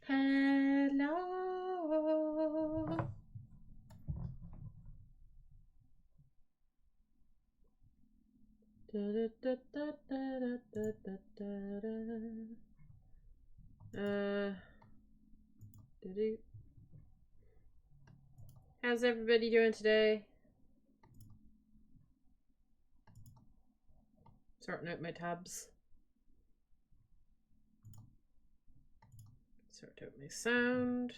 Hello. Did he? How's everybody doing today? Sorting out my tabs. Sort out my sound.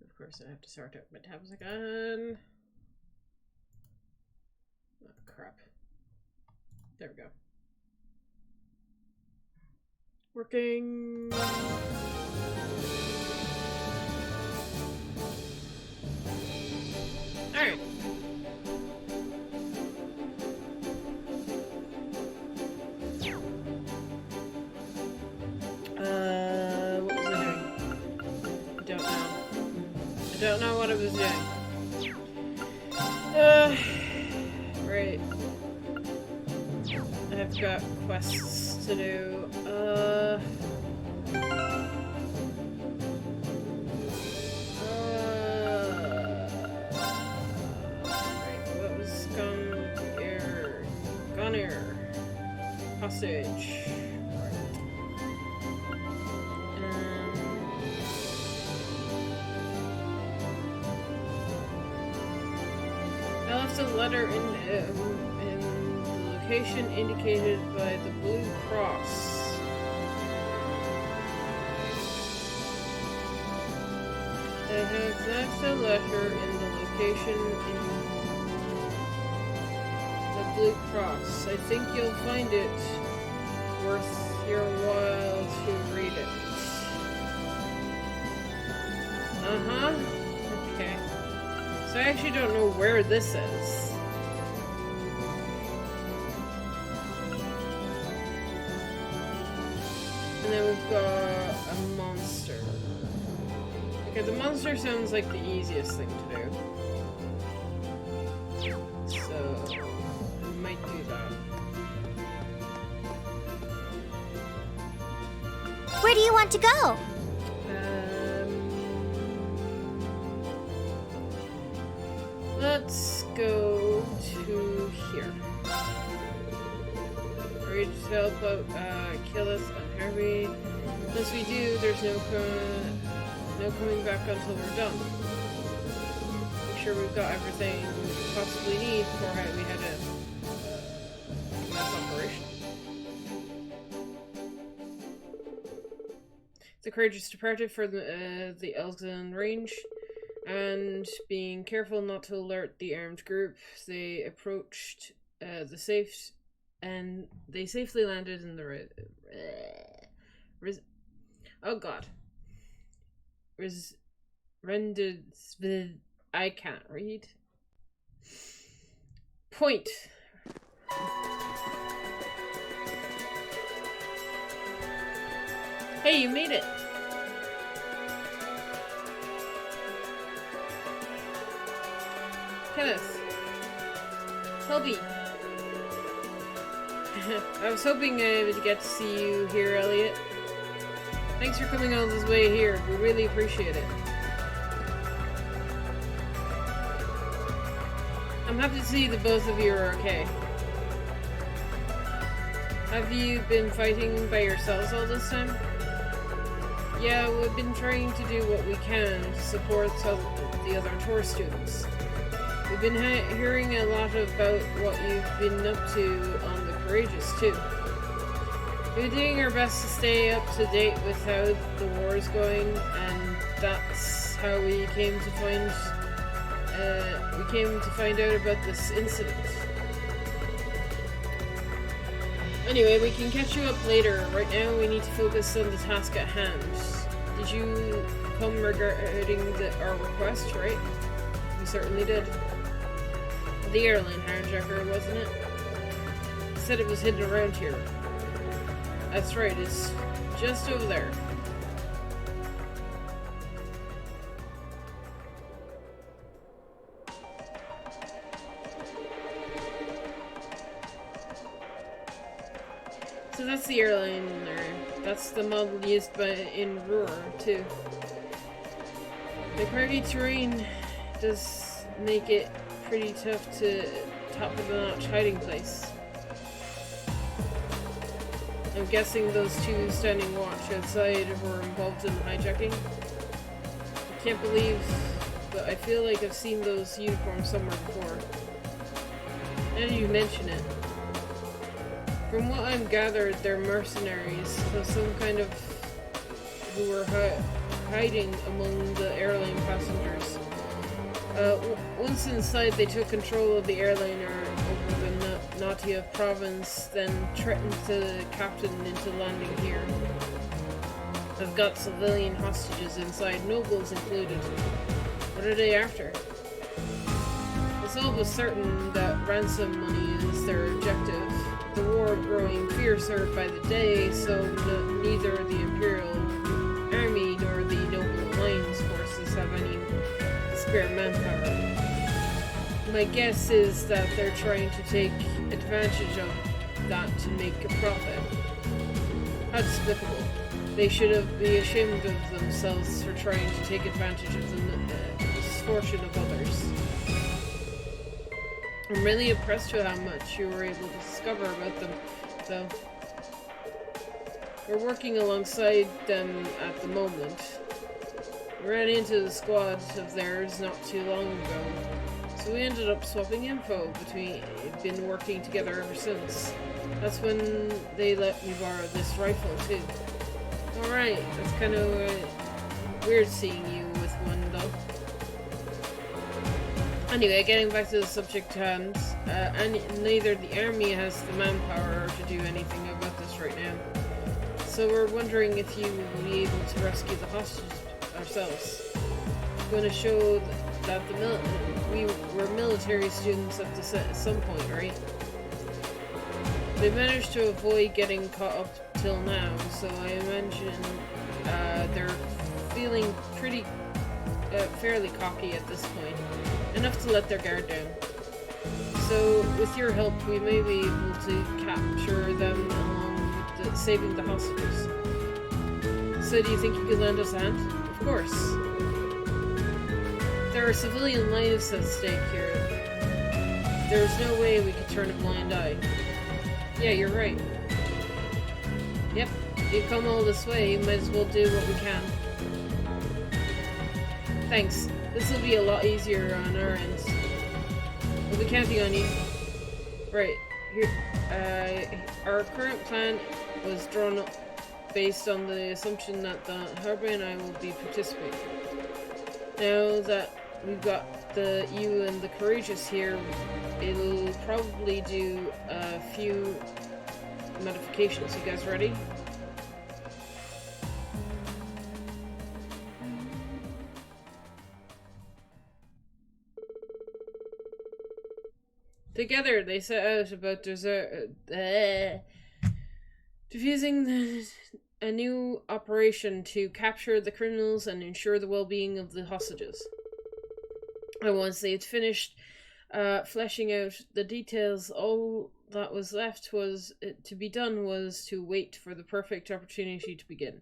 Of course, I have to sort out my tabs again. Oh, crap. There we go. Working. Alright. What was I doing? I don't know. I don't know what I was doing. Right. I've got quests to do. Right, what was Gunir? Hostage. I left a letter in the location indicated by the blue cross. I have left a letter in the location in the blue cross. I think you'll find it worth your while to read it. Okay. So I actually don't know where this is. And then we've got a monster. Okay, the monster sounds like the easiest thing to do. So, I might do that. Where do you want to go? Let's go to here. Ready to help out Killith and Harvey. Once we do, there's no coming back until we're done. Make sure we've got everything we possibly need before we head in. Commence operation. The courageous departed for the Elgin range. And being careful not to alert the armed group, they approached the safe, and they safely landed in the rendered. I can't read. Point. Hey, you made it. Kenneth. Toby. I was hoping I would get to see you here, Elliot. Thanks for coming all this way here. We really appreciate it. I'm happy to see that both of you are okay. Have you been fighting by yourselves all this time? Yeah, we've been trying to do what we can to support the other tour students. We've been hearing a lot about what you've been up to on the Courageous, too. We're doing our best to stay up to date with how the war is going, and that's how we came to find out about this incident. Anyway, we can catch you up later. Right now, we need to focus on the task at hand. Did you come regarding our request, right? We certainly did. The airline hijacker, wasn't it? It said it was hidden around here. That's right, it's just over there. So So that's the airliner. That's the model used in Ruhr, too. The craggy terrain does make it pretty tough to top-of-the-notch hiding place. I'm guessing those two standing watch outside were involved in the hijacking. I can't believe, but I feel like I've seen those uniforms somewhere before. Now you mention it. From what I'm gathered, they're mercenaries, so some kind of who were hiding among the airline passengers. Once inside, they took control of the airliner over the Natia province, then threatened the captain into landing here. I've got civilian hostages inside, nobles included. What are they after? It's almost certain that ransom money is their objective. The war growing fiercer by the day, so neither the Imperial Army nor the Noble Alliance forces have any spare manpower. My guess is that they're trying to take advantage of that to make a profit. How despicable. They should be ashamed of themselves for trying to take advantage of the misfortune of others. I'm really impressed with how much you were able to discover about them, though. We're working alongside them at the moment. We ran into the squad of theirs not too long ago, so we ended up swapping info between. Been working together ever since. That's when they let me borrow this rifle too. Alright, that's kind of weird seeing you with one though. Anyway, getting back to the subject at hand, and neither the army has the manpower to do anything about this right now. So we're wondering if you will be able to rescue the hostages ourselves. We're going to show that we were military students up to some point, right? They managed to avoid getting caught up till now, so I imagine they're feeling pretty fairly cocky at this point, enough to let their guard down. So with your help, we may be able to capture them along with saving the hostages. So do you think you could lend us a hand? Of course. There are civilian lives at stake here. There's no way we could turn a blind eye. Yeah, you're right. Yep, you've come all this way, you might as well do what we can. Thanks. This will be a lot easier on our end. We'll be counting on you. Right. Here, our current plan was drawn up based on the assumption that the Harbour and I will be participating. Now that we've got you and the Courageous here, it'll probably do a few modifications. You guys ready? Together, they set out about diffusing a new operation to capture the criminals and ensure the well-being of the hostages. And once they'd finished fleshing out the details, all that was left was to be done was to wait for the perfect opportunity to begin.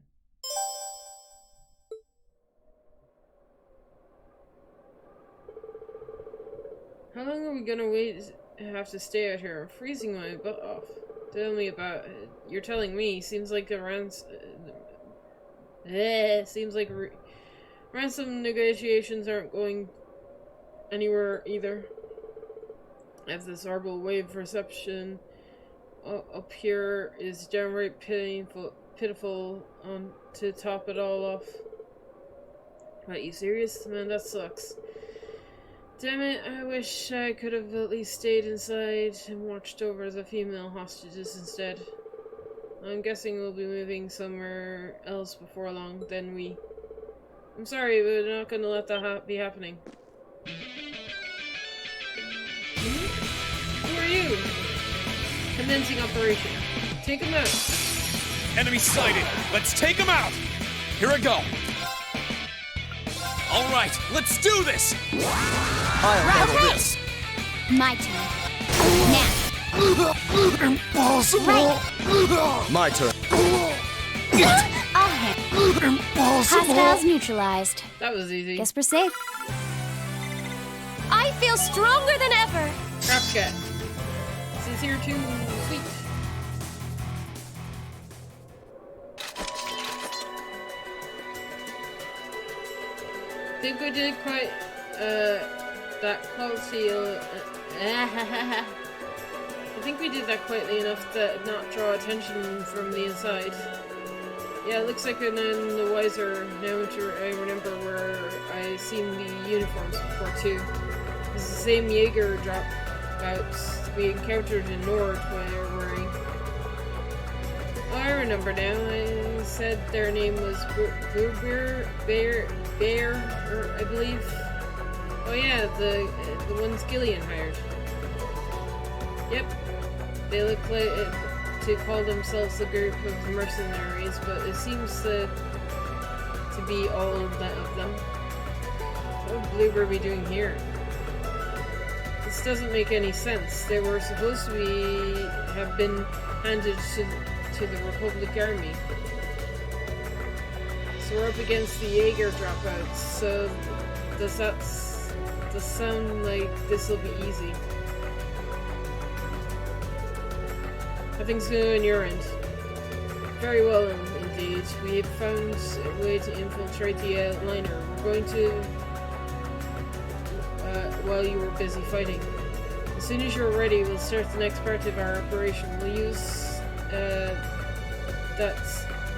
How long are we gonna have to stay out here? I'm freezing my butt off. Tell me about it. You're telling me. Seems like a ransom negotiations aren't going anywhere either. I have this horrible wave of reception up here is downright pitiful to top it all off. Are you serious? Man, that sucks. Damn it, I wish I could have at least stayed inside and watched over the female hostages instead. I'm guessing we'll be moving somewhere else before long, I'm sorry, but we're not gonna let that be happening. Who are you? Commencing operation. Take him out. Enemy sighted! Let's take him out! Here I go! Alright, let's do this! Okay. My turn. Now. Impossible! Right. My turn. I'll handle. Impossible! Hostiles neutralized. That was easy. Guess we're safe. I feel stronger than ever. Crapcat. This is here too. Sweet. I think we did quite that quality. I think we did that quietly enough to not draw attention from the inside. Yeah, it looks like I'm none the wiser now I remember where I seen the uniforms before too. It's the same Jaeger dropouts we encountered in Nord when they were wearing. Oh, I remember now. I said their name was Bear, I believe. Oh yeah, the ones Gillian hired. Yep, they look like to call themselves a group of mercenaries, but it seems to be all of them. What would Bluebird be doing here? This doesn't make any sense. They were supposed to have been handed to the Republic Army. So we're up against the Jaeger dropouts, so does sound like this will be easy? How things going on your end? Very well indeed. We have found a way to infiltrate the liner. We're going to while you were busy fighting. As soon as you're ready, we'll start the next part of our operation. We'll use that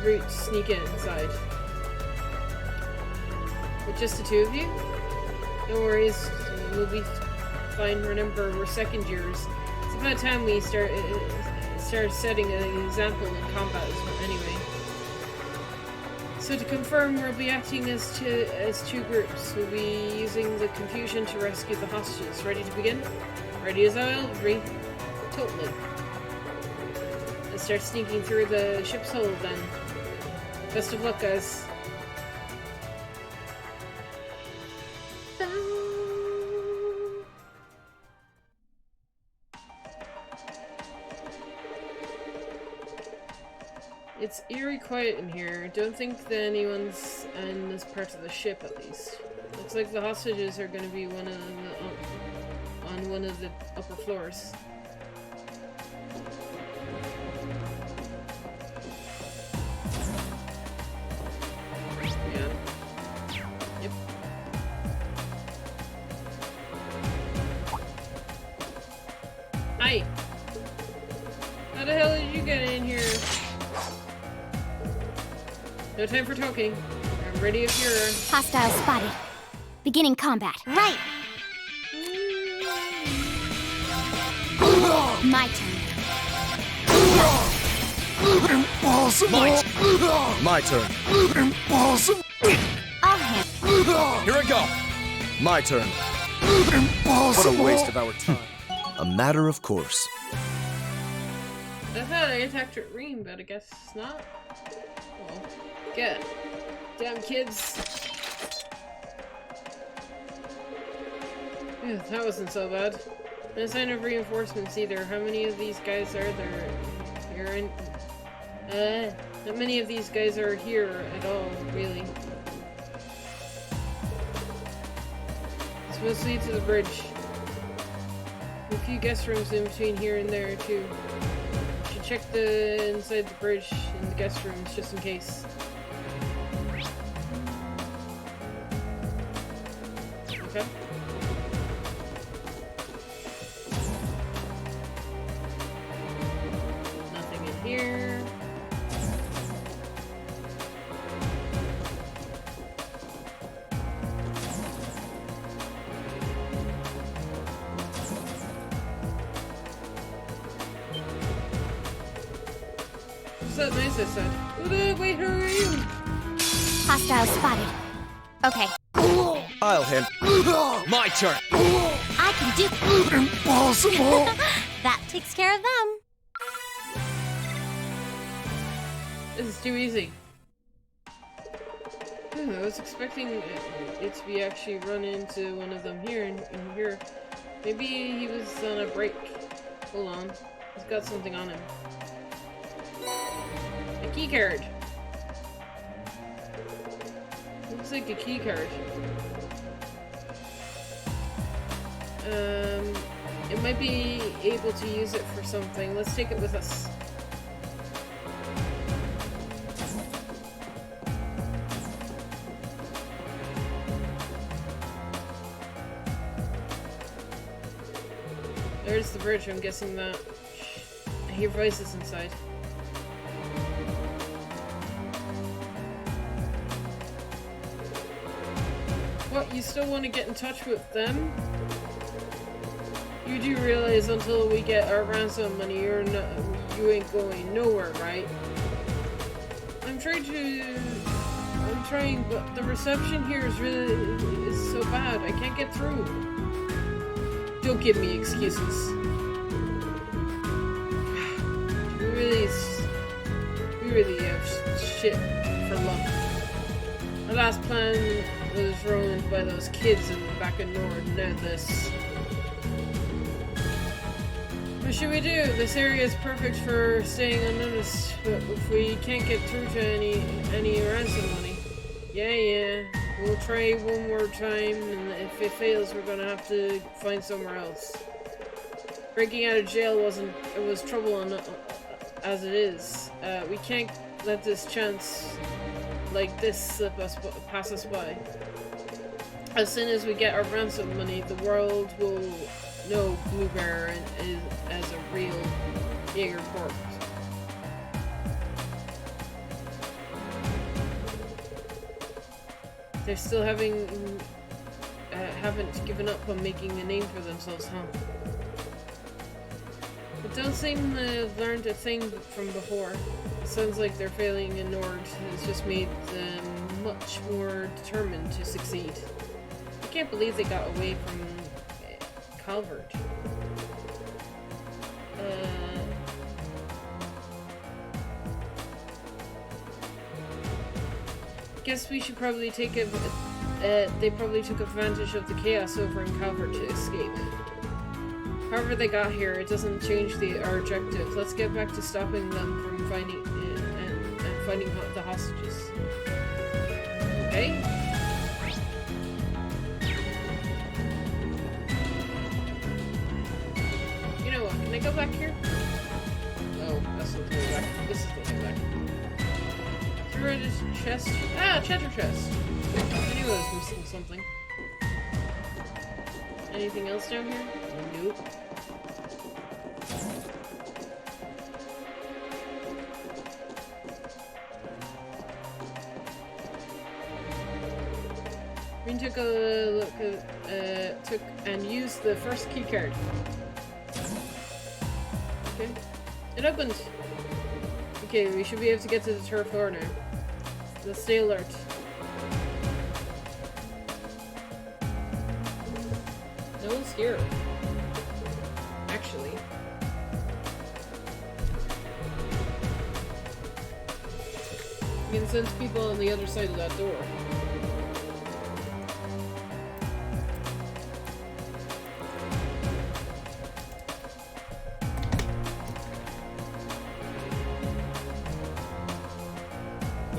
route to sneak inside. With just the two of you? No worries, we'll be fine. Remember, we're second years. It's about time we start setting an example in combat anyway. So to confirm, we'll be acting as two groups. We'll be using the confusion to rescue the hostages. Ready to begin? Ready as I'll be. Totally. Let's start sneaking through the ship's hold then. Best of luck, guys. It's eerie quiet in here. Don't think that anyone's in this part of the ship, at least. Looks like the hostages are going to be on one of the upper floors. Yeah. Yep. Hi! How the hell did you get in here? No time for talking. I'm ready if you're... Hostile spotted. Beginning combat. Right! My turn. Impossible! My turn. Impossible! I'll handle. Here I go. My turn. Impossible! What a waste of our time. A matter of course. I thought I attacked at Reem, but I guess not. Well, get it. Damn kids. Yeah, that wasn't so bad. No sign of reinforcements either. How many of these guys are there? Not many of these guys are here at all, really. It's mostly to the bridge. A few guest rooms in between here and there, too. Should check the inside the bridge and the guest rooms just in case. Okay. Nothing in here. What's that noise I said? Wait, who are you? Hostile spotted. Okay. I'll handle. My turn. I can do... Impossible! That takes care of them. This is too easy. I was expecting it to be actually run into one of them here and here. Maybe he was on a break. Hold on. He's got something on him. A key card. Looks like a key card. It might be able to use it for something. Let's take it with us. There's the bridge. I'm guessing that. I hear voices inside. What, you still want to get in touch with them? You do realize until we get our ransom money, you ain't going nowhere, right? I'm trying, but the reception here is so bad. I can't get through. Don't give me excuses. We really have shit for luck. Our last plan was ruined by those kids in the back of Nord. Now this. What should we do? This area is perfect for staying unnoticed, but if we can't get through to any ransom money, yeah, we'll try one more time, and if it fails, we're gonna have to find somewhere else. Breaking out of jail was trouble as it is. We can't let this chance like this pass us by. As soon as we get our ransom money, the world will know Bluebear as a real Jaeger corp. They're still haven't given up on making a name for themselves, huh? But don't seem to have learned a thing from before. It sounds like their failing in Nord has just made them much more determined to succeed. I can't believe they got away from Calvert. Guess we should probably take they probably took advantage of the chaos over in Calvert to escape. However they got here, it doesn't change our objective. Let's get back to stopping them from finding the hostages. Okay? You know what? Can I go back here? Oh, that's not the way back. This is the way back. Through this chest. Ah, treasure chest. I knew I was missing something. Anything else down here? Nope. Green took a look took and used the first key card. Okay. It opened! Okay, we should be able to get to the third floor now. Let's stay alert. No one's here. Actually. We can sense people on the other side of that door.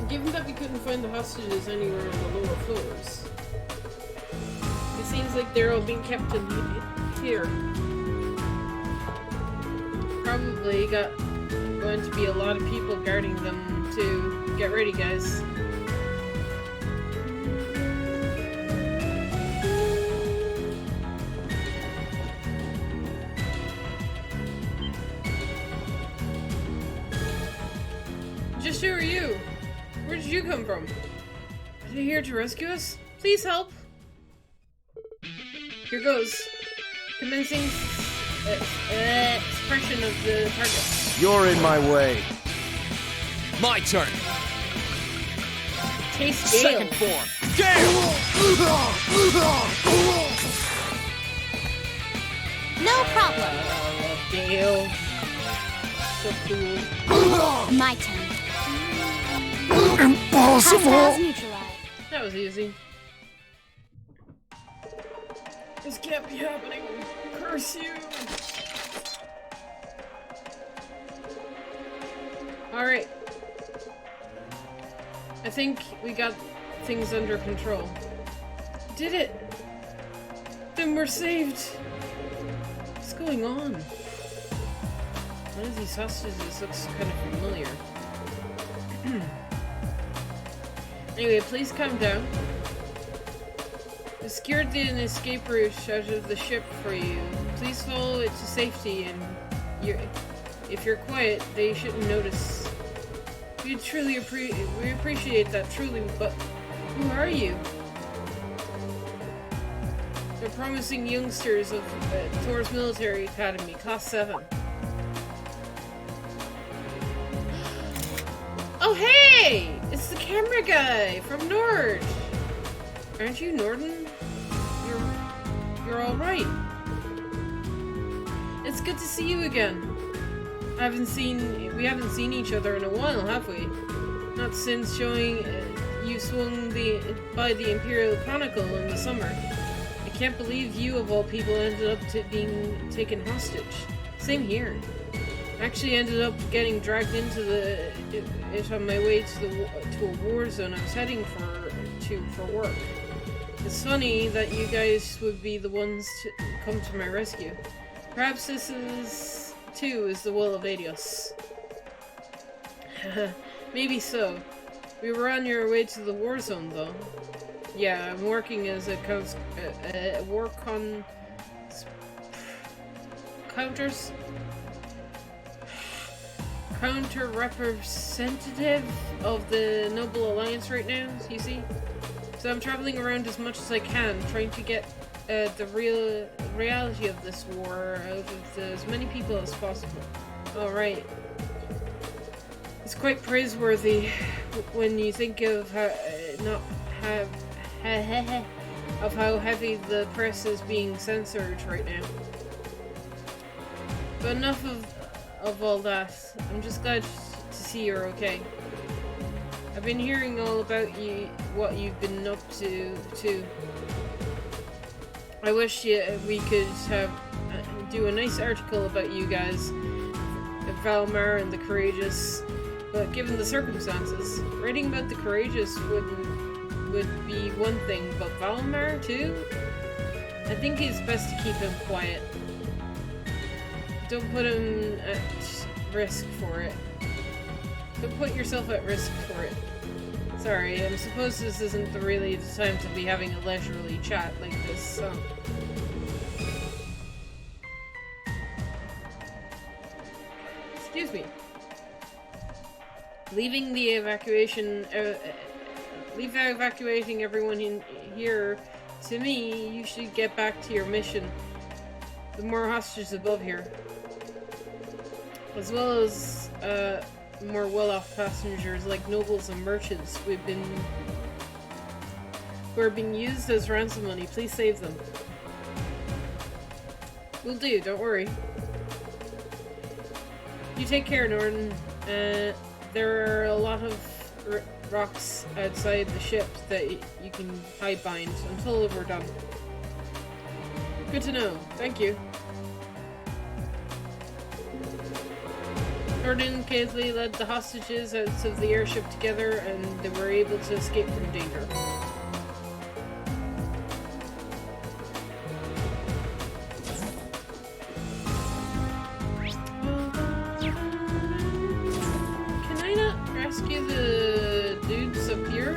Given that we couldn't find the hostages anywhere on the lower floors, it seems like they're all being kept in here. Probably going to be a lot of people guarding them too. Get ready, guys. Just who are you? Where did you come from? Are you here to rescue us? Please help! Here goes. Commencing suppression of the target. You're in my way. My turn. Chase Gale. Second form. Gale! No problem. Gale. So cool. My turn. Impossible! Hostiles neutralized. That was easy. This can't be happening. Curse you! Alright. I think we got things under control. Did it! Then we're saved! What's going on? One of these hostages looks kind of familiar. Anyway, please calm down. We secured an escape route out of the ship for you. Please follow it to safety, and if you're quiet, they shouldn't notice. We appreciate that, truly, but who are you? They're promising youngsters of Thor's Military Academy, Class 7. Oh hey! It's the camera guy from Nord! Aren't you Norden? You're alright. It's good to see you again. We haven't seen each other in a while, have we? Not since showing you swung by the Imperial Chronicle in the summer. I can't believe you, of all people, ended up being taken hostage. Same here. I actually ended up getting dragged into it on my way to a war zone I was heading for work. It's funny that you guys would be the ones to come to my rescue. Perhaps this is the will of Adios. Maybe so. We were on your way to the war zone, though. Yeah, I'm working as a counter representative of the Noble Alliance right now, you see? So I'm traveling around as much as I can, trying to get the reality of this war out of as many people as possible. Alright. It's quite praiseworthy when you think of how heavy the press is being censored right now. But enough of all that. I'm just glad to see you're okay. I've been hearing all about you, what you've been up to, too. I wish we could do a nice article about you guys, Valmar and the Courageous, but given the circumstances, writing about the Courageous would be one thing, but Valmar too? I think it's best to keep him quiet. Don't put him at risk for it. Don't put yourself at risk for it. Sorry, I suppose this isn't really the time to be having a leisurely chat like this, so... Excuse me. Leaving the evacuation... leave evacuating everyone in here to me. You should get back to your mission. The more hostages above here. As well as, more well-off passengers like nobles and merchants who are being used as ransom money. Please save them. Will do, don't worry. You take care, Norden. There are a lot of rocks outside the ship that you can hide behind until we're done. Good to know. Thank you. Norden and Kaylee led the hostages out of the airship together, and they were able to escape from danger. Can I not rescue the dudes up here?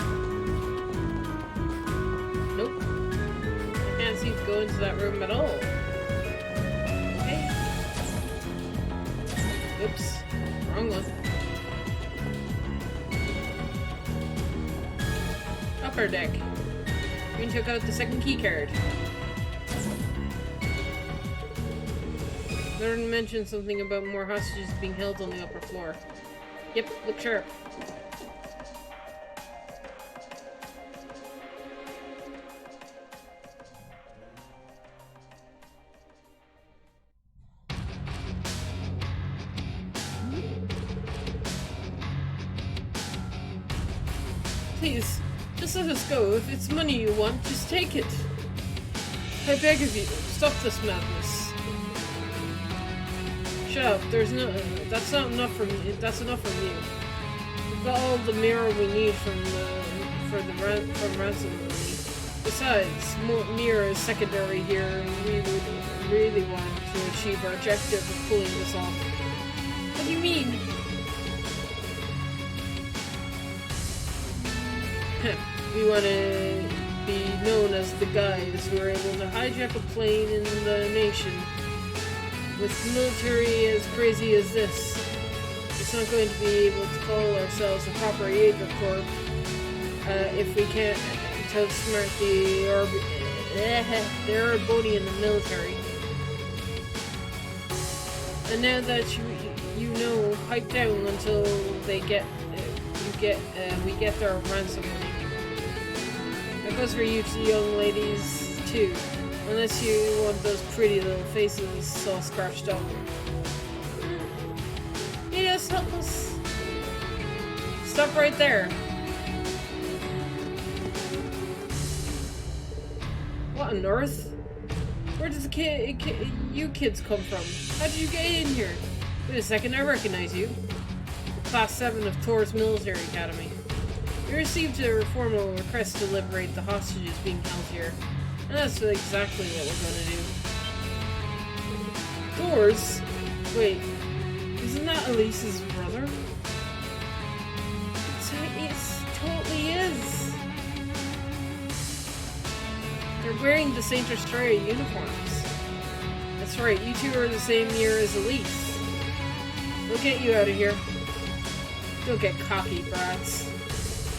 Nope. I can't seem to go into that room at all. Okay. Oops. Wrong one. Upper deck. We took out the second key card. Norden mentioned something about more hostages being held on the upper floor. Yep, look sharp. Please, just let us go. If it's money you want, just take it. I beg of you, stop this madness. Shut up. There's no. That's not enough from. That's enough from you. We've got all the mirror we need from ransom money. Besides, mirror is secondary here, and we would really want to achieve our objective of pulling this off. What do you mean? We want to be known as the guys who are able to hijack a plane in the nation. With military as crazy as this, it's not going to be able to call ourselves a proper Jaeger Corps if we can't outsmart the Erebonian military. And now that you know, pipe down until we get their ransom money. That goes for you two young ladies too, unless you want those pretty little faces all scratched up. Yes, help us. Stop right there. What on earth? Where does you kids come from? How did you get in here? Wait a second, I recognize you. Class 7 of Tor's Military Academy. We received a formal request to liberate the hostages being held here, and that's exactly what we're gonna do. Tor's? Wait, isn't that Elise's brother? It totally is. They're wearing the Saint Estrella uniforms. That's right, you two are the same year as Elise. We'll get you out of here. Don't get cocky, brats.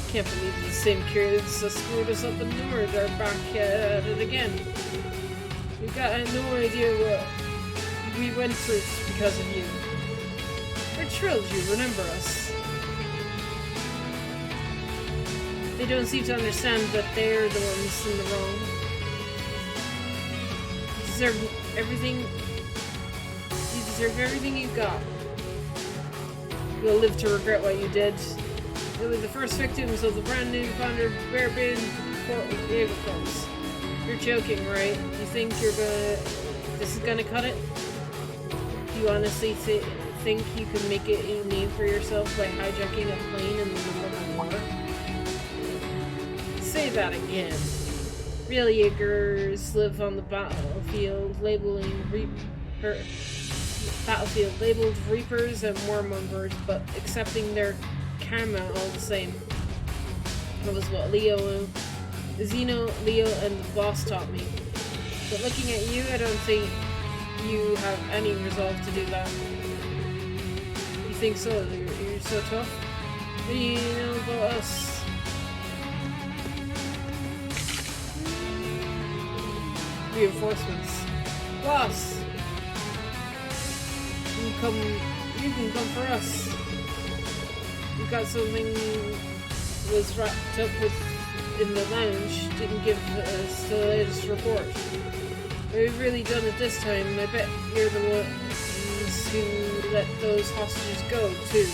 Can't believe the same kids that screwed us up in Nord are back at it again. We've got no idea what we went through because of you. We're thrilled you remember us. They don't seem to understand that they're the ones in the wrong. You deserve everything you got. You'll live to regret what you did. You'll be the first victims of the brand new Thunder Barbarian Jaeger Corps. You're joking, right? You think this is gonna cut it? Do you honestly think you can make it a name for yourself by hijacking a plane in the middle of a war? Say that again. Real Jaegers live on the battlefield, labeled Reapers and Warmongers, but accepting their karma all the same. That was what Zeno, Leo, and the boss taught me. But looking at you, I don't think you have any resolve to do that. You think so? You're so tough? What do you know about us? Reinforcements. Boss! You can come for us. We've got something was wrapped up in the lounge. Didn't give us the latest report. We've really done it this time. I bet you're the ones who let those hostages go, too.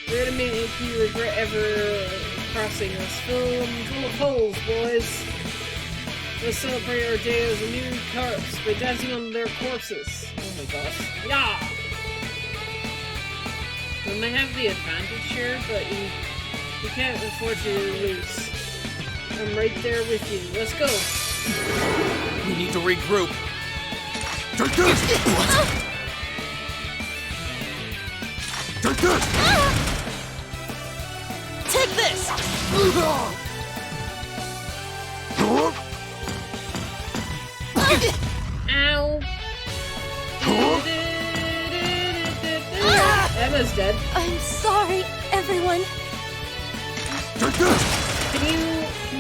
We're gonna make you regret ever crossing us. Fill them full of holes, boys. Let's celebrate our day as a new corpse by dancing on their corpses. Oh my gosh. Yeah! We might have the advantage here, but you can't afford to lose. I'm right there with you. Let's go. We need to regroup. Take this! Take this! Take this! Ow! Emma's dead. I'm sorry, everyone. Take this! Can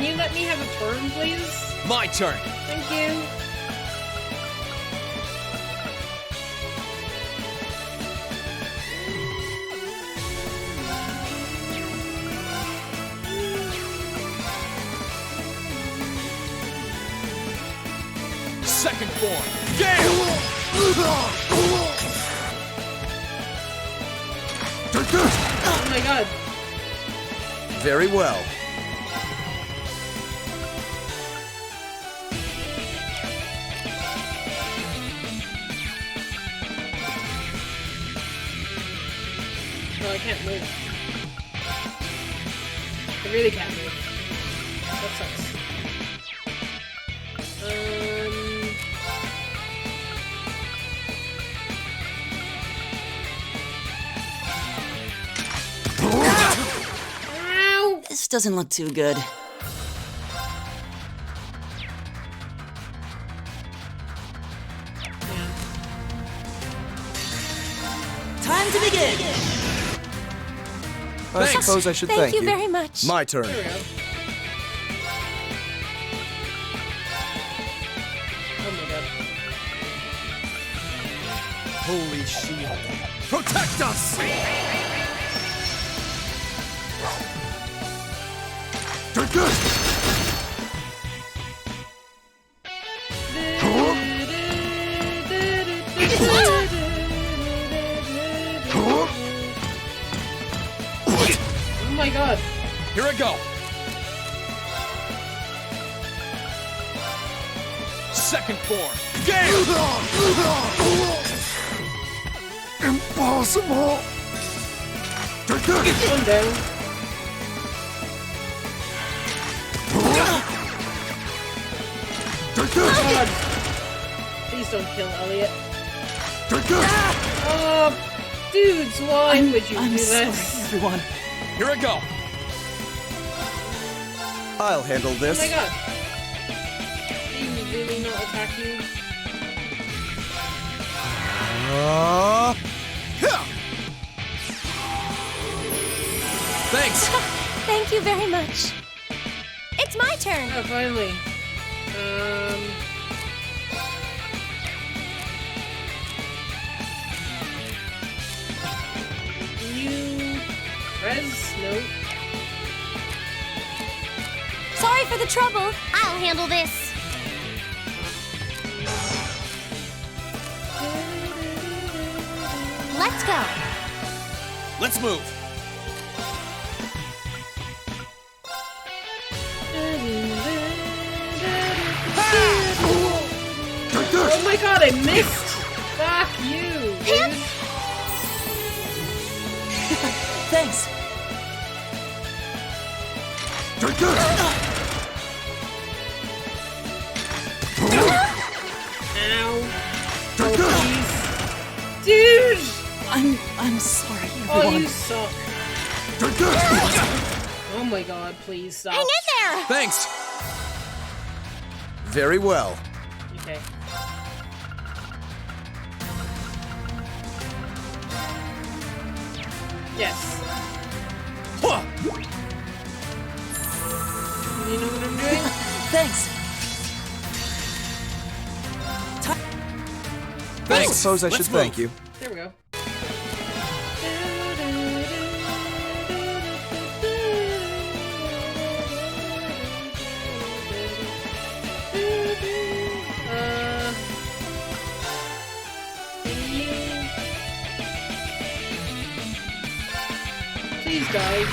you let me have a turn, please? My turn. Thank you. Second form. Damn! Take this! Oh my god. Very well. I can't move. I really can't move. That sucks. Ow! This doesn't look too good. Yeah. Time to begin! I suppose I should thank you. very much. My turn. There we go. Oh my god. Holy shield. Protect us! Take this! Oh my god. Here I go. Second form. Game! Impossible! Take this! One down. Take this! God. Please don't kill Elliot. Take this! Oh, dudes, why would you I'm do sorry, this? everyone. Here I go. I'll handle Oh this. my god. Did he really not attack you? Yeah. Thanks. Thank you very much. It's my turn. Oh, finally. Can you res? Nope. Sorry for the trouble. I'll handle this. Let's go. Let's move. Take this! Oh my god, I missed! Fuck you! Dude. Thanks. Take this! Ow. Take this! Please. Dude! I'm sorry, Oh, everyone. you suck. Take this! Oh my god, please stop. Hang in there. Thanks. Very well. Okay. Yes. Huh. You know what I'm doing? Thanks. I Thanks. suppose I Let's should move. thank you. There we go. Please die.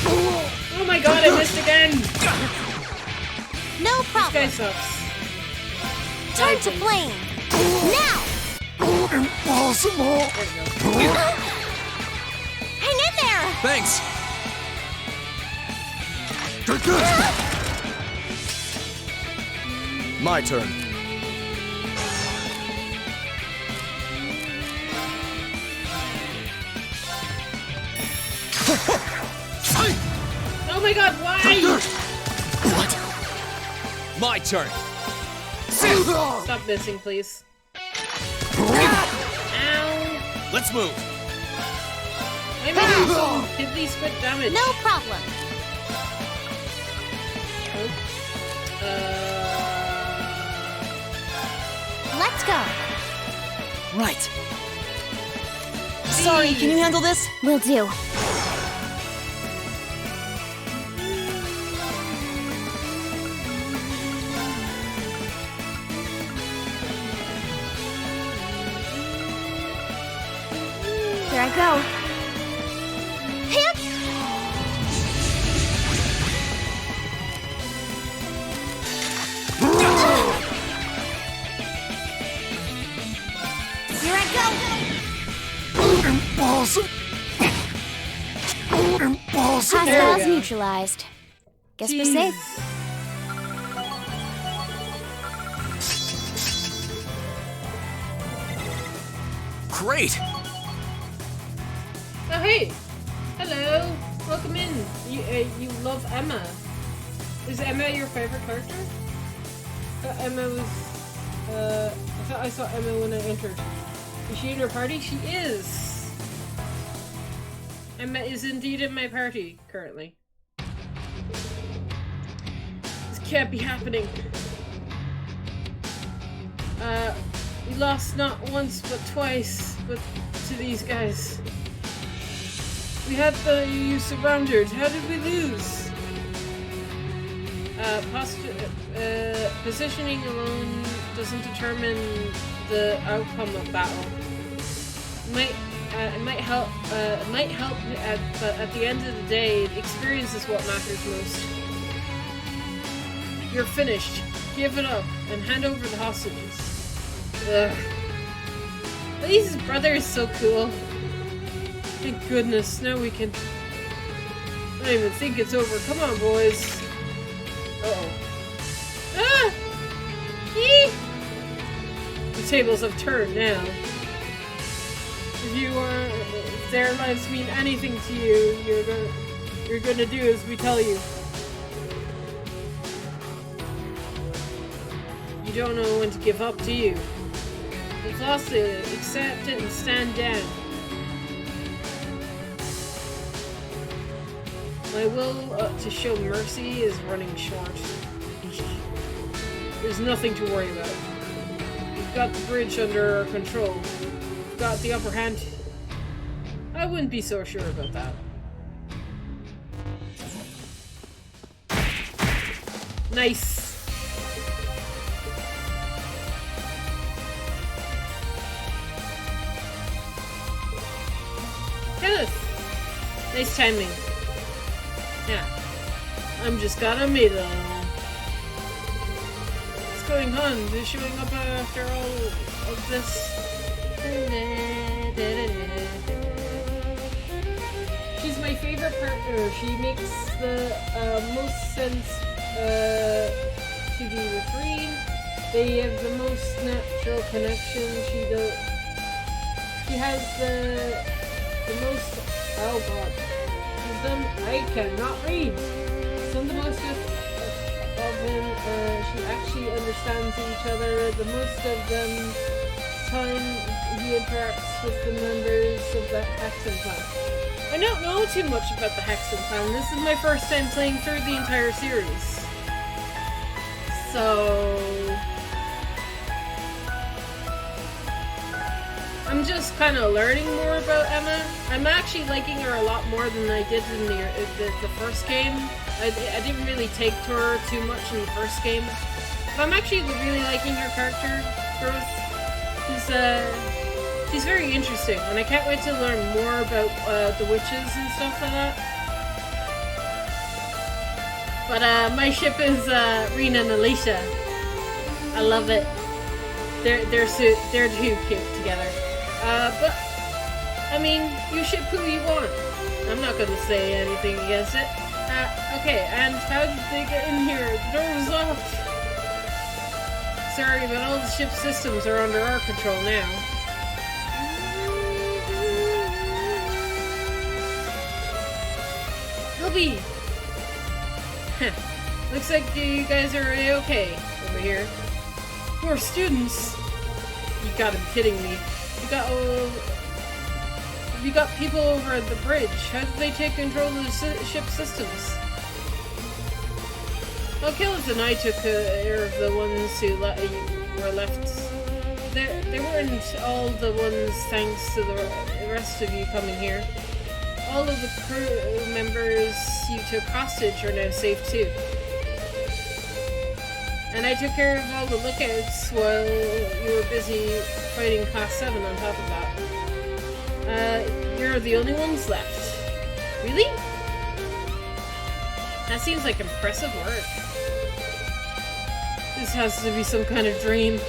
Oh my god, I missed again! No This guy problem. sucks. Turn to flame. Now. Impossible! There we go. Hang in there. Thanks. Take this! My turn. Oh my god, why? My turn. Stop missing, please. Ow! Let's move. I'm making some piddly squid damage. No problem. Let's go. Right. Sorry, can you handle this? Will do. Here I go. Hip! Here I go. Impossible! There we Hostiles go. neutralized. Guess we're Jeez. safe. Great! Oh, hey! Hello! Welcome in. You love Emma. Is Emma your favorite character? I thought Emma was... I thought I saw Emma when I entered. Is she in your party? She is! Emma is indeed in my party, currently. This can't be happening. We lost not once, but twice, but to these guys. We had you surrounded. How did we lose? Positioning alone doesn't determine the outcome of battle. It might help, but at the end of the day, experience is what matters most. You're finished. Give it up and hand over the hostages. Ugh. Lisa's brother is so cool. Thank goodness, now we can... I don't even think it's over. Come on, boys. Uh-oh. Ah! Eee! The tables have turned now. If their lives mean anything to you, you're gonna do as we tell you. You don't know when to give up, do you? You've lost it. Accept it and stand down. My will to show mercy is running short. There's nothing to worry about. We've got the bridge under our control. We've got the upper hand. I wouldn't be so sure about that. Nice. Kenneth! Nice timing. Yeah. I'm just gonna meet them. What's going on? They're showing up after all of this. She's my favorite partner. She makes the most sense to be with Reed. They have the most natural connection. She has the most... Oh god. Them I cannot read. Some of the most of them, she actually understands each other. The most of them time he interacts with the members of the Hexen Clan. I don't know too much about the Hexen Clan. This is my first time playing through the entire series. So... I'm just kind of learning more about Emma. I'm actually liking her a lot more than I did in the first game. I didn't really take to her too much in the first game. But I'm actually really liking her character growth. She's very interesting, and I can't wait to learn more about the witches and stuff like that. But my ship is Rena and Alicia. I love it. They're too cute together. But, I mean, you ship who you want. I'm not gonna say anything against it. Okay, and how did they get in here? The door was locked. Sorry, but all the ship systems are under our control now. Toby! Looks like you guys are A-okay over here. More students? You gotta be kidding me. We got people over at the bridge. How did they take control of the ship systems? Well, Killers and I took care of the ones who were left. They weren't all the ones thanks to the rest of you coming here. All of the crew members you took hostage are now safe too. And I took care of all the lookouts while you were busy fighting Class 7 on top of that. You're the only ones left. Really? That seems like impressive work. This has to be some kind of dream.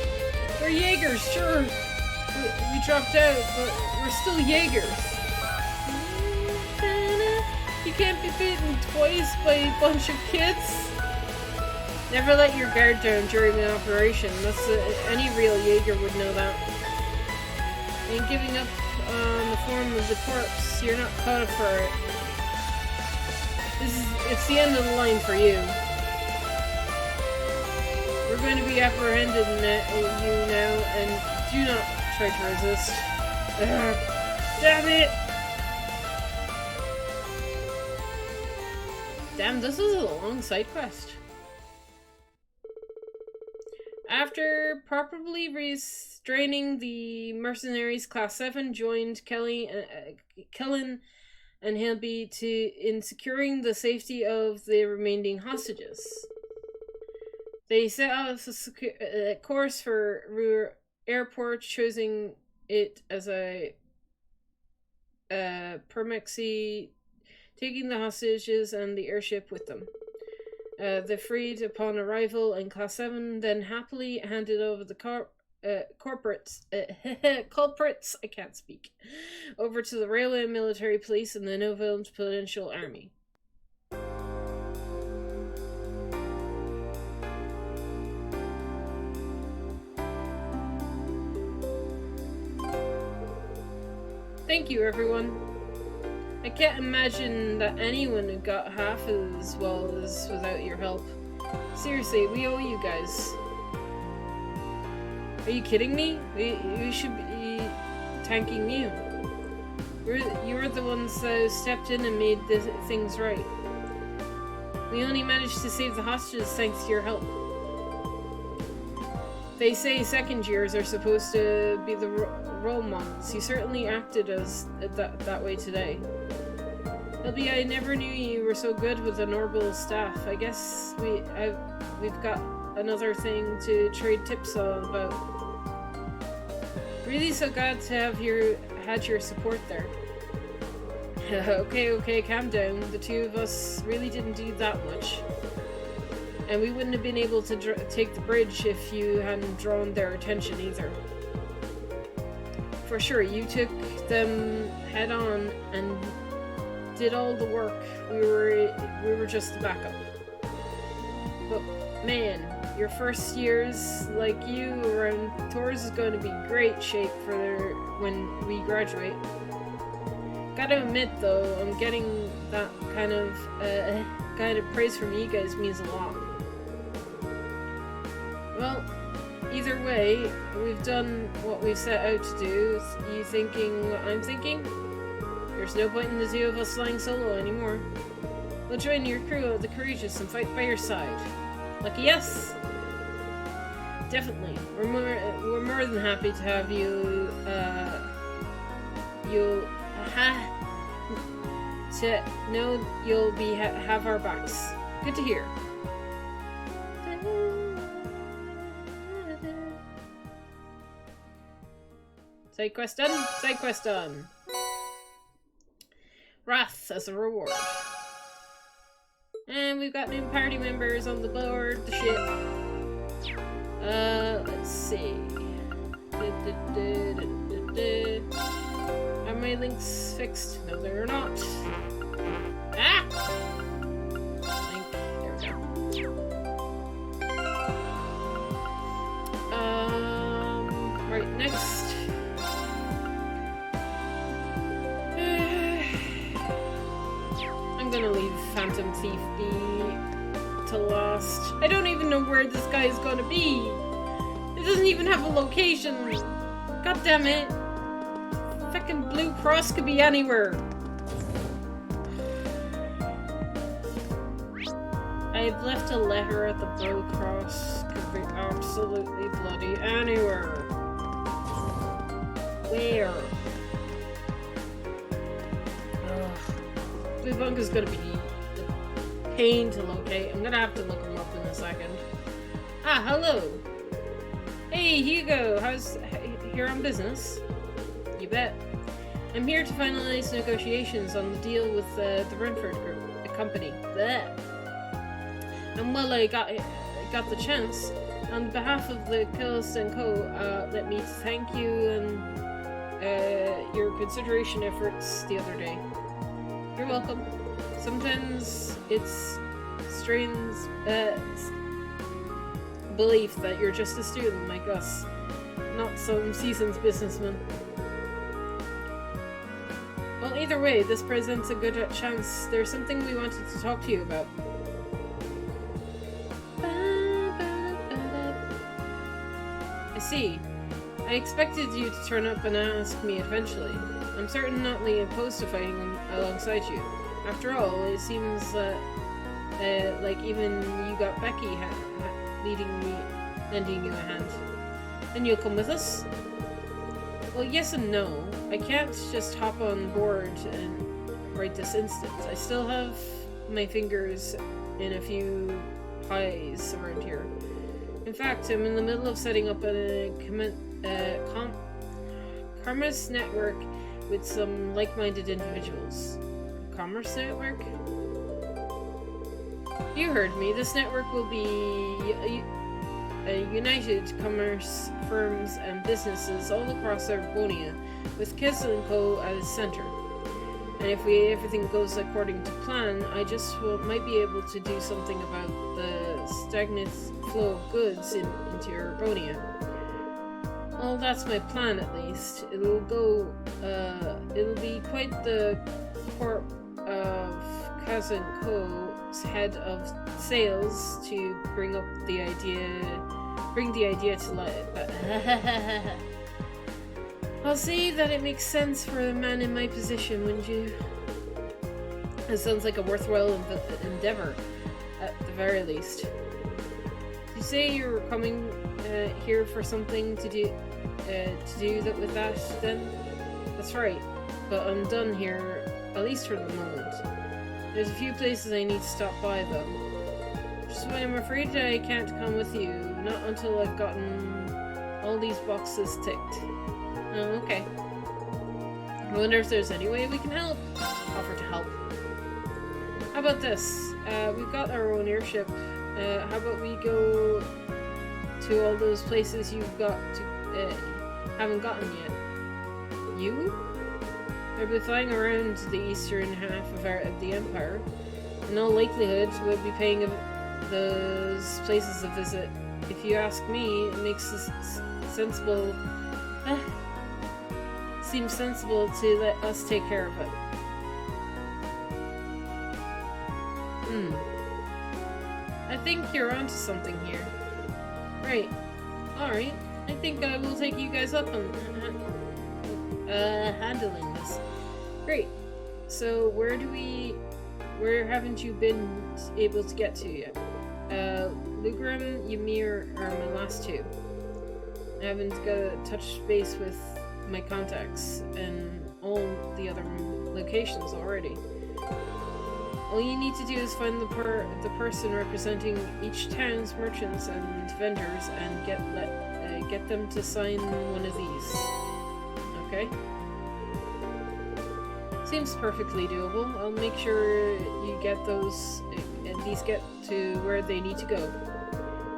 We're Jaegers, sure. We dropped out, but we're still Jaegers. You can't be beaten twice by a bunch of kids? Never let your guard down during an operation. Any real Jaeger would know that. And giving up on the form of the corpse, you're not cut for it. It's the end of the line for you. We're going to be apprehending you now, and do not try to resist. Damn it! Damn, this is a long side quest. After properly restraining the mercenaries, Class 7 joined Kellen and Hilby in securing the safety of the remaining hostages. They set out a course for Ruhr Airport, choosing it as a permexy, taking the hostages and the airship with them. They freed upon arrival, and Class 7 then happily handed over the culprits, I can't speak, over to the railway military police and the Novel Provincial Army. Thank you, everyone. I can't imagine that anyone had got half as well as without your help. Seriously, we owe you guys. Are you kidding me? We should be thanking you. You were the ones that stepped in and made things right. We only managed to save the hostages thanks to your help. They say second years are supposed to be the role models. You certainly acted as that way today. Hilby, I never knew you were so good with the Norbel staff. I guess we've got another thing to trade tips on about. Really so glad to have had your support there. Okay, calm down. The two of us really didn't do that much. And we wouldn't have been able to take the bridge if you hadn't drawn their attention either. For sure, you took them head on and did all the work. We were just the backup. But man, your first years like you around Tours is going to be great shape for when we graduate. Gotta admit though, I'm getting that kind of praise from you guys means a lot. Well, either way, we've done what we set out to do. You thinking what I'm thinking? There's no point in the two of us flying solo anymore. We'll join your crew of the courageous and fight by your side. Lucky yes? Definitely. We're more than happy to have you. To know you'll be have our backs. Good to hear. Side quest done. Side quest done. Wrath as a reward. And we've got new party members on the board. The ship. Let's see. Are my links fixed? No, they're not. Ah! Link. There we go. Right, next. I'm gonna leave Phantom Thief be to last. I don't even know where this guy is gonna be. It doesn't even have a location. God damn it. Fucking Blue Cross could be anywhere. I've left a letter at the Blue Cross. Could be absolutely bloody anywhere. Where? Blue Bunker's gonna be a pain to locate. I'm gonna have to look him up in a second. Ah, hello! Hey, Hugo! How's here on business? You bet. I'm here to finalize negotiations on the deal with the Renford Group, a company. Blech. And while I got the chance, on behalf of the Kills & Co., let me thank you and your consideration efforts the other day. You're welcome. Sometimes it's strains belief that you're just a student like us, not some seasoned businessman. Well, either way, this presents a good chance. There's something we wanted to talk to you about. I see. I expected you to turn up and ask me eventually. I'm certainly not opposed to fighting alongside you. After all, it seems like even you got Becky lending you a hand. And you'll come with us? Well, yes and no. I can't just hop on board and right this instant. I still have my fingers in a few pies around here. In fact, I'm in the middle of setting up a commerce network with some like-minded individuals. Commerce network? You heard me. This network will be united commerce firms and businesses all across Arbonia, with Kez & Co. as center. And if everything goes according to plan, I just might be able to do something about the stagnant flow of goods into Arbonia. Well, that's my plan at least. It'll be quite the corp of Kez & Co.'s head of sales to bring the idea to life. I'll see that it makes sense for a man in my position, wouldn't you? It sounds like a worthwhile endeavor, at the very least. Did you say you were coming here for something to do that with that, then? That's right, but I'm done here, at least for the moment. There's a few places I need to stop by, though. So I'm afraid I can't come with you, not until I've gotten all these boxes ticked. Oh, okay. I wonder if there's any way we can help. Offer to help. How about this? We've got our own airship. How about we go to all those places you've got to haven't gotten yet? You? I've been flying around the eastern half of the Empire. In all likelihood, we'll be paying those places a visit. If you ask me, it makes sensible. Seems sensible to let us take care of it. I think you're onto something here. Right. Alright. I think I will take you guys up on handling this. Great. So where haven't you been able to get to yet? Lugram, Ymir are my last two. I haven't got to touch base with my contacts and all the other locations already. All you need to do is find the person representing each town's merchants and vendors and get them to sign one of these. Okay? Seems perfectly doable. I'll make sure you get those, at least get to where they need to go.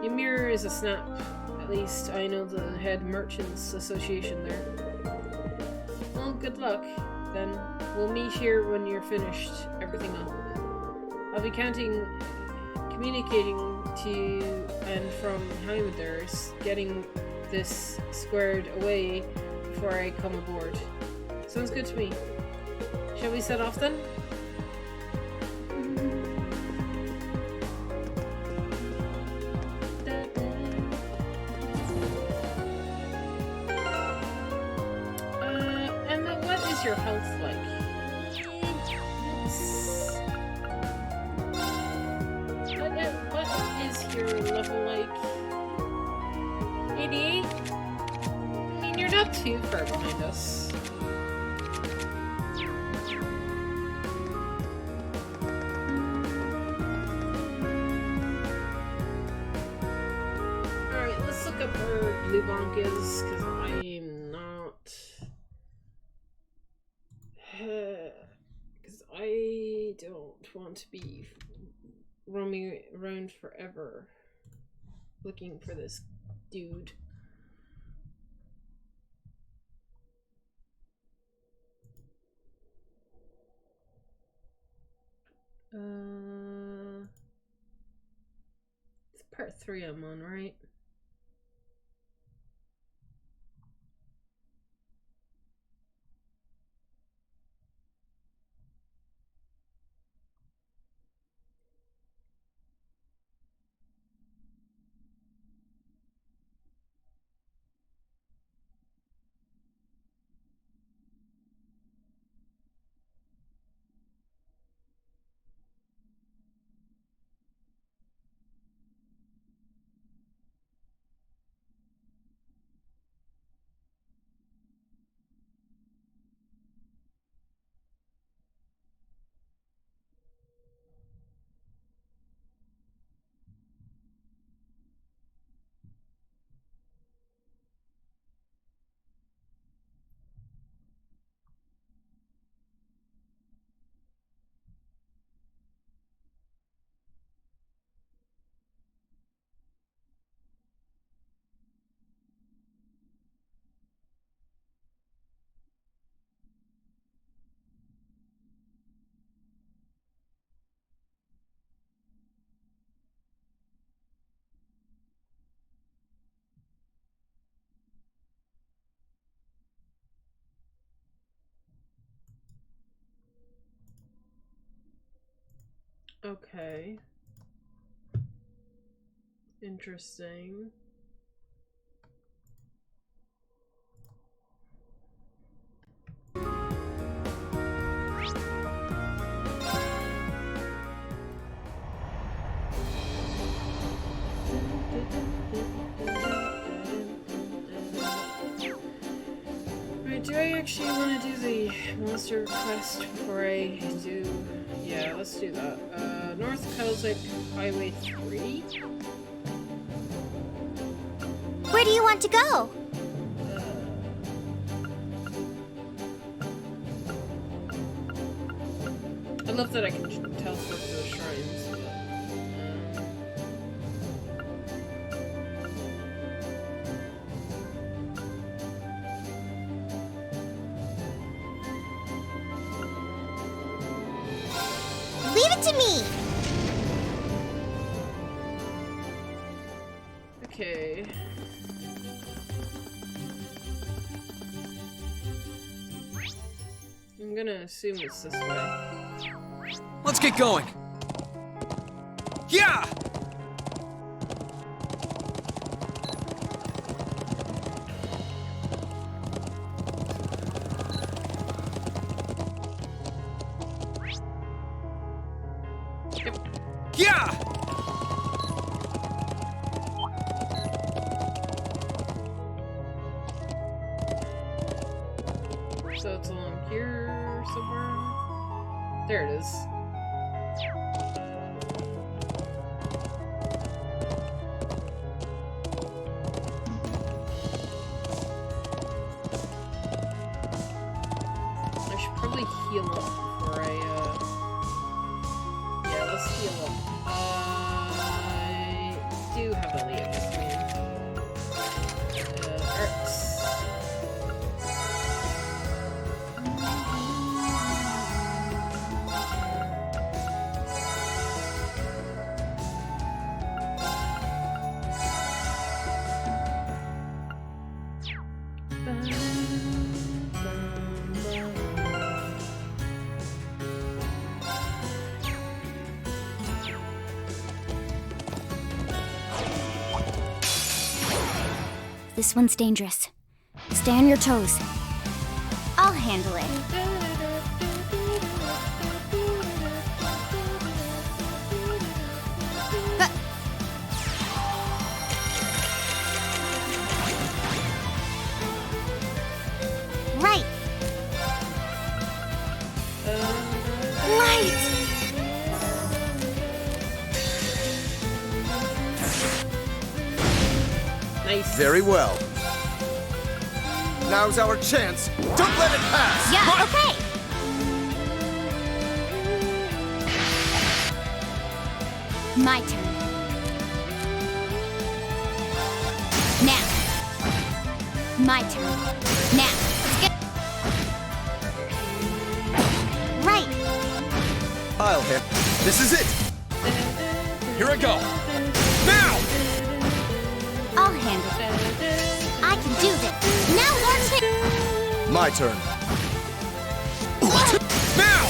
Ymir is a snap. At least I know the head merchants association there. Well, good luck. Then we'll meet here when you're finished everything up. I'll be communicating to and from Heimdallr, getting this squared away before I come aboard. Sounds good to me. Shall we set off then? Emma, what is your health like? What is your level like? 88? I mean, you're not too far behind us. Alright, let's look up where Blue Bonk is, because I'm not... Because I don't want to be roaming around forever looking for this dude. 3 I'm on, right? Okay. Interesting. Alright, do I actually want to do the monster quest before I do... Yeah, let's do that. North Kelsic Highway 3? Where do you want to go? I love that I can teleport to the shrines, but... Leave it to me! Okay. I'm gonna assume it's this way. Let's get going. Yeah! Yeah! So it's along here somewhere. There it is. I should probably heal up before I, yeah, let's heal up. I do have Elliot with me. Arts. This one's dangerous. Stay on your toes. I'll handle it. Right. Right. Nice. Very well. Now's our chance. Don't let it pass. Yeah, okay. My turn. Now. My turn. Now. Let's get... Right. I'll hit. This is it. Here I go. Now! My turn. Now!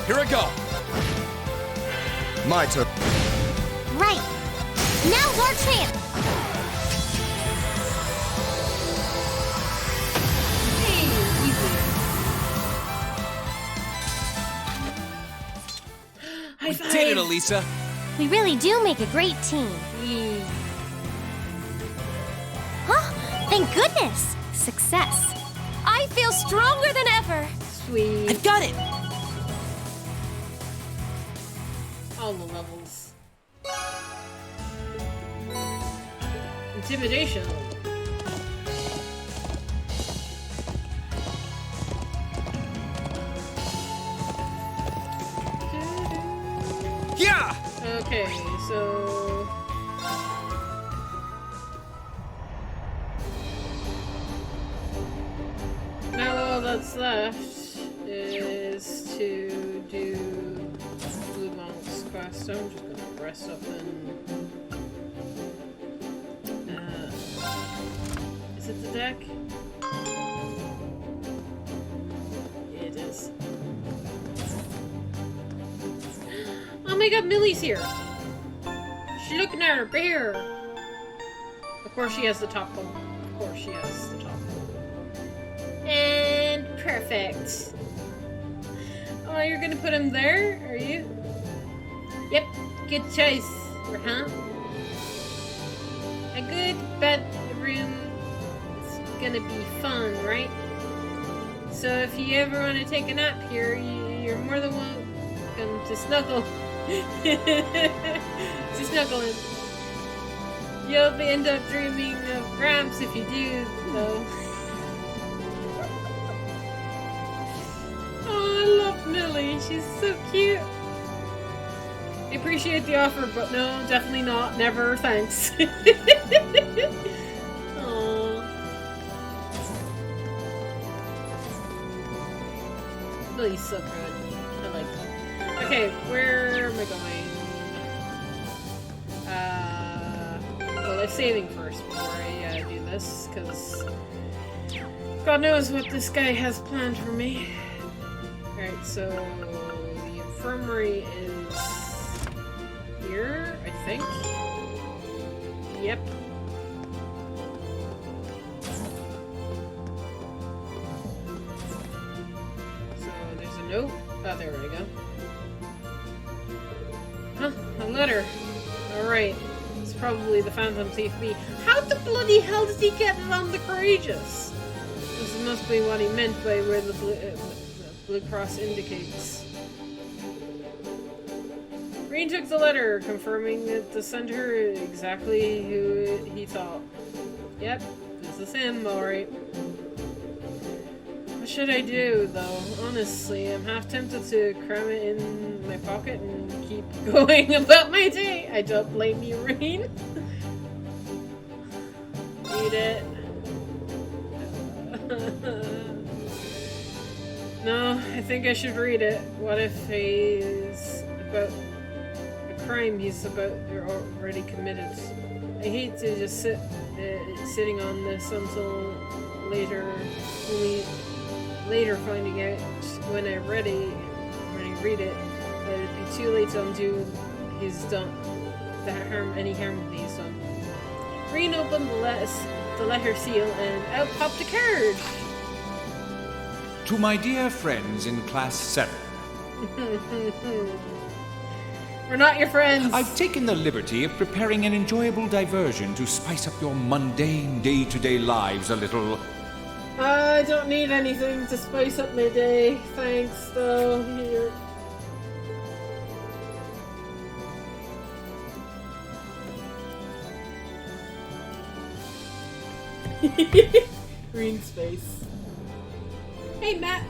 Here I go. My turn. Right. Now's our chance. Hey, easy. High five. Did it, Elisa. We really do make a great team. Yee. Huh? Thank goodness. Success. I feel stronger than ever. Sweet. I've got it! All the levels. Intimidation. Yeah! Okay, so now all that's left is to do Blue Monk's quest. I'm just gonna rest up and is it the deck? It is. Oh my god, Millie's here! She's looking at her bear! Of course she has the top one. Of course she has the top one. And perfect. Oh, you're gonna put him there, are you? Yep, good choice, huh? A good bedroom is gonna be fun, right? So if you ever want to take a nap here, you're more than welcome to snuggle. To snuggle in. You'll end up dreaming of Gramps if you do, though. Oh, I love Millie. She's so cute. I appreciate the offer, but no, definitely not. Never, thanks. Aww. Millie's so good. I like that. Okay, where am I going? Well, I'm saving first before I do this, because God knows what this guy has planned for me. Alright, so the infirmary is here, I think. Yep. So there's a note. Oh, there we go. Huh, a letter. Alright. It's probably the Phantom Thief B. How the bloody hell did he get it on the Courageous? This must be what he meant by where the Blue Cross indicates. Green took the letter, confirming that the sender exactly who he thought. Yep, this is him, alright. What should I do, though? Honestly, I'm half tempted to cram it in my pocket and keep going about my day. I don't blame you, Rain. Read it. No, I think I should read it. What if he's about a crime he's about or already committed? I hate to just sitting on this until later, only later finding out when I read it that it'd be too late to undo he's done any harm he's done. Green opened the letter seal and out popped a card. To my dear friends in Class 7. We're not your friends. I've taken the liberty of preparing an enjoyable diversion to spice up your mundane day-to-day lives a little. I don't need anything to spice up my day. Thanks, though. Here. Green space. Hey, Matt.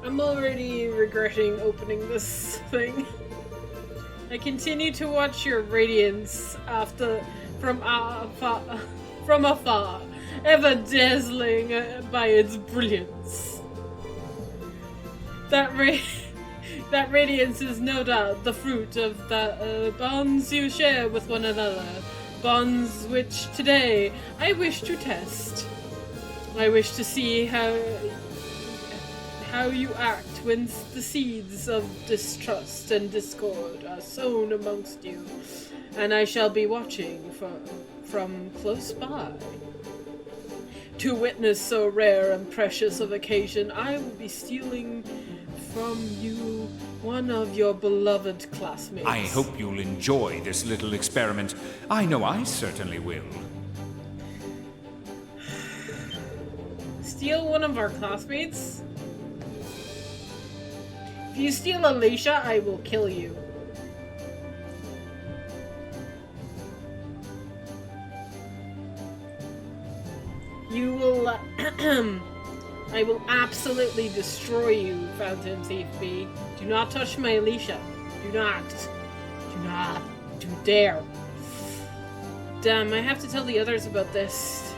I'm already regretting opening this thing. I continue to watch your radiance from afar, ever dazzling by its brilliance. That radiance is no doubt the fruit of the bonds you share with one another. bonds which today I wish to test. I wish to see how you act when the seeds of distrust and discord are sown amongst you, and I shall be watching from close by. To witness so rare and precious of occasion, I will be stealing from you one of your beloved classmates. I hope you'll enjoy this little experiment. I know I certainly will. Steal one of our classmates? If you steal Alicia, I will kill you. You will, I will absolutely destroy you, Phantom Thief B. Do not touch my Alicia. Do not. Do not. Do dare. Damn, I have to tell the others about this.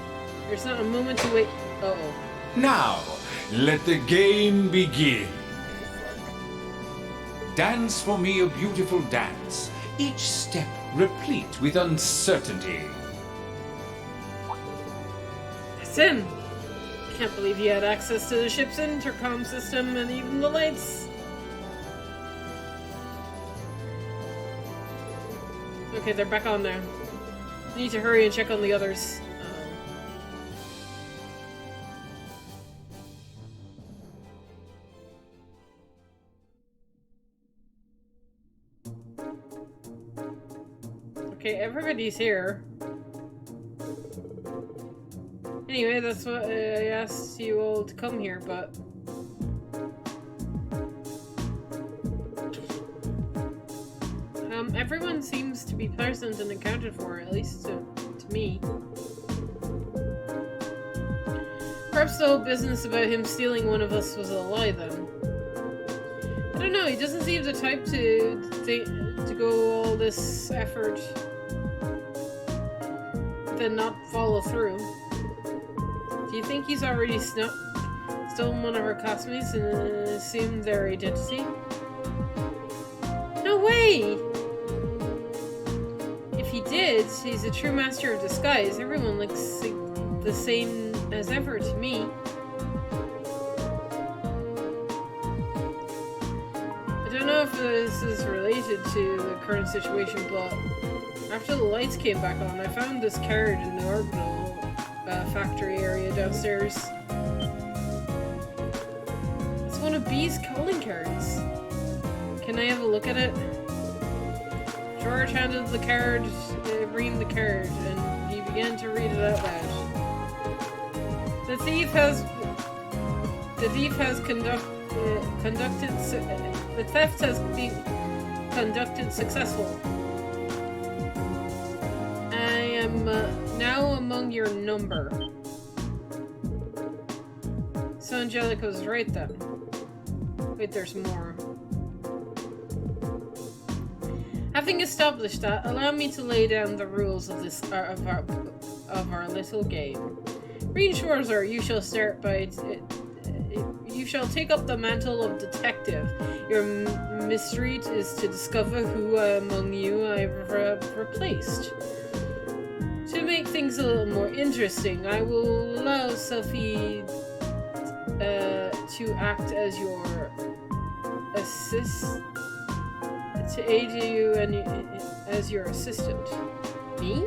There's not a moment to wait. Uh-oh. Now, let the game begin. Dance for me a beautiful dance, each step replete with uncertainty. That's him. Can't believe he had access to the ship's intercom system and even the lights. Okay, they're back on there. I need to hurry and check on the others. Okay, everybody's here. Anyway, that's what I asked you all to come here, but... everyone seems to be present and accounted for, at least to me. Perhaps the whole business about him stealing one of us was a lie, then. I don't know, he doesn't seem the type to go all this effort then not follow through. Do you think he's already stolen one of our classmates and assumed their identity? No way! If he did, he's a true master of disguise. Everyone looks the same as ever to me. I don't know if this is related to the current situation, but after the lights came back on, I found this card in the orbital factory area downstairs. It's one of B's calling cards. Can I have a look at it? George handed the card, reading the card, and he began to read it out loud. The theft has been conducted successful. I am now among your number. So Angelica's right then. Wait, there's more. Having established that, allow me to lay down the rules of this of our little game. Reinsurer, you shall start by. You shall take up the mantle of detective. Your mystery is to discover who among you I've replaced. To make things a little more interesting, I will allow Sophie to act as your to aid you and as your assistant. Me?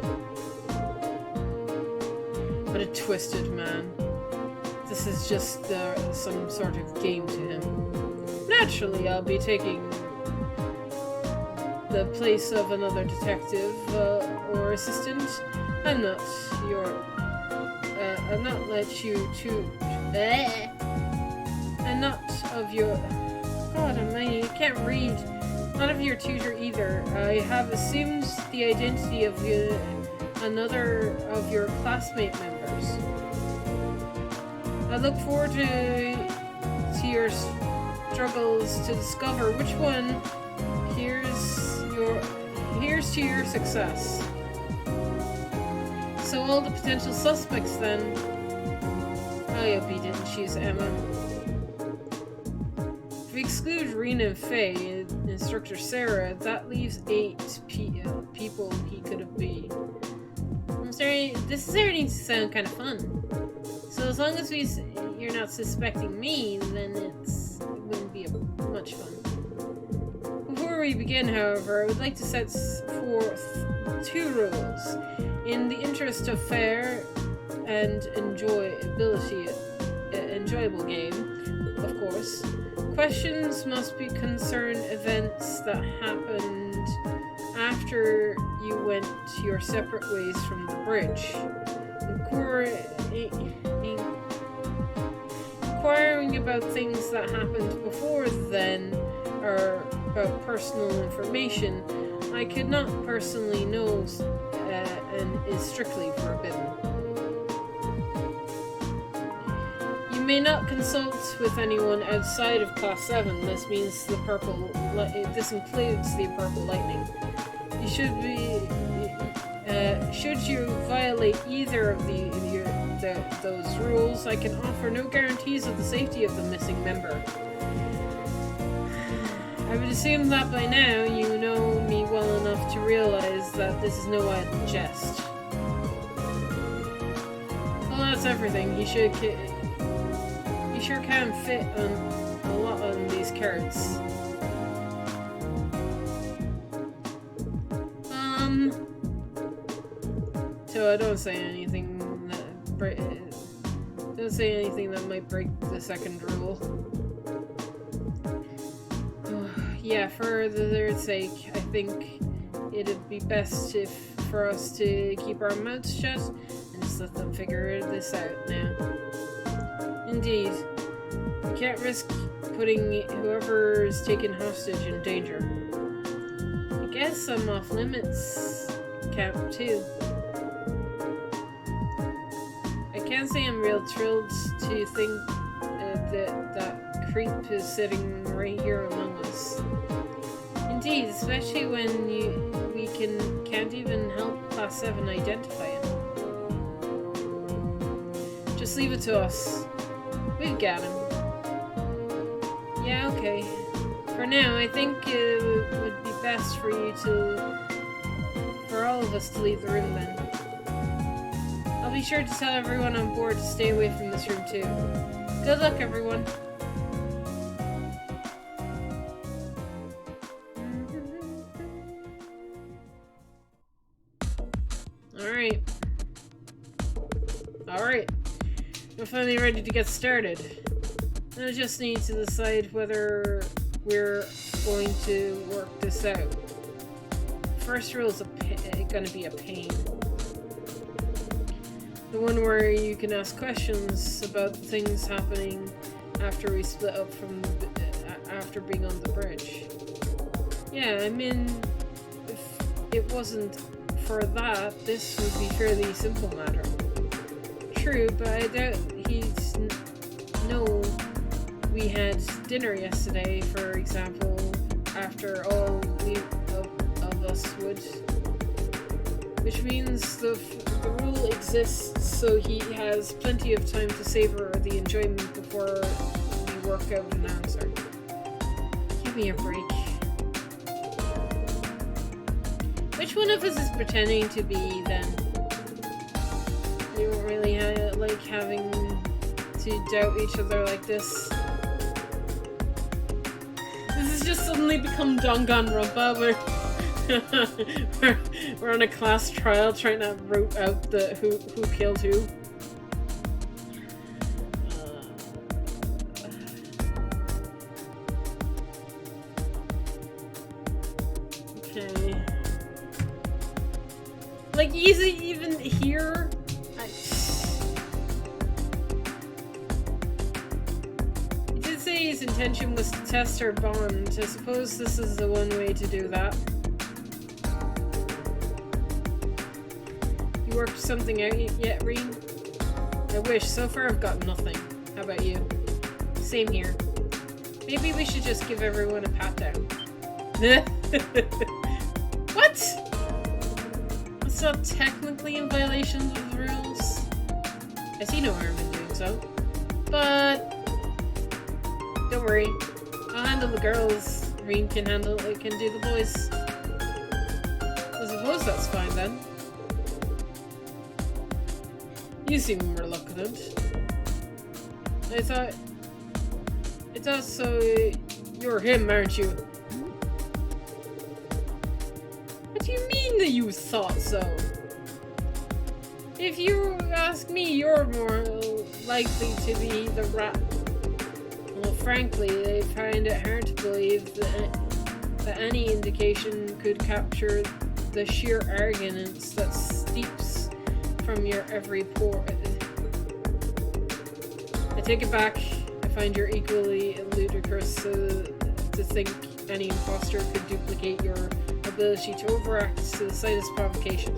What a twisted man. This is just some sort of game to him. Naturally, I'll be taking the place of another detective or assistant. I'm not let you to. I'm not of your. God Almighty, I can't read. Not of your tutor either. I have assumed the identity of another of your classmate members. I look forward to your struggles to discover which one. Here's to your success. So all the potential suspects then. I hope he didn't choose Emma. If we exclude Rena and Faye and Instructor Sarah, that leaves 8 people he could have been. This is starting to sound kind of fun. So as long as you're not suspecting me, then it wouldn't be much fun. Before we begin, however, I would like to set forth 2 rules. In the interest of fair and enjoyable game, of course, questions must concern events that happened after you went your separate ways from the bridge. Inquiring about things that happened before then, or about personal information I could not personally know and is strictly forbidden. You may not consult with anyone outside of Class 7. This means this includes the Purple Lightning. You should be. Should you violate either of those rules, I can offer no guarantees of the safety of the missing member. I would assume that by now you know me well enough to realize that this is no idle jest. Well, that's everything. You sure can fit a lot on these cards. So I don't say anything that might break the second rule. Yeah, for their sake, I think it'd be best for us to keep our mouths shut and just let them figure this out now. Indeed, we can't risk putting whoever is taken hostage in danger. I guess I'm off limits camp too. I can't say I'm real thrilled to think that creep is sitting right here among us. Indeed, especially when we can't even help Class 7 identify him. Just leave it to us. We've got him. Yeah, okay. For now, I think it would be best for all of us to leave the room then. I'll be sure to tell everyone on board to stay away from this room too. Good luck, everyone. Alright. We're finally ready to get started. I just need to decide whether we're going to work this out. First rule is gonna be a pain. The one where you can ask questions about things happening after we split up after being on the bridge. Yeah, I mean, if it wasn't for that, this would be a fairly simple matter. True, but I doubt he'd know we had dinner yesterday, for example, after all of us would. Which means the rule exists so he has plenty of time to savor the enjoyment before we work out an answer. Give me a break. Which one of us is pretending to be, then? You don't really like having to doubt each other like this. This has just suddenly become Danganronpa, where we're on a class trial trying to root out the who killed who. Okay. Like, easy even here. He did say his intention was to test our bond. I suppose this is the one way to do that. You worked something out yet, Rean? I wish. So far I've got nothing. How about you? Same here. Maybe we should just give everyone a pat down. What? It's not technically in violation of the rules. I see no harm in doing so. But don't worry. I'll handle the girls. Rean can do the boys. I suppose that's fine then. You seem reluctant. I thought so. You're him, aren't you? What do you mean that you thought so? If you ask me, you're more likely to be the rat. Well, frankly, I find it hard to believe that any indication could capture the sheer arrogance that steeps from your every pore. I take it back. I find you're equally ludicrous to think any imposter could duplicate your ability to overact to the slightest provocation.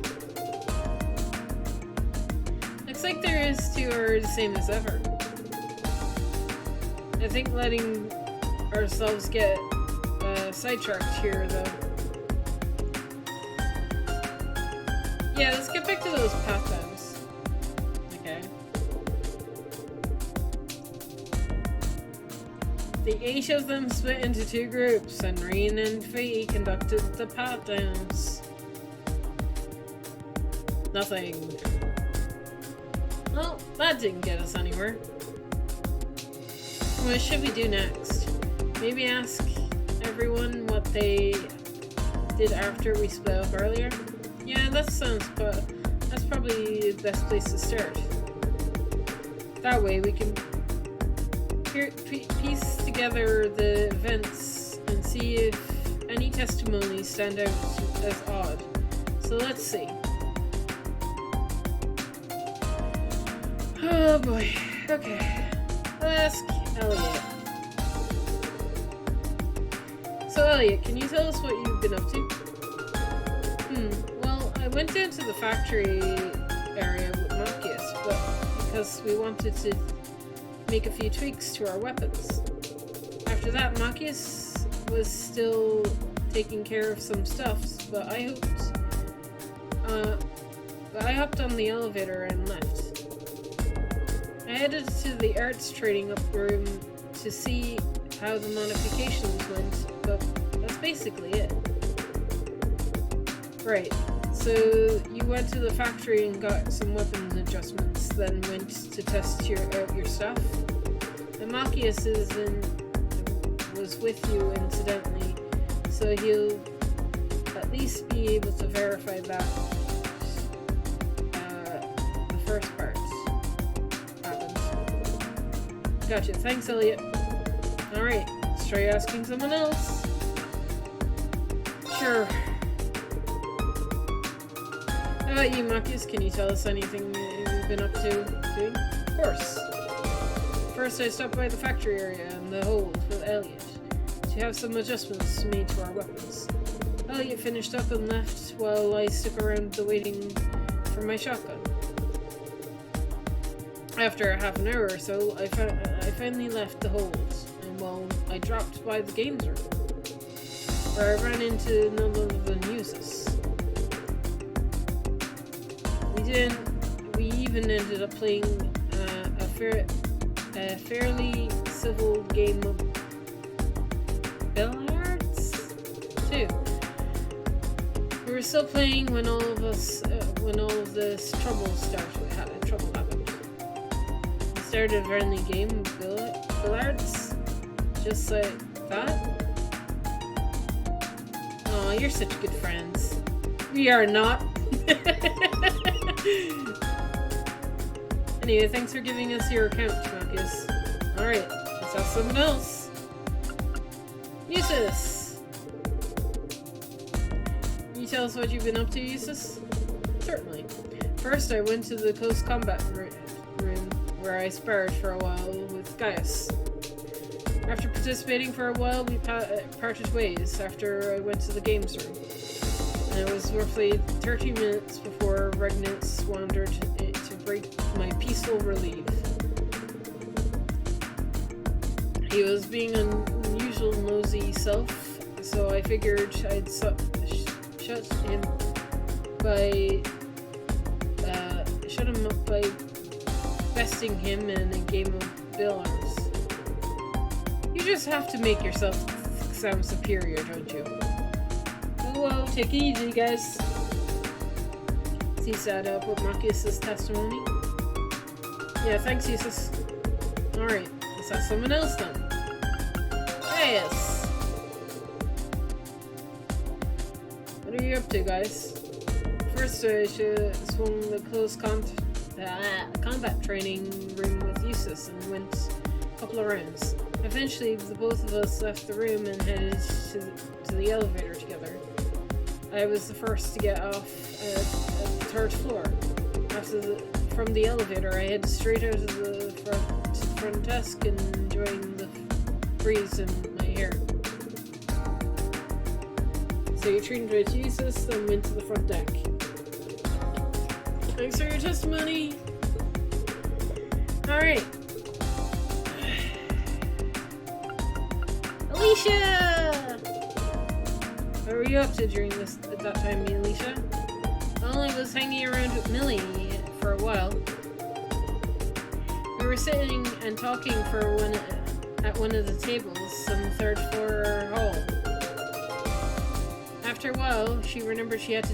Looks like the rest two are the same as ever. I think letting ourselves get sidetracked here, though. Yeah, let's get back to those pathos. Okay. The 8 of them split into 2 groups, and Reen and Fee conducted the pat downs. Nothing. Well, that didn't get us anywhere. What should we do next? Maybe ask everyone what they did after we split up earlier? Yeah, that's probably the best place to start. That way we can piece together the events and see if any testimonies stand out as odd. So let's see. Oh boy. Okay. Let's ask Elliot. So Elliot, can you tell us what you've been up to? Well, I went down to the factory area with Marcus, but because we wanted to make a few tweaks to our weapons. After that, Marcus was still taking care of some stuff, but I hopped on the elevator and left. I headed to the arts trading up room to see how the modifications went, but that's basically it. Right, so you went to the factory and got some weapons adjustments, then went to test out your stuff. And Marcus was with you incidentally, so he'll at least be able to verify that the first part happened. Gotcha, thanks Elliot. Alright, let's try asking someone else. Sure. How about you, Marcus? Can you tell us anything you've been up to doing? Of course. First, I stopped by the factory area and the hold with Elliot to have some adjustments made to our weapons. Elliot finished up and left while I stuck around waiting for my shotgun. After half an hour or so, I finally left the hold, and I dropped by the games room, where I ran into none other than Usus. We even ended up playing a fairly civil game of billiards too. We were still playing when all of this trouble happened. We started a friendly game of billiards, just like that. Aw, you're such good friends. We are not. Anyway, thanks for giving us your account, Marcus. Alright, let's ask someone else. Usus! Can you tell us what you've been up to, Usus? Certainly. First, I went to the close combat room, where I sparred for a while with Gaius. After participating for a while, we parted ways after I went to the games room. And it was roughly 30 minutes before Regnitz wandered to break my peaceful relief. He was being an unusual nosy self, so I figured I'd shut him up by besting him in a game of billiards. You just have to make yourself sound superior, don't you? Whoa, take it easy, guys. He sat up with Marcus's testimony. Yeah, thanks, Eustace. Alright, let's have someone else then. Yes. What are you up to, guys? First, I swung the close combat training room with Eustace and went a couple of rounds. Eventually, the both of us left the room and headed to the elevator together. I was the first to get off at the third floor. From the elevator, I headed straight out of the front desk, enjoying the breeze in my hair. So you trained with Jesus, then went to the front deck. Thanks for your testimony. Alright. Alicia! What were you up to during at that time, Alicia? Well, I was hanging around with Millie for a while. We were sitting and talking at one of the tables on the third floor hall. After a while, she remembered she had to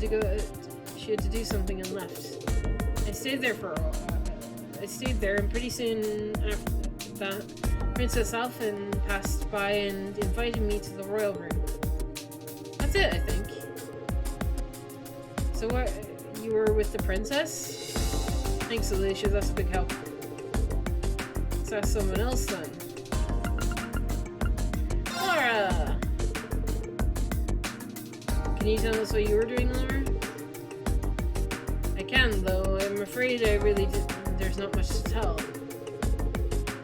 do something and left. I stayed there for a while. I stayed there, and pretty soon after that, Princess Alphen passed by and invited me to the royal room. That's it, I think. So what? You were with the princess? Thanks, Alicia. That's a big help. Let's ask someone else then. Laura! Can you tell us what you were doing, Laura? I can, though. I'm afraid there's not much to tell.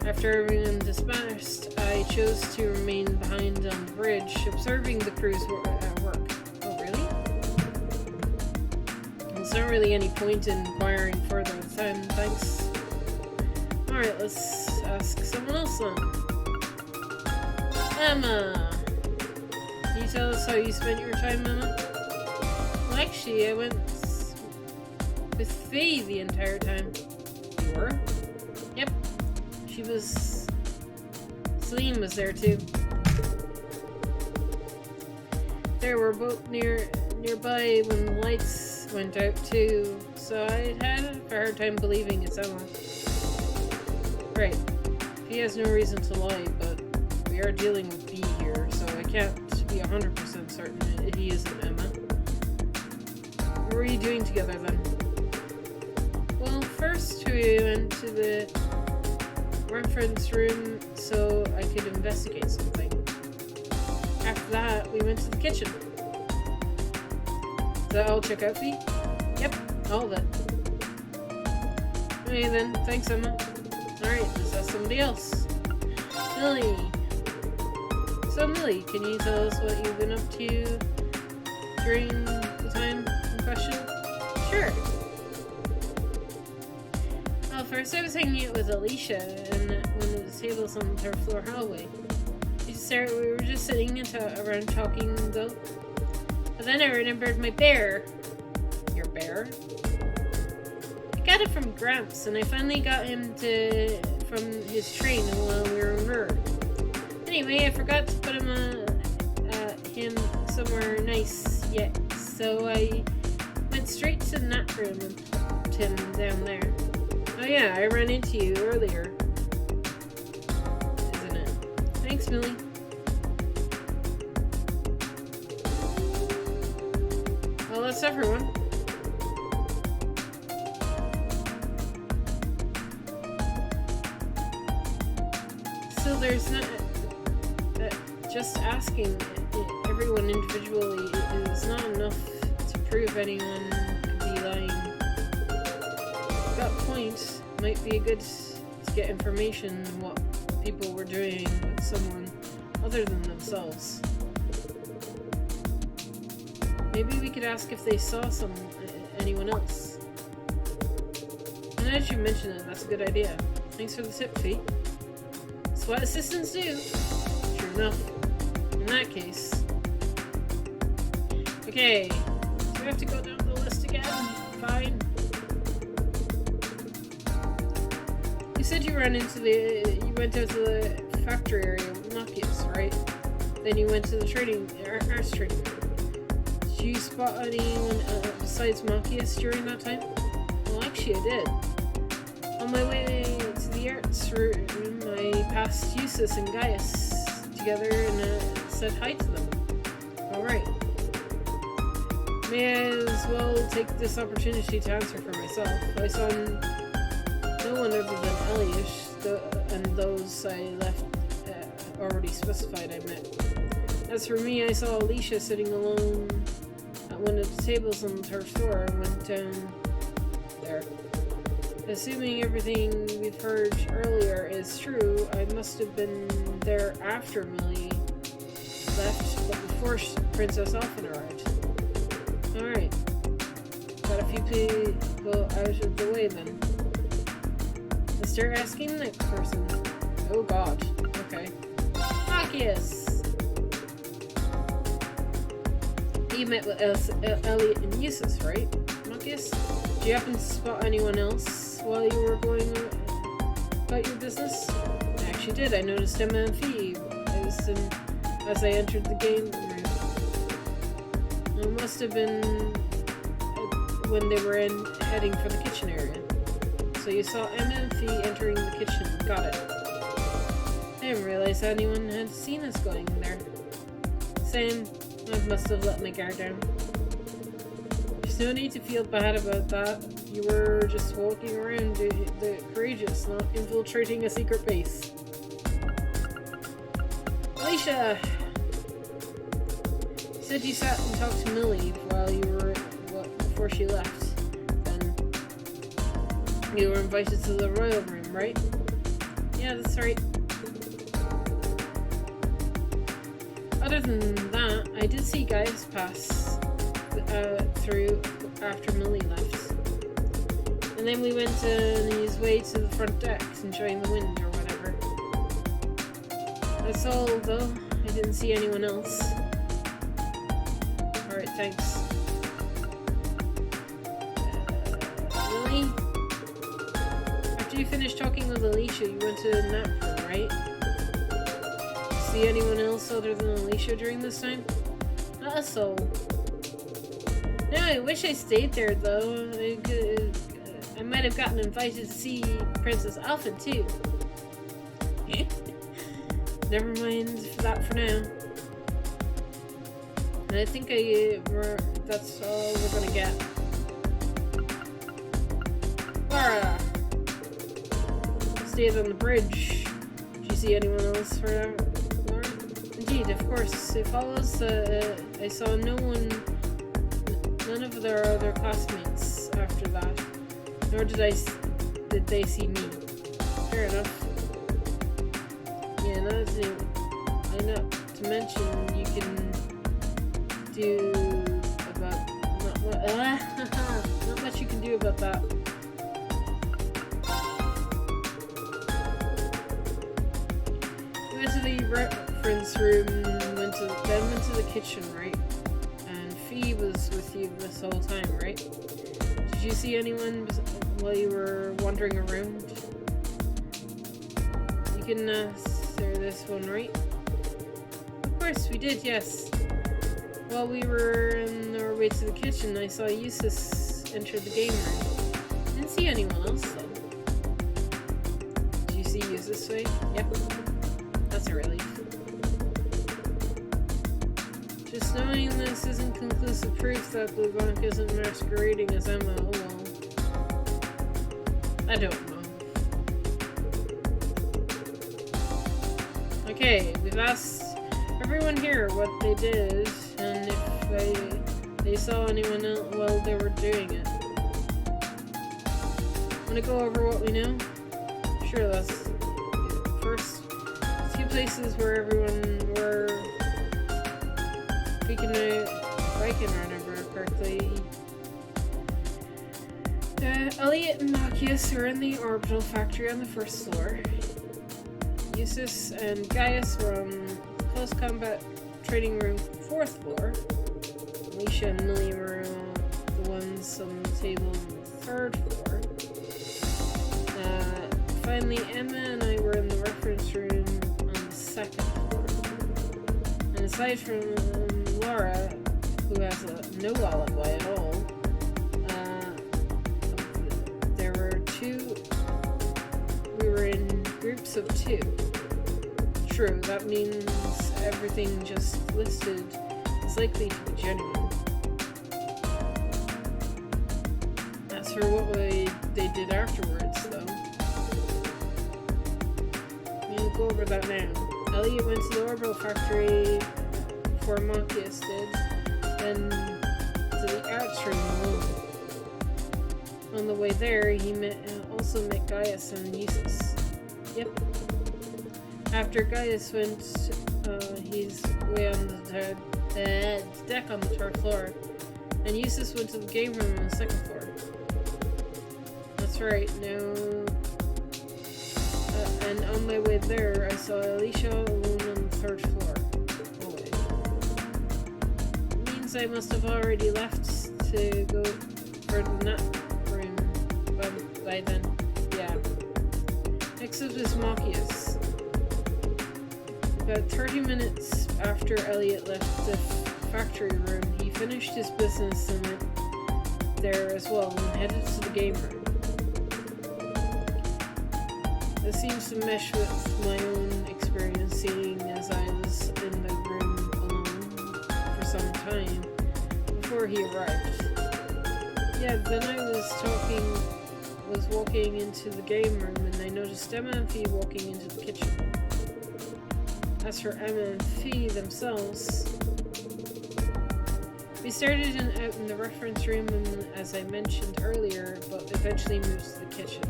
After everyone dispersed, I chose to remain behind on the bridge, observing the crews at work. Oh, really? There's not really any point in inquiring further at the time, thanks. Alright, let's ask someone else then. Emma! Can you tell us how you spent your time, Emma? Well, actually, I went with Faye the entire time. You were? Yep. Celine was there too. They were both nearby when the lights went out too, so I had a hard time believing it's Emma. Right. He has no reason to lie, but we are dealing with B here, so I can't be 100% certain that he isn't Emma. What were you doing together then? Well, first we went to the reference room so I could investigate something. After that, we went to the kitchen. Does that all check out for you? Yep, all of it. Okay then, thanks Emma. Alright, let's ask somebody else. Millie. So Millie, can you tell us what you've been up to during the time in question? Sure. Well, first I was hanging out with Alicia and one of the tables on the third floor hallway. We were just sitting around talking though. But then I remembered my bear. Your bear? I got it from Gramps, and I finally got him from his train while we were in Rur. Anyway, I forgot to put him somewhere nice yet, so I went straight to the nap room and popped him down there. Oh yeah, I ran into you earlier. Isn't it? Thanks, Millie. Well, that's everyone. So there's not... just asking everyone individually is not enough to prove anyone could be lying. That point might be good to get information on what people were doing with someone other than themselves. Maybe we could ask if they saw anyone else. And now that you mention it, that's a good idea. Thanks for the tip, Fee. That's what assistants do. True enough. In that case. Okay. Do we have to go down the list again? Fine. You said you went out to the factory area with Machias, right? Then you went to the arts training. Did you spot anyone besides Machias during that time? Well, actually I did. On my way arts room, I passed Eustace and Gaius together and said hi to them. Alright. May I as well take this opportunity to answer for myself. I saw no one other than Elias, and those I left already specified I met. As for me, I saw Alicia sitting alone at one of the tables on the third floor and went down there. Assuming everything we've heard earlier is true, I must have been there after Millie left, but before Princess Elfin arrived. Alright. Got a few people out of the way then. Let's start asking the next person. Oh god. Okay. Marcus! You met with Elliot and Eustace, right? Marcus? Do you happen to spot anyone else while you were going about your business? I actually did. I noticed Emma and Phoebe as I entered the game room. It must have been when they were heading for the kitchen area. So you saw Emma and Phoebe entering the kitchen. Got it. I didn't realize anyone had seen us going there. Same. I must have let my guard down. There's no need to feel bad about that. You were just walking around the courageous, not infiltrating a secret base. Alicia! You said you sat and talked to Millie while you were before she left. Then you were invited to the royal room, right? Yeah, that's right. Other than that, I did see Gaius pass through after Millie left. And then we went on his way to the front deck, enjoying the wind or whatever. That's all, though. I didn't see anyone else. Alright, thanks. Millie? After you finished talking with Alicia, you went to nap room, right? See anyone else other than Alicia during this time? Not a soul. No, I wish I stayed there though. I might have gotten invited to see Princess Elfin too. Never mind that for now. And I think that's all we're gonna get. Laura! Stayed on the bridge. Did you see anyone else for that? Indeed, of course. It follows I saw none of their other classmates after that, nor did they see me. Fair enough. Yeah, not to mention you can do about not much you can do about that. We went to the reference room, went to the kitchen, right? And Fee was with you this whole time, right? Did you see anyone while you were wandering around? You can answer this one, right? Of course, we did, yes. While we were on our way to the kitchen, I saw Eustace enter the game room. Didn't see anyone else, though. Did you see Eustace, right? Yep. That's a relief. Just knowing this isn't conclusive proof that Bluebonk isn't masquerading as Emma, oh well. I don't know. Okay, we've asked everyone here what they did and if they saw anyone else while they were doing it. Wanna go over what we know? Sure, let's first. Two places where everyone were, if I can remember correctly. Elliot and Marcus were in the orbital factory on the first floor. Eustace and Gaius were on the close combat training room 4th floor. Alicia and Millie were the ones on the table on the 3rd floor. Finally, Emma and I were in the reference room on the 2nd floor. And aside from Laura, who has no alibi at all, there were we were in of 2. True, that means everything just listed is likely to be genuine. As for what they did afterwards, though, we'll go over that now. Elliot went to the orbital factory before Marcus did, then to the arts room alone. On the way there, he also met Gaius and Eustace. Yep. After Gaius went his way on the deck on the 3rd floor, and Eustace went to the game room on the 2nd floor. That's right. Now, and on my way there, I saw Alicia alone on the 3rd floor. Means I must have already left to go for the nap room by then. Yeah. Next up is Marcus. About 30 minutes after Elliot left the factory room, he finished his business summit there as well and headed to the game room. This seems to mesh with my own experience, seeing as I was in the room alone for some time before he arrived. Yeah, then I was walking into the game room and I noticed Emma and Fee walking into the kitchen. As for Emma and Fee themselves, we started out in the reference room and, as I mentioned earlier, but eventually moved to the kitchen.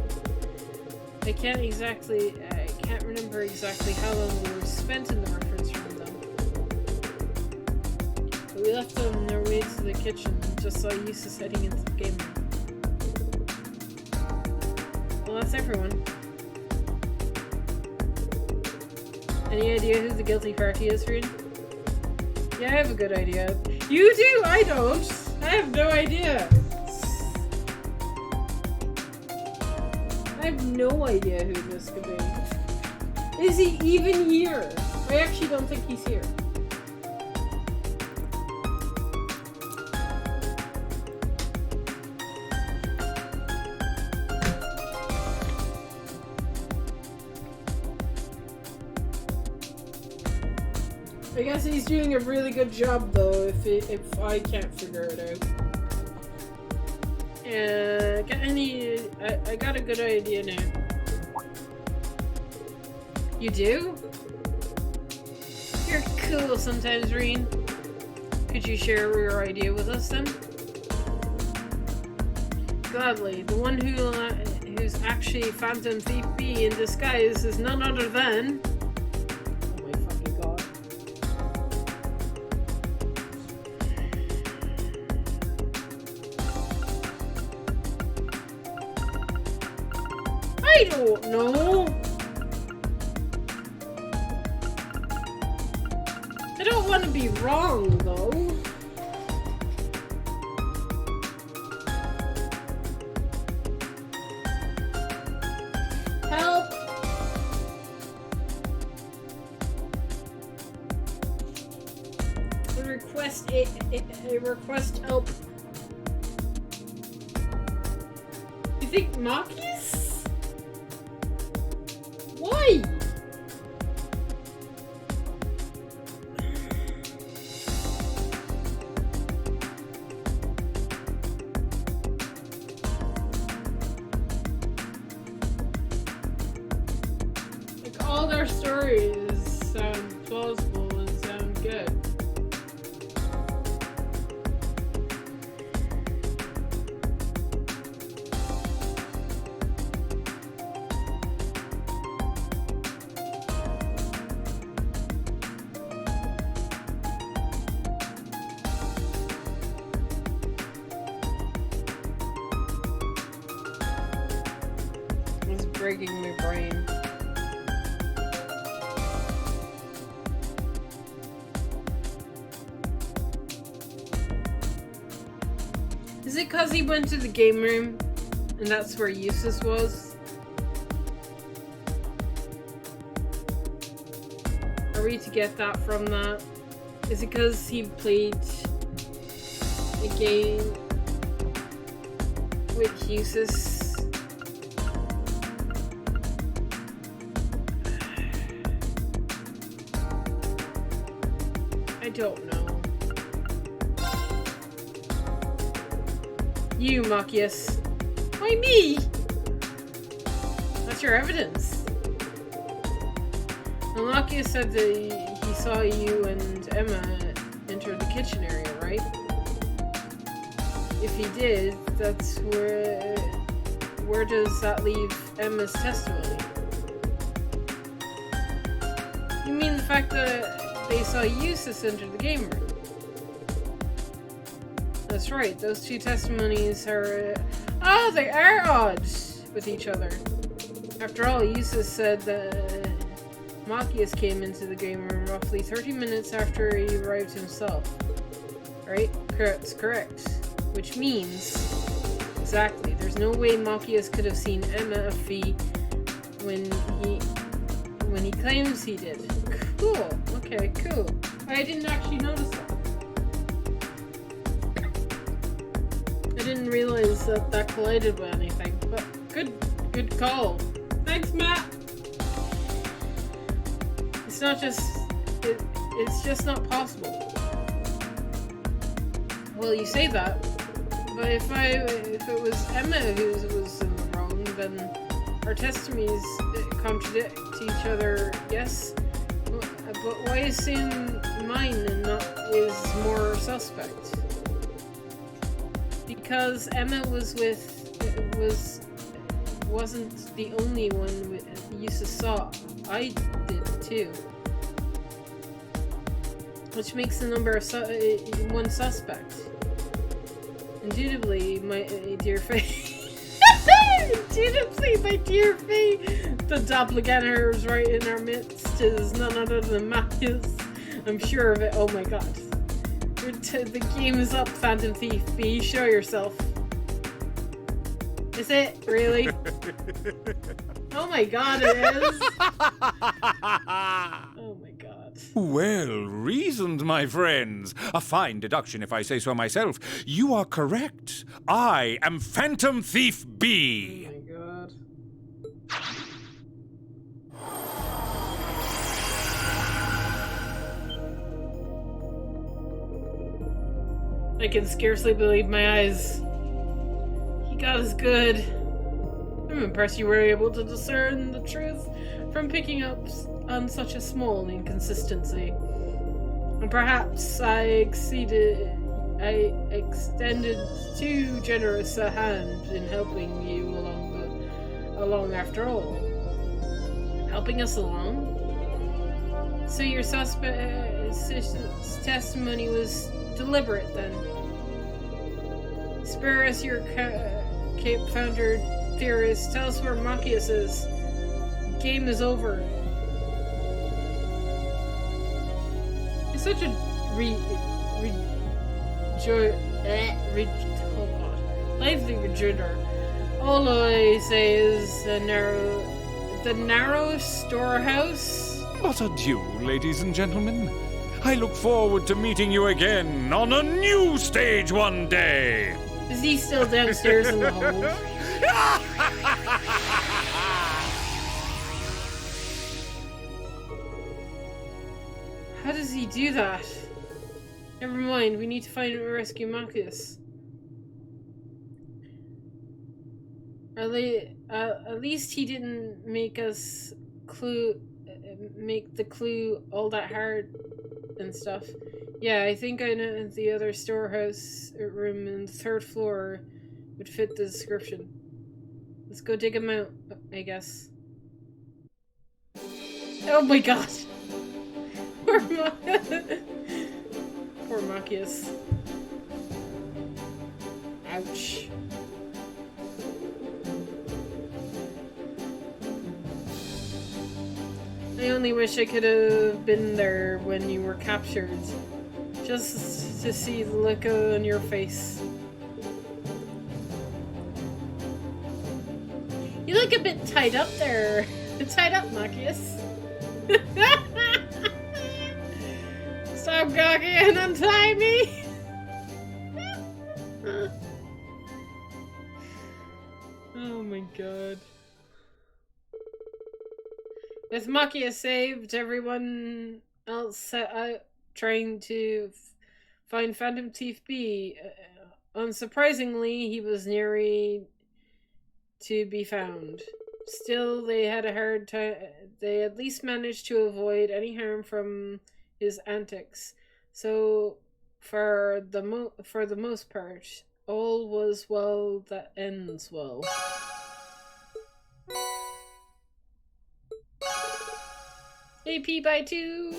I can't remember exactly how long we were spent in the reference room though. But we left on our way to the kitchen and just saw Eustace heading into the game room. Well, that's everyone. Any idea who the guilty party is, Reed? Yeah, I have a good idea. You do? I don't. I have no idea. I have no idea who this could be. Is he even here? I actually don't think he's here. I guess he's doing a really good job though, if I can't figure it out. I got a good idea now. You do? You're cool sometimes, Reen. Could you share your idea with us then? Gladly. The one who's actually Phantom Thief B in disguise is none other than... Oh my fucking god. I don't know. I don't want to be wrong, though. Help! A request help. You think Marcus? Why? Like, all their stories sound plausible and sound good. It's breaking my brain. Is it because he went to the game room and that's where Eustace was? Are we to get that from that? Is it because he played a game with Eustace don't know. You, Machias. Why me? That's your evidence. Well, Machias said that he saw you and Emma enter the kitchen area, right? If he did, that's where does that leave Emma's testimony? You mean the fact that they saw Eustace enter the game room? That's right, those two testimonies are... oh, they are odd with each other. After all, Eustace said that Machias came into the game room roughly 30 minutes after he arrived himself. Right? That's correct. Which means... exactly, there's no way Machias could have seen Emma Fee when he claims he did. Cool. Okay, cool. I didn't actually notice that. I didn't realize that collided with anything, but good call. Thanks, Matt. It's not just it's just not possible. Well, you say that, but if it was Emma who was in the wrong, then our testimonies contradict each other. Yes, but why assume mine and not is more suspect? Because Emma wasn't the only one Eustace saw. I did too. Which makes the number of one suspect. Indubitably, my dear Faye. Indubitably, my dear Faye. The doppelganger is right in our midst is none other than Machias. I'm sure of it. Oh my god. The game is up, Phantom Thief. Be show yourself. Is it? Really? Oh my god, it is. Oh my god. Well reasoned, my friends. A fine deduction, if I say so myself. You are correct. I am Phantom Thief B. Oh my god. I can scarcely believe my eyes. He got us good. I'm impressed you were able to discern the truth from picking up on such a small inconsistency. And perhaps I extended too generous a hand in helping you along after all. Helping us along? So your suspect's testimony was deliberate then. Spare us your Cape Founder theorist. Tell us where Machias is. Game is over. It's such a lively rejoinder. All I say is the narrow storehouse. But adieu, ladies and gentlemen. I look forward to meeting you again on a new stage one day. Is he still downstairs in the hole? How does he do that? Never mind, we need to find and rescue Machias. At least he didn't make the clue all that hard and stuff. Yeah, I think I know the other storehouse room on the 3rd floor would fit the description. Let's go dig him out, I guess. Oh my god! Poor Machias. Ouch. I only wish I could have been there when you were captured. Just to see the look on your face. You look a bit tied up there. Tied up, Machias. Stop gawking and untie me! Oh my god. With Machias saved, everyone else trying to find Phantom Thief B. Unsurprisingly, he was nearly to be found. Still, they had a hard time. They at least managed to avoid any harm from his antics. So, for the most part, all was well that ends well. AP by 2.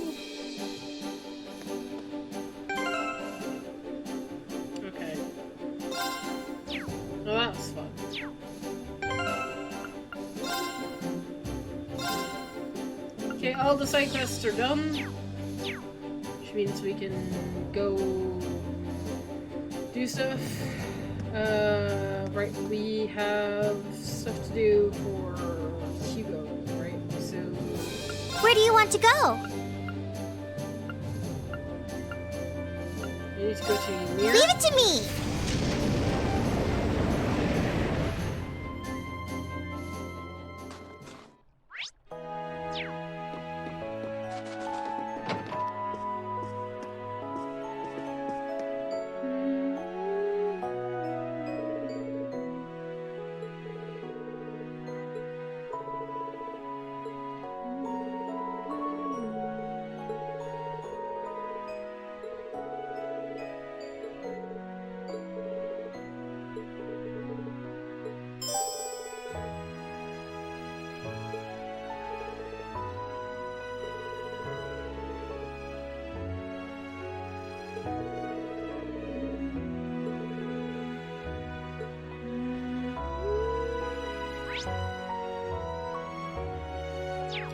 Okay. Well, that was fun. Okay, all the side quests are done, which means we can go do stuff. Right, we have stuff to do for Hugo, right? So, Where do you want to go? you need to go to Ymir. Leave it to me!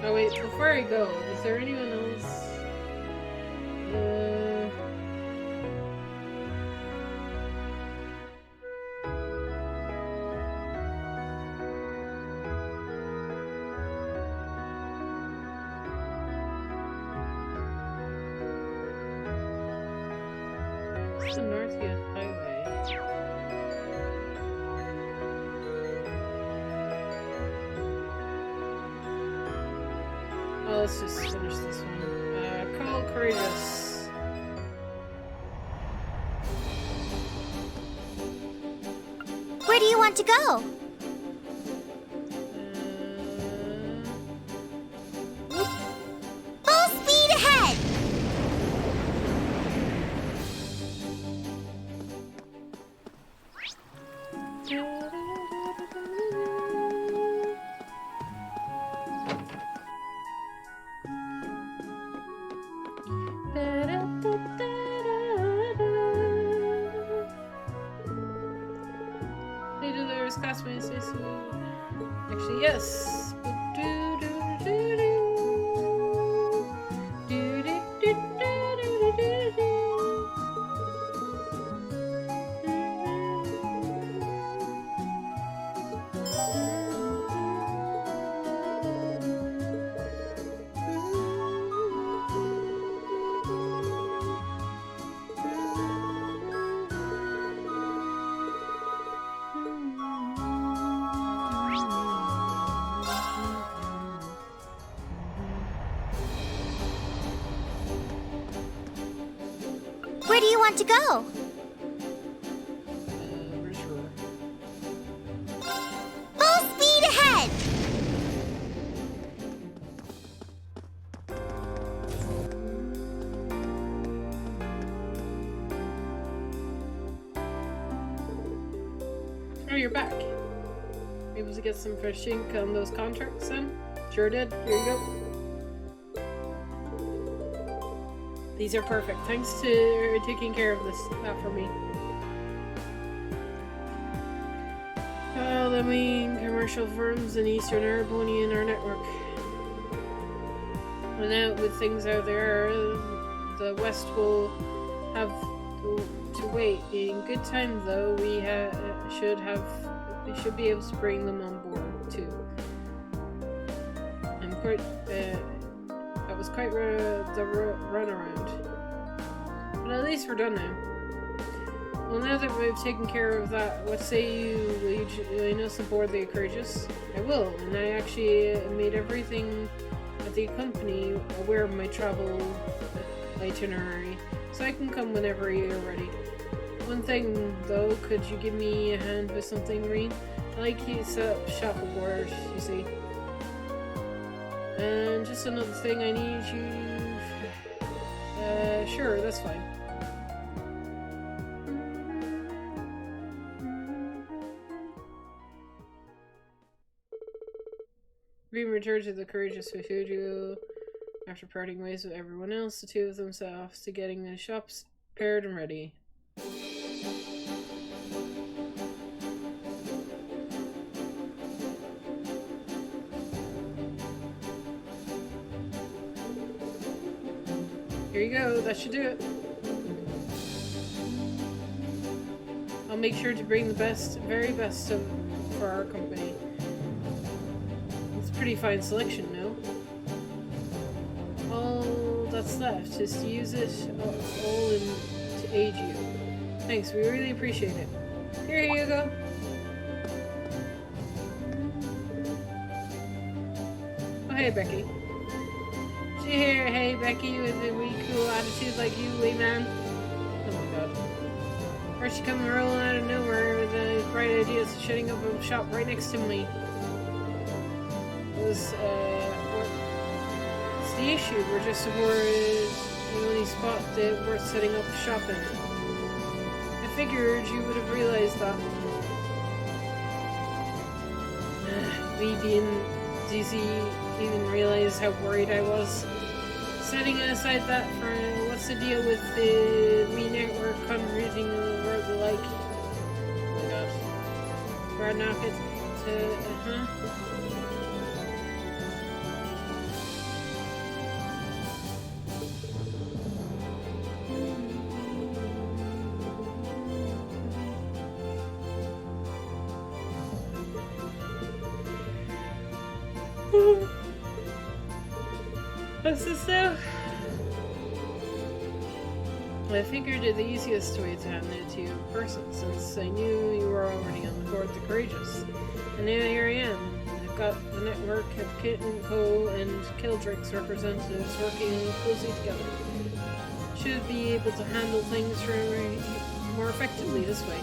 Oh wait, before I go, is there anyone else? Where's the Northfield Highway? Oh, let's just finish this one. Call Courageous. Where do you want to go? Full speed ahead! There's classmates. Actually, yes. Where do you want to go? Full speed ahead! Oh, you're back. Able to get some fresh ink on those contracts then? Sure did. Here you go. These are perfect. Thanks to taking care of that for me. All the main commercial firms in Eastern Araboni in our network. And now with things out there, the West will have to wait. In good time though, we should be able to bring them on board too. I'm quite that was quite the run around. But at least we're done now. Well, now that we've taken care of that, what say you join us aboard the Courageous? I will, and I actually made everything at the company aware of my travel itinerary, so I can come whenever you're ready. One thing, though, could you give me a hand with something, Rean? I like you to set up shop aboard, you see. And just another thing, I need you... sure, that's fine. Rean returned to the courageous Fufuju. After parting ways with everyone else, the two of them set off to getting the shops prepared and ready. Here you go, that should do it. I'll make sure to bring the best, very best for our company. It's a pretty fine selection, no? All that's left is to use it all in to aid you. Thanks, we really appreciate it. Here you go. Oh, hey, Becky. Here, hey, Becky, with a wee cool attitude like you, wee man. Oh my god. First you come rolling out of nowhere with a bright idea of shutting up a shop right next to me. What's the issue? We're just aboard the only spot that worth setting up shop in. I figured you would have realized that. Me being dizzy, even realize how worried I was. Setting aside that for what's the deal with the Wii network converting the world alike? Oh my god. Brad knock it to What's this now? I figured the easiest way to hand it to you in person, since I knew you were already on the board the Courageous. And now here I am. I've got the network of Kit & Co. and Kildrick's representatives working closely together. Should be able to handle things more effectively this way.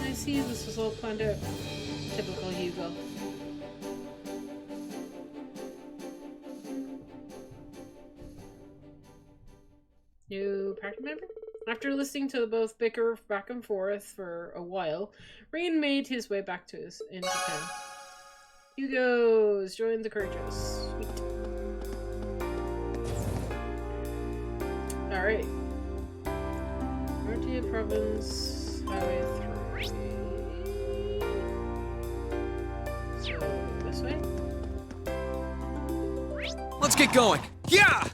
I see this was all planned out. Typical Hugo. New party member? After listening to both bicker back and forth for a while, Rean made his way back to into town. Hugo's joined the Courageous. Sweet. Alright. Martia Province, Highway 3. So, this way? Let's get going. Yeah!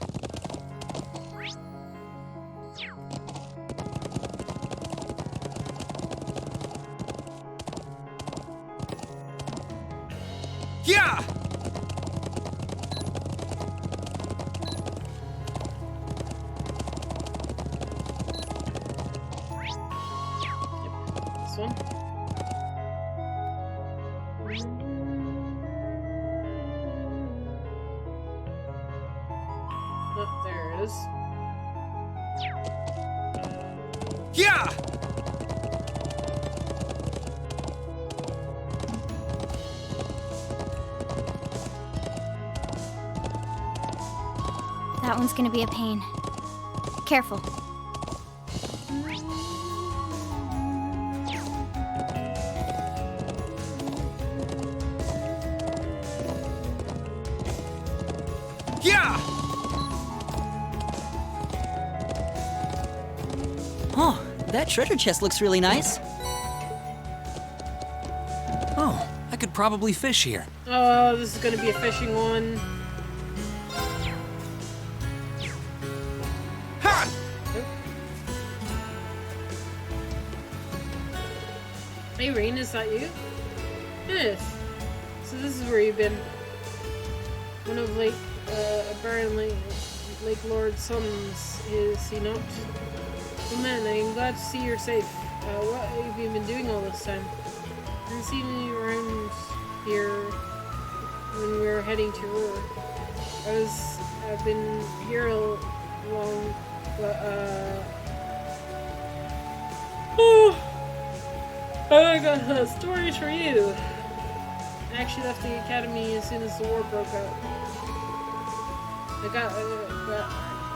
Yeah! This one? Oh, there it is. Yeah! That one's gonna be a pain. Careful. Yeah! Oh, that treasure chest looks really nice. Oh, I could probably fish here. Oh, this is gonna be a fishing one. Ha! Hey, Rean, is that you? Yes. So this is where you've been. One of Baron Lake Lord's sons, is he not? Oh man, I'm glad to see you're safe. What have you been doing all this time? I didn't see you around here when we were heading to Ruhr. I was I've been here long, but I got stories for you. I actually left the academy as soon as the war broke out. I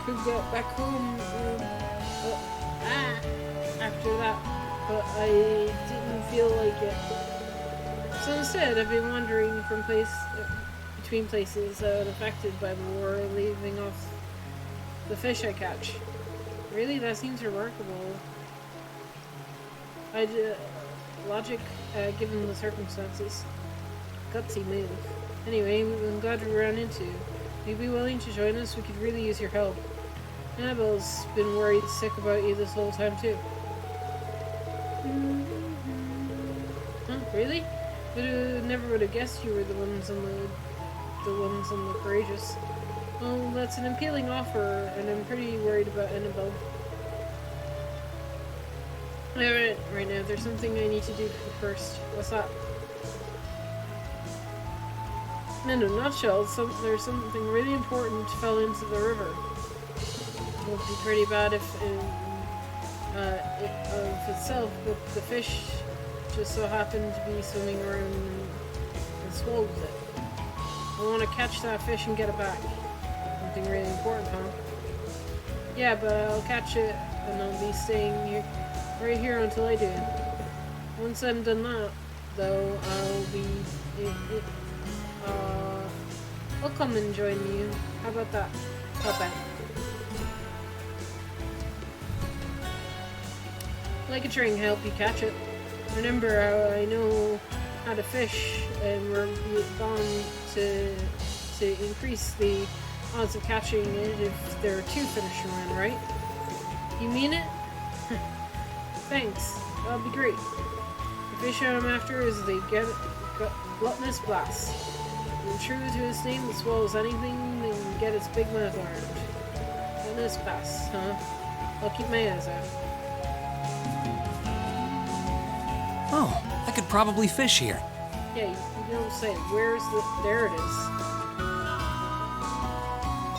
could go back home after that, but I didn't feel like it. So instead, I've been wandering from between places unaffected by the war, leaving off the fish I catch. Really, that seems remarkable. Logic, given the circumstances. Gutsy move. Anyway, I'm glad we ran into you. Would you be willing to join us? We could really use your help. Annabelle's been worried sick about you this whole time too. Huh? Really? Never would have guessed you were the ones on the courageous. Well, that's an appealing offer, and I'm pretty worried about Annabelle. Alright, right now, there's something I need to do first. What's that? In a nutshell, there's something really important fell into the river. It would be pretty bad if of itself, but the fish just so happened to be swimming around and swallowed it. I want to catch that fish and get it back. Something really important, huh? Yeah, but I'll catch it and I'll be staying here, right here until I do. Once I'm done that, though, I'll come and join you. How about that? How bad? I could try and help you catch it. Remember how I know how to fish, and we're bound to increase the odds of catching it if there are two fish around, right? You mean it? Thanks. That'll be great. The fish I'm after is the gluttonous bass. And true to his name, it swallows anything that can get its big mouth around. Gluttonous bass, huh? I'll keep my eyes out. Oh, I could probably fish here. Yeah, you don't say it. Where's the... There it is.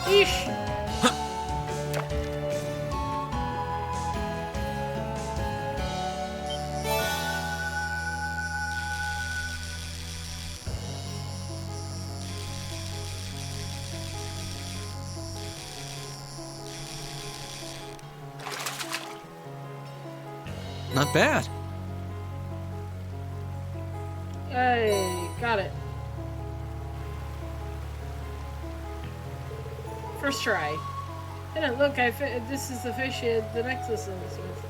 Eesh! Not bad. Hey, got it. First try. Hey, look, this is the fish the necklace is with.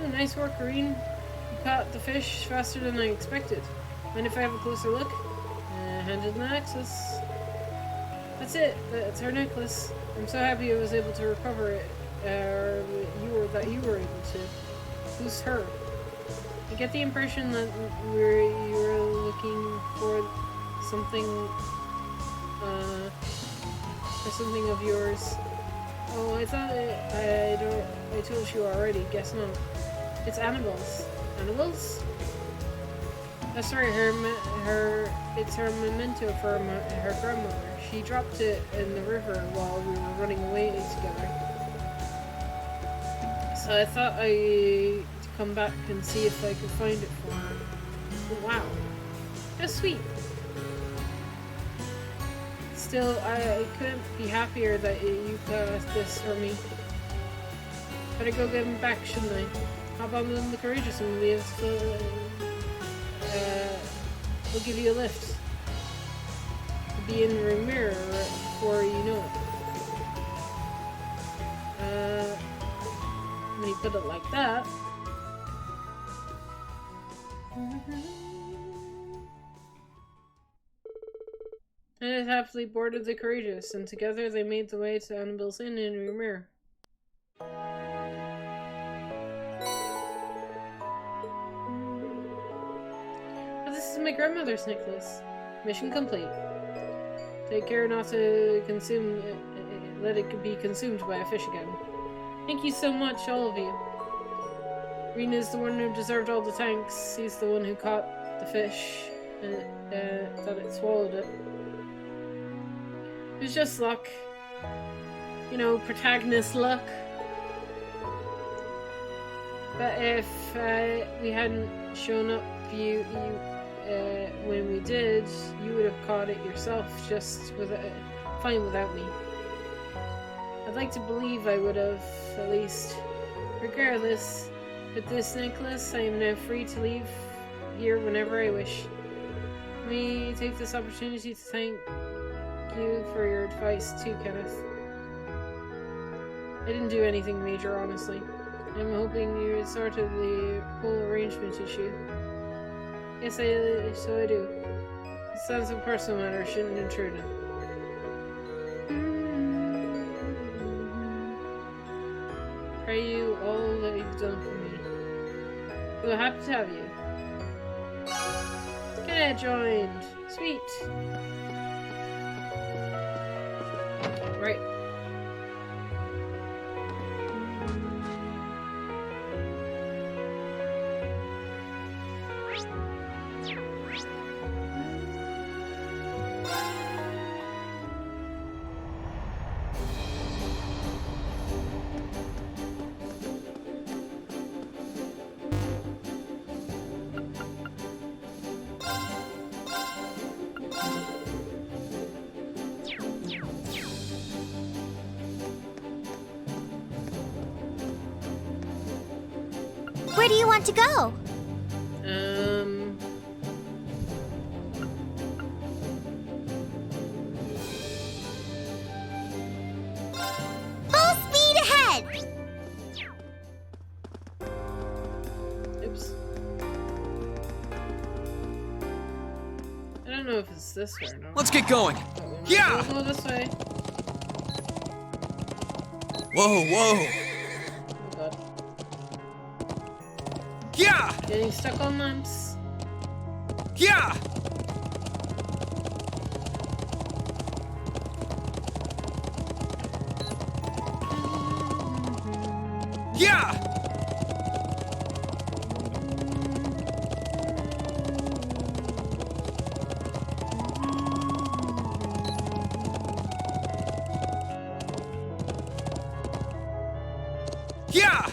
Oh, nice work, Kareen. You caught the fish faster than I expected. Mind if I have a closer look? Handed the necklace. That's it. That's our necklace. I'm so happy I was able to recover it. You were able to. Who's her? I get the impression that you were looking for something of yours. Oh, I thought I told you already. Guess not. It's Annabelle's. Annabelle's? That's right. It's her memento for her grandmother. She dropped it in the river while we were running away together. So I thought I'd come back and see if I could find it for her. Oh, wow. How sweet. Still, I couldn't be happier that you got this for me. Better go get him back, shouldn't I? Hop on the courageous and we'll give you a lift. Be in your mirror before you know it. When you put it like that. And happily boarded the courageous, and together they made the way to Annabelle's Inn in Rumir. Oh, this is my grandmother's necklace. Mission complete. Take care not to let it be consumed by a fish again. Thank you so much, all of you. Rina's the one who deserved all the thanks. He's the one who caught the fish and thought it swallowed it. It was just luck. you know, protagonist luck. But if we hadn't shown up when we did, you would have caught it yourself, fine without me. I'd like to believe I would have, at least. Regardless, with this necklace, I am now free to leave here whenever I wish. Let me take this opportunity to thank you for your advice too, Kenneth. I didn't do anything major, honestly. I'm hoping you would sort of the whole arrangement issue. Yes, so I do. It sounds a personal matter, I shouldn't intrude it. Pray you all that you've done for me. We're happy to have you. Get joined. Sweet. Right. Where do you want to go? Full speed ahead! Oops. I don't know if it's this way or not. Let's get going. Yeah! We'll go this way. Whoa, whoa. Oh god. Yeah! Getting stuck on lamps. Yeah! Yeah! Yeah!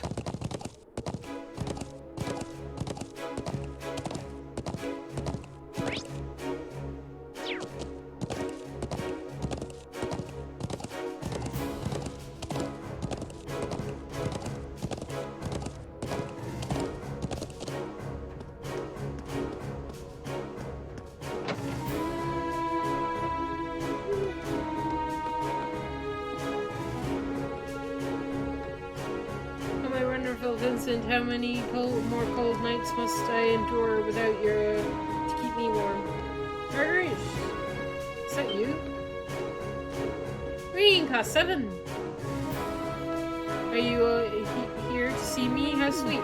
Vincent, how many more cold nights must I endure without your to keep me warm? Marguerite, is that you? Reading class 7. Are you here to see me? How sweet.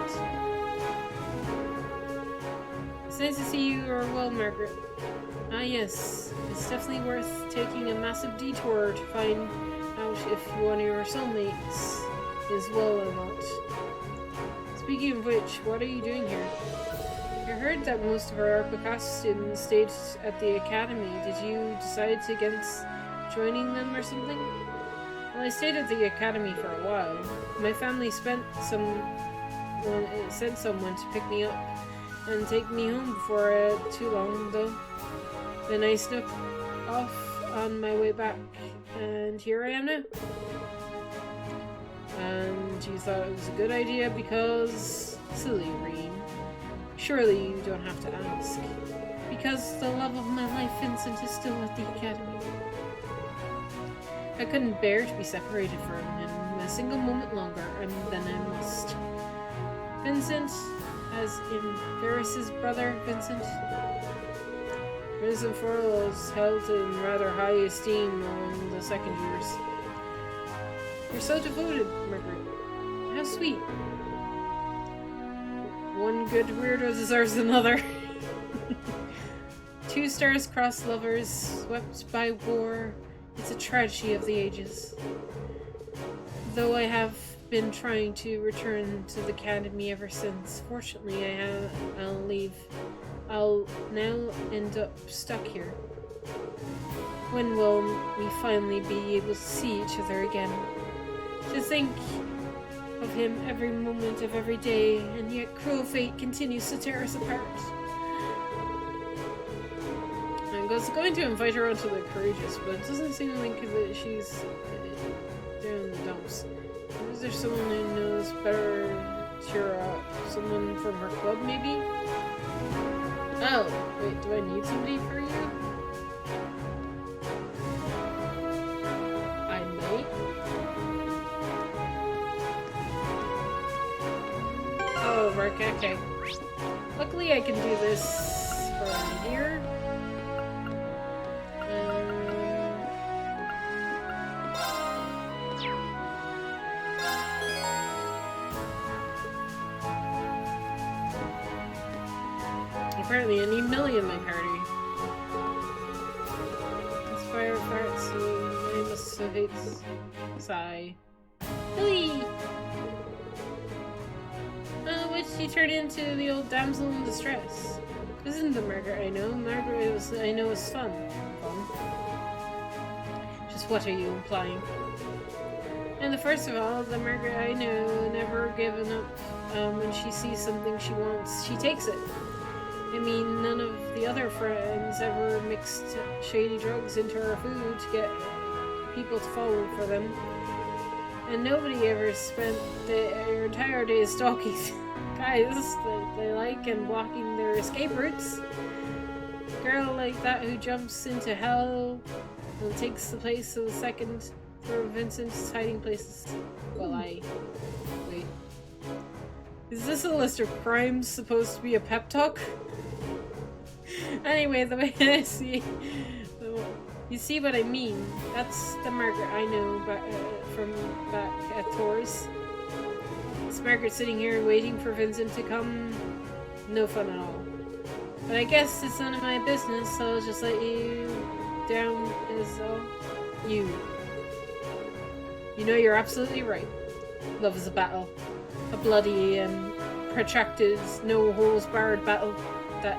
It's nice to see you are well, Margaret. Ah yes, it's definitely worth taking a massive detour to find out if one of your soulmates is well or not. Speaking of which, what are you doing here? I heard that most of our Arquicast students stayed at the academy. Did you decide against joining them or something? Well, I stayed at the academy for a while. My family sent someone to pick me up and take me home before too long, though. Then I snuck off on my way back, and here I am now. And you thought it was a good idea because... Silly Reem. Surely you don't have to ask. Because the love of my life, Vincent, is still at the academy. I couldn't bear to be separated from him a single moment longer, and then I must. Vincent, as in Ferris's brother, Vincent. Vincent Forrell is held in rather high esteem among the second years. You're so devoted, Margaret. How sweet. One good weirdo deserves another. 2 star-crossed lovers, swept by war. It's a tragedy of the ages. Though I have been trying to return to the academy ever since, fortunately I'll leave. I'll now end up stuck here. When will we finally be able to see each other again? To think of him every moment of every day, and yet cruel fate continues to tear us apart. I was going to invite her onto the Courageous, but it doesn't seem like that she's down in the dumps. Is there someone who knows better to cheer her up? Someone from her club, maybe? Oh, wait, do I need somebody for you? I might. Oh, right, okay. Luckily I can do this from here. Apparently I need Millie in my party. Inspire parts who I must have hates. Sigh. Millie! What did she turn into the old damsel in distress? This isn't the Margaret I know. Margaret I know is fun. Just what are you implying? And first of all, the Margaret I know never given up. When she sees something she wants, she takes it. I mean, none of the other friends ever mixed shady drugs into our food to get people to fall for them. And nobody ever spent their entire day stalking guys that they like and blocking their escape routes. A girl like that who jumps into hell and takes the place of the second from Vincent's hiding places. Well, wait. Is this a list of crimes supposed to be a pep talk? Anyway, the way I see, you see what I mean. That's the Margaret I know from back at Thor's. Is Margaret sitting here waiting for Vincent to come? No fun at all. But I guess it's none of my business, so I'll just let you down as all. You know you're absolutely right. Love is a battle. A bloody and protracted, no-holds-barred battle that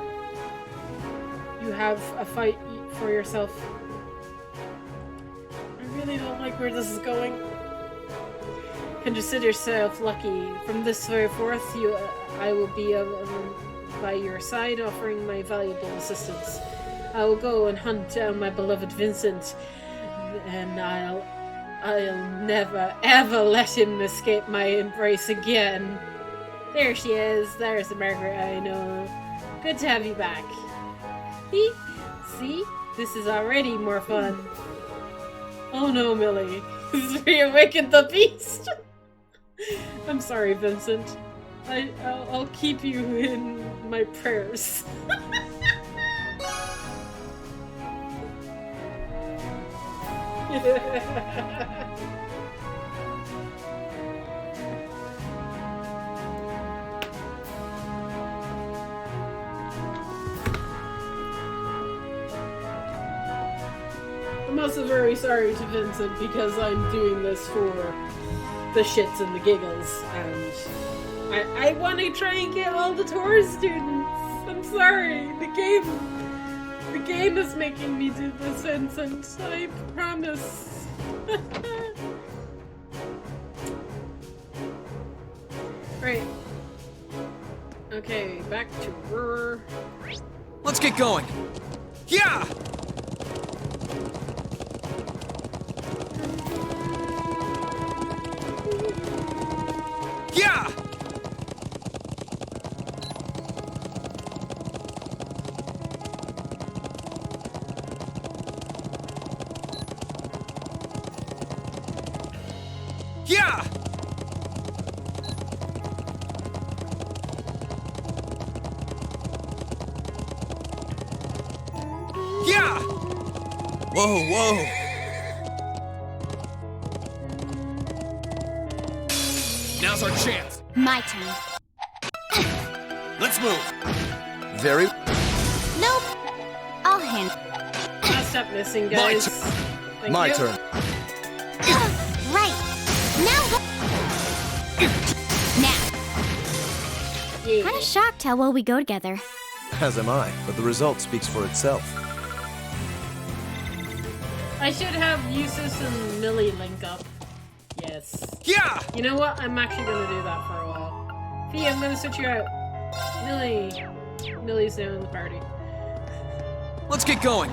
you have a fight for yourself. I really don't like where this is going. Consider yourself lucky. From this day forth, I will be by your side, offering my valuable assistance. I will go and hunt down my beloved Vincent, and I'll never, ever let him escape my embrace again. There she is. There's the Margaret I know. Good to have you back. See? This is already more fun. Oh no, Millie. This is reawakened the beast. I'm sorry, Vincent. I'll keep you in my prayers. I'm also very sorry to Vincent because I'm doing this for the shits and the giggles, and I want to try and get all the Taurus students. I'm sorry, the game is making me do this, Vincent. I promise. Right. Okay, back to Roar. Let's get going. Yeah! Yeah! Yeah! Yeah! Whoa. Now's our chance. My turn. Let's move. Very. Nope. I'll handle. I'll stop missing, guys. Thank My you. turn. Right. Now. Yeah. Kinda shocked how well we go together. As am I, but the result speaks for itself. I should have Eustace and Millie link up. Yes. Yeah! You know what? I'm actually gonna do that for a while. Fee, I'm gonna switch you out. Millie. Millie's now in the party. Let's get going.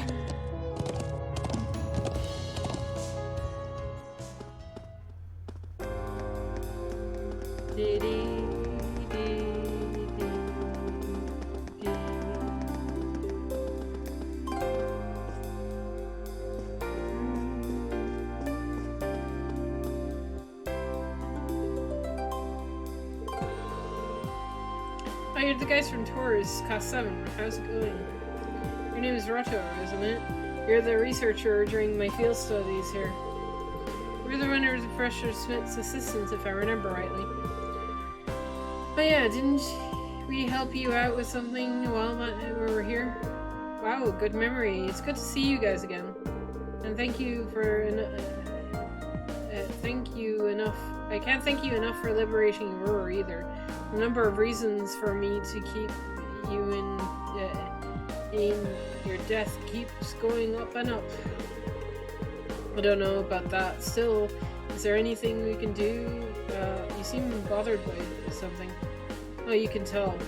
Oh, you're the guys from Tours, Class 7. How's it going? Your name is Rotto, isn't it? You're the researcher during my field studies here. We're the runners of Professor Smith's assistants, if I remember rightly. But yeah, didn't we help you out with something a while back when we were here? Wow, good memory. It's good to see you guys again. And thank you for... thank you enough. I can't thank you enough for liberating Aurora either. The number of reasons for me to keep you in your death keeps going up and up. I don't know about that. Still, is there anything we can do? You seem bothered by something. Oh, you can tell.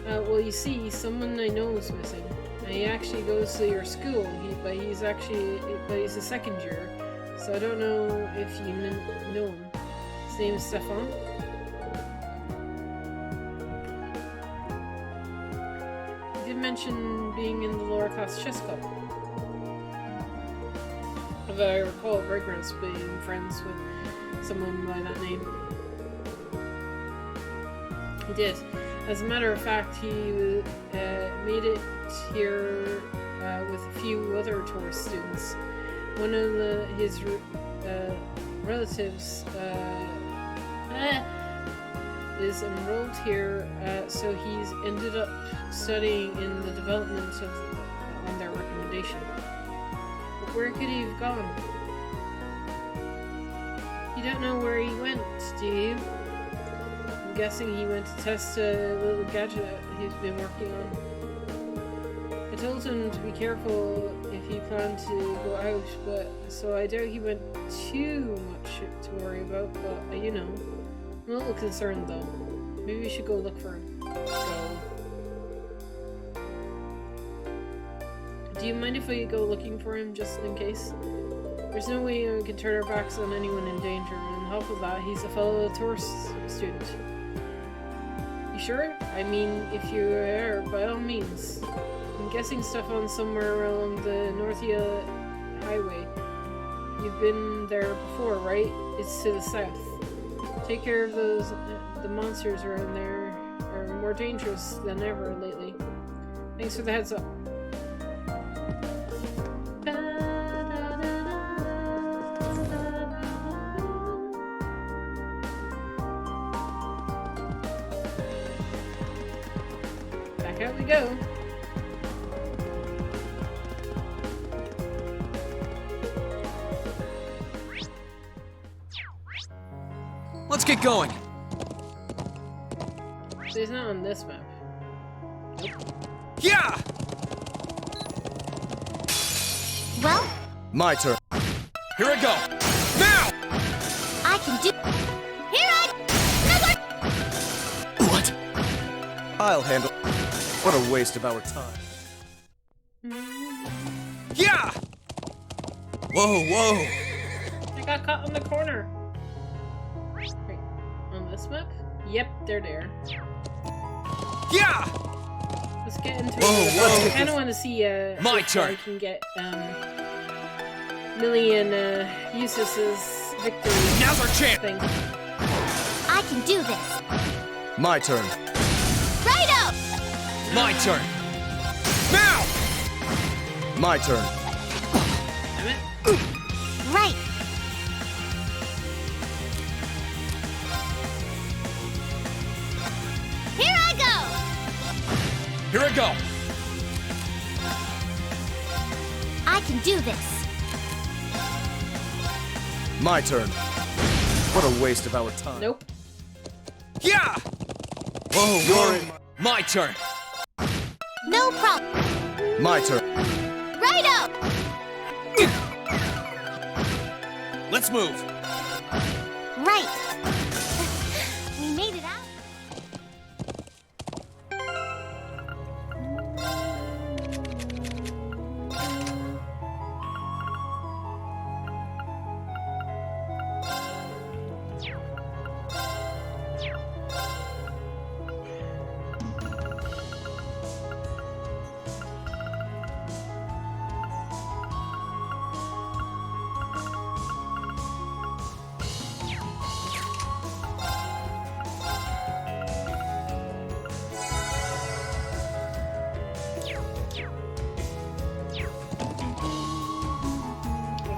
Well, you see, someone I know is missing. He actually goes to your school, but he's a second year, so I don't know if you know him. His name is Stefan. He did mention being in the lower class chess club. If I recall, Bragrance being friends with someone by that name. He did. As a matter of fact, he made it here with a few other tourist students. One of his relatives is enrolled here, so he's ended up studying in the development on their recommendation. But where could he have gone? You don't know where he went, do you? I'm guessing he went to test a little gadget he's been working on. I told him to be careful if he planned to go out, but so I doubt he went too much to worry about, but you know. I'm a little concerned though. Maybe we should go look for him. Go. Do you mind if we go looking for him just in case? There's no way we can turn our backs on anyone in danger, and on top of that, he's a fellow tourist student. You sure? I mean, if you are, by all means. I'm guessing Stefan's somewhere along the Northia Highway. You've been there before, right? It's to the south. Take care of those. The monsters around there are more dangerous than ever lately. Thanks for the heads up. Back out we go. Let's get going. So he's not on this map. Yeah! Well, My turn. Here I go. Now! I can do. Here What? I'll handle. What a waste of our time. Yeah! Whoa, whoa. I got caught in the corner. Wait, on this map? Yep, they're there. Yeah! Let's get into Whoa, it. whoa. I kind of want to see My if turn. I can get Millie and Eustace's victory Now's our chance! thing. I can do this. My turn. Right up. My turn. Now! My turn. Damn it. Right. Here I go. Here I go. I can do this. My turn. What a waste of our time. Nope. Yeah! Whoa, whoa. My turn. No problem. My turn. Right Torpedo! Let's move. Right. We made it out.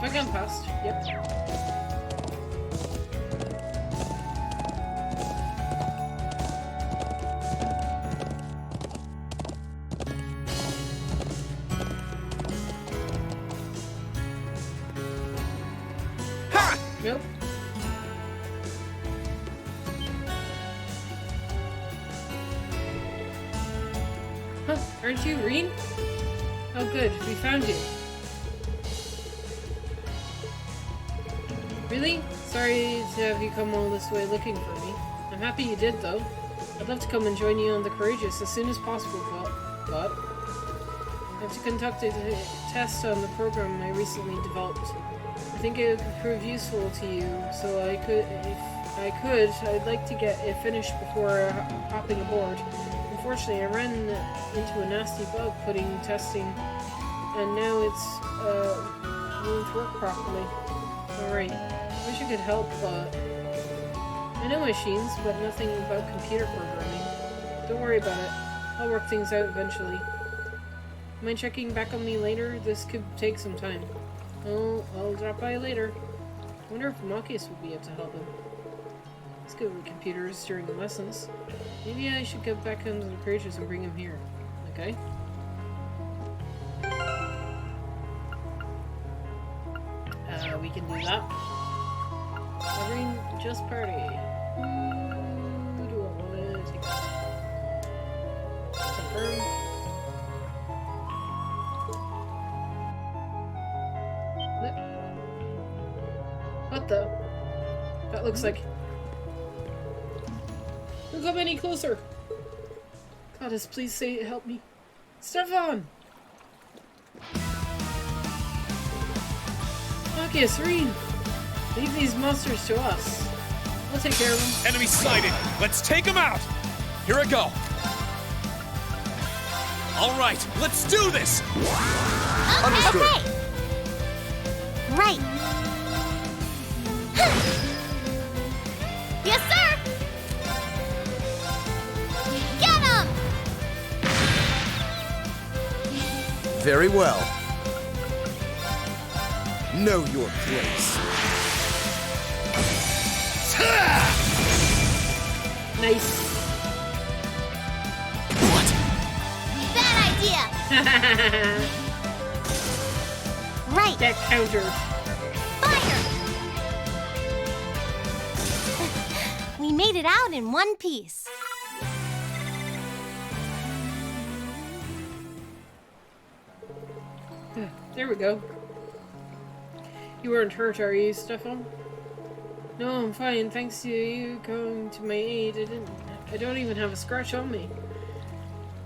Have I gone past? Yep. Ha! Nope. Huh, aren't you Reen? Oh good, we found you. Really? Sorry to have you come all this way looking for me. I'm happy you did though. I'd love to come and join you on the Courageous as soon as possible, but I have to conduct a test on the program I recently developed. I think it could prove useful to you, so I'd like to get it finished before hopping aboard. Unfortunately, I ran into a nasty bug putting testing, and now won't work properly. Alright, I wish I could help, but I know machines, but nothing about computer programming. Don't worry about it. I'll work things out eventually. Mind checking back on me later? This could take some time. I'll drop by later. I wonder if Machias would be able to help him. He's good with computers during the lessons. Maybe I should get back onto the Courageous and bring him here. Okay? We can do that. Irene, just party. Who do I want to take? Confirm. What the? That looks like. Don't come any closer. Goddess, please say help me. Stefan! Machias, Reen! Leave these monsters to us. We'll take care of them. Enemy sighted. Let's take them out. Here I go. All right, let's do this. Understood. Okay. Right. Yes, sir. Get him. Very well. Know your place. Nice. What? Bad idea. Right. Get countered. Fire. We made it out in one piece. There we go. You weren't hurt, are you, Stefan? No, I'm fine. Thanks to you coming to my aid, I don't even have a scratch on me.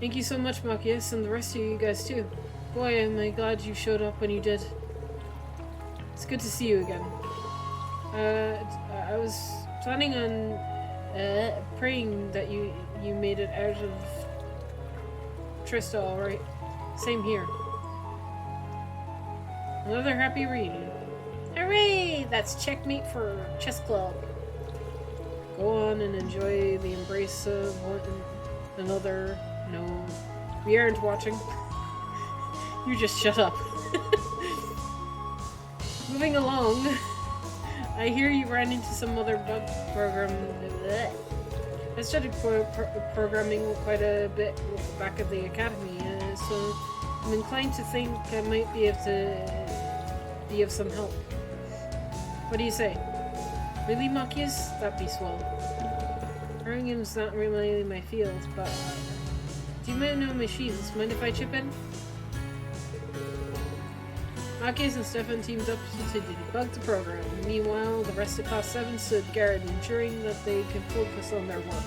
Thank you so much, Machias, and the rest of you guys too. Boy, am I glad you showed up when you did. It's good to see you again. I was planning on praying that you made it out of Trista, alright? Same here. Another happy reading. Hooray! That's checkmate for Chess Club. Go on and enjoy the embrace of one another. No, we aren't watching. You just shut up. Moving along. I hear you ran into some other bug program. Blech. I started programming quite a bit back at the academy, so I'm inclined to think I might be able to be of some help. What do you say? Really, Machias? That'd be swell. Programming's not really my field, but do you might know machines? Mind if I chip in? Marcus and Stefan teamed up to debug the program. Meanwhile, the rest of Class 7 stood guard, ensuring that they could focus on their work.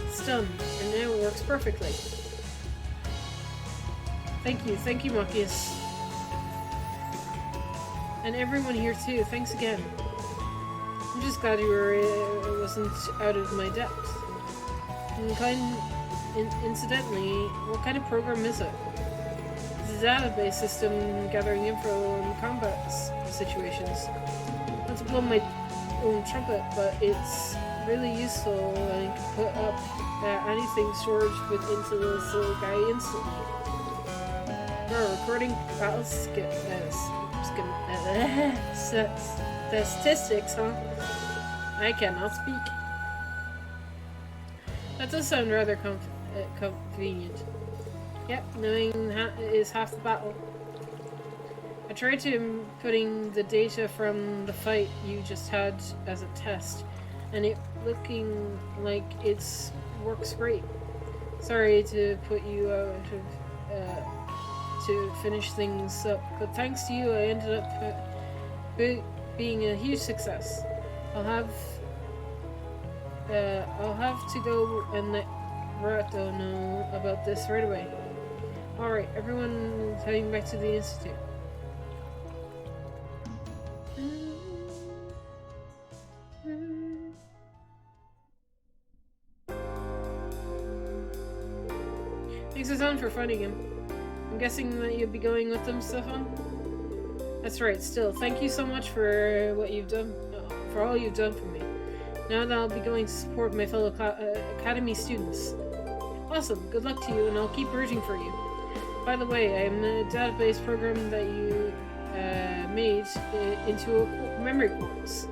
It's done, and now it works perfectly. Thank you, Marcus. And everyone here too, thanks again. I'm just glad you wasn't out of my depth. Incidentally, what kind of program is it? It's a database system gathering info in combat situations. Not to blow my own trumpet, but it's really useful and can put up anything stored into this little guy instantly. Recording battle statistics, huh? I cannot speak. That does sound rather convenient. Yep, knowing is half the battle. I tried to putting the data from the fight you just had as a test, and it looking like it's works great. Sorry to put you out of to finish things up, but thanks to you, I ended up being a huge success. I'll have to go and let Rato know about this right away. Alright, everyone heading back to the Institute. Thanks a ton for finding him. I'm guessing that you'll be going with them, Stefan? That's right, still, thank you so much for what you've done, for all you've done for me. Now that I'll be going to support my fellow Academy students. Awesome, good luck to you, and I'll keep rooting for you. By the way, I'm a database program that you made into a memory quartz.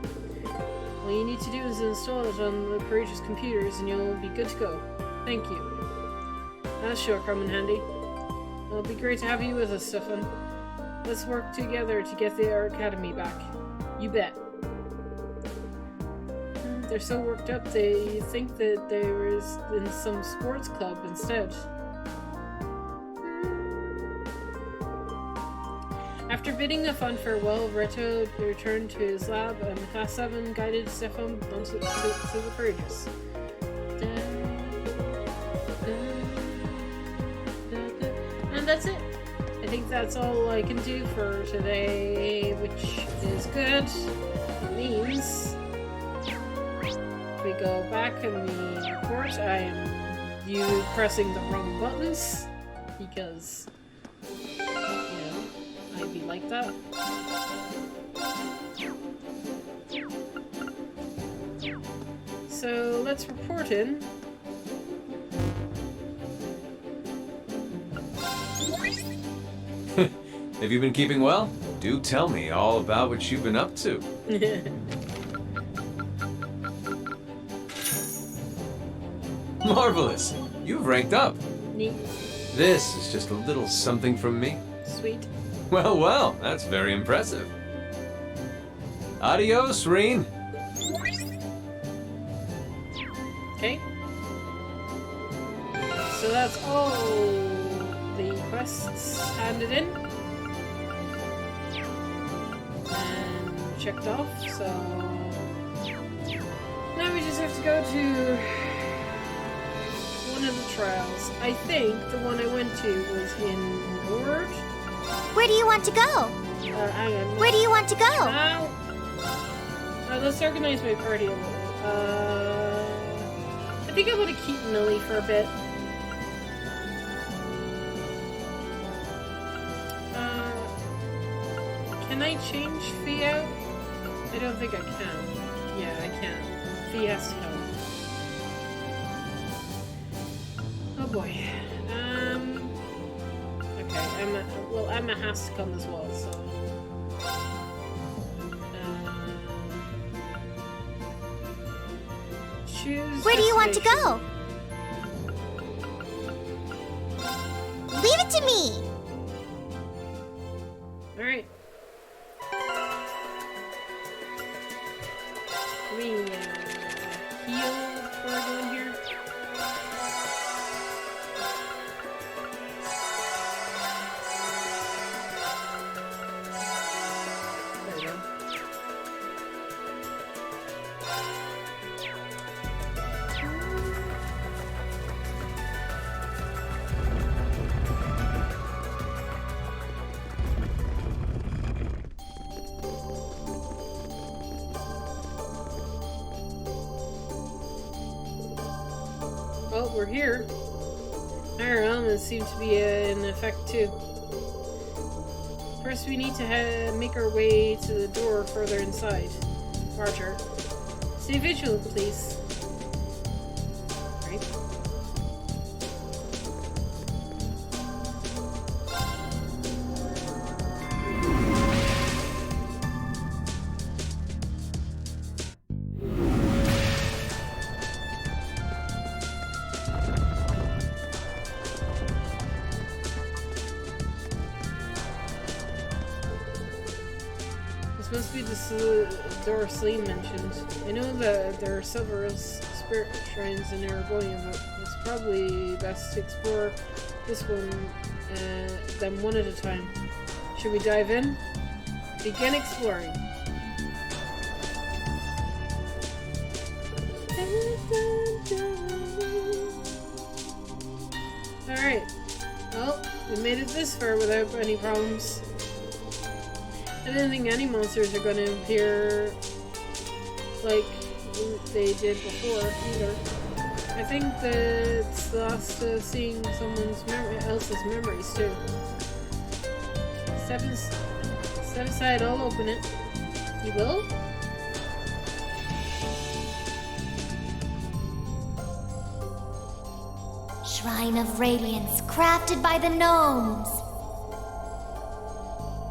All you need to do is install it on the Courageous computers, and you'll be good to go. Thank you. That's sure come in handy. It'll be great to have you with us, Stefan. Let's work together to get our academy back. You bet. They're so worked up they think that they were in some sports club instead. After bidding a fond farewell, Reto returned to his lab, and the Class 7 guided Stefan onto the Courageous. And that's it. I think that's all I can do for today, which is good. It means if we go back in the report, I am you pressing the wrong buttons because, you know, I'd be like that. So let's report in. Have you been keeping well? Do tell me all about what you've been up to. Marvelous! You've ranked up. Neat. This is just a little something from me. Sweet. Well, well, that's very impressive. Adios, Reen. Okay. So that's all the quests handed in. And checked off, so now we just have to go to one of the trials. I think the one I went to was in Nord. Where do you want to go? Hang on. Where do you want to go? Now, let's organize my party a little. I think I want to keep Millie for a bit. Can I change Fee out? I don't think I can. Yeah, I can. Fee has to come. Oh boy. Okay, Emma has to come as well, so... choose... Where do you want to go? Leave it to me! Alright. Let me heal before I go in here. we're here. Higher elements seem to be in effect too. First, we need to make our way to the door further inside. Roger. Stay vigilant, please. Right. This must be the door Celine mentioned. I know that there are several spirit shrines in Aragonia, but it's probably best to explore this one, them one at a time. Should we dive in? Begin exploring. Alright. Well, we made it this far without any problems. I didn't think any monsters are going to appear like they did before either. I think that it's lost to seeing else's memories too. Step aside, I'll open it. You will? Shrine of Radiance, crafted by the gnomes.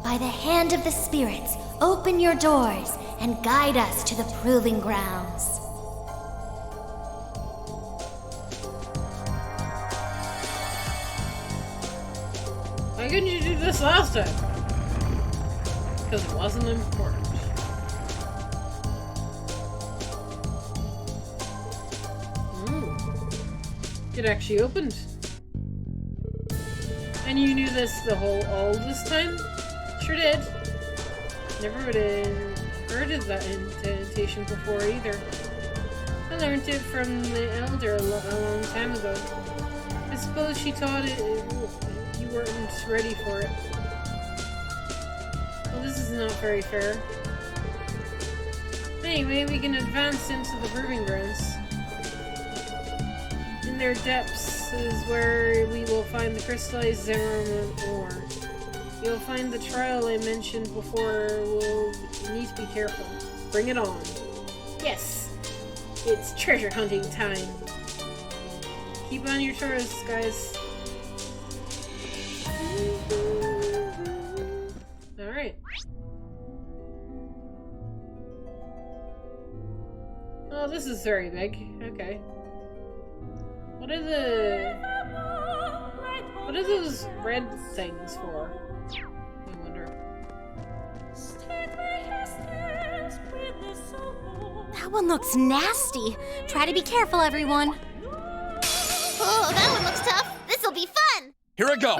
By the hand of the spirits, open your doors and guide us to the proving grounds. Why couldn't you do this last time? Because it wasn't important. It actually opened. And you knew this all this time? Sure did. Never would have heard of that indentation before either. I learned it from the elder a long time ago. I suppose she taught you weren't ready for it. Well, this is not very fair. Anyway, we can advance into the proving grounds. In their depths is where we will find the crystallized Zimmerman ore. You'll find the trial I mentioned before. We'll need to be careful. Bring it on. Yes! It's treasure hunting time. Keep on your toes, guys. Alright. Oh, this is very big. Okay. What are those red things for? I wonder. That one looks nasty. Try to be careful, everyone. Oh, that one looks tough. This'll be fun. Here I go.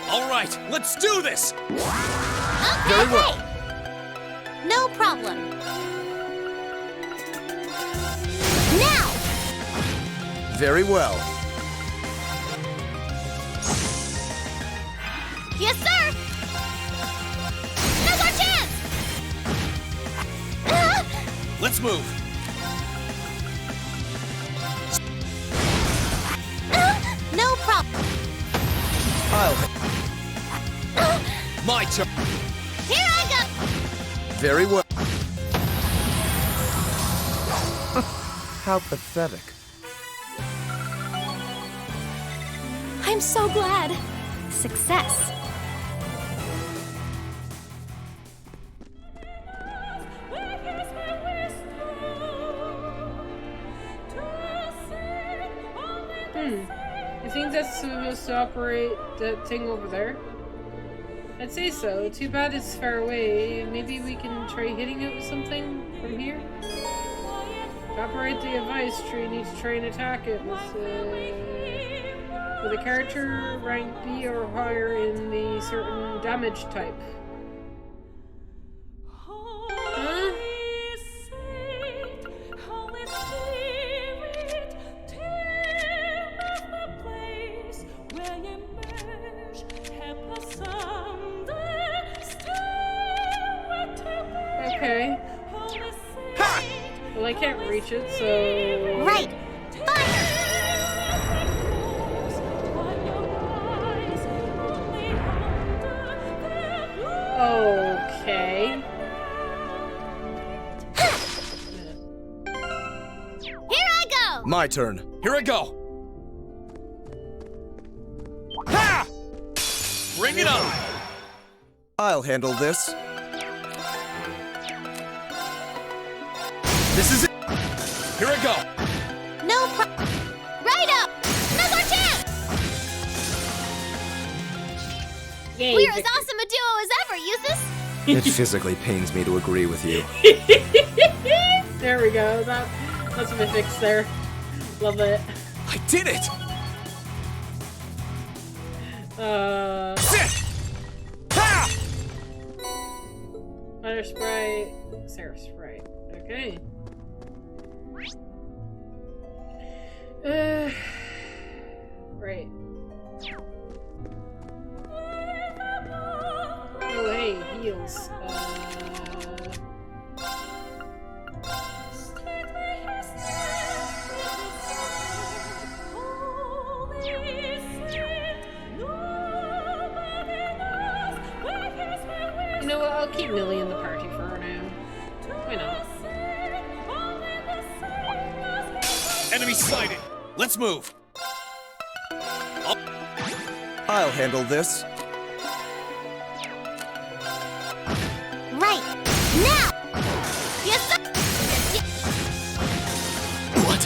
All right, let's do this. Okay, well. No problem. Now! Very well. Yes, sir! Now's our chance! Let's move. No problem. My turn. Here I go! Very well. How pathetic. I'm so glad. Success. You think that's supposed to operate that thing over there? I'd say so. Too bad it's far away. Maybe we can try hitting it with something from here? To operate the device, you need to try and attack it with a character rank B or higher in the certain damage type. Huh? Okay. Well, I can't reach it, so... Right. Fire! Okay. Here I go! My turn. Here I go. Ha! Bring it on. I'll handle this. This is it. Here I go. No Right up! Now's our chance! Yay. We're as awesome a duo as ever, Eustace! It physically pains me to agree with you. There we go. That's my fix there. Love it. I did it. Sit. Ha! Fire Sprite. Sarah Sprite. Okay. Right. Oh, hey, heals. You know what? I'll keep Millie in the party for now. Why not? Enemy sighted. Let's move. I'll handle this. Right! Now! Yes, sir! What?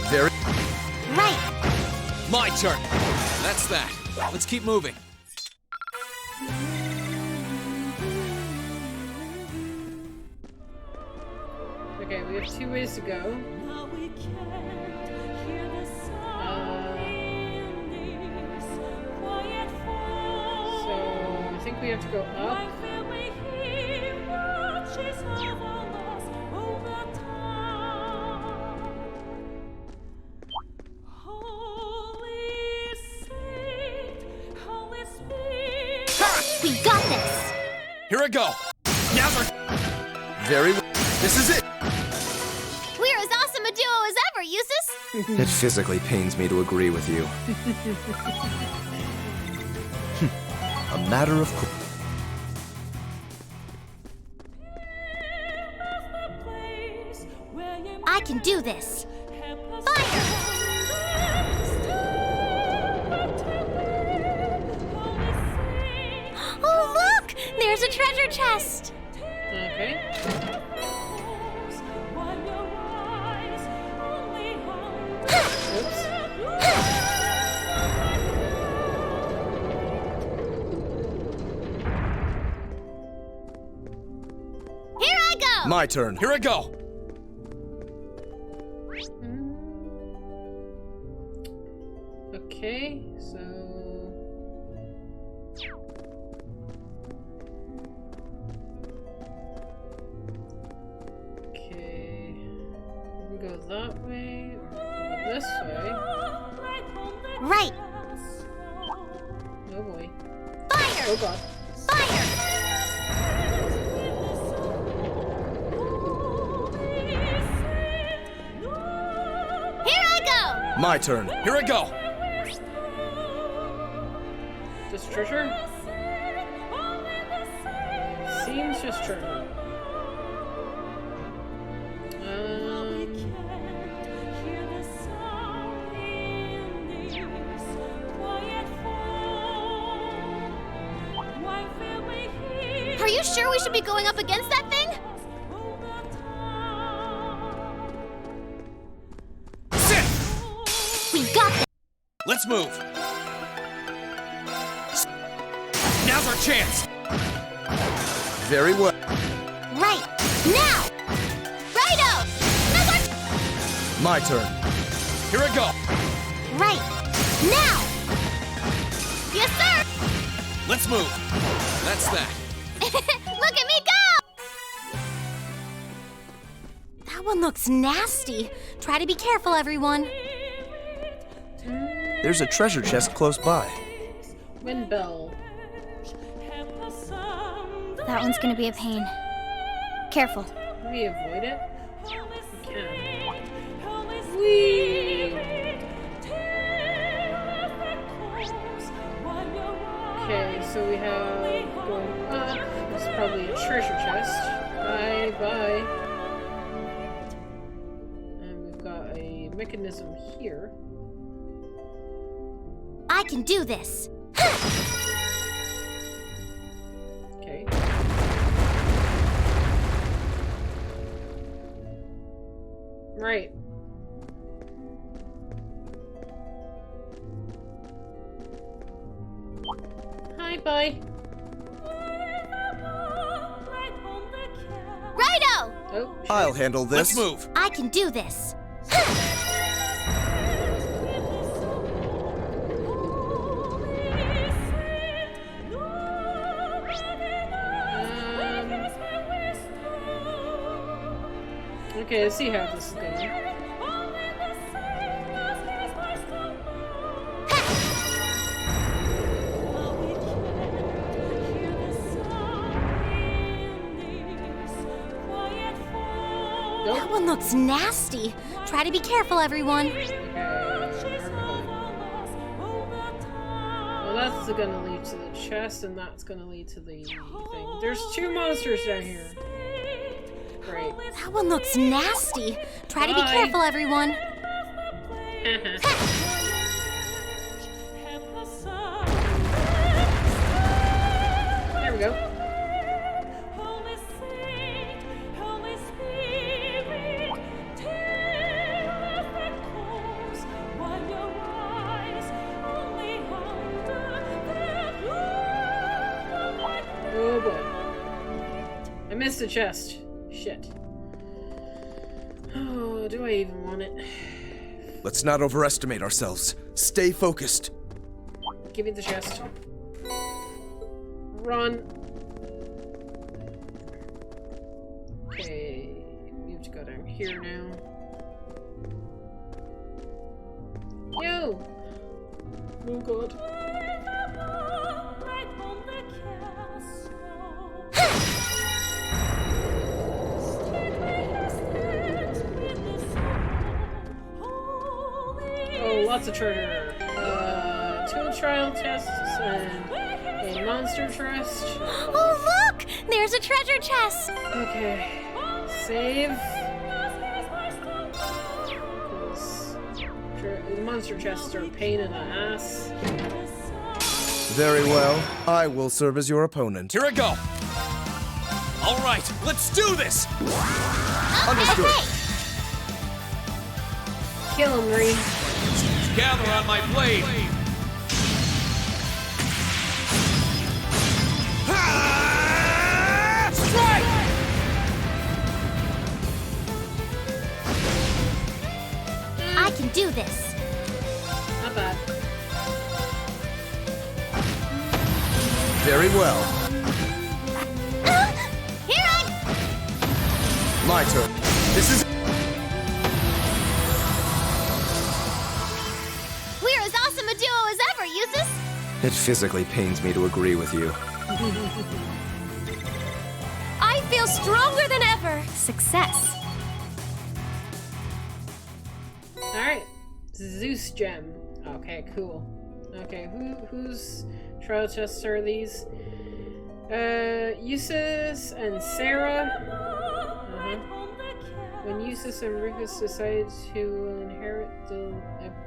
Very. Right! My turn. That's that. Let's keep moving. Okay, we have 2 ways to go. So I think we have to go up. We got this! Here I go. Now's our. Very well. This is it. We're as awesome a duo as ever, Eustace! It physically pains me to agree with you. A matter of course. I can do this! Fire! Oh, look! There's a treasure chest! Okay. Oops. Here I go! My turn. Here I go. Okay, so okay, we can go that way or we can go this way. Right! Oh boy. Fire! Oh god. Fire! Here I go! My turn. Here I go. Just treasure? Seems just treasure. Are you sure we should be going up against that thing? Sit. We got this! Let's move. Now's our chance. Very well. Right! Now! Righto! Now's our... My turn. Here I go. Right! Now! Yes, sir! Let's move. That's that. Look at me go! That one looks nasty. Try to be careful, everyone. There's a treasure chest close by. Wind bell. That one's gonna be a pain. Careful. Can we avoid it? We can. Whee! Okay, so we have going up. There's probably a treasure chest. Bye. And we've got a mechanism here. I can do this. Okay. Right. Hi, bye. Righto! Oh, I'll handle this. Let's move. I can do this. Okay, let's see how this is going. That one looks nasty. Try to be careful, everyone. Well, that's gonna lead to the chest, and that's gonna lead to the thing. There's 2 monsters down here. Great. That one looks nasty. Try to be Bye. careful, everyone. There we go. Oh boy. I missed the chest. Shit. Oh, do I even want it? Let's not overestimate ourselves. Stay focused. Give me the chest. Run. Okay, we have to go down here now. Yo! Oh god. Oh, lots of treasure. 2 trial tests and a monster chest. Oh, look! There's a treasure chest. Okay. Save. Monster chests are a pain in the ass. Very well. I will serve as your opponent. Here I go. All right, let's do this. Understood. Kill him, Reed. Gather on my blade. Strike! I can do this. Not bad. Very well. Here I... My turn. This is... We're as awesome a duo as ever, Eustace. It physically pains me to agree with you. I feel stronger than ever. Success. Alright. Zeus gem. Okay, cool. Okay, whose trial chests are these? Eustace and Sarah. When Eustace and Rufus decide to inherit the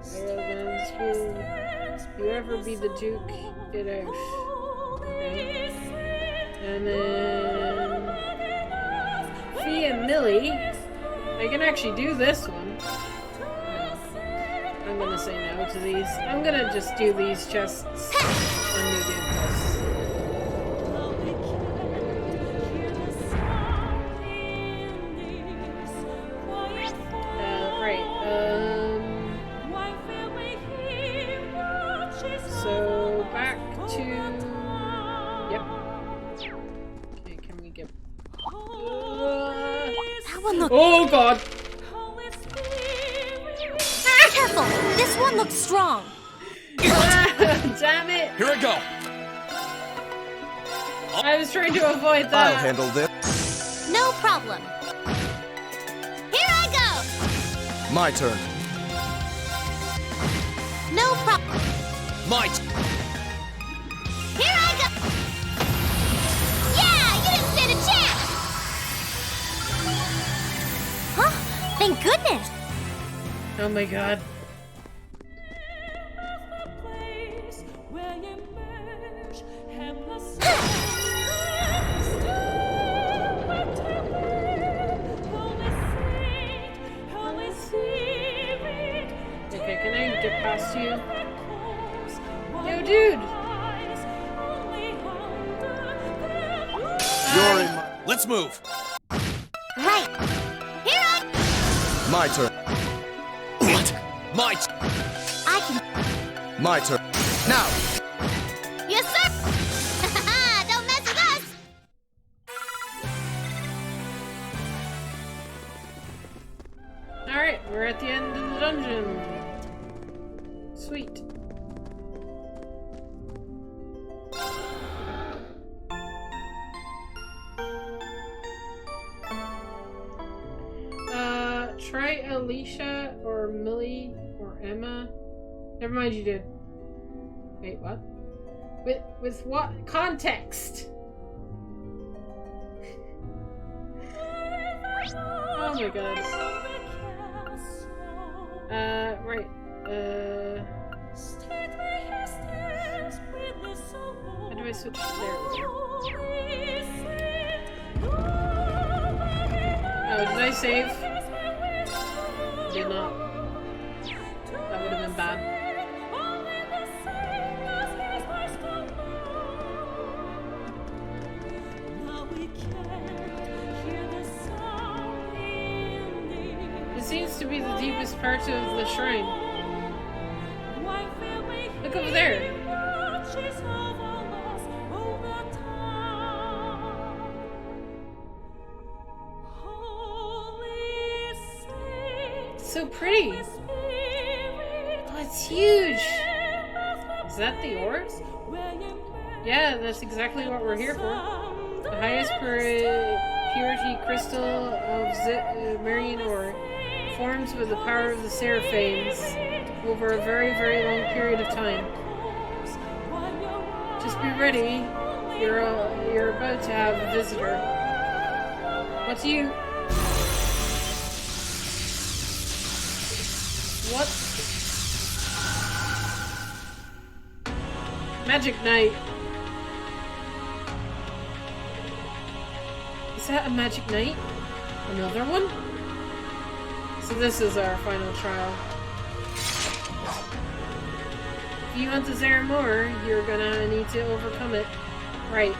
Irelands, will you ever be the Duke? Get out. Okay. And then Fee and Millie. I can actually do this one. I'm gonna say no to these. I'm gonna just do these chests on New Game Plus. Right. So back to. Yep. Okay, can we get? That one looks... Oh God! Careful! This one looks strong. Damn it! Here I go. I was trying to avoid I'll that. handle this. No problem. Here I go! My turn. No problem. Might. Here Thank goodness! Oh my god. Okay, can I get past you? Yo, dude! You're in my... Let's move. Right! Here My turn. What? My I can... My turn. Now! Yes, sir! Don't mess with us! Alright, we're at the end of the dungeon. Sweet. Try Alicia or Millie or Emma. Never mind, you did. Wait, what? With what context? Oh my god. Right. How do I switch there? Oh, did I save? Did not. That would have been bad. It seems to be the deepest part of the shrine. Look over there. It's so pretty. Oh, it's huge. Is that the ore? Yeah, that's exactly what we're here for. The highest purity crystal of Marian ore, forms with the power of the Seraphanes over a very, very long period of time. Just be ready. You're about to have a visitor. What do you... What? Magic Knight. Is that a Magic Knight? Another one? So this is our final trial. If you want to Zera more, you're gonna need to overcome it. Right.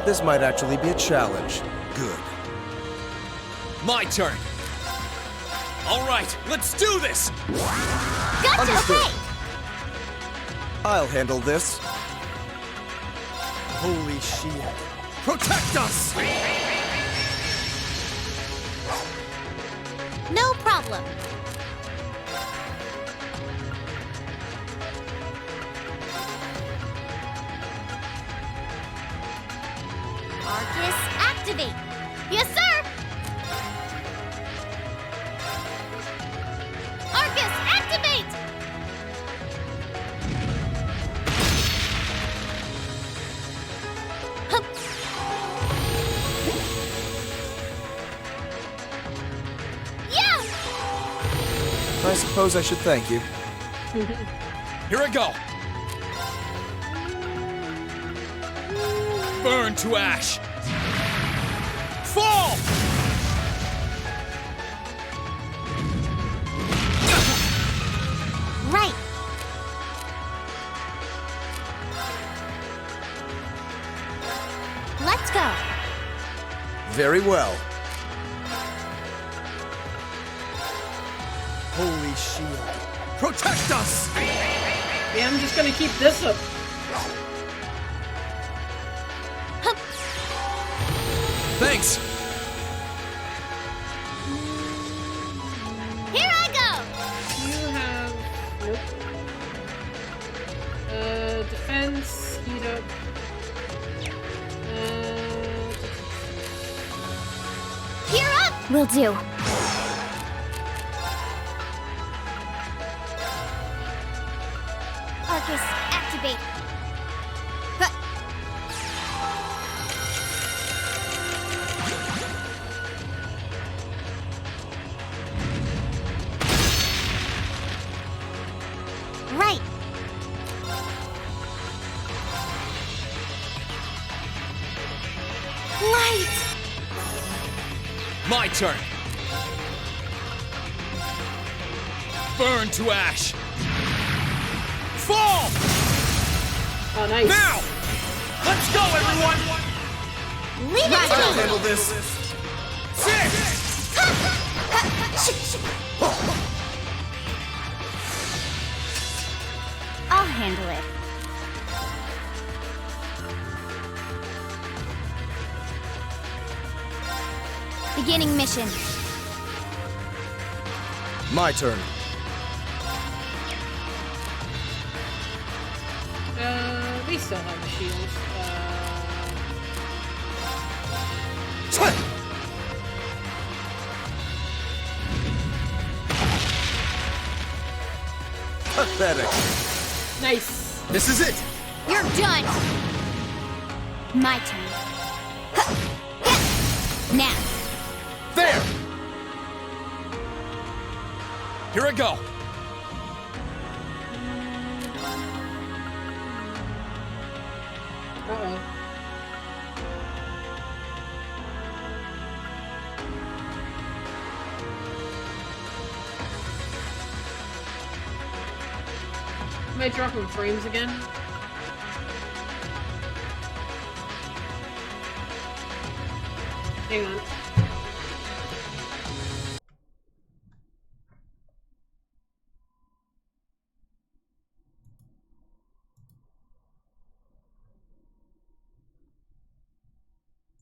This might actually be a challenge. Good. My turn. All right, let's do this. Gotcha! Understood. Okay! I'll handle this. Holy shield. Protect us. No problem. Arcus, activate! Yes, sir! Arcus, activate! Hup. Yeah! I suppose I should thank you. Here I go. Burn to ash. Fall! Right. Let's go. Very well. Holy shield. Protect us! Yeah, I'm just gonna keep this up. Hup. Thanks. Here I go. You have... Nope. Defense, heat up. Here up. Will do. Arcus, activate. Huh. Right. Light! My turn. Burn to ash. Fall! Oh, nice. Now! Let's go, everyone! Leave it I'll to me! handle this. Six! I'll handle it. Beginning mission. My turn. We still have the shield. Pathetic. Nice. This is it. You're done! My turn. Now. There. Here I go. Uh-oh. Am I dropping frames again? Hang on.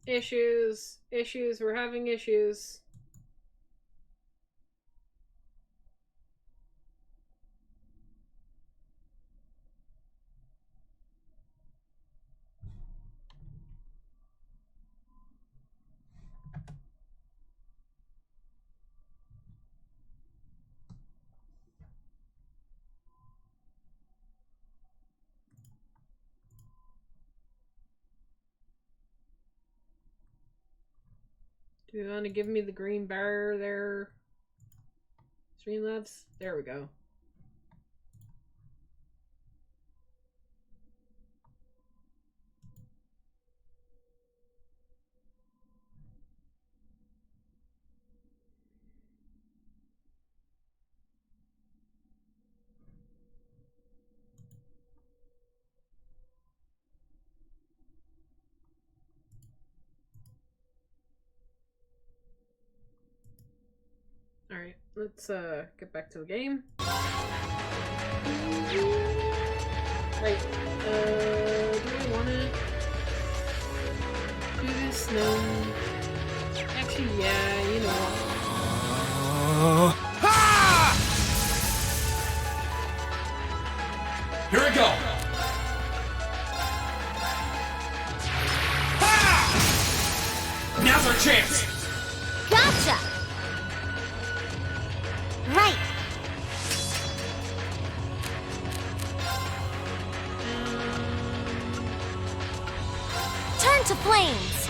Issues, we're having issues. Do you want to give me the green bar there, Streamlabs? There we go. Alright, let's get back to the game. Right, do we wanna do this? No. Actually, yeah, you know what. Here I go. Ha! Now's our chance. Gotcha! Right! Turn to flames!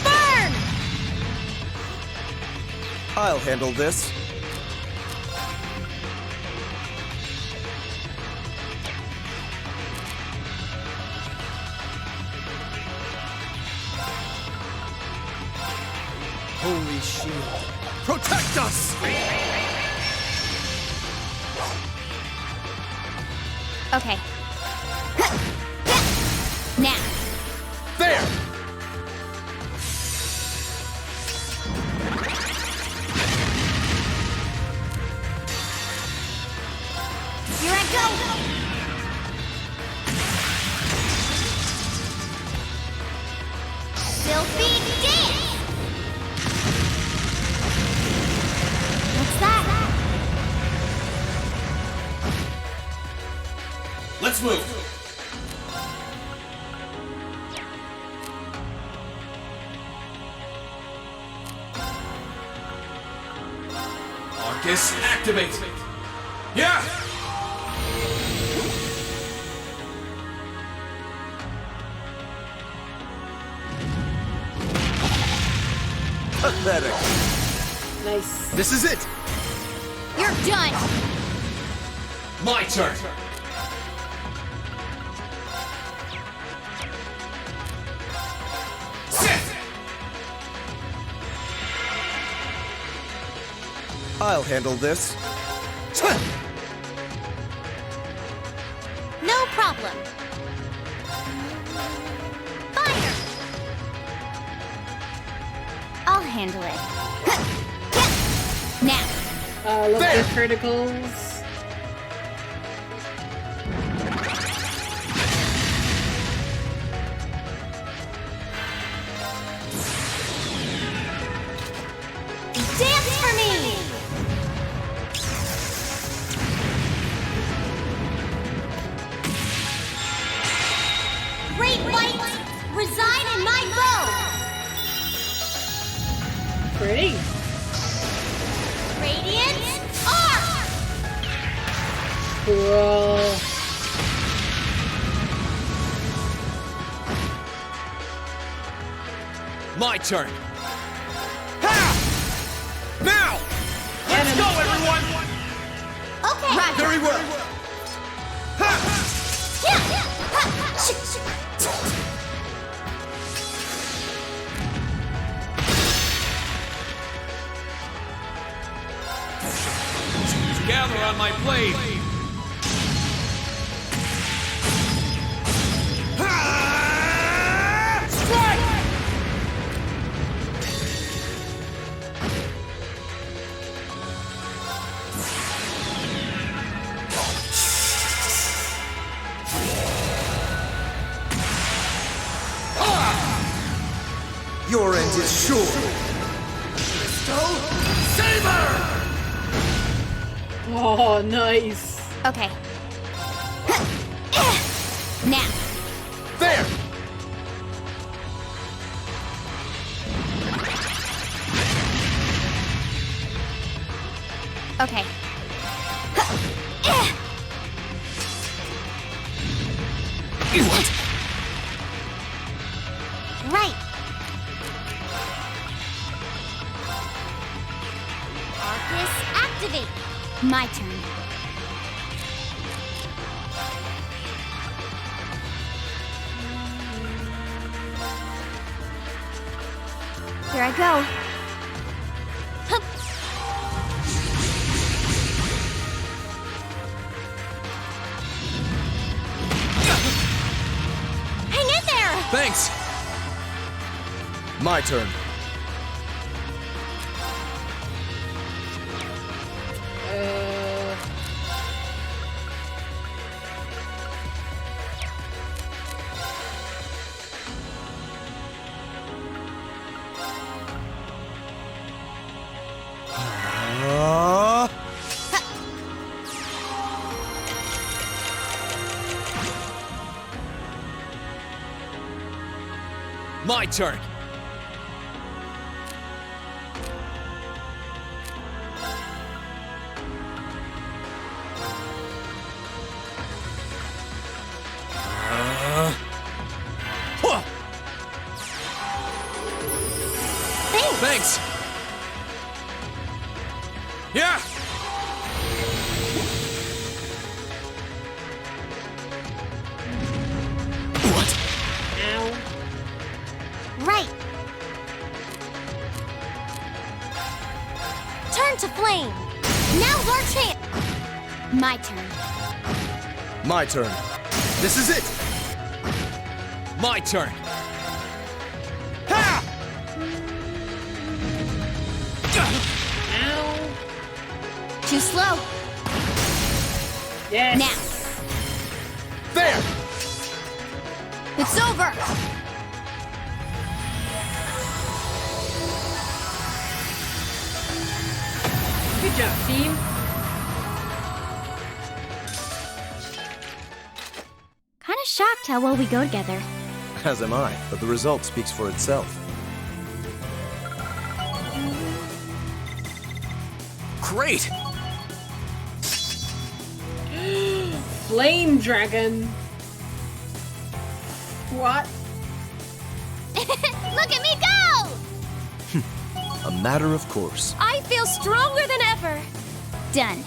Burn! I'll handle this. Holy shield. Protect us! Okay. Now. There! Here I go! Filthy dance! What's that? Let's move. Arcus, activate. Yeah! Pathetic. Nice. This is it. You're done! My turn. I'll handle this. No problem. Fire! I'll handle it. Now. Love the criticals. Dance for me! Great light, reside in my bow! Pretty. Radiant arc! Cool. My turn. Now! Let's go, everyone! Okay. Very well. Gather on my blade! Your end is sure. Oh, nice. Okay. Now. There! Okay. What? Right. Arcus activate. My turn. Here I go. Hup. Hang in there! Thanks. My turn. My turn. Huh. Thanks. Yeah. What? Ow. Right. Turn to flame. Now's our chance. My turn. My turn. This is it! My turn. Ow. Too slow. Yes. Now. There! It's over. Good job, team. Kinda shocked how well we go together. As am I, but the result speaks for itself. Great. Flame dragon. What? Look at me go! A matter of course. I feel stronger than ever. Done.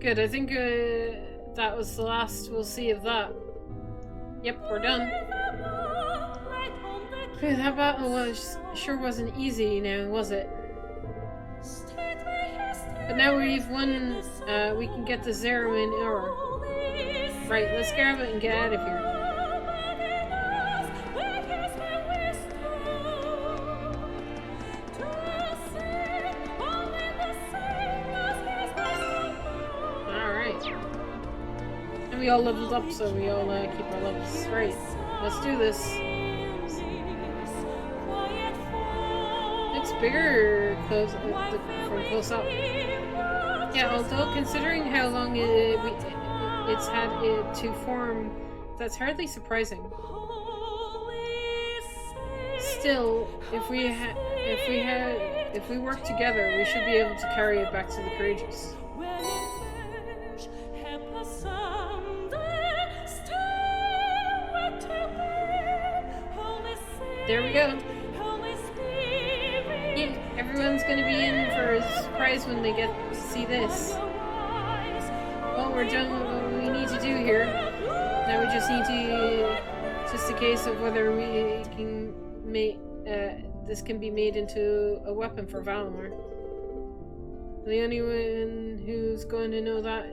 Good, I think that was the last we'll see of that. Yep, we're done. Phew, that battle sure wasn't easy now, was it? But now we've won, we can get the Zero in ore. Right, let's grab it and get out of here. We all leveled up, so we all keep our levels. Right, let's do this. It's bigger from close up. Yeah, although considering how long it's had it to form, that's hardly surprising. Still, if we work together, we should be able to carry it back to the Courageous. There we go. Yeah, everyone's gonna be in for a surprise when they get to see this. Well, we're done with what we need to do here. Now we just need to... just a case of whether we can make... this can be made into a weapon for Valimar. The only one who's going to know that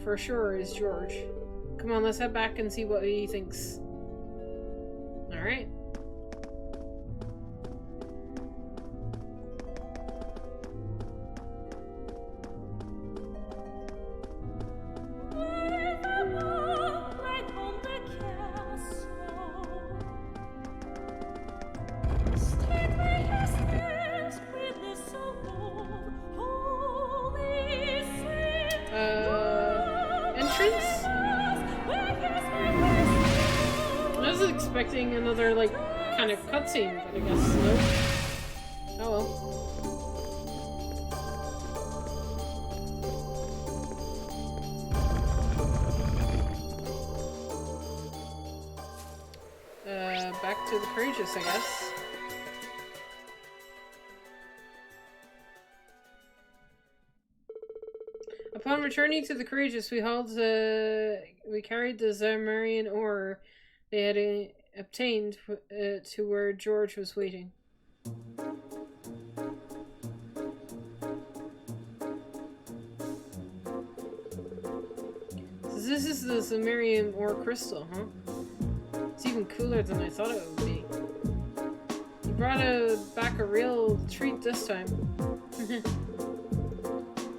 for sure is George. Come on, let's head back and see what he thinks. Alright. Entrance? I was expecting another, like, kind of cutscene, but I guess no. Oh well. Back to the Courageous, I guess. Upon returning to the Courageous, we carried the Zamarian ore they had obtained to where George was waiting. So this is the Zamarian ore crystal, huh? It's even cooler than I thought it would be. You brought back a real treat this time.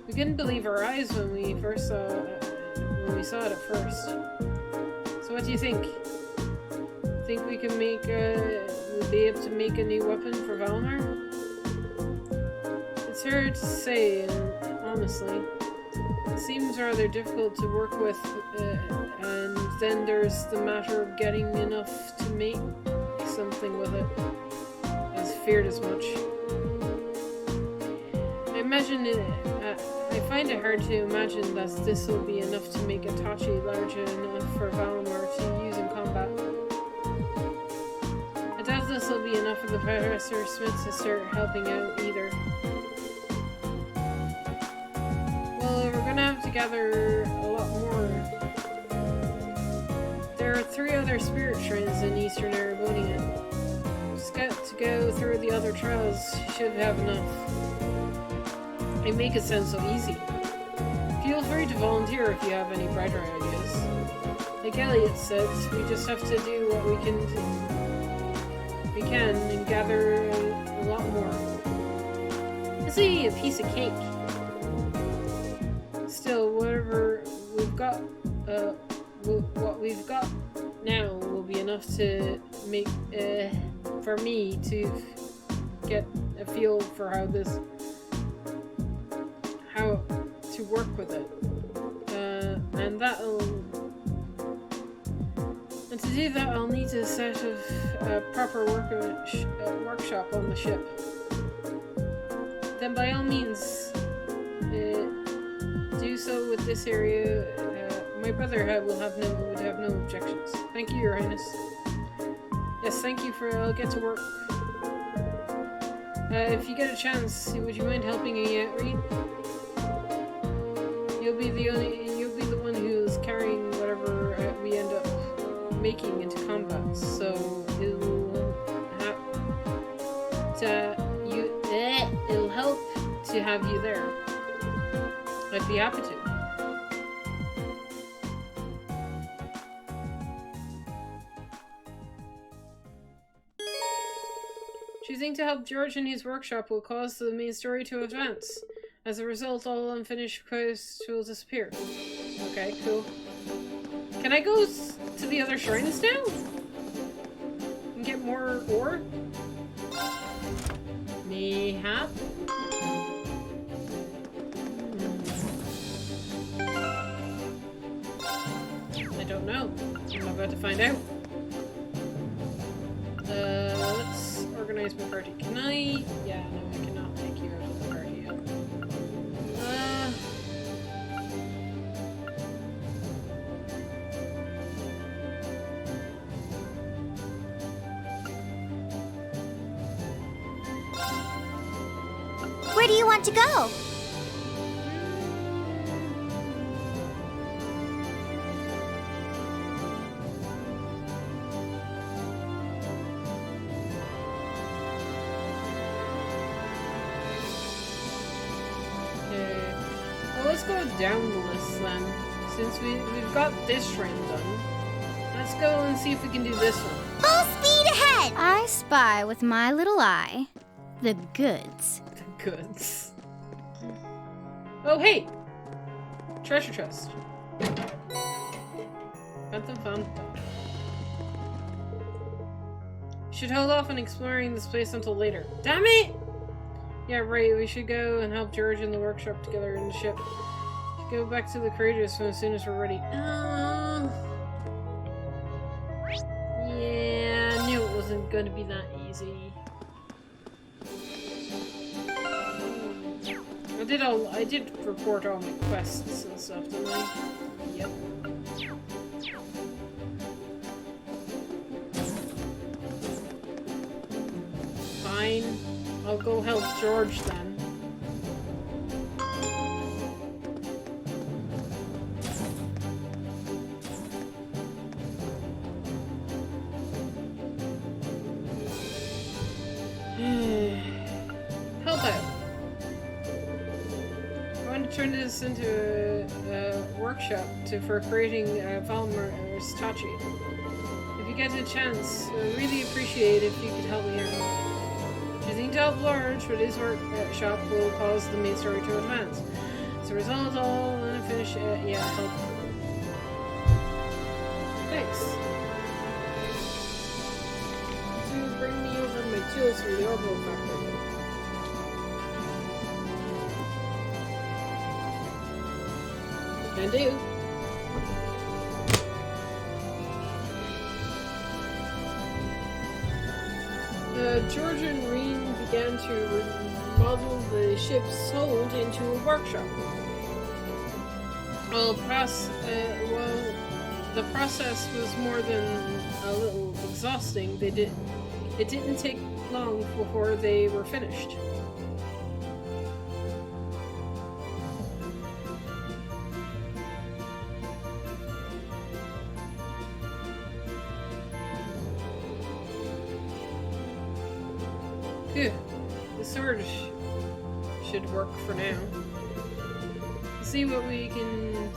We couldn't believe our eyes when we saw it at first. So what do you think? Think we can we'll be able to make a new weapon for Valimar? It's hard to say, honestly. It seems rather difficult to work with, and then there's the matter of getting enough to make something with it. I feared as much. I find it hard to imagine that this will be enough to make Itachi large enough for Valimar to use in combat. I doubt this will be enough for the Professor Smith to start helping out either. Well, we're gonna have to gather a lot more. There are 3 other spirit shrines in Eastern Erebonia. Just got to go through the other trials, should have enough. They make it sound so easy. Feel free to volunteer if you have any brighter ideas. Like Elliot said, we just have to do what we can and gather a lot more. This is a piece of cake. Still, whatever we've got, what we've got now will be enough to make, for me to get a feel for how to work with it, and to do that I'll need a set of proper workshop on the ship. Then by all means do so with this area. My brother would have no objections. Thank you, Your Highness. Yes, thank you. I'll get to work. If you get a chance, would you mind helping me out, Reed? You'll be the one who's carrying whatever we end up making into combat. So it'll help to have you there. I'd be happy to. Choosing to help George in his workshop will cause the main story to advance. As a result, all unfinished quests will disappear. Okay, cool. Can I go to the other shrines now? And get more ore? Mayhap? I don't know. I'm about to find out. Let's organize my party. Can I? Yeah, no, I cannot take you out of the party yet. Where do you want to go? Let's go down the list then. Since we've got this shrine done, let's go and see if we can do this one. Full speed ahead! I spy with my little eye the goods. The goods. Oh, hey! Treasure chest. Phantom. Should hold off on exploring this place until later. Damn it! Yeah, right, we should go and help George in the workshop together in the ship. Should go back to the Courageous as soon as we're ready. Yeah, I knew it wasn't going to be that easy. I did report all my quests and stuff, didn't I? Yep. Fine. I'll go help George then. Help out. I want to turn this into a workshop for creating Valmar's Tachi. If you get a chance, I'd really appreciate it if you could help me out. Choosing to help George with his workshop will cause the main story to advance. As a result, all unfinished, help. Thanks. To bring me over my tools from the Orbital Factory. Can do. George and Reen began to remodel the ship's hold into a workshop. While the process was more than a little exhausting, it didn't take long before they were finished. Phew. The sword should work for now. Let's see what we can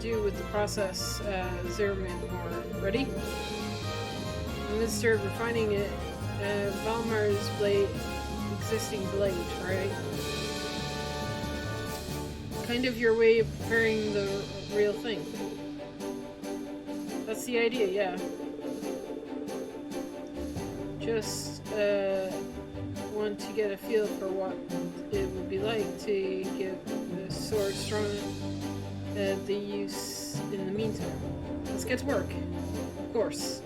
do with the process Zerman more. Ready? I'm gonna start refining it. Valmar's existing blade, right? Kind of your way of preparing the real thing. That's the idea, yeah. Just want to get a feel for what it would be like to give the sword strong the use in the meantime. Let's get to work. Of course.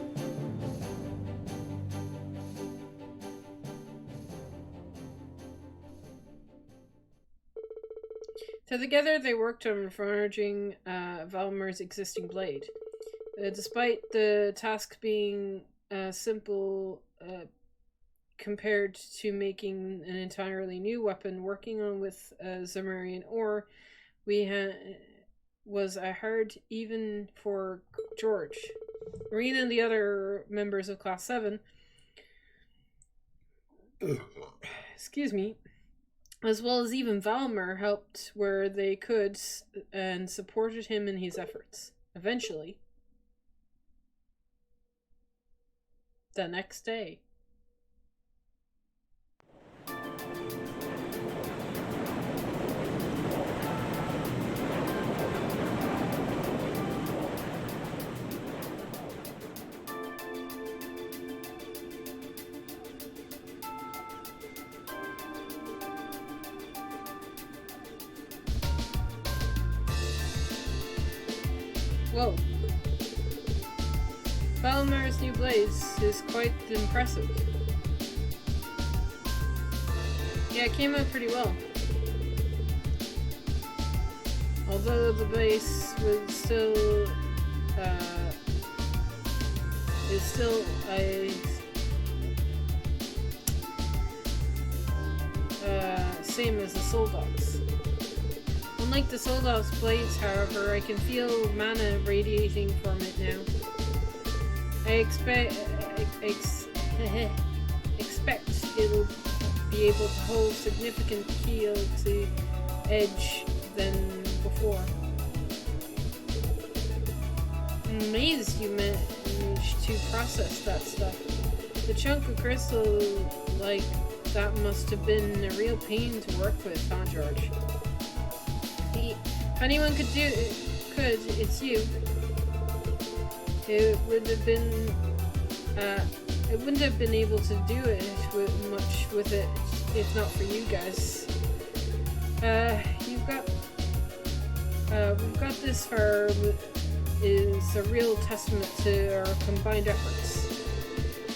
So together they worked on forging Valmar's existing blade. Despite the task being simple, compared to making an entirely new weapon. Working on with Zamarian ore, was a hard even for George. Marina and the other members of Class 7, excuse me, as well as even Valmer, helped where they could and supported him in his efforts. Eventually, the next day. Whoa. Valmar's new blaze is quite impressive. Yeah, it came out pretty well. Although the base was still is still a same as the Soldox. Unlike the Soldox blades, however, I can feel mana radiating from it now. I expect it'll be able to hold significant keel to edge than before. I'm amazed you managed to process that stuff. The chunk of crystal like that must have been a real pain to work with, huh, George? If anyone could, it's you. It wouldn't have been able to do it much with it if not for you guys. We've got this far is a real testament to our combined efforts.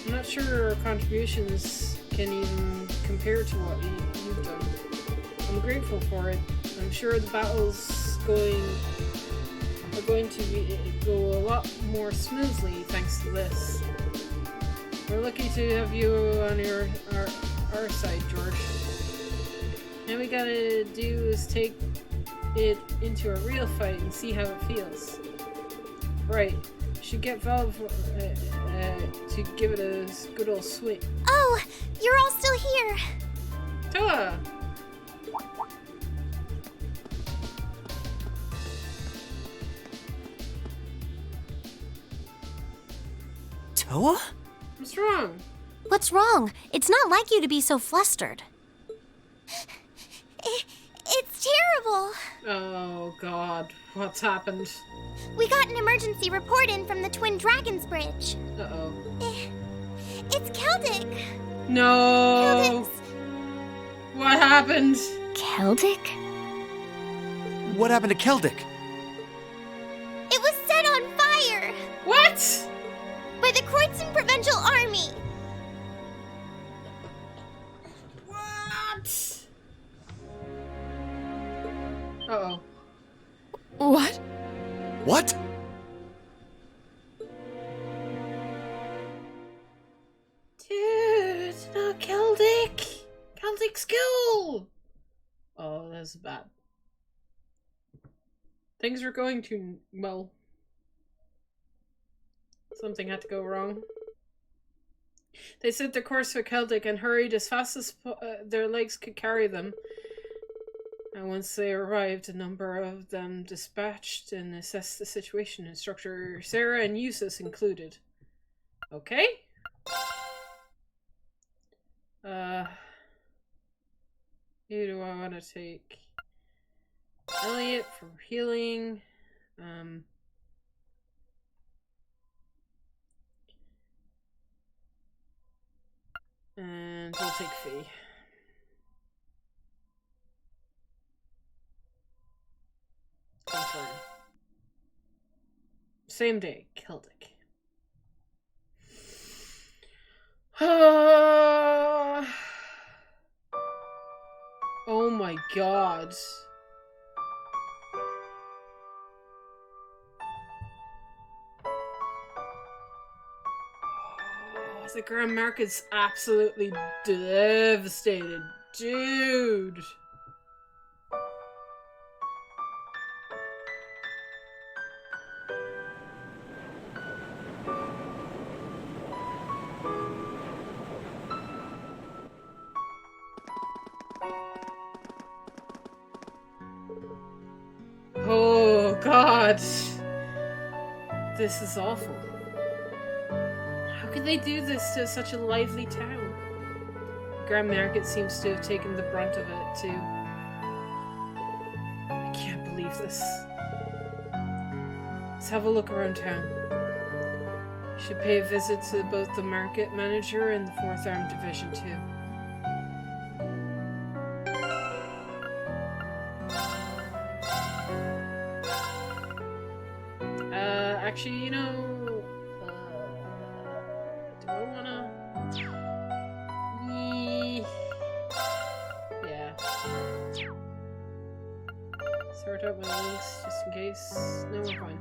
I'm not sure our contributions can even compare to what you've done. I'm grateful for it. I'm sure the battles are going to go a lot more smoothly thanks to this. We're lucky to have you on our side, George. All we gotta do is take it into a real fight and see how it feels. Right. Should get Valve to give it a good old swing. Oh, you're all still here. Toa! Toa? What's wrong? What's wrong? It's not like you to be so flustered. It's terrible. Oh god, what's happened? We got an emergency report in from the Twin Dragons Bridge. Uh-oh. It's Keldic. No! Keldic's... What happened? Keldic? What happened to Keldic? It was set on fire! What? By the Kreuzon Provincial Army. What? Uh-oh. What? What? Dude, it's not Keldic. Keldic School. Oh, that's bad. Things are going too well. Something had to go wrong. They set the course for Keldic and hurried as fast as their legs could carry them. And once they arrived, a number of them dispatched and assessed the situation, Instructor Sarah and Eustace included. Okay? Who do I want to take? Elliot for healing. And we'll take Fee. Confirm. Same day, Keldic. Oh my god. Oh, The Grand Market's absolutely devastated. Dude. Oh, God. This is awful. How could they do this to such a lively town? The Grand Market seems to have taken the brunt of it, too. I can't believe this. Let's have a look around town. We should pay a visit to both the market manager and the 4th Armed Division, too. Actually, you know, do I wanna? Yeah. Sort out my links just in case. No, we're fine.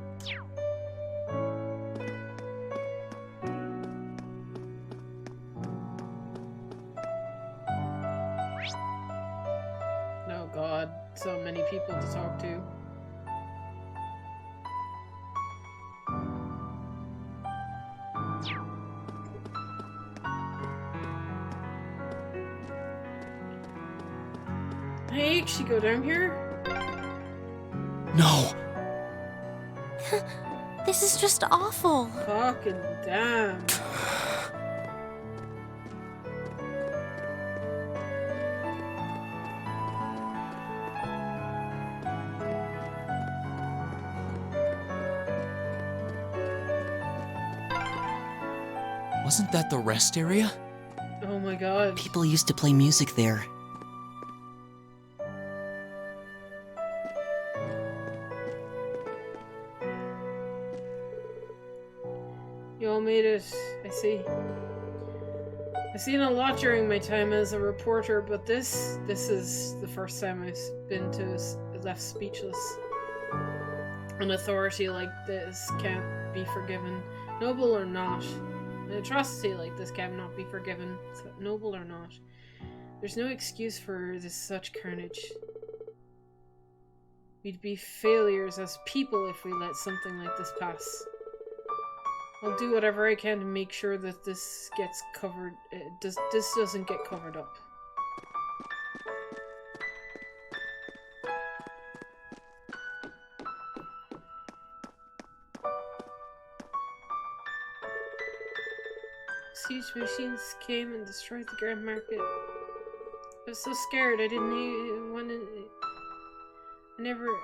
Oh God, so many people to talk to. Hey, should go down here? No! This is just awful. Fucking damn. Wasn't that the rest area? Oh my God. People used to play music there. You all made it. I see. I've seen a lot during my time as a reporter, but this is the first time I've been left speechless. An authority like this can't be forgiven, noble or not. An atrocity like this cannot be forgiven, noble or not. There's no excuse for such carnage. We'd be failures as people if we let something like this pass. I'll do whatever I can to make sure that this gets covered. This doesn't get covered up. Siege machines came and destroyed the Grand Market. I was so scared. I didn't even want to.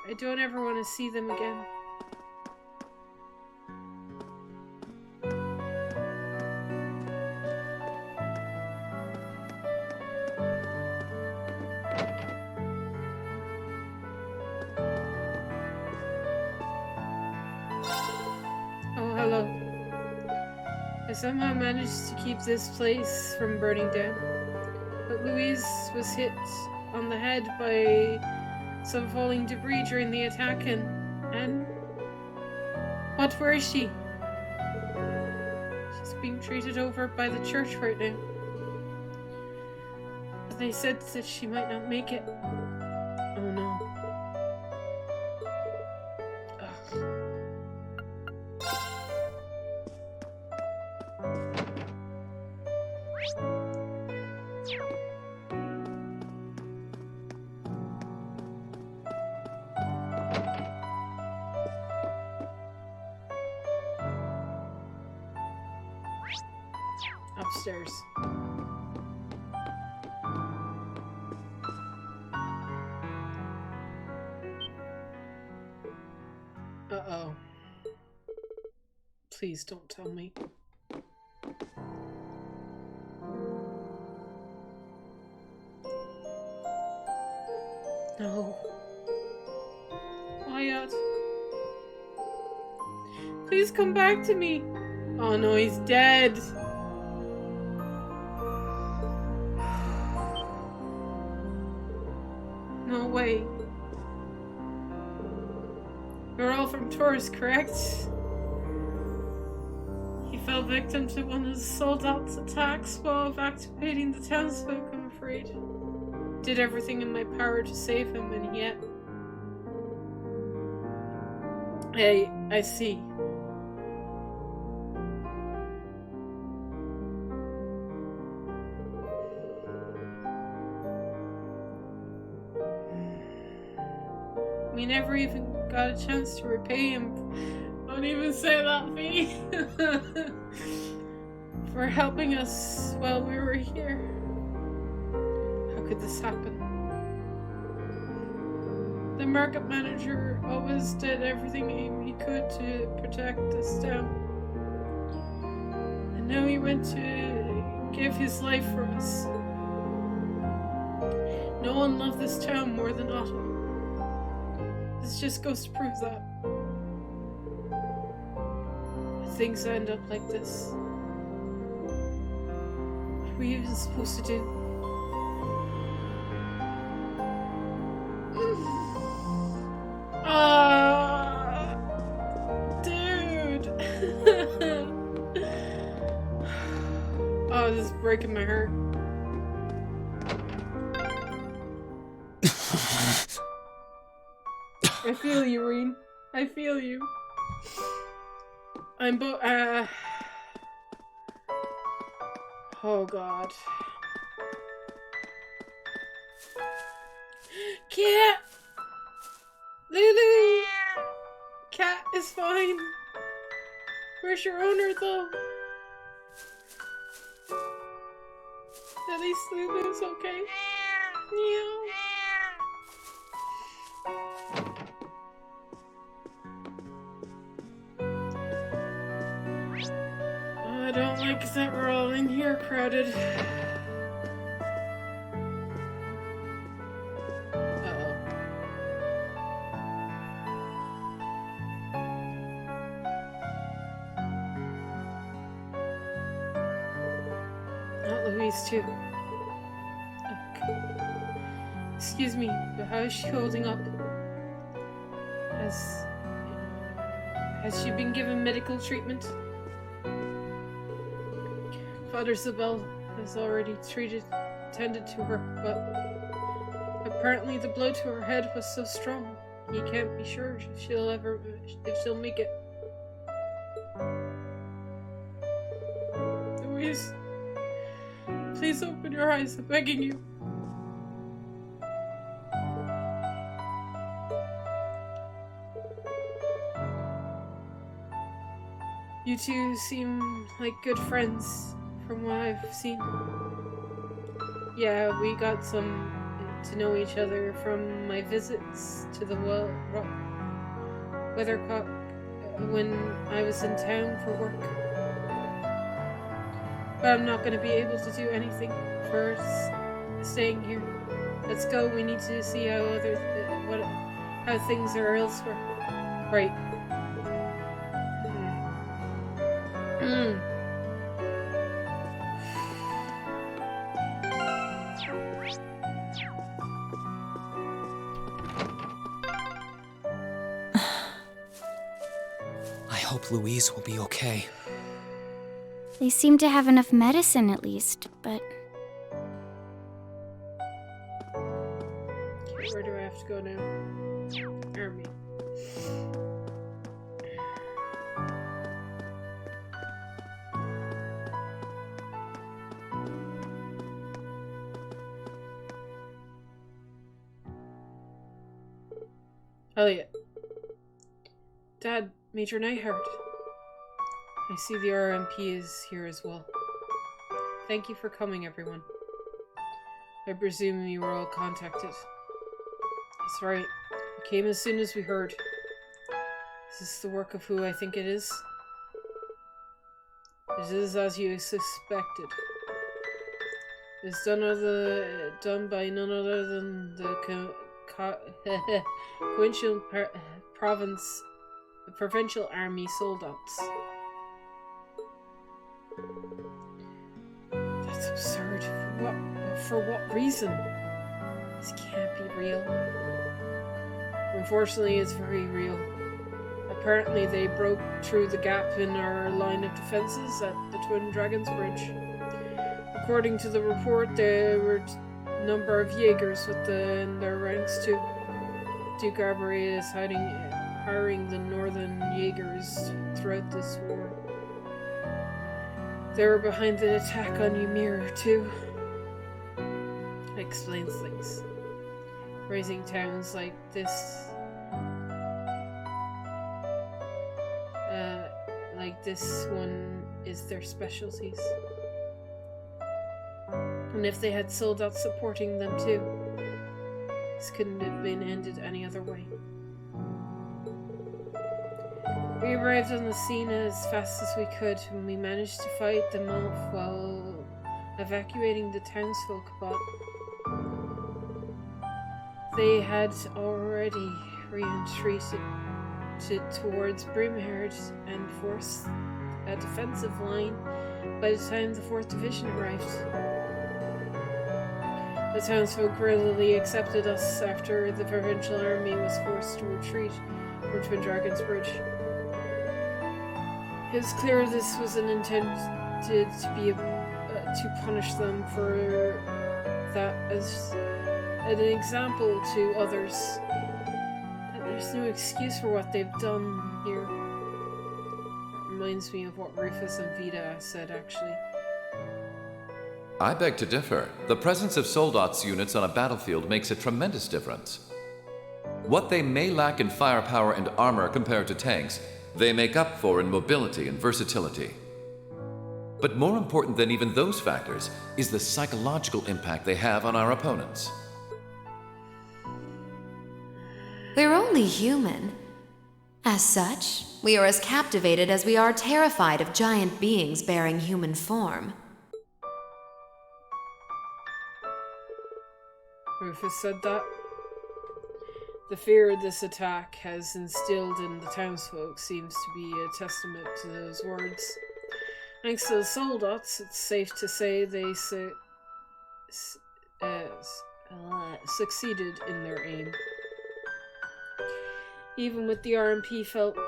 I don't ever want to see them again. I somehow managed to keep this place from burning down, but Louise was hit on the head by some falling debris during the attack, and where is she? She's being treated over by the church right now. But they said that she might not make it. Oh no. Upstairs. Uh-oh. Please don't tell me. No. Wyatt. Please come back to me. Oh no, he's dead. No way. You're all from Taurus, correct? He fell victim to one of the soldats' attacks while evacuating the townsfolk, I'm afraid. Did everything in my power to save him, and yet... I see. We never even got a chance to repay him. Don't even say that, V. For helping us while we were here. How could this happen? The market manager always did everything he could to protect this town. And now he went to give his life for us. No one loved this town more than Otto. This just goes to prove that. Things end up like this. What are we even supposed to do? Dude! Oh, this is breaking my heart. I feel you, Reen. I feel you. I'm oh god. Cat! Lulu! Cat is fine. Where's your owner, though? At least Lulu's okay. Meow. I don't like that we're all in here crowded. Too. Excuse me, but how is she holding up? Has she been given medical treatment? Father Zabel has already tended to her, but apparently the blow to her head was so strong. He can't be sure if she'll make it. Louise, please open your eyes, I'm begging you. You two seem like good friends from what I've seen. Yeah, we got some to know each other from my visits to the Weathercock when I was in town for work. But I'm not going to be able to do anything for staying here. Let's go. We need to see how how things are elsewhere. Right. I hope Louise will be okay. They seem to have enough medicine at least, but... Where do I have to go now? Army. Elliot. Dad, Major Neihart. I see the RMP is here as well. Thank you for coming, everyone. I presume you were all contacted. That's right. We came as soon as we heard. Is this the work of who I think it is? It is as you suspected. It's done by none other than the provincial army soldiers. That's absurd. For what reason? This can't be real. Unfortunately, it's very real. Apparently they broke through the gap in our line of defenses at the Twin Dragons Bridge. According to the report, there were a number of Jaegers in their ranks too. Duke Arborea is hiring the Northern Jaegers throughout this war. They were behind the attack on Ymir too. Explains things. Raising towns like this one is their specialties. And if they had soldiers supporting them too, this couldn't have been ended any other way. We arrived on the scene as fast as we could, and we managed to fight them off while evacuating the townsfolk, but they had already retreated towards Brimherd and forced a defensive line by the time the 4th Division arrived. The townsfolk readily accepted us after the provincial army was forced to retreat from Twin Dragons Bridge. It was clear this was intended to be to punish them for that as an example to others. That there's no excuse for what they've done here. That reminds me of what Rufus and Vida said, actually. I beg to differ. The presence of Soldat's units on a battlefield makes a tremendous difference. What they may lack in firepower and armor compared to tanks, they make up for in mobility and versatility. But more important than even those factors is the psychological impact they have on our opponents. We're only human. As such, we are as captivated as we are terrified of giant beings bearing human form. Rufus said that. The fear this attack has instilled in the townsfolk seems to be a testament to those words. Thanks to the Soldats, it's safe to say they succeeded in their aim. Even with the RMP felt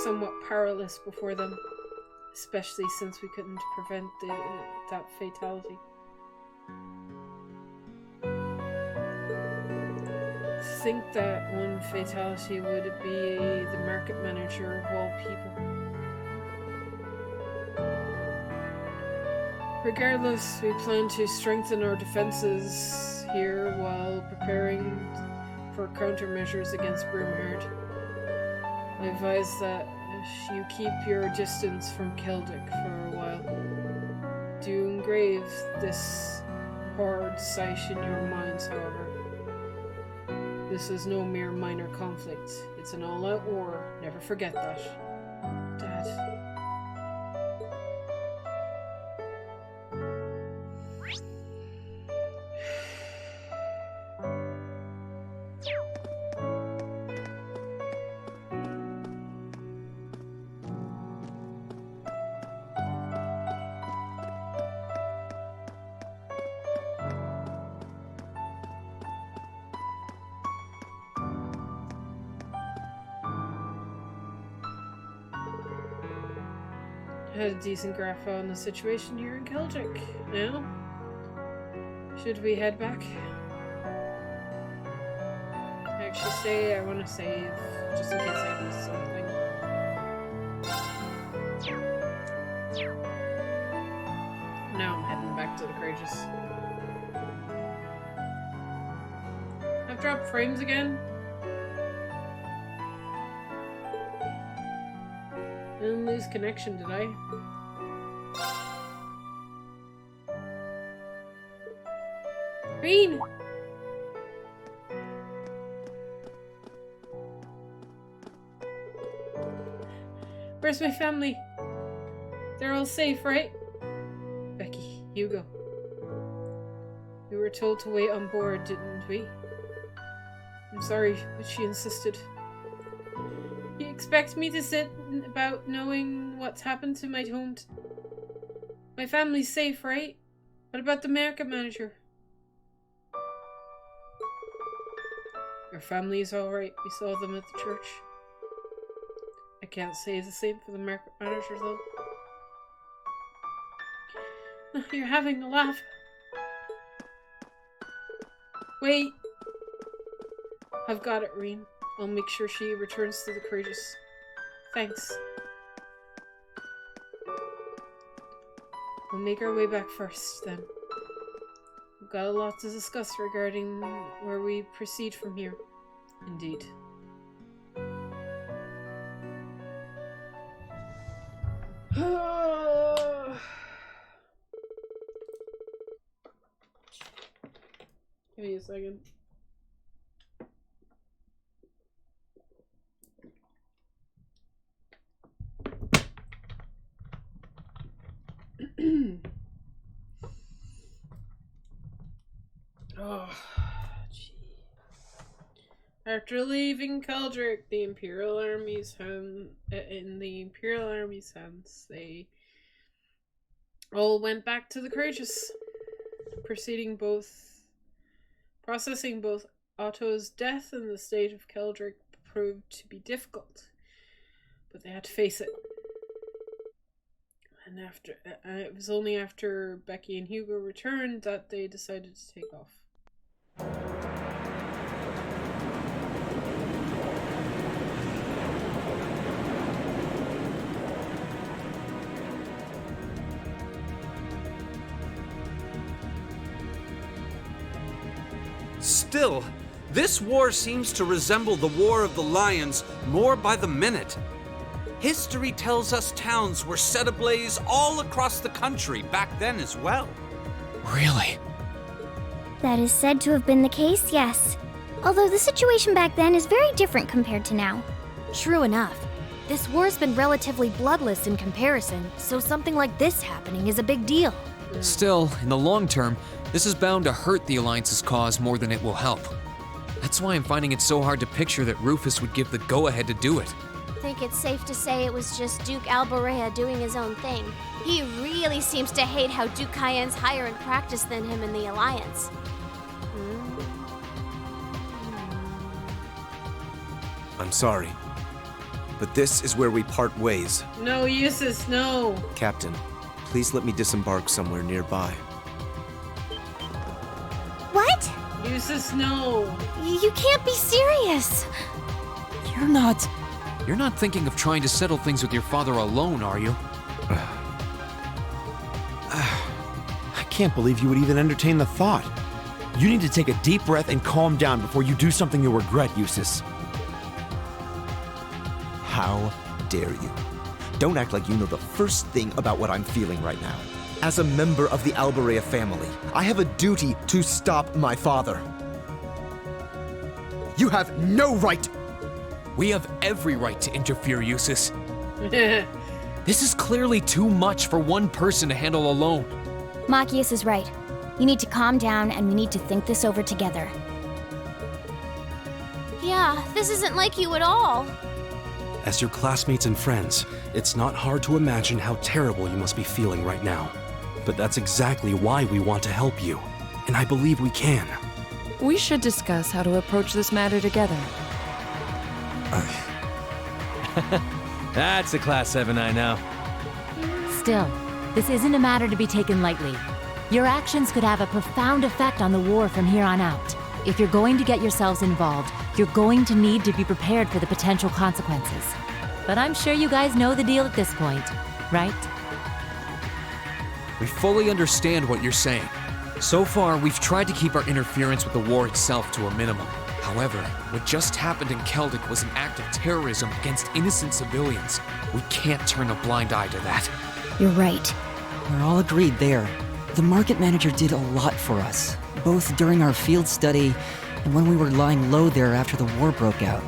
somewhat powerless before them, especially since we couldn't prevent that fatality. To think that one fatality would be the market manager of all people. Regardless, we plan to strengthen our defenses here while preparing for countermeasures against Brimherd. I advise that you keep your distance from Celtic for a while. Do engrave this horrid sight in your minds, however. This is no mere minor conflict. It's an all-out war. Never forget that. Dad. Had a decent graph on the situation here in Celtic. Now, should we head back? I actually say I want to save, just in case I miss something. Now I'm heading back to the Courageous. I've dropped frames again. I didn't lose connection, did I? Green! Where's my family? They're all safe, right? Becky, Hugo. We were told to wait on board, didn't we? I'm sorry, but she insisted. You expect me to sit about knowing what's happened to my home? My family's safe, right? What about the market manager? Your family's alright. We saw them at the church. I can't say the same for the market manager, though. You're having a laugh. Wait. I've got it, Reen. I'll make sure she returns to the Courageous. Thanks. We'll make our way back first, then. We've got a lot to discuss regarding where we proceed from here. Indeed. Give me a second. Oh, gee. After leaving Keldric, the Imperial Army's in the Imperial Army's hands, they all went back to the Courageous, processing both Otto's death and the state of Keldric proved to be difficult, but they had to face it. And it was only after Becky and Hugo returned that they decided to take off. Still, this war seems to resemble the War of the Lions more by the minute. History tells us towns were set ablaze all across the country back then as well. Really? That is said to have been the case, yes. Although the situation back then is very different compared to now. True enough. This war's been relatively bloodless in comparison, so something like this happening is a big deal. Still, in the long term, this is bound to hurt the Alliance's cause more than it will help. That's why I'm finding it so hard to picture that Rufus would give the go-ahead to do it. I think it's safe to say it was just Duke Alborea doing his own thing. He really seems to hate how Duke Cayenne's higher in practice than him in the Alliance. I'm sorry, but this is where we part ways. No, Eustace, no! Captain, please let me disembark somewhere nearby. What? Eustace, no! You can't be serious! You're not thinking of trying to settle things with your father alone, are you? I can't believe you would even entertain the thought. You need to take a deep breath and calm down before you do something you'll regret, Eustace. How dare you? Don't act like you know the first thing about what I'm feeling right now. As a member of the Alborea family, I have a duty to stop my father. You have no right! We have every right to interfere, Eustace. This is clearly too much for one person to handle alone. Machias is right. You need to calm down and we need to think this over together. Yeah, this isn't like you at all. As your classmates and friends, it's not hard to imagine how terrible you must be feeling right now. But that's exactly why we want to help you. And I believe we can. We should discuss how to approach this matter together. That's a Class 7 I know. Still, this isn't a matter to be taken lightly. Your actions could have a profound effect on the war from here on out. If you're going to get yourselves involved, you're going to need to be prepared for the potential consequences. But I'm sure you guys know the deal at this point, right? We fully understand what you're saying. So far, we've tried to keep our interference with the war itself to a minimum. However, what just happened in Keldic was an act of terrorism against innocent civilians. We can't turn a blind eye to that. You're right. We're all agreed there. The market manager did a lot for us, both during our field study and when we were lying low there after the war broke out.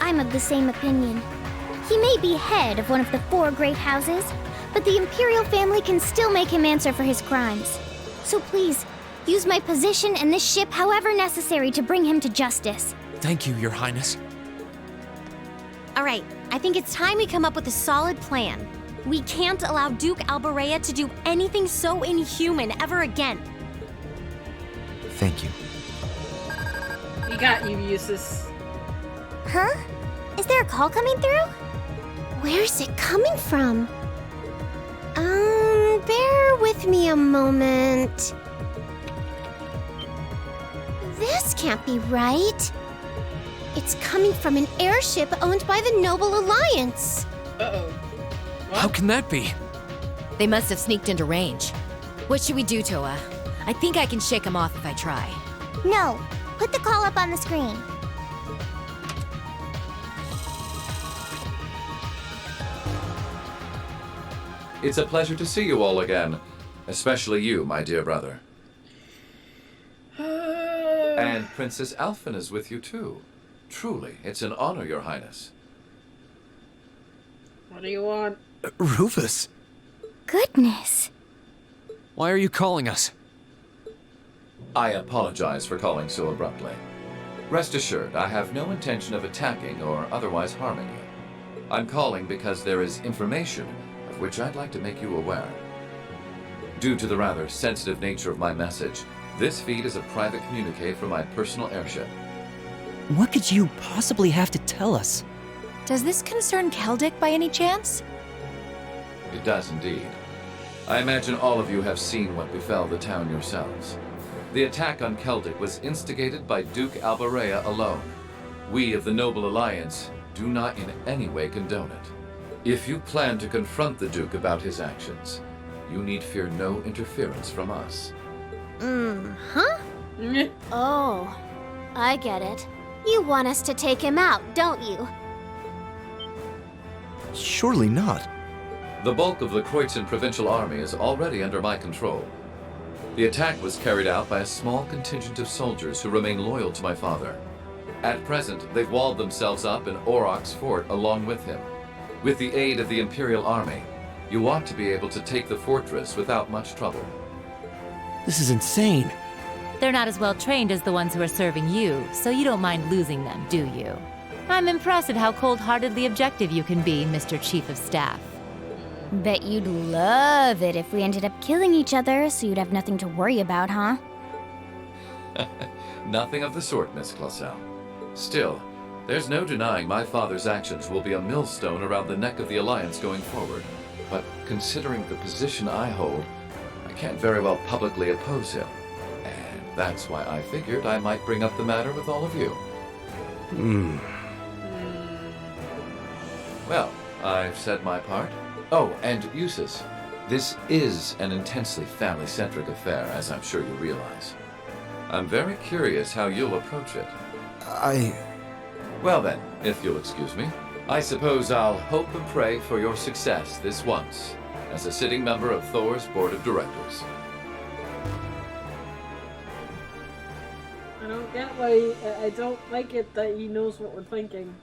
I'm of the same opinion. He may be head of one of the 4 great houses, but the Imperial family can still make him answer for his crimes. So please, use my position and this ship however necessary to bring him to justice. Thank you, Your Highness. All right, I think it's time we come up with a solid plan. We can't allow Duke Alborea to do anything so inhuman ever again. Thank you. He got you, Eustace. Huh? Is there a call coming through? Where's it coming from? Bear with me a moment. This can't be right. It's coming from an airship owned by the Noble Alliance. Uh-oh. How can that be? They must have sneaked into range. What should we do, Toa? I think I can shake them off if I try. No, put the call up on the screen. It's a pleasure to see you all again. Especially you, my dear brother. And Princess Alphen is with you too. Truly, it's an honor, Your Highness. What do you want? Rufus. Goodness. Why are you calling us? I apologize for calling so abruptly. Rest assured, I have no intention of attacking or otherwise harming you. I'm calling because there is information of which I'd like to make you aware. Due to the rather sensitive nature of my message, this feed is a private communique from my personal airship. What could you possibly have to tell us? Does this concern Keldic by any chance? It does indeed. I imagine all of you have seen what befell the town yourselves. The attack on Keldic was instigated by Duke Albarea alone. We of the Noble Alliance do not in any way condone it. If you plan to confront the Duke about his actions, you need fear no interference from us. Huh? Oh, I get it. You want us to take him out, don't you? Surely not. The bulk of the Kreutzen Provincial Army is already under my control. The attack was carried out by a small contingent of soldiers who remain loyal to my father. At present, they've walled themselves up in Aurochs Fort along with him. With the aid of the Imperial Army, you ought to be able to take the fortress without much trouble. This is insane. They're not as well trained as the ones who are serving you, so you don't mind losing them, do you? I'm impressed at how cold-heartedly objective you can be, Mr. Chief of Staff. Bet you'd love it if we ended up killing each other, so you'd have nothing to worry about, huh? Nothing of the sort, Miss Clausel. Still, there's no denying my father's actions will be a millstone around the neck of the Alliance going forward. But considering the position I hold, I can't very well publicly oppose him. And that's why I figured I might bring up the matter with all of you. Well, I've said my part. Oh, and Eustace, this is an intensely family-centric affair, as I'm sure you realize. I'm very curious how you'll approach it. Well then, if you'll excuse me, I suppose I'll hope and pray for your success this once, as a sitting member of Thor's Board of Directors. I don't get why I don't like it that he knows what we're thinking.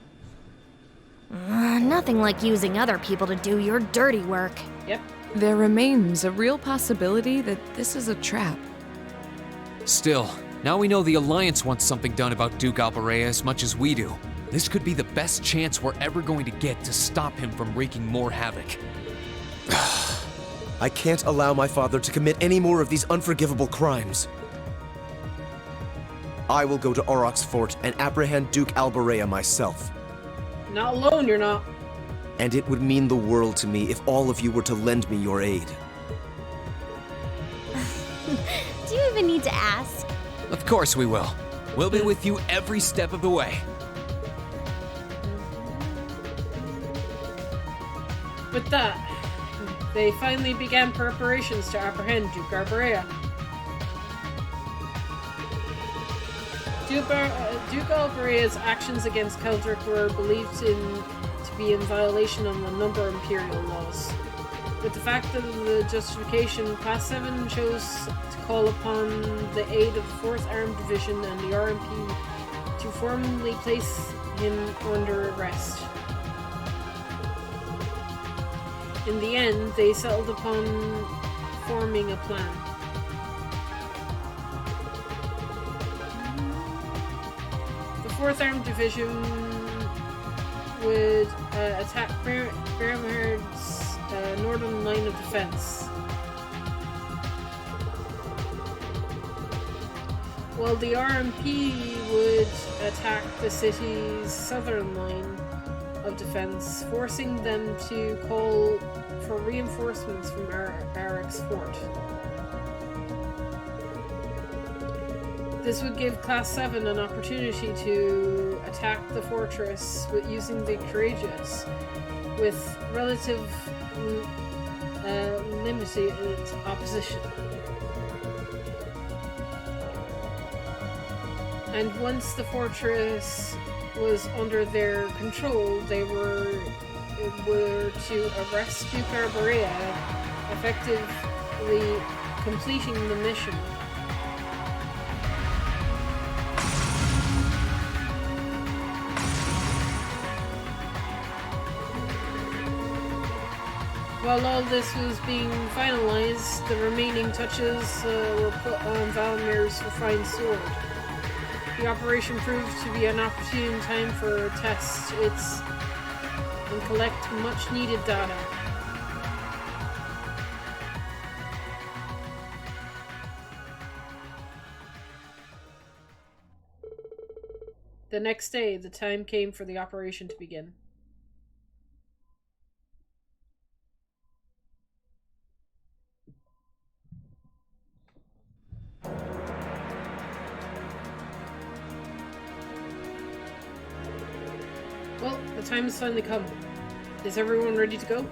Nothing like using other people to do your dirty work. Yep. There remains a real possibility that this is a trap. Still, now we know the Alliance wants something done about Duke Albarea as much as we do. This could be the best chance we're ever going to get to stop him from wreaking more havoc. I can't allow my father to commit any more of these unforgivable crimes. I will go to Aurochs Fort and apprehend Duke Albarea myself. Not alone, you're not. And it would mean the world to me if all of you were to lend me your aid. Do you even need to ask? Of course we will. We'll be with you every step of the way. With that, they finally began preparations to apprehend Duke Albarea. Duke Albarea's actions against Keldic were believed to be in violation of a number of Imperial laws. With the fact of the justification, Class 7 chose to call upon the aid of the 4th Armed Division and the RMP to formally place him under arrest. In the end, they settled upon forming a plan. The 4th Armed Division would attack Bernhard's northern line of defense. While the RMP would attack the city's southern line of defense, forcing them to call for reinforcements from Arek's fort. This would give Class 7 an opportunity to attack the fortress using the Courageous, with relative limited opposition. And once the fortress was under their control, they were to arrest Duke Arbarea, effectively completing the mission. While all this was being finalized, the remaining touches were put on Valmir's refined sword. The operation proved to be an opportune time for test its and collect much needed data. The next day, the time came for the operation to begin. Well, the time has finally come. Is everyone ready to go?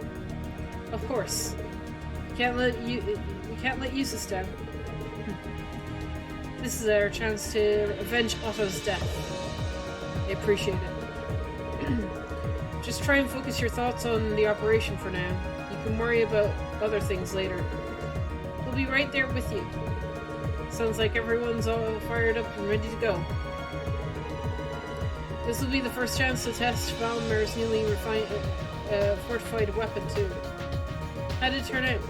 Of course. We can't let Jusis down. This is our chance to avenge Otto's death. I appreciate it. Just try and focus your thoughts on the operation for now. You can worry about other things later. We'll be right there with you. Sounds like everyone's all fired up and ready to go. This will be the first chance to test Valmir's newly fortified weapon too. How did it turn out?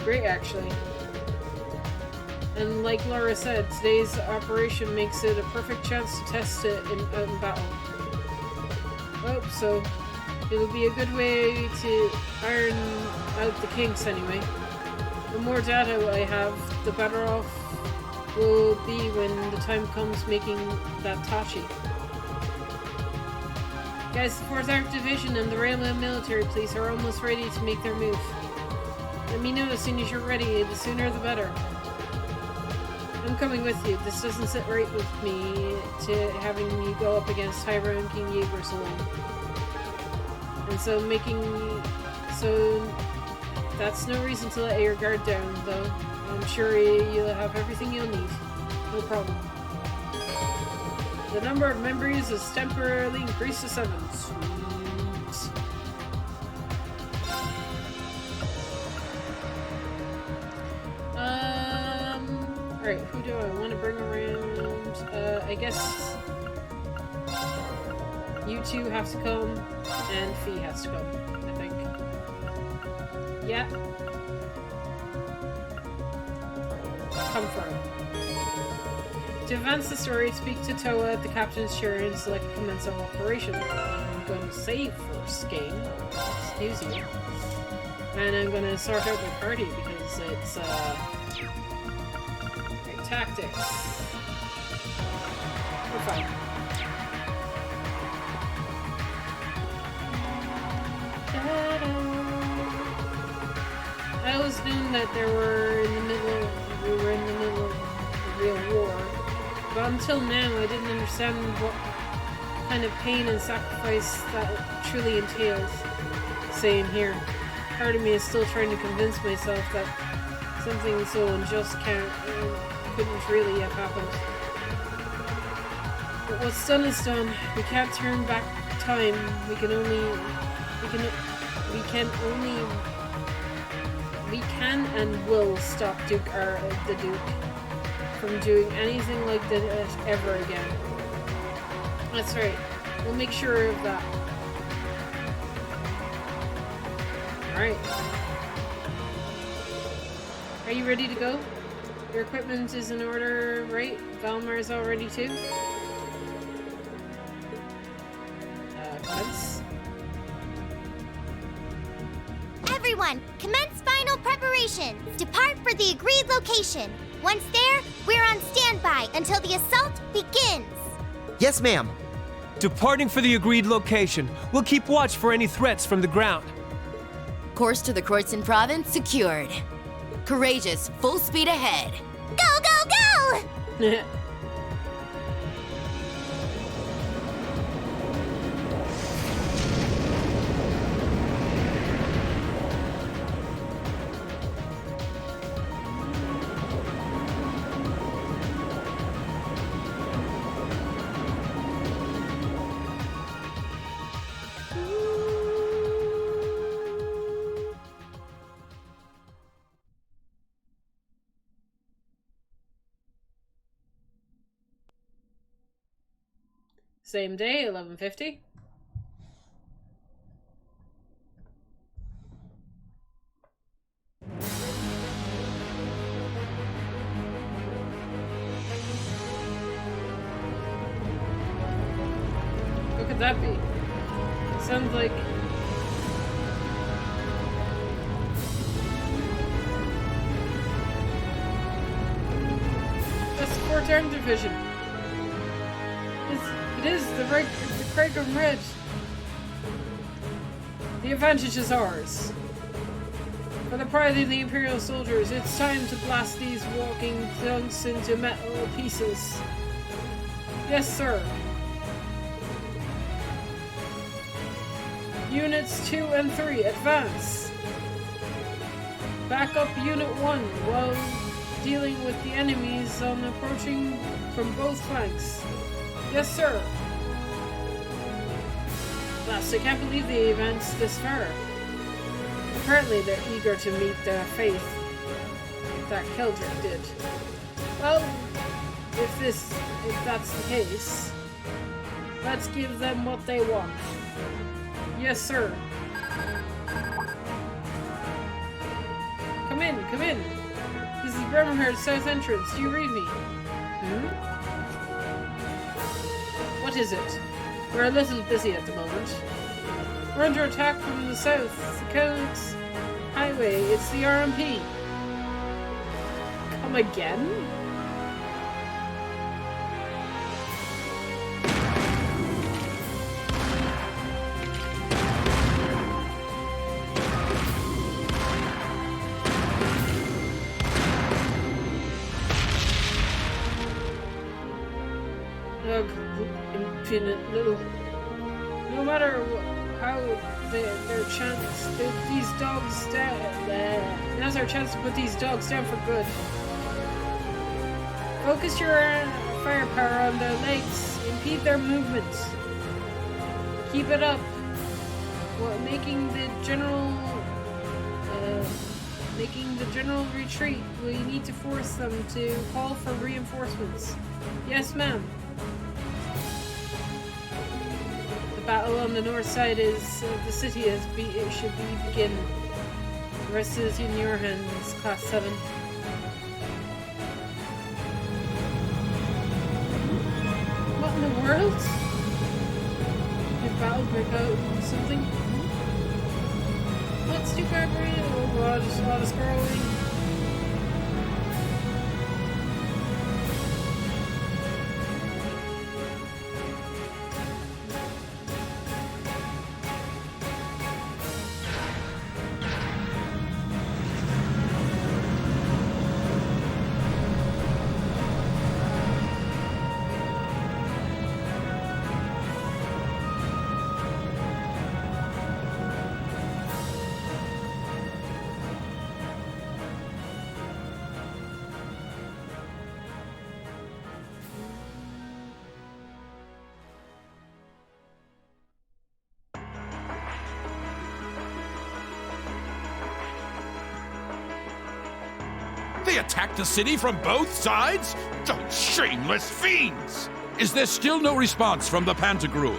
Great, actually. And like Laura said, today's operation makes it a perfect chance to test it out in battle. Oh, so it'll be a good way to iron out the kinks anyway. The more data I have, the better off we'll be when the time comes making that Tachi. Guys, the 4th Arc Division and the Railway Military Police are almost ready to make their move. Let me know as soon as you're ready, the sooner the better. I'm coming with you. This doesn't sit right with me to having you go up against high-ranking Jaegers alone. And so that's no reason to let your guard down, though. I'm sure you'll have everything you'll need. No problem. The number of members is temporarily increased to 7. Sweet. Alright, who do I want to bring around? I guess you two have to come, and Fee has to come, I think. Yeah. Come from. To advance the story, speak to Toa at the captain's chair and select commence of operation. I'm going to save first game. Excuse you. And I'm going to sort out my party because it's, right, tactics. We're fine. I always knew that we were in the middle of a real war. But until now, I didn't understand what kind of pain and sacrifice that truly entails. Same here. Part of me is still trying to convince myself that something so unjust couldn't really have happened. But what's done is done. We can't turn back time. We can and will stop the Duke from doing anything like that ever again. That's right. We'll make sure of that. Alright. Are you ready to go? Your equipment is in order, right? Valmir is all ready too? Commence. Everyone, commence final preparations. Depart for the agreed location. Once there, we're on standby until the assault begins. Yes, ma'am. Departing for the agreed location. We'll keep watch for any threats from the ground. Course to the Kroitzen province secured. Courageous, full speed ahead. Go, go, go! Same day, 11:50. What could that be? Sounds like... That's 4th Arm Division. It is the Kragan Red. The advantage is ours. For the pride of the Imperial soldiers, it's time to blast these walking dunks into metal pieces. Yes, sir. Units 2 and 3, advance. Back up Unit 1 while dealing with the enemies on approaching from both flanks. Yes, sir. Blast, I can't believe they advanced this far. Apparently they're eager to meet their fate. That Keldric did. Well, if that's the case, let's give them what they want. Yes, sir. Come in, come in. This is Bremerhard's south entrance. Do you read me? What is it? We're a little busy at the moment. We're under attack from the south. The Codex Highway. It's the RMP. Come again? Infinite little. No matter how their chance, these dogs down. Now's our chance to put these dogs down for good. Focus your firepower on their legs. Impede their movements. Keep it up. While making the general retreat. We need to force them to call for reinforcements. Yes, ma'am. Battle on the north side is the city should begin. The rest is in your hands, Class 7. What in the world? Did battle break out or something? Let's do Barbarian. Oh god, there's a lot of scrolling. They attacked the city from both sides? Those shameless fiends! Is there still no response from the Pantagruel?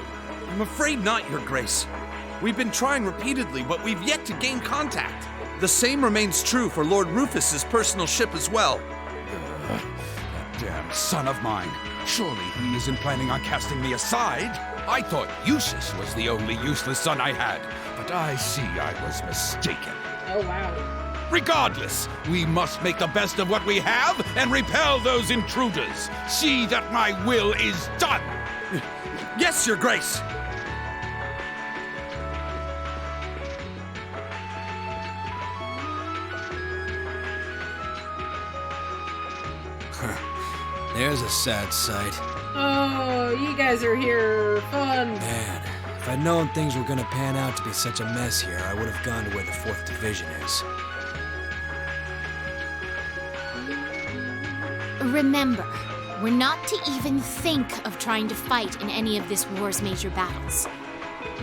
I'm afraid not, Your Grace. We've been trying repeatedly, but we've yet to gain contact. The same remains true for Lord Rufus's personal ship as well. That damn son of mine. Surely he isn't planning on casting me aside. I thought Eustace was the only useless son I had, but I see I was mistaken. Oh, wow. Regardless, we must make the best of what we have and repel those intruders. See that my will is done. Yes, Your Grace! There's a sad sight. Oh, you guys are here. Fun. Man, if I'd known things were gonna pan out to be such a mess here, I would have gone to where the 4th Division is. Remember, we're not to even think of trying to fight in any of this war's major battles.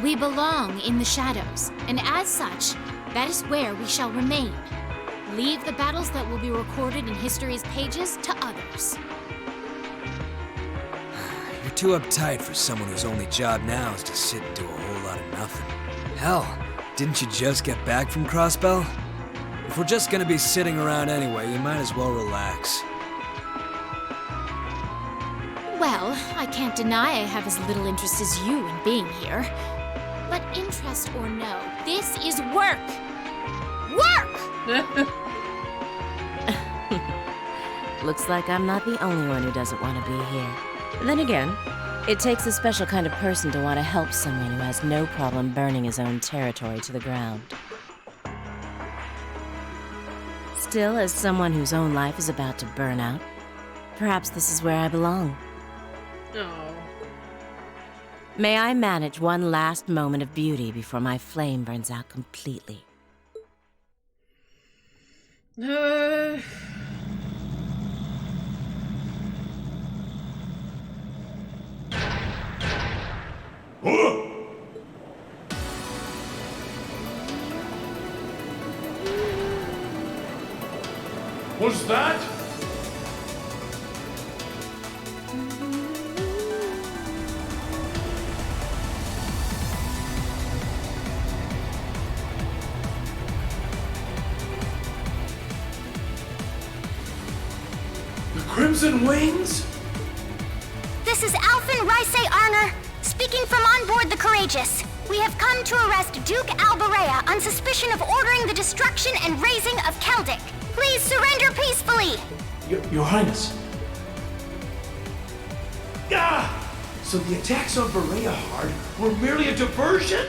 We belong in the shadows, and as such, that is where we shall remain. Leave the battles that will be recorded in history's pages to others. You're too uptight for someone whose only job now is to sit and do a whole lot of nothing. Hell, didn't you just get back from Crossbell? If we're just gonna be sitting around anyway, you might as well relax. Well, I can't deny I have as little interest as you in being here. But interest or no, this is work! Work! Looks like I'm not the only one who doesn't want to be here. Then again, it takes a special kind of person to want to help someone who has no problem burning his own territory to the ground. Still, as someone whose own life is about to burn out, perhaps this is where I belong. Oh. May I manage one last moment of beauty before my flame burns out completely. Was that? The Crimson Wings? This is Alphen Raisei Arner, speaking from on board the Courageous. We have come to arrest Duke Alberea on suspicion of ordering the destruction and razing of Keldic. Please surrender peacefully. Your Highness. Ah! So the attacks on Berea Hard were merely a diversion?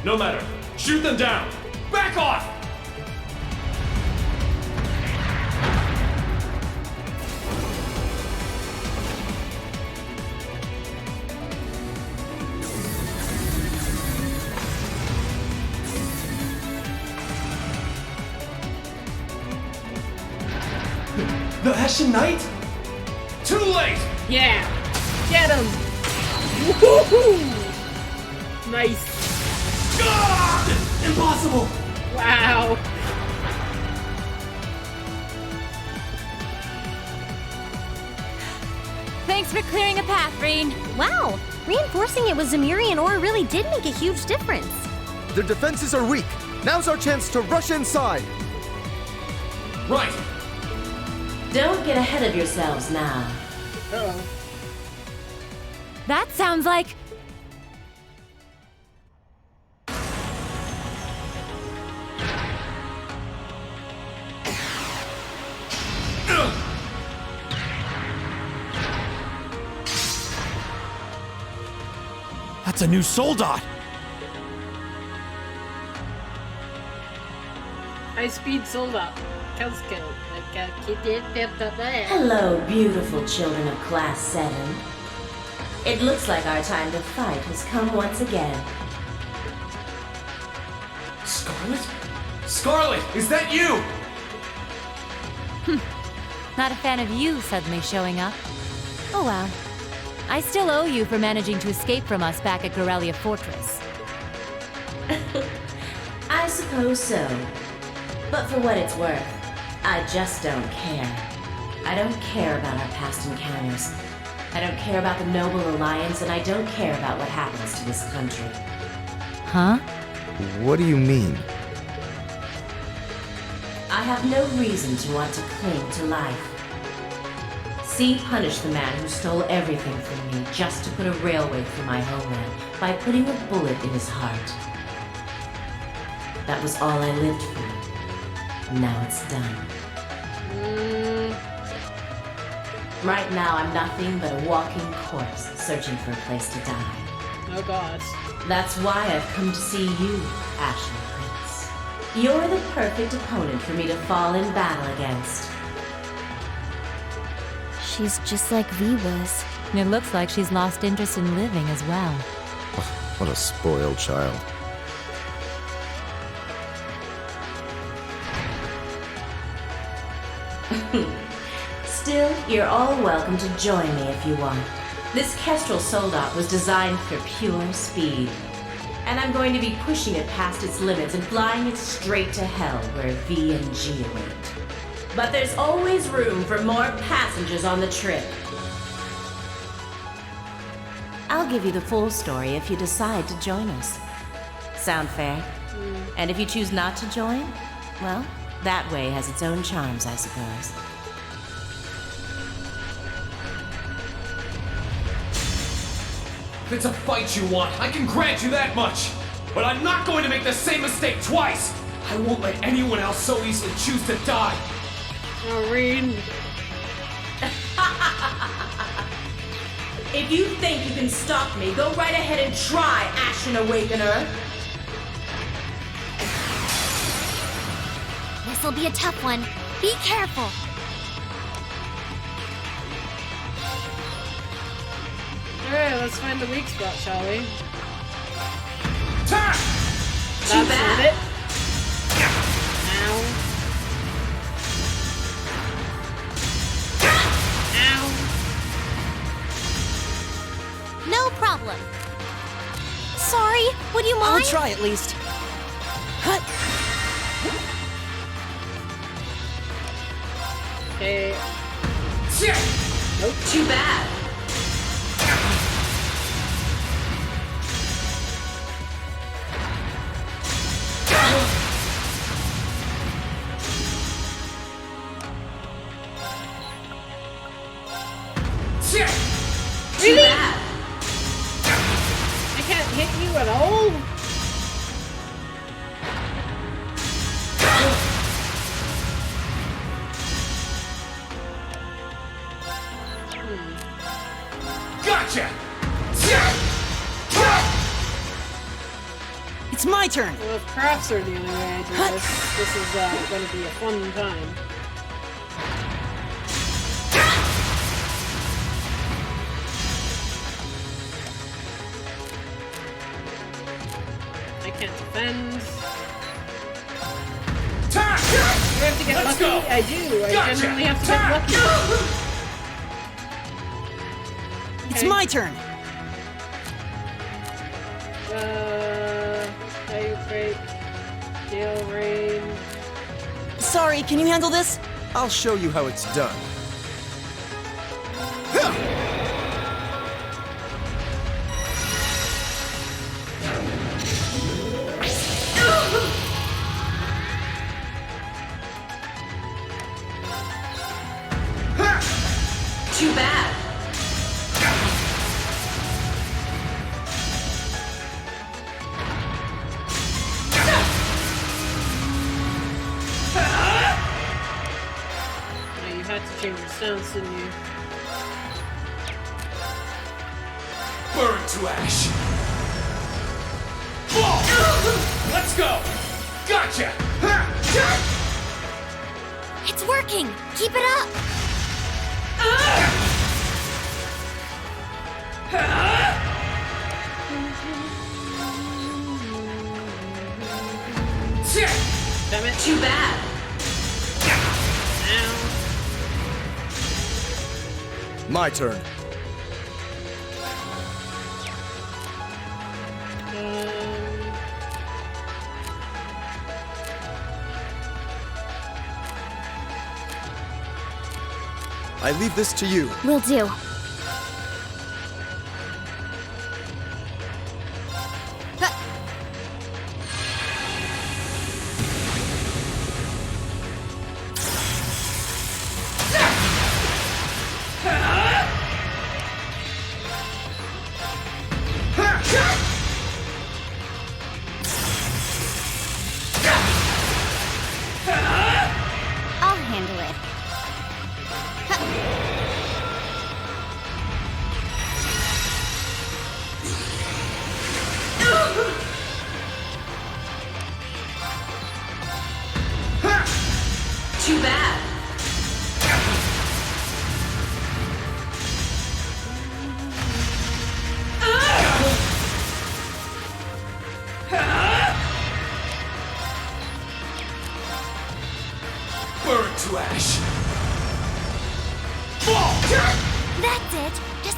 No matter. Shoot them down! Back off! The Hessian Knight? Too late! Yeah! Get him! Woohoo! Nice. Ah! Impossible! Wow. Thanks for clearing a path, Reen. Wow, reinforcing it with Zemurian ore really did make a huge difference. Their defenses are weak. Now's our chance to rush inside. Right. Don't get ahead of yourselves now. Uh-oh. That sounds like... That's a new Soldat! High speed sold out. Hello, beautiful children of Class 7. It looks like our time to fight has come once again. Scarlet? Scarlet, is that you? Not a fan of you suddenly showing up. Oh well. I still owe you for managing to escape from us back at Gorelia Fortress. I suppose so. But for what it's worth, I just don't care. I don't care about our past encounters. I don't care about the Noble Alliance, and I don't care about what happens to this country. Huh? What do you mean? I have no reason to want to cling to life. See punish the man who stole everything from me just to put a railway through my homeland by putting a bullet in his heart. That was all I lived for. Now it's done. Right now, I'm nothing but a walking corpse searching for a place to die. Oh god. That's why I've come to see you, Ashley Prince. You're the perfect opponent for me to fall in battle against. She's just like V was. And it looks like she's lost interest in living as well. What a spoiled child. Still, you're all welcome to join me if you want. This Kestrel Soldat was designed for pure speed. And I'm going to be pushing it past its limits and flying it straight to hell where V and G await. But there's always room for more passengers on the trip. I'll give you the full story if you decide to join us. Sound fair? And if you choose not to join, well, that way has its own charms, I suppose. If it's a fight you want, I can grant you that much. But I'm not going to make the same mistake twice. I won't let anyone else so easily choose to die. Oh, Reed. If you think you can stop me, go right ahead and try, Ashen Awakener. This'll be a tough one. Be careful. Alright, let's find the weak spot, shall we? Too That's bad. not it. Ow. Ow. No problem. Sorry, would you mind? I'll try at least. Hut. Okay. Nope. Too bad. Really? Too bad. I can't hit you at all? Gotcha! It's my turn! Well, if crafts are the only way I do this is going to be a fun time. I can't defend. Do I have to get lucky? Go. I do. I Gotcha. generally have to get lucky. It's Okay. my turn! Fire Crate, Gale Rain. Sorry, can you handle this? I'll show you how it's done. Too bad. Oh, you had to change your stance, didn't you? Burn to ash. Ball. Let's go. Gotcha. It's working! Keep it up! Damn it. Too bad. Ow. My turn. I leave this to you. Will do.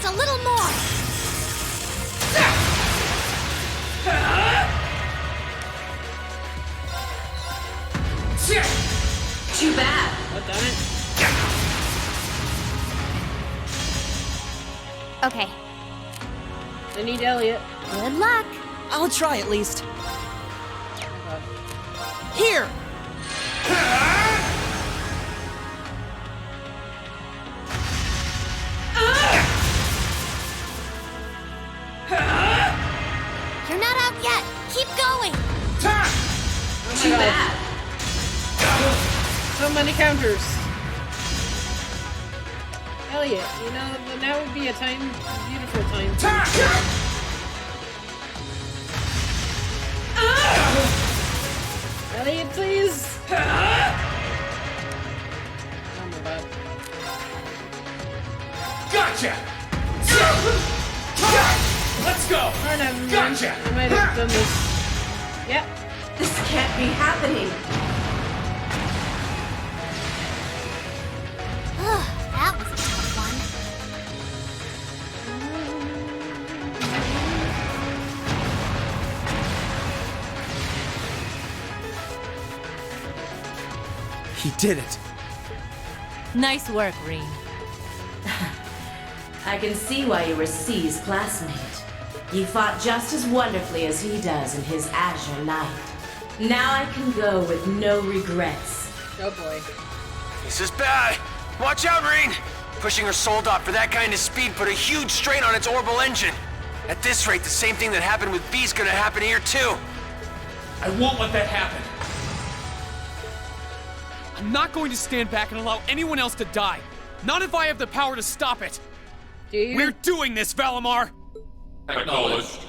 Just a little more! Too bad. Oh, done it. Okay. I need Elliot. Good luck. I'll try at least. Here! You're not out yet! Keep going! Too bad. So many counters. Elliot, you know, now would be a beautiful time. Elliot, please! Oh my god. Gotcha! Let's go! Oh, never mind. Gotcha! I might have done this. Yep. This can't be happening. That was a tough one. He did it. Nice work, Rean. I can see why you were C's classmate. You fought just as wonderfully as he does in his Azure Light. Now I can go with no regrets. Oh boy. This is bad. Watch out, Rean! Pushing her Soldot for that kind of speed put a huge strain on its orbital engine. At this rate, the same thing that happened with B's gonna happen here too. I won't let that happen. I'm not going to stand back and allow anyone else to die. Not if I have the power to stop it. We're doing this, Valimar! Acknowledged.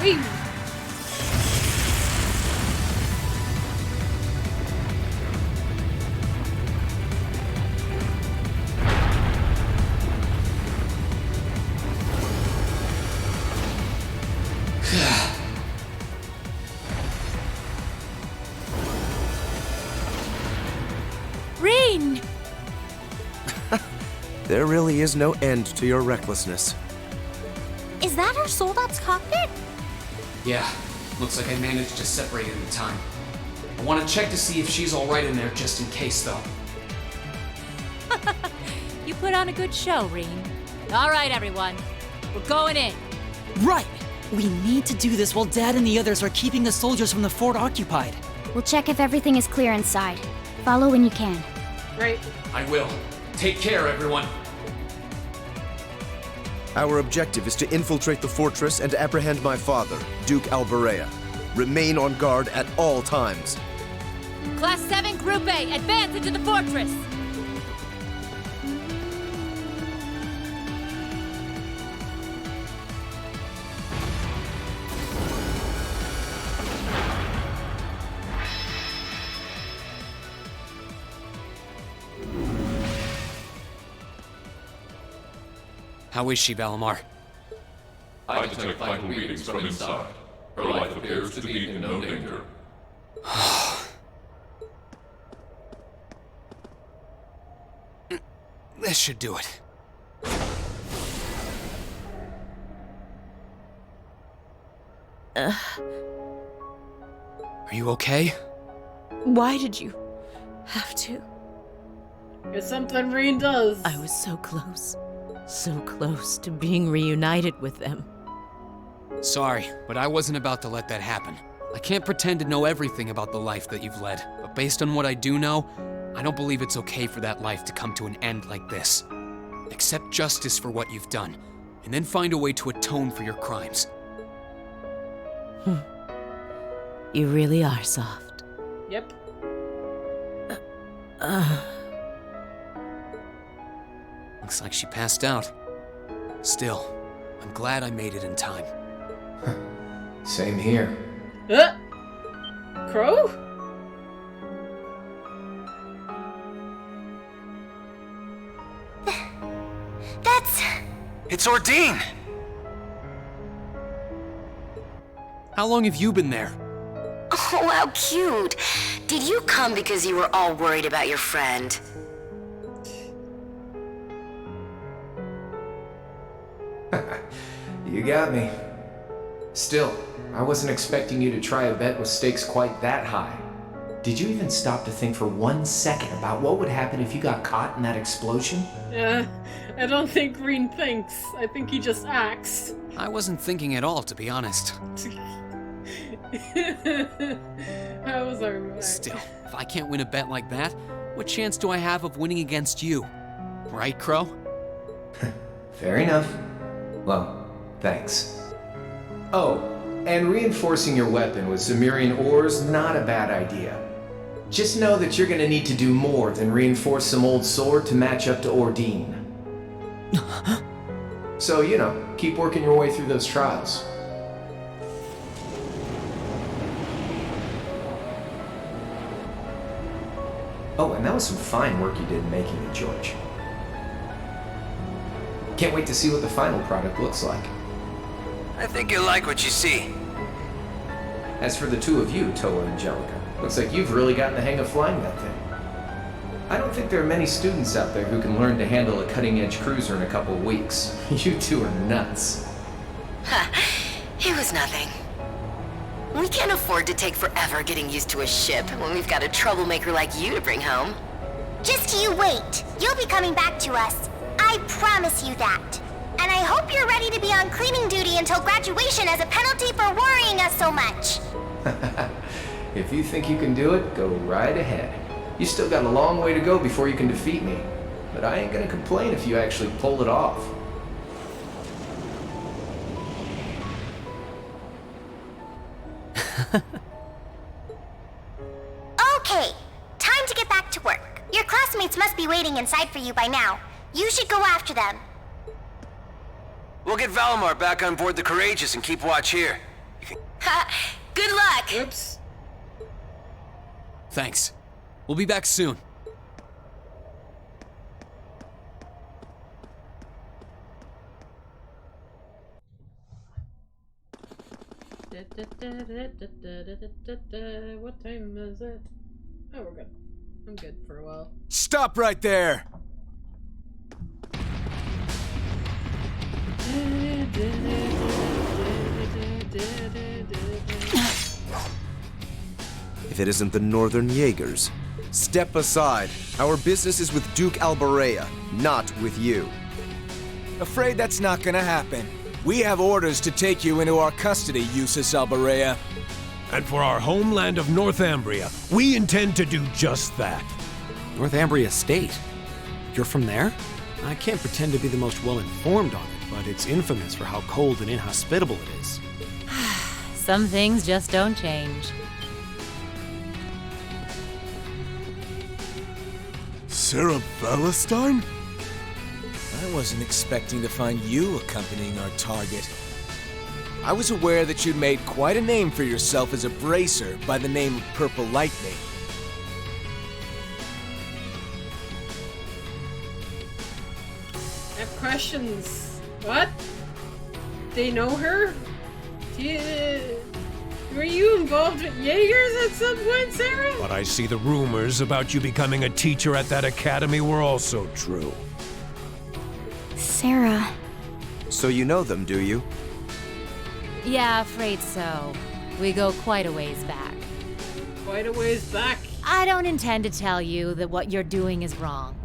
Whee! Rean! There really is no end to your recklessness. Is that our Soldot's cockpit? Yeah, looks like I managed to separate it in time. I want to check to see if she's alright in there just in case, though. You put on a good show, Rean. All right, everyone. We're going in. Right! We need to do this while Dad and the others are keeping the soldiers from the fort occupied. We'll check if everything is clear inside. Follow when you can. Right. I will. Take care, everyone. Our objective is to infiltrate the fortress and apprehend my father, Duke Alberea. Remain on guard at all times. Class 7, Group A, advance into the fortress! How is she, Valimar? I detect vital readings from inside. Her life appears to be in no danger. This should do it. Are you okay? Why did you have to? It's something Rean does. I was so close. So close to being reunited with them. Sorry, but I wasn't about to let that happen. I can't pretend to know everything about the life that you've led, but based on what I do know, I don't believe it's okay for that life to come to an end like this. Accept justice for what you've done, and then find a way to atone for your crimes. You really are soft. Yep. Looks like she passed out. Still, I'm glad I made it in time. Same here. Crow? It's Ordine! How long have you been there? Oh, how cute. Did you come because you were all worried about your friend? You got me. Still, I wasn't expecting you to try a bet with stakes quite that high. Did you even stop to think for 1 second about what would happen if you got caught in that explosion? I don't think Green thinks. I think he just acts. I wasn't thinking at all, to be honest. How was our back? Still, if I can't win a bet like that, what chance do I have of winning against you? Right, Crow? Fair enough. Well, thanks. Oh, and reinforcing your weapon with Zemurian ores, not a bad idea. Just know that you're gonna need to do more than reinforce some old sword to match up to Ordine. So, keep working your way through those trials. Oh, and that was some fine work you did making it, George. Can't wait to see what the final product looks like. I think you'll like what you see. As for the two of you, Toa and Angelica, looks like you've really gotten the hang of flying that thing. I don't think there are many students out there who can learn to handle a cutting-edge cruiser in a couple of weeks. You two are nuts. It was nothing. We can't afford to take forever getting used to a ship when we've got a troublemaker like you to bring home. Just you wait. You'll be coming back to us. I promise you that. And I hope you're ready to be on cleaning duty until graduation as a penalty for worrying us so much. If you think you can do it, go right ahead. You still got a long way to go before you can defeat me. But I ain't gonna complain if you actually pull it off. Okay, time to get back to work. Your classmates must be waiting inside for you by now. You should go after them. We'll get Valimar back on board the Courageous and keep watch here. Good luck! Oops. Thanks. We'll be back soon. What time is it? Oh, we're good. I'm good for a while. Stop right there! If it isn't the Northern Jaegers. Step aside. Our business is with Duke Alberea, not with you. Afraid that's not gonna happen. We have orders to take you into our custody, Jusis Alberea. And for our homeland of Northumbria, we intend to do just that. Northumbria State? You're from there? I can't pretend to be the most well-informed on it, but it's infamous for how cold and inhospitable it is. Some things just don't change. Sarah Valentine? I wasn't expecting to find you accompanying our target. I was aware that you'd made quite a name for yourself as a bracer by the name of Purple Lightning. I have questions. What? They know her? Were you involved with Jaegers at some point, Sarah? But I see the rumors about you becoming a teacher at that academy were also true. Sarah. So you know them, do you? Yeah, afraid so. We go quite a ways back. Quite a ways back. I don't intend to tell you that what you're doing is wrong.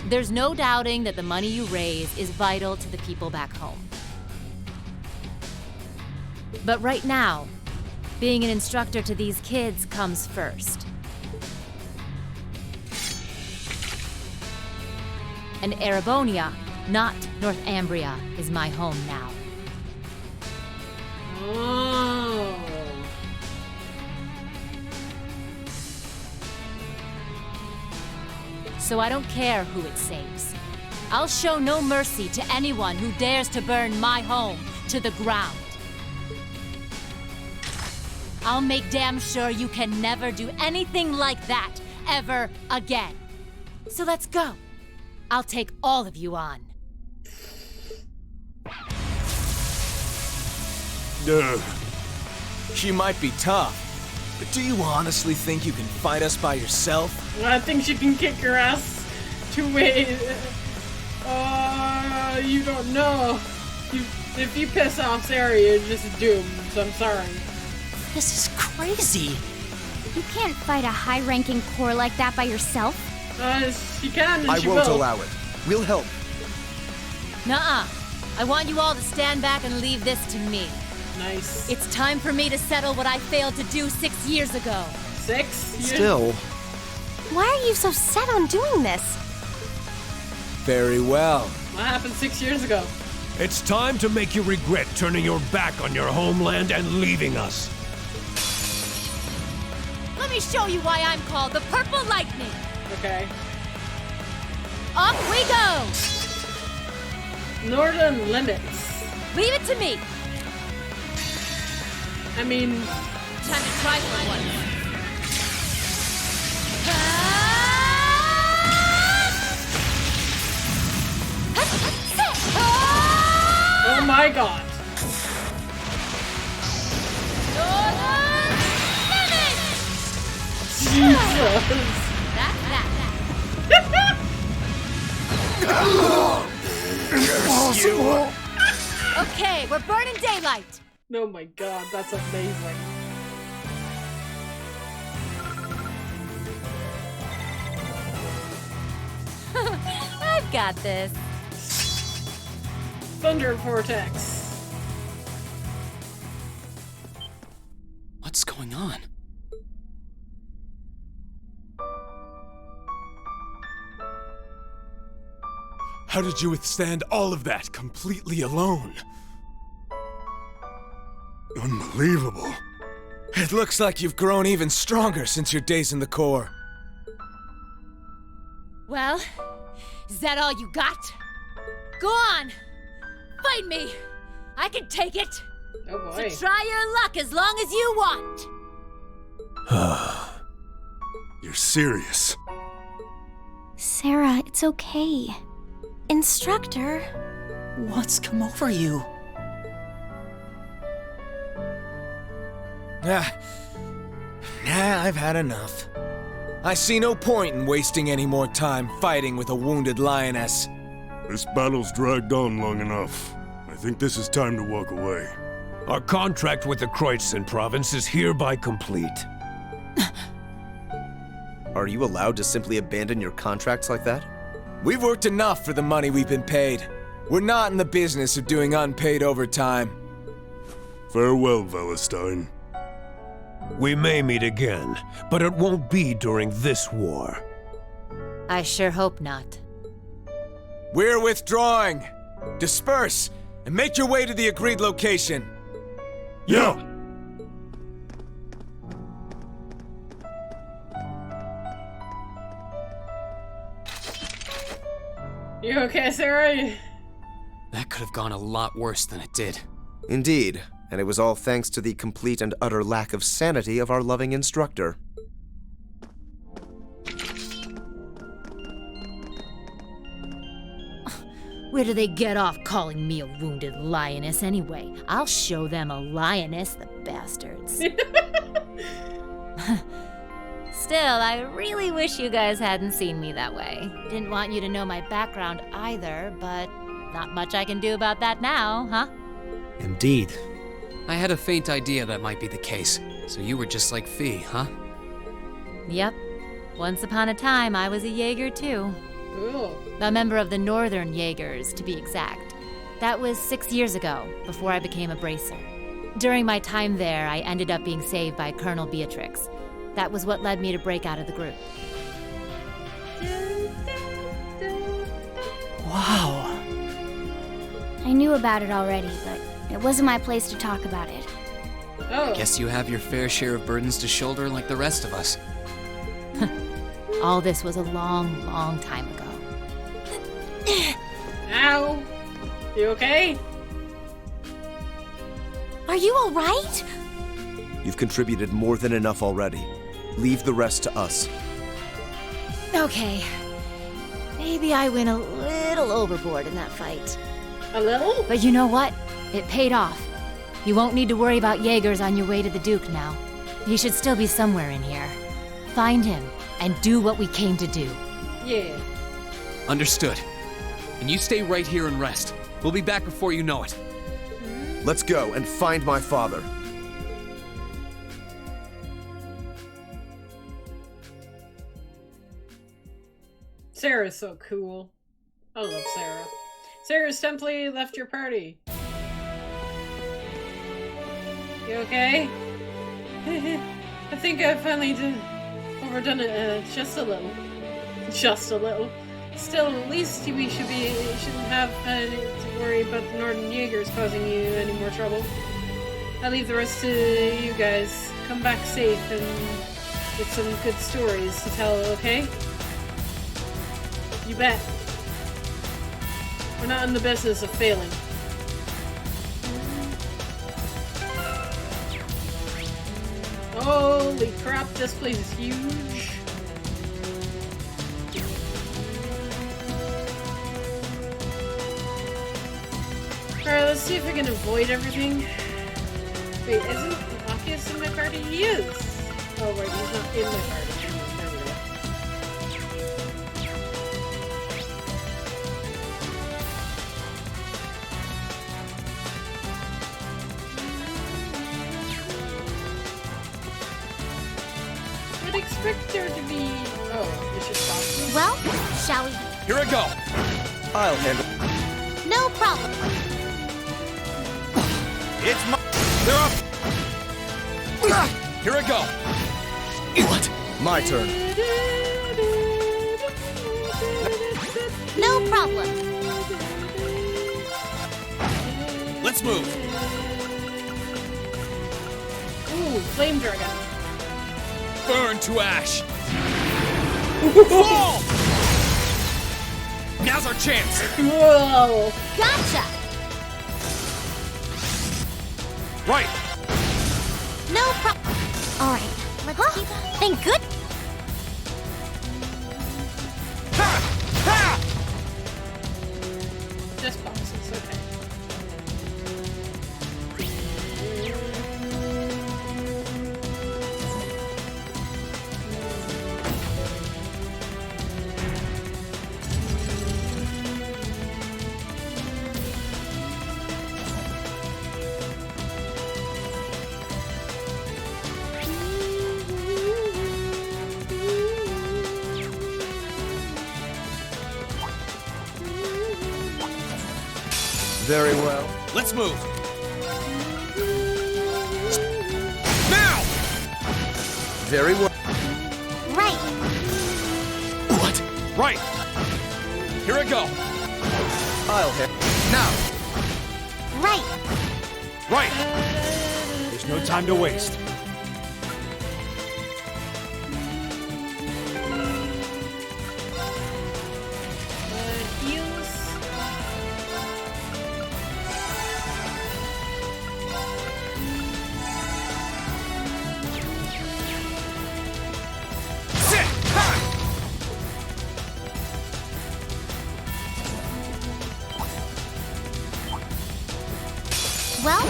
There's no doubting that the money you raise is vital to the people back home. But right now, being an instructor to these kids comes first. And Erebonia, not Northumbria, is my home now. Oh. So I don't care who it saves. I'll show no mercy to anyone who dares to burn my home to the ground. I'll make damn sure you can never do anything like that ever again. So let's go. I'll take all of you on. You might be tough, but do you honestly think you can fight us by yourself? Well, I think she can kick your ass 2 ways. You don't know. If you piss off Sarah, you're just doomed. So I'm sorry. This is crazy. You can't fight a high-ranking core like that by yourself. She can, and I she won't will. allow it. We'll help. Nuh-uh. I want you all to stand back and leave this to me. Nice. It's time for me to settle what I failed to do 6 years ago. 6 years? Still. Why are you so set on doing this? Very well. What happened 6 years ago? It's time to make you regret turning your back on your homeland and leaving us. Let me show you why I'm called the Purple Lightning. Okay. Up we go! Northern Limits. Leave it to me. I mean... Time to try for one. Oh my god. Jesus. Okay, we're burning daylight. Oh my god, that's amazing. I've got this. Thunder Vortex. What's going on? How did you withstand all of that completely alone? Unbelievable. It looks like you've grown even stronger since your days in the Corps. Well, is that all you got? Go on! Fight me! I can take it! Oh boy. So try your luck as long as you want! You're serious? Sarah, it's okay. Instructor. What's come over you? I've had enough. I see no point in wasting any more time fighting with a wounded lioness. This battle's dragged on long enough. I think this is time to walk away. Our contract with the Kreutzen province is hereby complete. Are you allowed to simply abandon your contracts like that? We've worked enough for the money we've been paid. We're not in the business of doing unpaid overtime. Farewell, Valestein. We may meet again, but it won't be during this war. I sure hope not. We're withdrawing. Disperse and make your way to the agreed location. Yeah! You okay, Sarah? That could have gone a lot worse than it did. Indeed, and it was all thanks to the complete and utter lack of sanity of our loving instructor. Where do they get off calling me a wounded lioness anyway? I'll show them a lioness, the bastards. Still, I really wish you guys hadn't seen me that way. Didn't want you to know my background either, but not much I can do about that now, huh? Indeed. I had a faint idea that might be the case. So you were just like Fee, huh? Yep. Once upon a time, I was a Jaeger too. Ooh. A member of the Northern Jaegers, to be exact. That was 6 years ago, before I became a bracer. During my time there, I ended up being saved by Colonel Beatrix. That was what led me to break out of the group. Wow. I knew about it already, but it wasn't my place to talk about it. Oh. Guess you have your fair share of burdens to shoulder like the rest of us. All this was a long, long time ago. Ow! You okay? Are you all right? You've contributed more than enough already. Leave the rest to us. Okay. Maybe I went a little overboard in that fight. A little? But you know what? It paid off. You won't need to worry about Jaegers on your way to the Duke now. He should still be somewhere in here. Find him, and do what we came to do. Yeah. Understood. And you stay right here and rest. We'll be back before you know it. Let's go and find my father. Sarah's so cool. I love Sarah. Sarah's simply left your party. You okay? I think I finally overdone it just a little. Just a little. Still, at least we shouldn't have to worry about the Northern Jaegers causing you any more trouble. I'll leave the rest to you guys. Come back safe and with some good stories to tell, okay? You bet. We're not in the business of failing. Holy crap, this place is huge. Alright, let's see if I can avoid everything. Wait, isn't Lockius in my party? He is! Oh, right, he's not in my party. There we go. I'd expect there to be... Oh, it's just boxes? Well, shall we? Here I go! I'll handle. No problem. It's my... They're up! Here I go! What? My turn. No problem. Let's move! Ooh, flame dragon. Burn to ash! Fall! Now's our chance! Whoa! Gotcha! Right! No problem. Alright, let's keep... Thank good... Just boxes, okay. Very well. Let's move! Now! Very well. Right. What? Right! Here I go! I'll hit. Now! Right. Right! There's no time to waste. Heals. Sit! Ha! Well,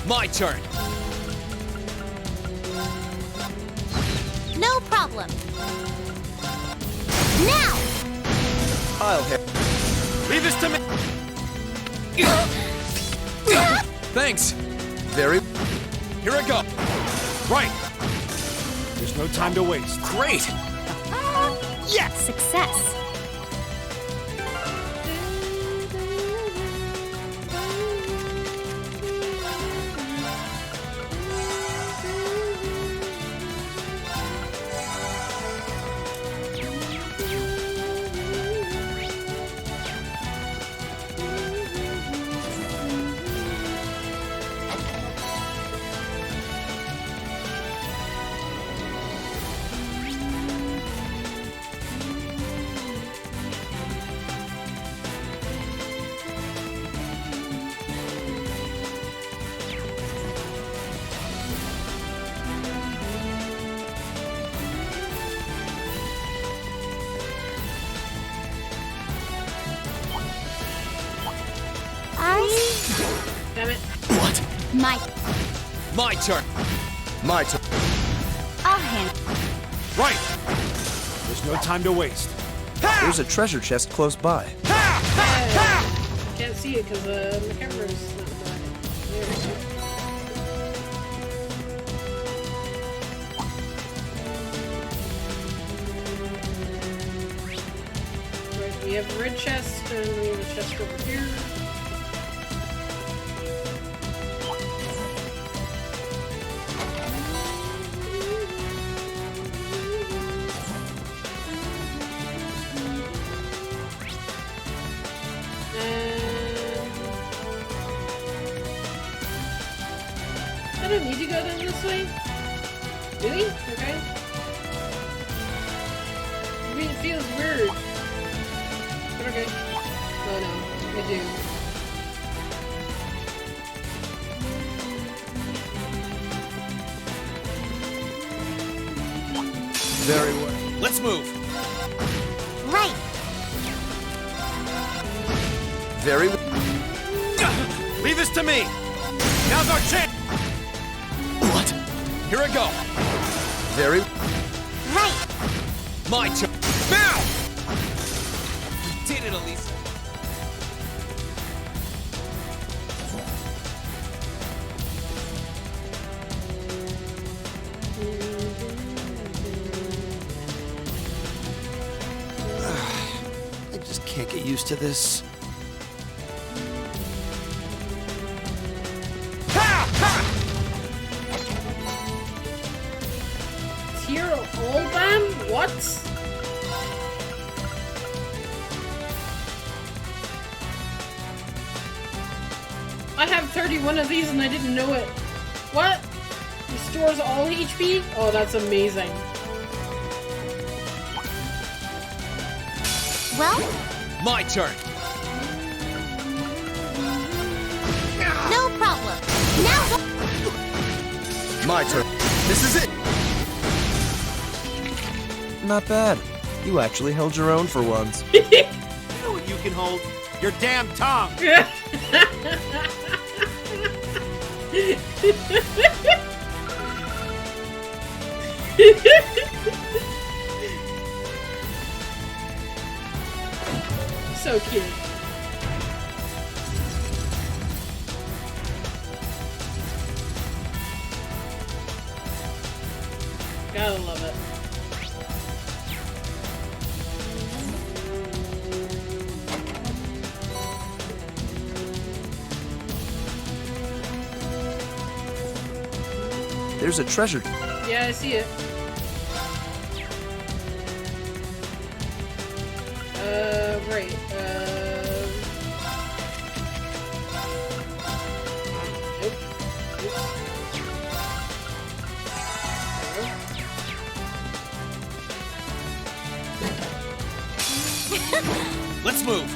My turn! no problem. Now! I'll hit. Leave this to me! Thanks! Very... Here I go! Right! There's no time to waste. Great! Yes! Success. My turn. My turn. I'll handle. Right! There's no time to waste. There's a treasure chest close by. Can't see it because the camera's not back. There we go. Right, we have a red chest and we have a chest over here. I don't need to go down this way. Really? Okay. I mean, it feels weird. But okay. Oh no, I do. Very well. Let's move. Right. Very well. Leave this to me. Now's our chance. What? Here I go. Very Right. My turn. Now! You did it, Elisa. I just can't get used to this. Hero Olbam? What? I have 31 of these and I didn't know it. What? Restores all HP? Oh, that's amazing. Well, My turn. no problem. Now. My turn. This is it. Not bad. You actually held your own for once. You know what you can hold? Your damn tongue. So cute. Gotta love it. There's a treasure. Yeah, I see it. Right. Nope. Let's move.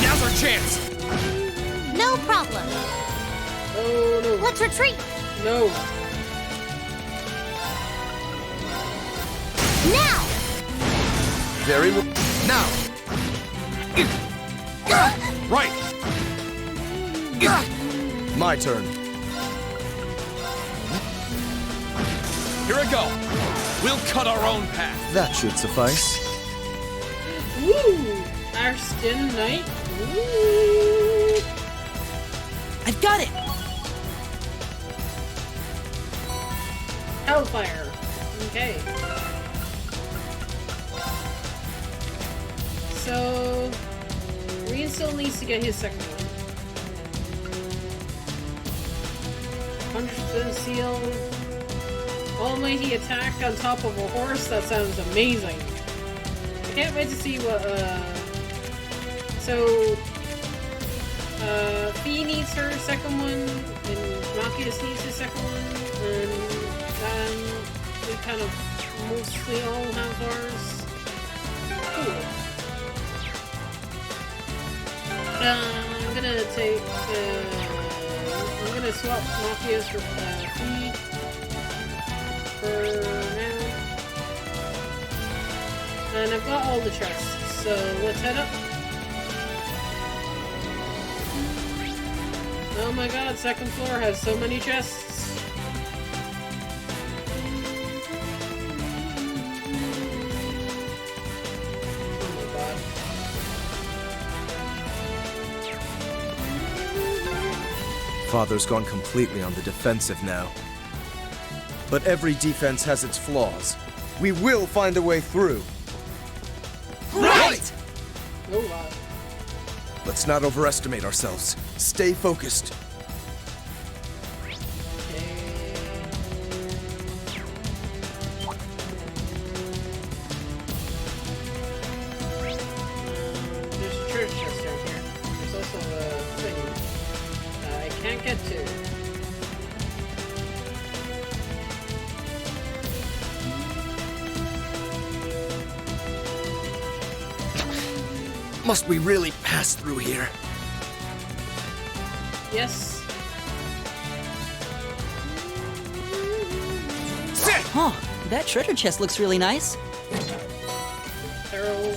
Now's our chance. No problem. Oh no. Let's retreat. No. Now. Very well. Now. Right. My turn. Here I go. We'll cut our own path. That should suffice. Woo! Arston Knight. Woo! I've got it. Hellfire. Okay. So, Rian still needs to get his second one. 100% seal. Almighty attack on top of a horse. That sounds amazing. I can't wait to see what. So, Fee needs her second one, and Machias needs his second one, and then we kind of mostly all have ours. Cool. I'm gonna take. I'm gonna swap Machias for Fee for now, and I've got all the chests, so So let's head up. Oh my god, second floor has so many chests. Oh my god. Father's gone completely on the defensive now. But every defense has its flaws. We will find a way through. Right! Oh wow. Let's not overestimate ourselves. Stay focused. There's a church just down here. There's also a thing I can't get to. Must we really pass through here? Yes. Huh, that treasure chest looks really nice. Harold.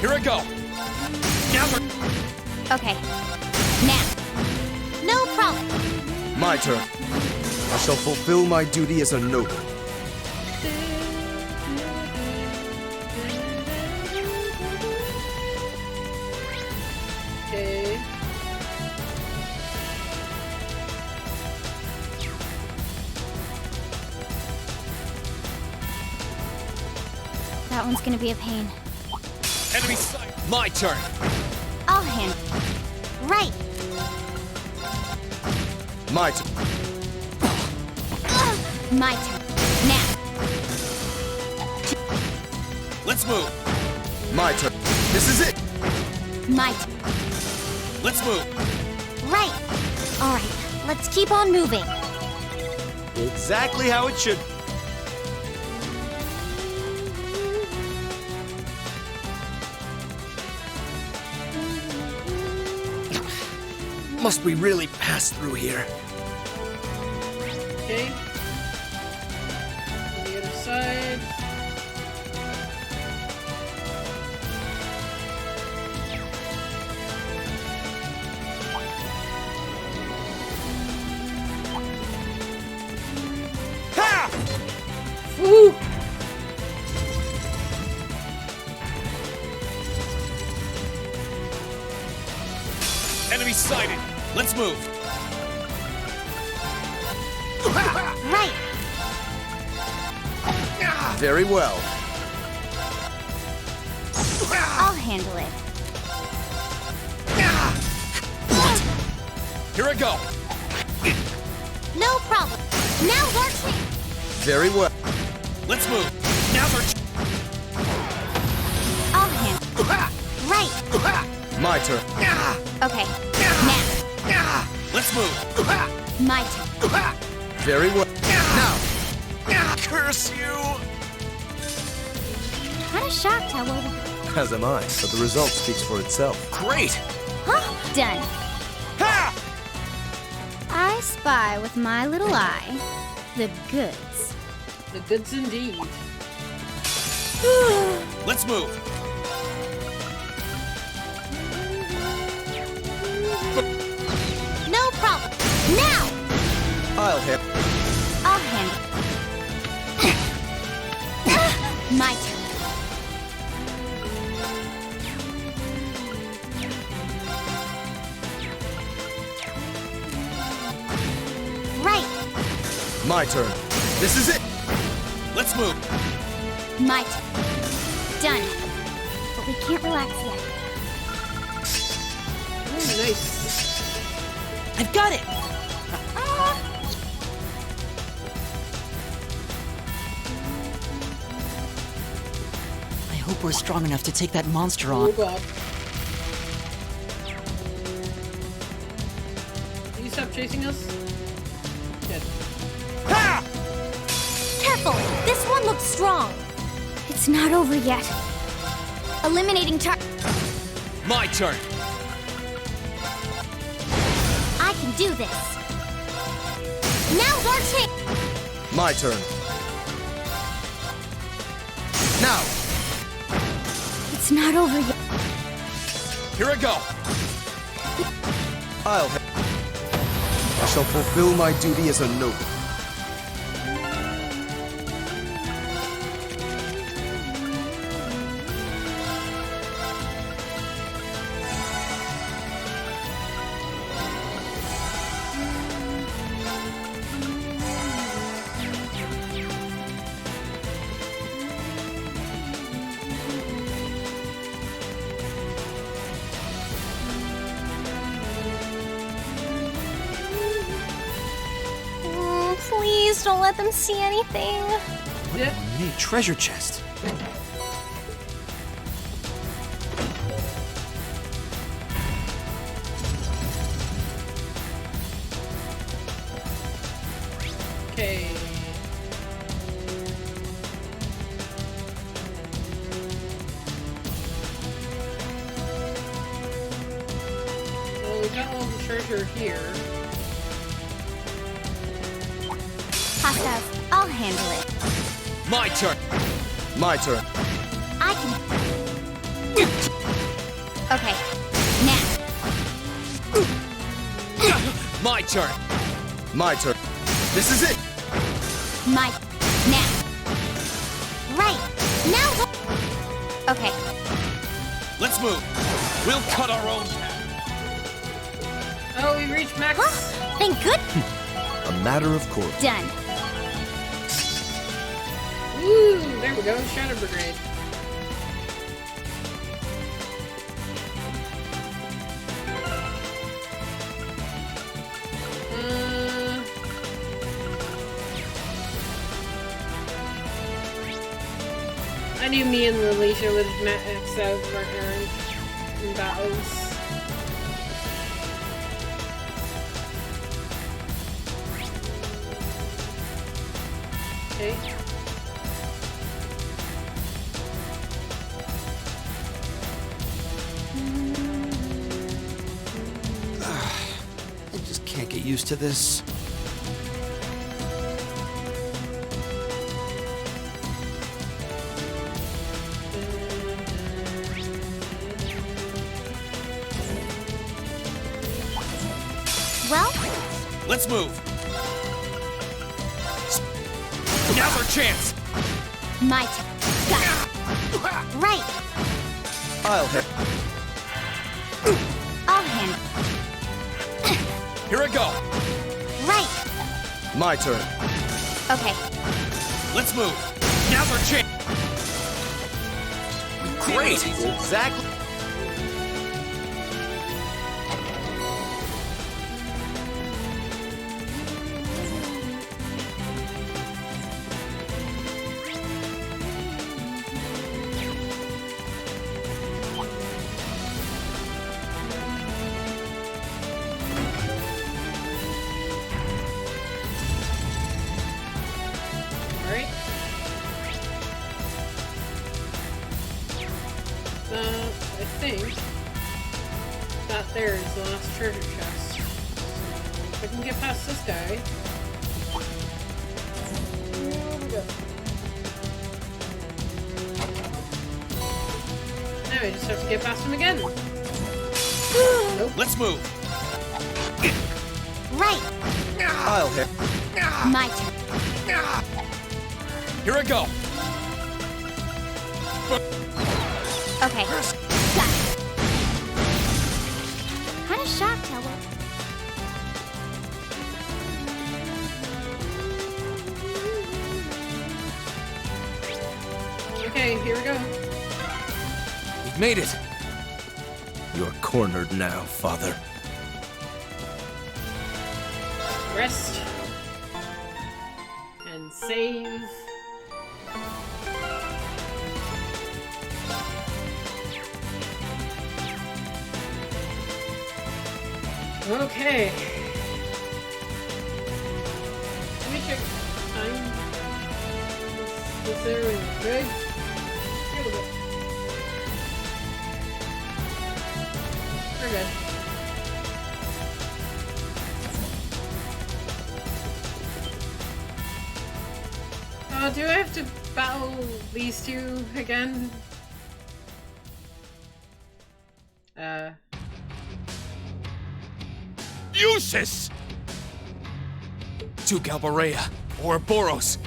Here I go. Okay. Now. No problem. My turn. I shall fulfill my duty as a noble. Okay. That one's gonna be a pain. Enemy sight. My turn. I'll handle. Right. My turn. My turn. Now. Let's move. My turn. This is it. My turn. Let's move. Right. All right. Let's keep on moving. Exactly how it should. Must we really pass through here? Okay. On the other side. Ha! Woo! Enemy sighted. Let's move. Right. Very well. I'll handle it. Here I go. No problem. Now's our chance. Very well. Let's move. Now's our I'll handle. Right. My turn. Okay. Now. Let's move. My turn. Very well. Now. Curse you. Kinda shocked how well. As am I, but the result speaks for itself. Great. Huh? Done. Ha! I spy with my little eye the goods. The goods indeed. Let's move. No problem. Now. I'll hit. I'll handle. My turn. Right. My turn. This is it. Let's move. My turn. Done. But we can't relax yet. Ooh, nice. I've got it! I hope we're strong enough to take that monster on. Oh god. Can you stop chasing us? Good. Ha! Careful! This one looks strong. It's not over yet. Eliminating My turn. do this. Now's our chance. My turn. Now! It's not over yet. Here I go! I shall fulfill my duty as a noble. Please don't let them see anything. Hey, treasure chest. Okay. Well, we got all the treasure here. Hostiles, I'll handle it. My turn. My turn. I can. Okay. Now. My turn. My turn. This is it. My. Now. Right. Now. Okay. Let's move. We'll cut our own path. Oh, we reached max. Thank good. A matter of course. Done. Woo! There we go. Shadow Brigade. I knew me and Alicia would max out for Aaron in battles. Okay. I just can't get used to this. Well, let's move. Now's our chance. My turn. Got it. Right. I'll hit. I'll handle. Here I go. Right. My turn. Okay. Let's move. Now's our chance. Great. Exactly. Alright. I think that there is the last treasure chest. So if I can get past this guy. Here we go. Now I just have to get past him again. Nope. Let's move. Right. I'll hit. My turn. Here I go. Okay. Got it. Kinda shocked how well. Okay, here we go. We've made it. You're cornered now, Father. Rest. And save. Okay. Let me check time. Is there good? Here we go. We're good. Do I have to battle these two again? Usus! To Galbarea, Ouroboros.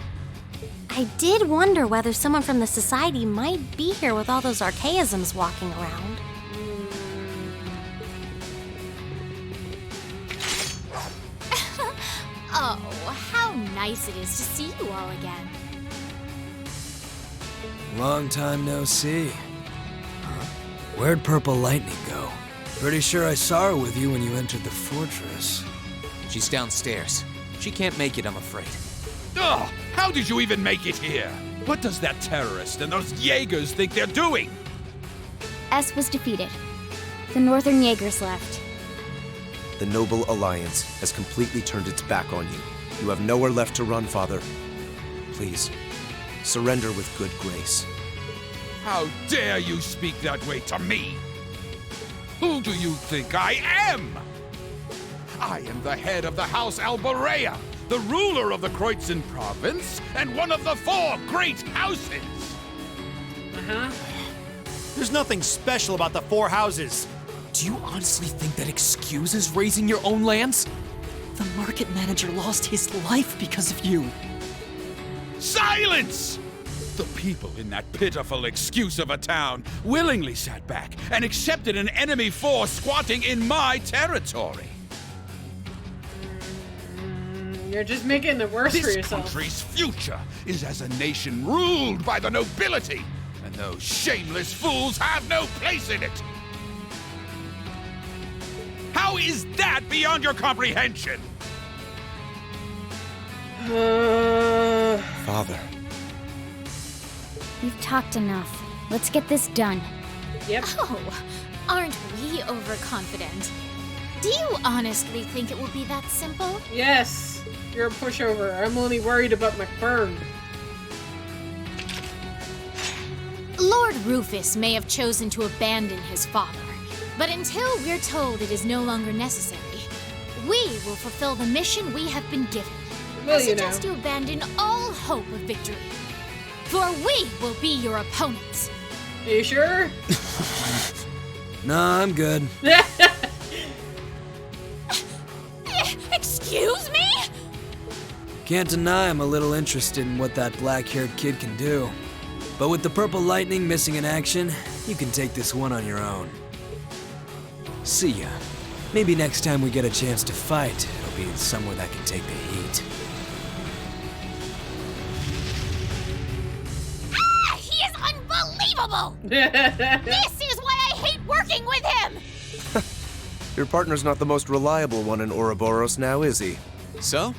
I did wonder whether someone from the Society might be here with all those archaisms walking around. Oh, how nice it is to see you all again. Long time no see. Huh? Where'd Purple Lightning go? Pretty sure I saw her with you when you entered the fortress. She's downstairs. She can't make it, I'm afraid. Ugh! How did you even make it here? What does that terrorist and those Jaegers think they're doing? S was defeated. The Northern Jaegers left. The Noble Alliance has completely turned its back on you. You have nowhere left to run, Father. Please, surrender with good grace. How dare you speak that way to me? Who do you think I am? I am the head of the House Albarea, the ruler of the Kreutzen province, and one of the 4 great houses! There's nothing special about the 4 houses. Do you honestly think that excuses raising your own lands? The market manager lost his life because of you. Silence! The people in that pitiful excuse of a town willingly sat back and accepted an enemy force squatting in my territory. You're just making it worse for yourself. This country's future is as a nation ruled by the nobility, and those shameless fools have no place in it. How is that beyond your comprehension? Father. We've talked enough. Let's get this done. Yep. Oh, aren't we overconfident? Do you honestly think it will be that simple? Yes. You're a pushover. I'm only worried about McBurn. Lord Rufus may have chosen to abandon his father, but until we're told it is no longer necessary, we will fulfill the mission we have been given. Well, I suggest you abandon all hope of victory, for we will be your opponents. Are you sure? Nah, I'm good. Excuse me? Can't deny I'm a little interested in what that black-haired kid can do. But with the Purple Lightning missing in action, you can take this one on your own. See ya. Maybe next time we get a chance to fight, it'll be in somewhere that can take the heat. Ah, he is unbelievable! This is why I hate working with him! Your partner's not the most reliable one in Ouroboros now, is he? So?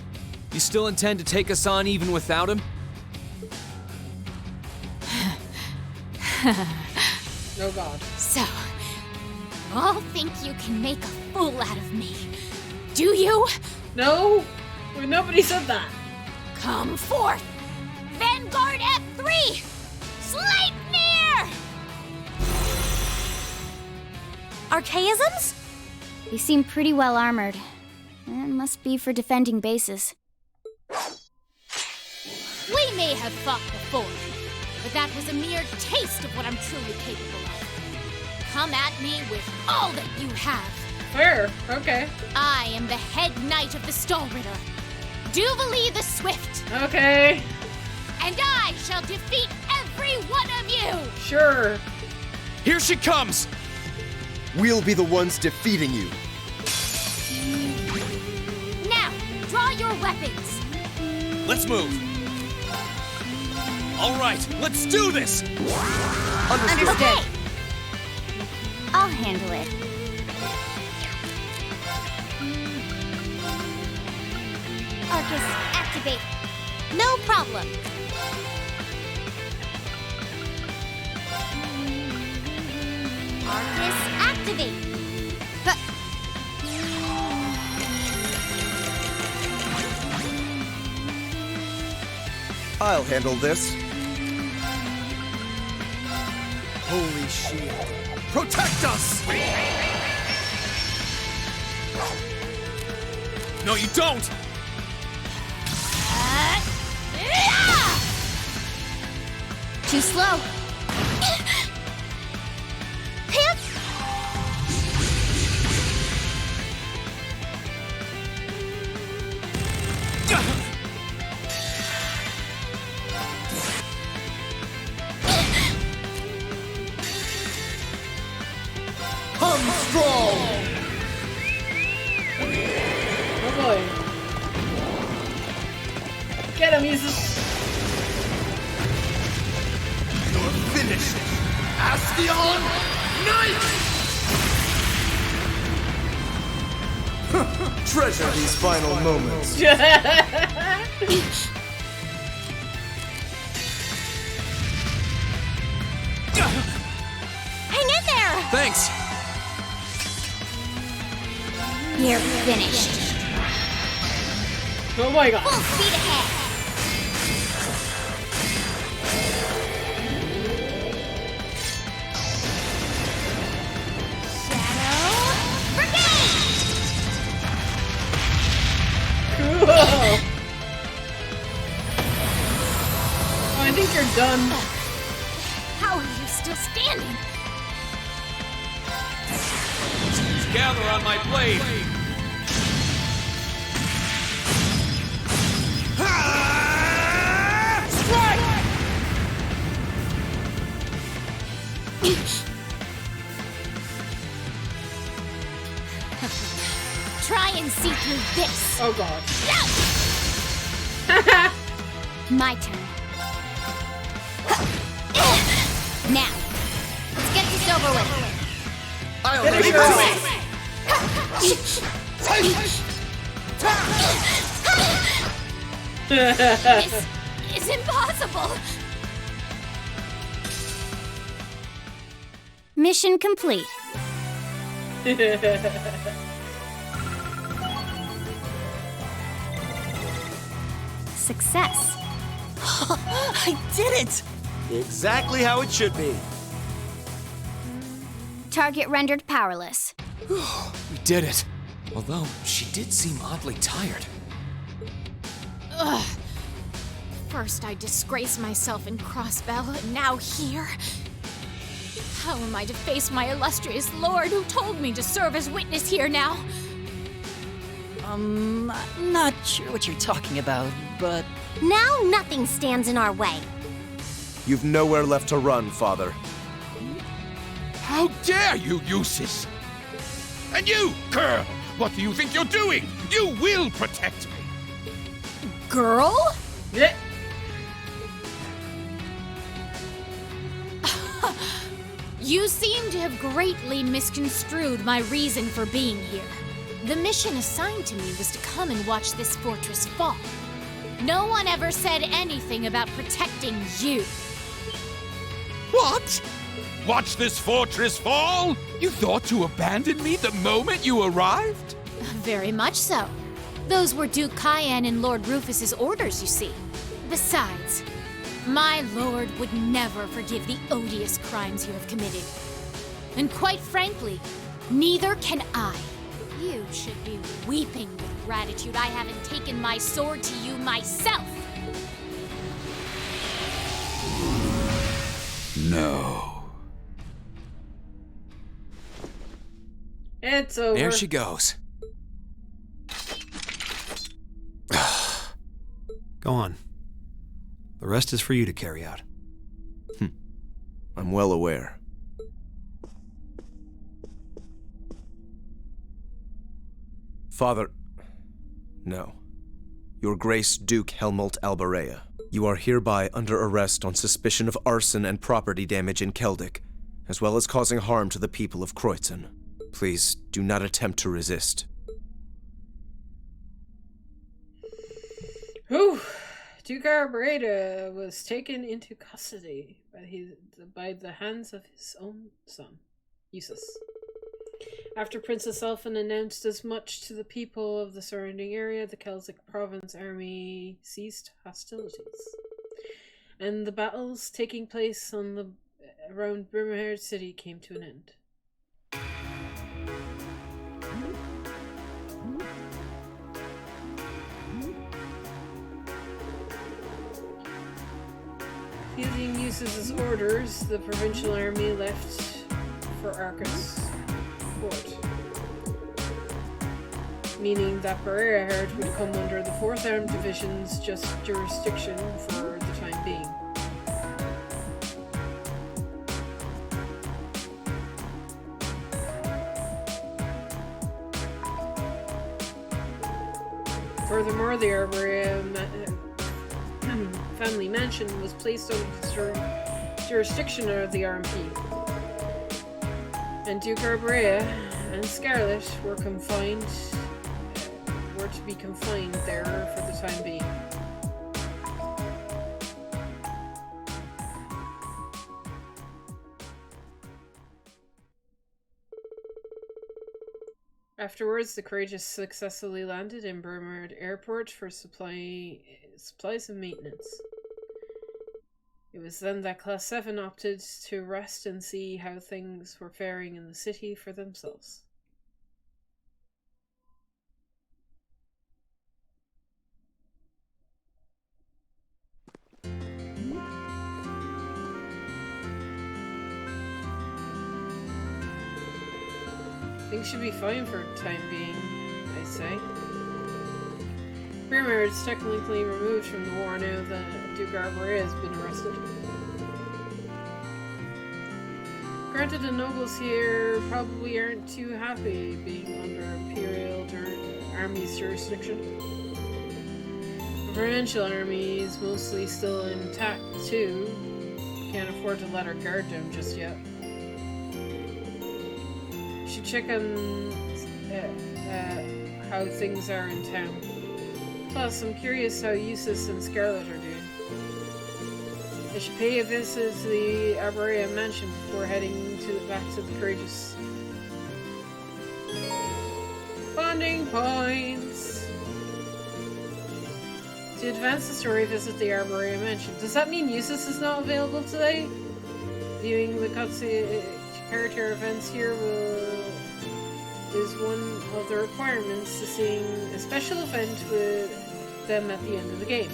You still intend to take us on even without him? Oh God. So, you all think you can make a fool out of me, do you? No, nobody said that. Come forth! Vanguard F3! Sleipnir! Archaisms? They seem pretty well armored. It must be for defending bases. We may have fought before, but that was a mere taste of what I'm truly capable of. Come at me with all that you have. Fair, okay. I am the head knight of the Stahlritter, Duvalie the Swift. Okay. And I shall defeat every one of you! Sure. Here she comes! We'll be the ones defeating you. Now, draw your weapons. Let's move. All right, let's do this! Understood. Okay. I'll handle it. Arcus, activate. No problem. Arcus, activate. I'll handle this. Holy shield. Protect us! No, you don't! Too slow. Hip. Come strong! Oh boy. Get him, Jesus. You're finished! Astion Knight! Treasure these final moments. Hang in there! Thanks. You're finished. Oh my god. Full speed ahead. Cool. Oh, I think you're done. How are you still standing? Gather on my blade. Try and see through this. Oh god. My turn. Now, let's get this over with. I'll Finish leave her you. off. It's impossible. Mission complete. Success. I did it! Exactly how it should be. Target rendered powerless. We did it. Although, she did seem oddly tired. Ugh. First I disgrace myself in Crossbell, and now here. How am I to face my illustrious lord who told me to serve as witness here now? I'm not sure what you're talking about, but... Now nothing stands in our way. You've nowhere left to run, Father. How dare you, Eustace! And you, girl! What do you think you're doing? You will protect me! Girl? Yeah. You seem to have greatly misconstrued my reason for being here. The mission assigned to me was to come and watch this fortress fall. No one ever said anything about protecting you. What? Watch this fortress fall? You thought to abandon me the moment you arrived? Very much so. Those were Duke Cayenne and Lord Rufus's orders, you see. Besides, my lord would never forgive the odious crimes you have committed. And quite frankly, neither can I. You should be weeping with gratitude I haven't taken my sword to you myself. No. It's over. There she goes. Go on. The rest is for you to carry out. I'm well aware. Father... No. Your Grace Duke Helmut Albarea, you are hereby under arrest on suspicion of arson and property damage in Keldic, as well as causing harm to the people of Kreutzen. Please, do not attempt to resist. Whew. Duke Arboreda was taken into custody by the hands of his own son, Eustace. After Princess Elphin announced as much to the people of the surrounding area, the Celtic Province army ceased hostilities, and the battles taking place around Brimhard City came to an end. Using Eustace's orders, the provincial army left for Arcus Fort, meaning that Barrera would come under the 4th Armed Division's jurisdiction for the time being. Furthermore, the Arborea family mansion was placed under the jurisdiction of the RMP. And Duke Arborea and Scarlet were to be confined there for the time being. Afterwards, the Courageous successfully landed in Burmard Airport for supplies and maintenance. It was then that Class 7 opted to rest and see how things were faring in the city for themselves. Things should be fine for the time being, I say. Burmard is technically removed from the war now that Duke Arborea has been arrested. Granted, the nobles here probably aren't too happy being under Imperial Army's jurisdiction. The provincial army is mostly still intact too. Can't afford to let our guard down just yet. Should check on how things are in town. Plus, I'm curious how Eustace and Scarlet are doing. I should pay a visit to the Arborea mansion before heading back to the Courageous. Bonding points! To advance the story, visit the Arborea mansion. Does that mean Eustace is not available today? Viewing the character events here is one of the requirements to seeing a special event with them at the end of the game.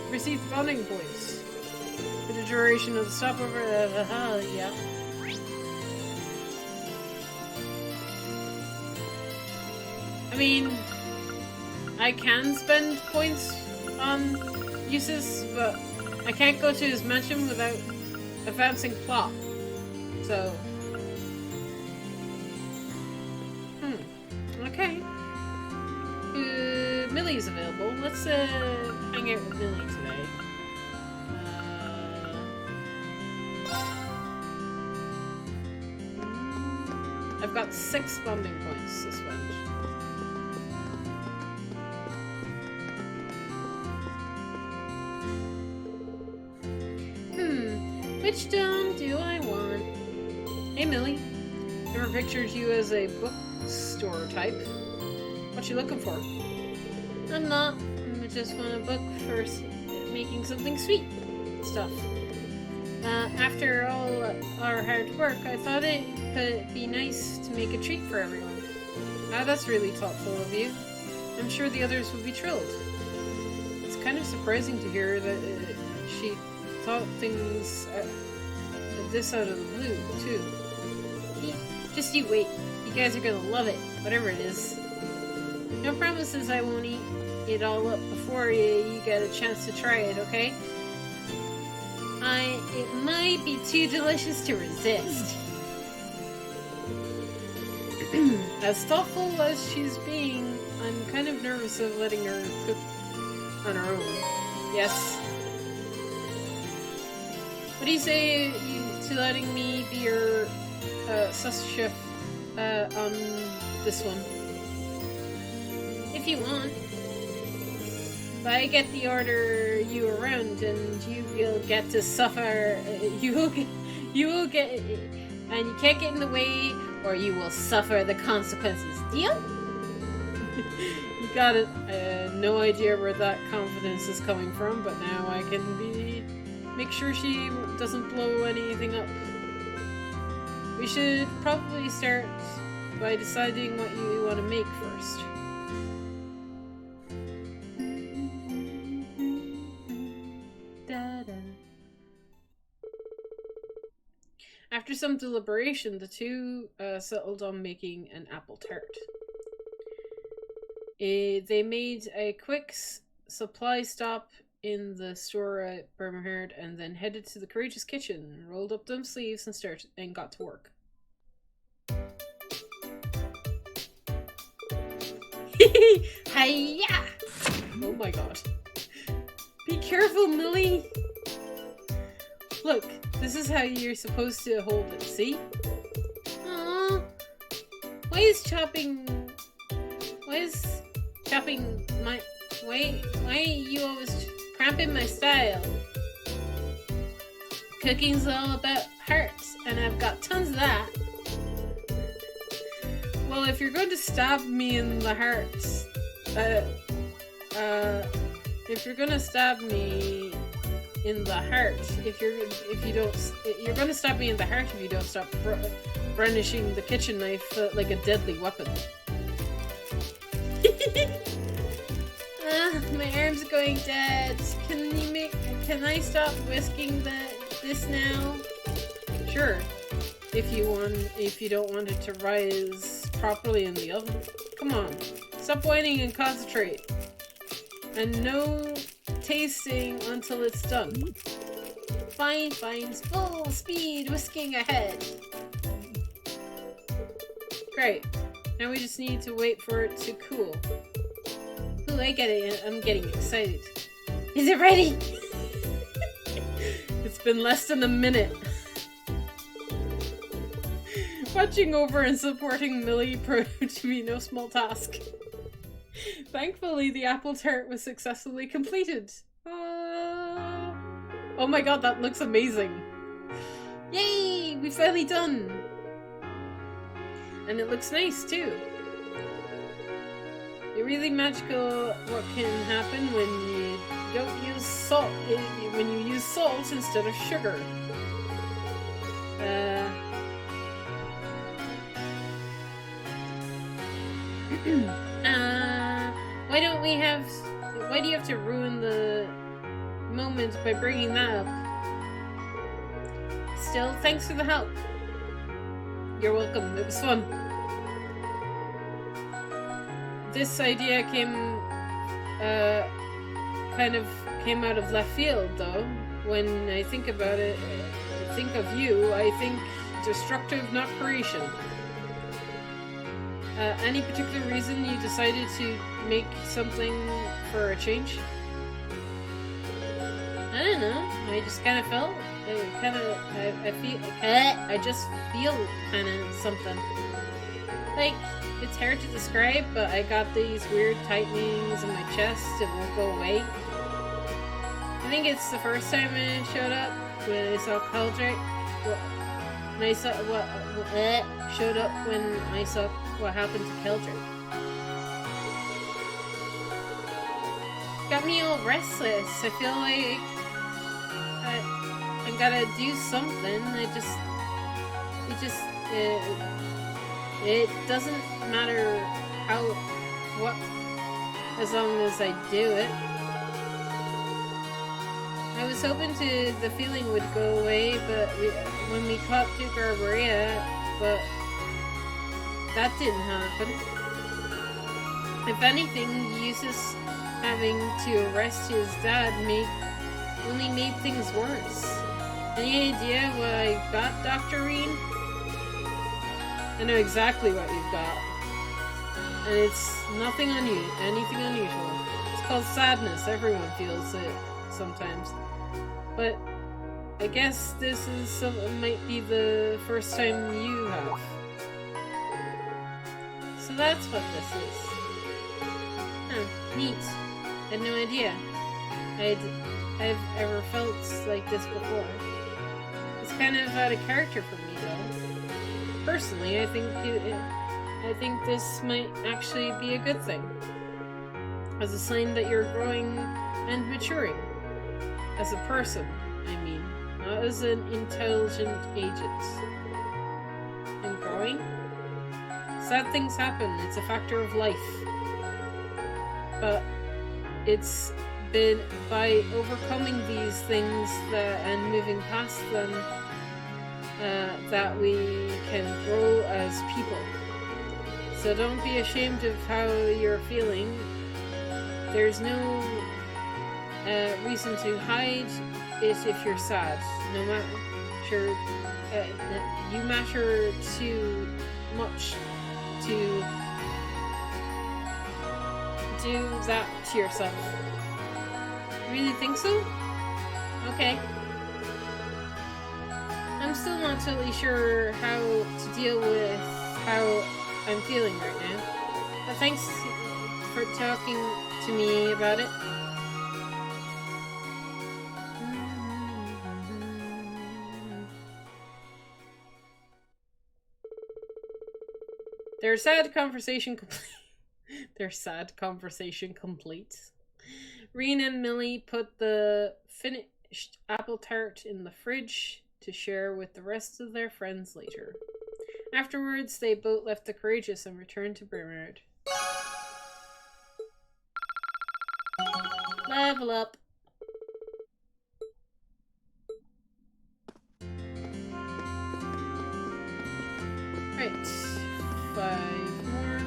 Receive bonding points for the duration of the stopover. Yeah. I mean, I can spend points on Eustace, but I can't go to his mansion without advancing plot. So, okay. Millie's available. Let's hang out with Millie today. I've got 6 bonding points to spend. Which dome do I want? Hey Millie, never pictured you as a bookstore type. What you looking for? I'm not. I just want a book for making something sweet stuff. After all our hard work, I thought it could be nice to make a treat for everyone. That's really thoughtful of you. I'm sure the others will be thrilled. It's kind of surprising to hear that she thought things this out of the blue, too. Just you wait. You guys are gonna love it, whatever it is. No promises I won't eat it all up before you get a chance to try it, okay? It might be too delicious to resist. As thoughtful as she's being, I'm kind of nervous of letting her cook on her own. Yes. What do you say to letting me be your sus chef on this one? If you want. But I get the order you around, and you will get to suffer. You will get, and you can't get in the way, or you will suffer the consequences. Deal? You got it. I had no idea where that confidence is coming from, but now I can make sure she doesn't blow anything up. We should probably start by deciding what you want to make first. some deliberation, the two settled on making an apple tart. They made a quick supply stop in the store at Bernhard and then headed to the Courageous kitchen, rolled up them sleeves and got to work. Hiya! Oh my god. Be careful, Millie! Look, this is how you're supposed to hold it, see? Aww. Why is chopping my... Why are you always cramping my style? Cooking's all about hearts, and I've got tons of that. Well, if you're going to stab me in the hearts, if you're gonna stab me in the heart, you're gonna stab me in the heart if you don't stop brandishing the kitchen knife like a deadly weapon. My arm's going dead. Can I stop whisking this now? Sure. If you don't want it to rise properly in the oven. Come on. Stop whining and concentrate. And no tasting until it's done. Fine, full speed, whisking ahead. Great. Now we just need to wait for it to cool. Ooh, I get it. I'm getting excited. Is it ready? It's been less than a minute. Watching over and supporting Millie proved to be no small task. Thankfully, the apple tart was successfully completed. Oh my god, that looks amazing. Yay! We're finally done! And it looks nice, too. It's really magical what can happen when you don't use salt, when you use salt instead of sugar. Why do you have to ruin the moment by bringing that up? Still, thanks for the help. You're welcome. It was fun. This idea came out of left field, though. When I think about it, think of you, I think destructive, not creation. Any particular reason you decided to make something for a change? I don't know. I just kind of felt. I just feel kind of something. Like, it's hard to describe, but I got these weird tightenings in my chest. It won't go away. I think it's the first time it showed up when I saw Keldrick. Showed up when I saw what happened to Keldrick. Got me all restless. I feel like I gotta do something. It doesn't matter as long as I do it. I was hoping the feeling would go away, but when we caught Duke Arborea, but that didn't happen. If anything, Eustace having to arrest his dad only made things worse. Any idea what I got, Dr. Rean? I know exactly what you've got. And it's anything unusual. It's called sadness. Everyone feels it sometimes. But I guess this might be the first time you have. So that's what this is. Huh, neat. I had no idea I've ever felt like this before. It's kind of out of character for me, though. Personally, I think this might actually be a good thing. As a sign that you're growing and maturing. As a person, I mean. Not as an intelligent agent. And growing? Sad things happen. It's a factor of life. But it's been by overcoming these things and moving past them that we can grow as people. So don't be ashamed of how you're feeling. There's no reason to hide it if you're sad. No matter, you matter too much to do that to yourself. Really think so? Okay. I'm still not totally sure how to deal with how I'm feeling right now. But thanks for talking to me about it. Their sad conversation complete. Reen and Millie put the finished apple tart in the fridge to share with the rest of their friends later. Afterwards, they both left the Courageous and returned to Bernard. Level up. Right. 5 more.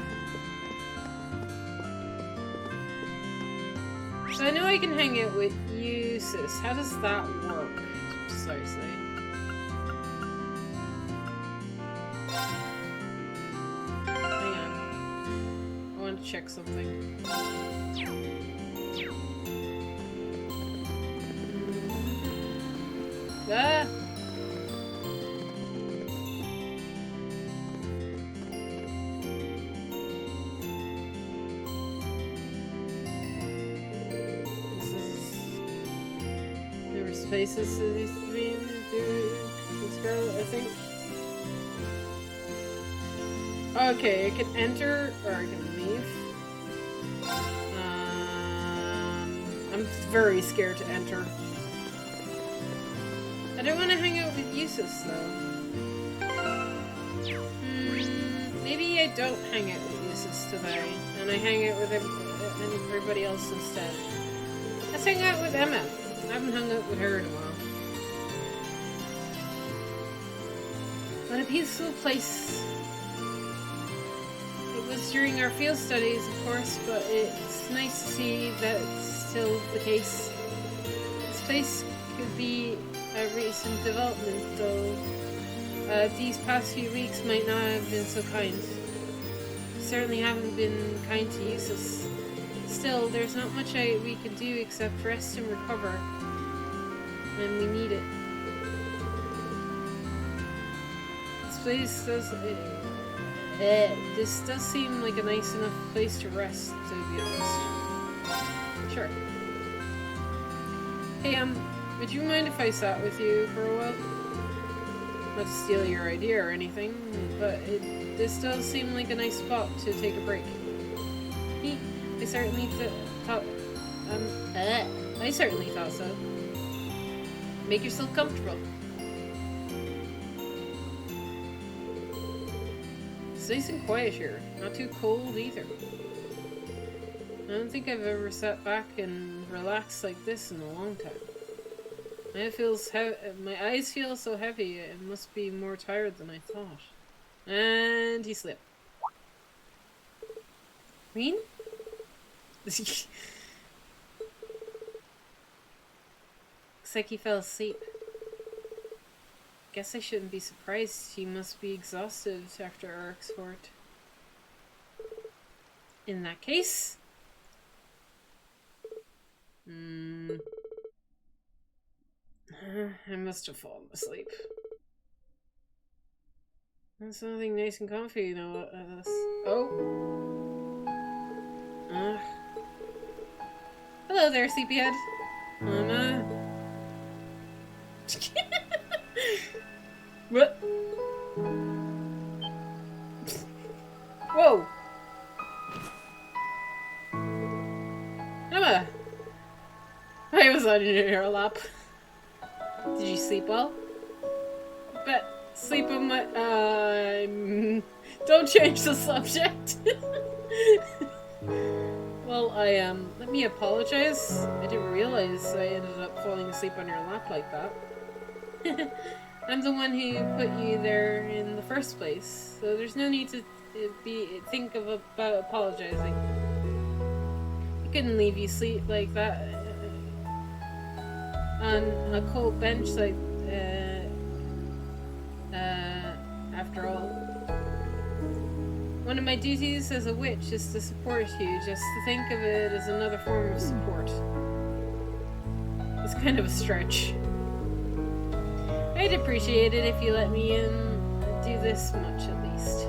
So I know I can hang out with you, sis. How does that work? Precisely. Hang on. I want to check something. Ah! Faces to these three this girl, I think. Okay, I can enter or I can leave. I'm very scared to enter. I don't want to hang out with Eustace though. Maybe I don't hang out with Eustace today, and I hang out with everybody else instead. Let's hang out with Emma. I haven't hung out with her in a while. What a peaceful place. It was during our field studies, of course, but it's nice to see that it's still the case. This place could be a recent development, though. These past few weeks might not have been so kind. We certainly haven't been kind to Eustace. Still, there's not much we can do except rest and recover. And we need it. This place does... this does seem like a nice enough place to rest, to be honest. Sure. Hey, would you mind if I sat with you for a while? Not to steal your idea or anything, but this does seem like a nice spot to take a break. I certainly thought... I certainly thought so. Make yourself comfortable. It's nice and quiet here. Not too cold either. I don't think I've ever sat back and relaxed like this in a long time. My eyes feel so heavy. I must be more tired than I thought. And he slipped. Reen? Looks like he fell asleep. Guess I shouldn't be surprised. He must be exhausted after Eric's fort. In that case... I must have fallen asleep. There's something nice and comfy, you know. Hello there, sleepyhead. What? Whoa! Emma! I was on your lap. Did you sleep well? But sleep on my... don't change the subject. Well, let me apologize. I didn't realize I ended up falling asleep on your lap like that. I'm the one who put you there in the first place, so there's no need to think about apologizing. I couldn't leave you sleep like that on a cold bench like after all. One of my duties as a witch is to support you, just to think of it as another form of support. It's kind of a stretch. I'd appreciate it if you let me do this much at least.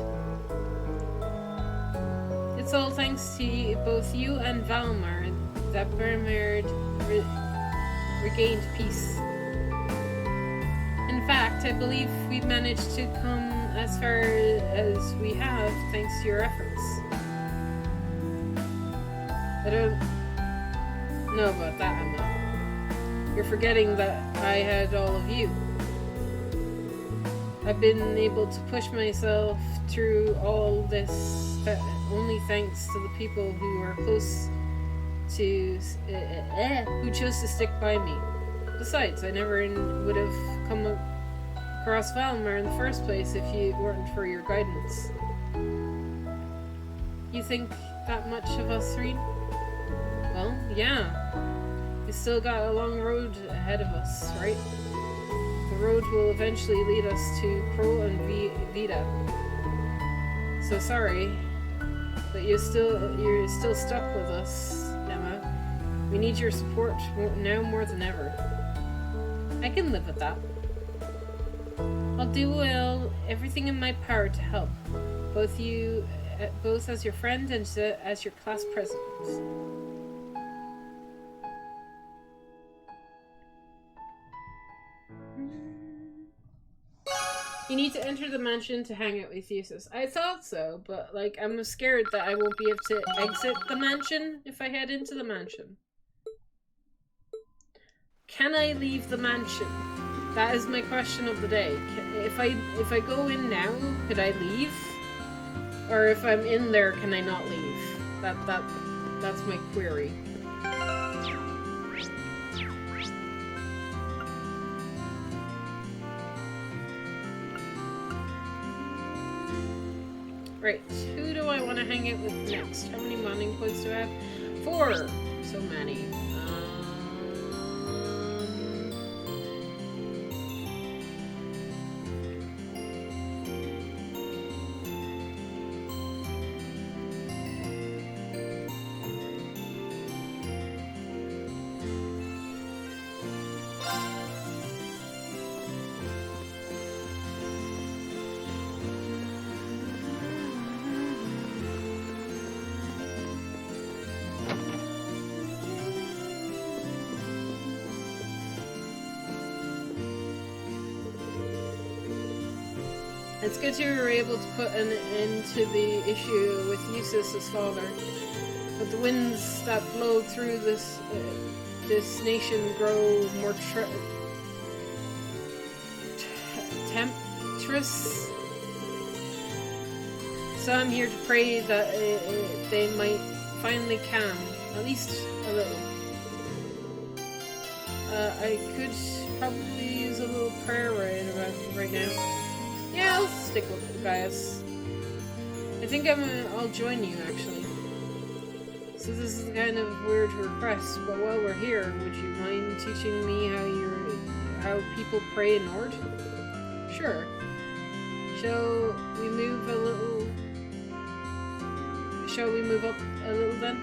It's all thanks to both you and Valmar that Bernard regained peace. In fact, I believe we've managed to come as far as we have thanks to your efforts. I don't know about that, Emma. You're forgetting that I had all of you. I've been able to push myself through all this only thanks to the people who are close to, who chose to stick by me. Besides, I never would have come across Valmar in the first place if it weren't for your guidance. You think that much of us, Reed? Well, yeah. We still got a long road ahead of us, right? The road will eventually lead us to Pro and Vita. So sorry, but you're still stuck with us, Emma. We need your support now more than ever. I can live with that. I'll do everything in my power to help, both as your friend and as your class president. You need to enter the mansion to hang out with Eustace. I thought so, but like I'm scared that I won't be able to exit the mansion if I head into the mansion. Can I leave the mansion? That is my question of the day. If I go in now, could I leave? Or if I'm in there, can I not leave? That's my query. Right, who do I want to hang out with next? How many mining points do I have? 4! So many. It's good you were able to put an end to the issue with Eustace's father. But the winds that blow through this nation grow more tempestuous. So I'm here to pray that they might finally calm, at least a little. I could probably use a little prayer right now. Yeah, I'll stick with you guys. I think I'll join you, actually. So this is kind of weird request, but while we're here, would you mind teaching me how people pray in Nord? Sure. Shall we move up a little then?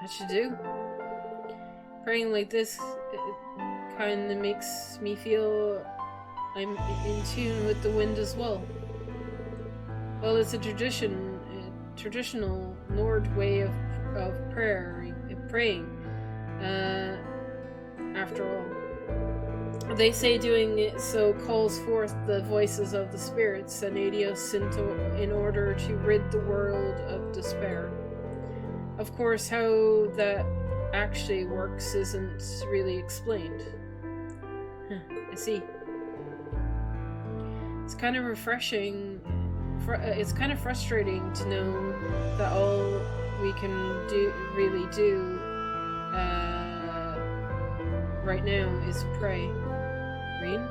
That should do. Praying like this kind of makes me feel I'm in tune with the wind as well. Well, it's a traditional Nord way of praying. After all, they say doing it so calls forth the voices of the spirits and Adios in order to rid the world of despair. Of course, how that actually works isn't really explained. I see. It's kind of refreshing. It's kind of frustrating to know that all we can really do right now is pray. Rean?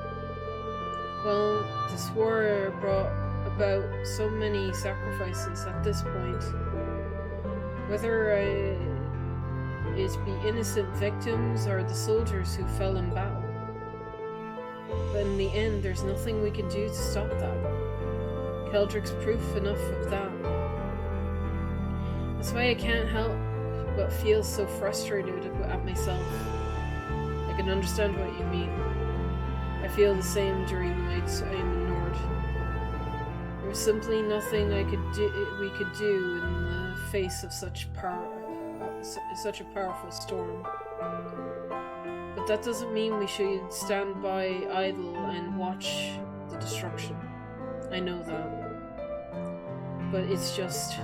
Well, this war brought about so many sacrifices at this point. Whether it be innocent victims or the soldiers who fell in battle. But in the end, there's nothing we can do to stop that. Keldrick's proof enough of that. That's why I can't help but feel so frustrated at myself. I can understand what you mean. I feel the same during the nights I am in Nord. There was simply nothing we could do in the face of such a powerful storm. But that doesn't mean we should stand by idle and watch the destruction. I know that. But it's just...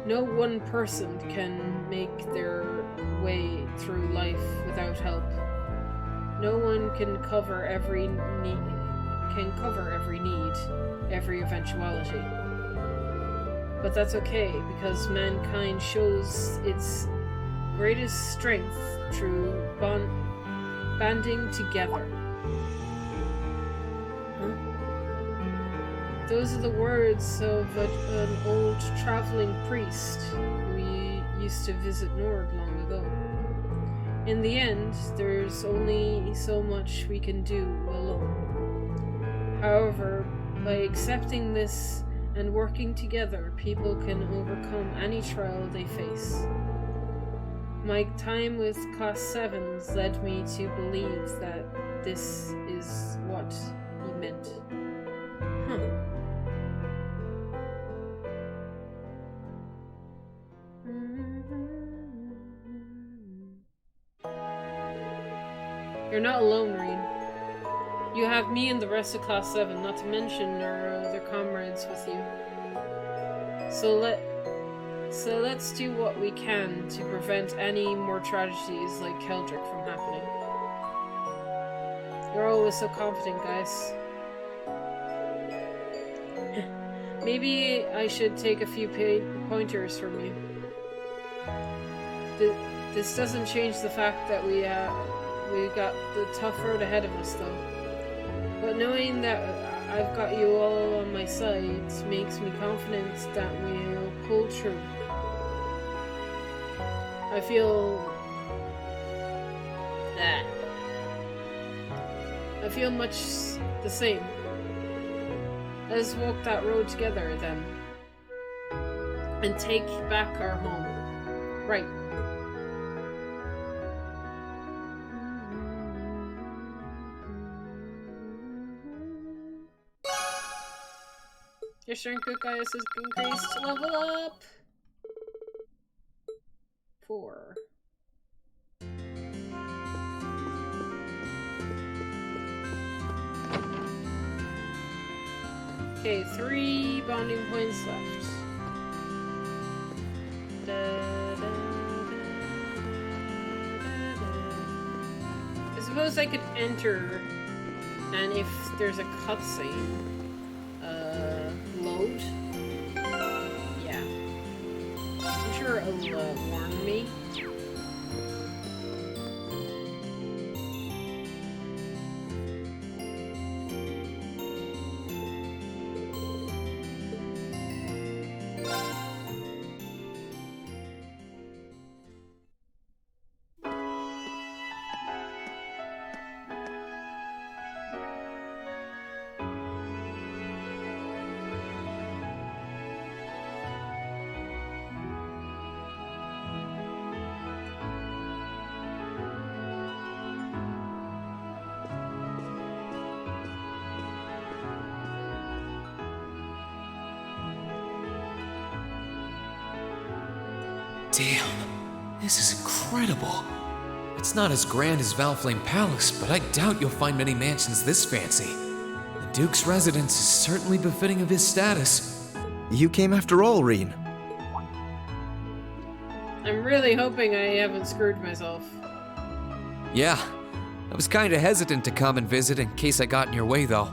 no one person can make their way through life without help. No one can cover every need, every eventuality. But that's okay, because mankind shows its greatest strength through banding together. Huh? Those are the words of an old traveling priest who used to visit Nord long ago. In the end, there's only so much we can do alone. However, by accepting this and working together, people can overcome any trial they face. My time with Class 7s led me to believe that this is what he meant. You're not alone, Rean. You have me and the rest of Class 7, not to mention our other comrades with you. So let's do what we can to prevent any more tragedies like Keldrick from happening. You're always so confident, guys. Maybe I should take a few pointers from you. This doesn't change the fact that we got the tough road ahead of us, though. But knowing that I've got you all on my side makes me confident that we'll pull through. I feel much the same. Let's walk that road together, then. And take back our home. Right. Your strength Gaius has increased. Level up! 4. Okay, 3 bonding points left. I suppose I could enter, and if there's a cutscene, load? Yeah. I'm sure it'll warn me. Damn, this is incredible. It's not as grand as Valflame Palace, but I doubt you'll find many mansions this fancy. The Duke's residence is certainly befitting of his status. You came after all, Rean. I'm really hoping I haven't screwed myself. Yeah. I was kinda hesitant to come and visit in case I got in your way, though.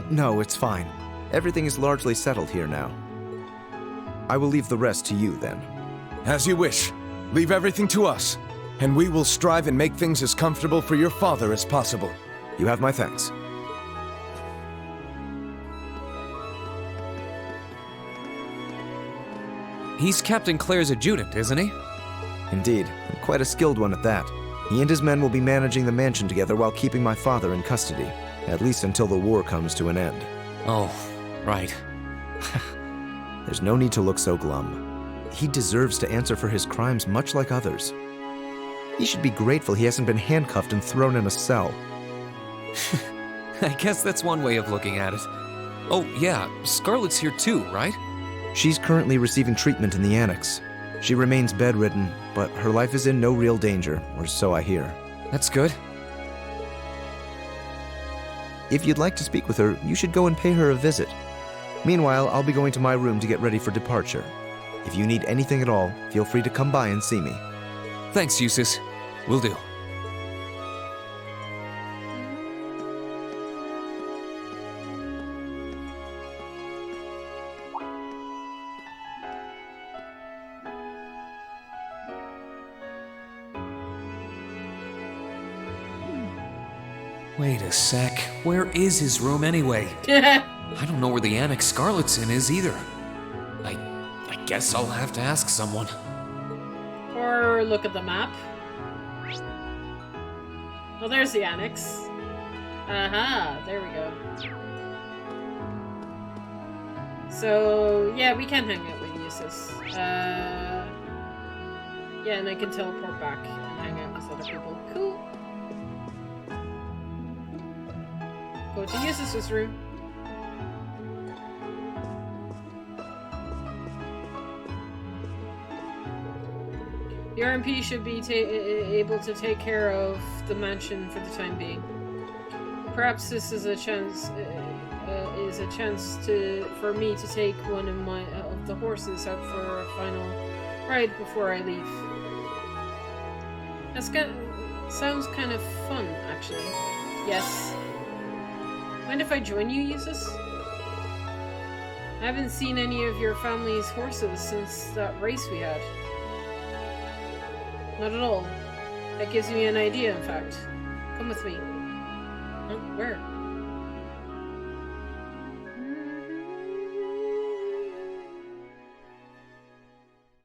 No, it's fine. Everything is largely settled here now. I will leave the rest to you, then. As you wish. Leave everything to us, and we will strive and make things as comfortable for your father as possible. You have my thanks. He's Captain Claire's adjutant, isn't he? Indeed, and quite a skilled one at that. He and his men will be managing the mansion together while keeping my father in custody, at least until the war comes to an end. Oh, right. There's no need to look so glum. He deserves to answer for his crimes much like others. He should be grateful he hasn't been handcuffed and thrown in a cell. I guess that's one way of looking at it. Oh, yeah, Scarlet's here too, right? She's currently receiving treatment in the annex. She remains bedridden, but her life is in no real danger, or so I hear. That's good. If you'd like to speak with her, you should go and pay her a visit. Meanwhile, I'll be going to my room to get ready for departure. If you need anything at all, feel free to come by and see me. Thanks, Eustace. Will do. Wait a sec. Where is his room anyway? I don't know where the Annex Scarlet's in is either. I guess I'll have to ask someone. Or look at the map. Oh, there's the annex. Aha, there we go. So, yeah, we can hang out with Eustace. Yeah, and I can teleport back and hang out with other people. Cool. Go to Eustace's room. The RMP should be able to take care of the mansion for the time being. Perhaps this is a chance for me to take one of the horses out for a final ride before I leave. Sounds kind of fun, actually. Yes. Mind if I join you, Eustace? I haven't seen any of your family's horses since that race we had. Not at all. That gives me an idea, in fact. Come with me. Oh, where?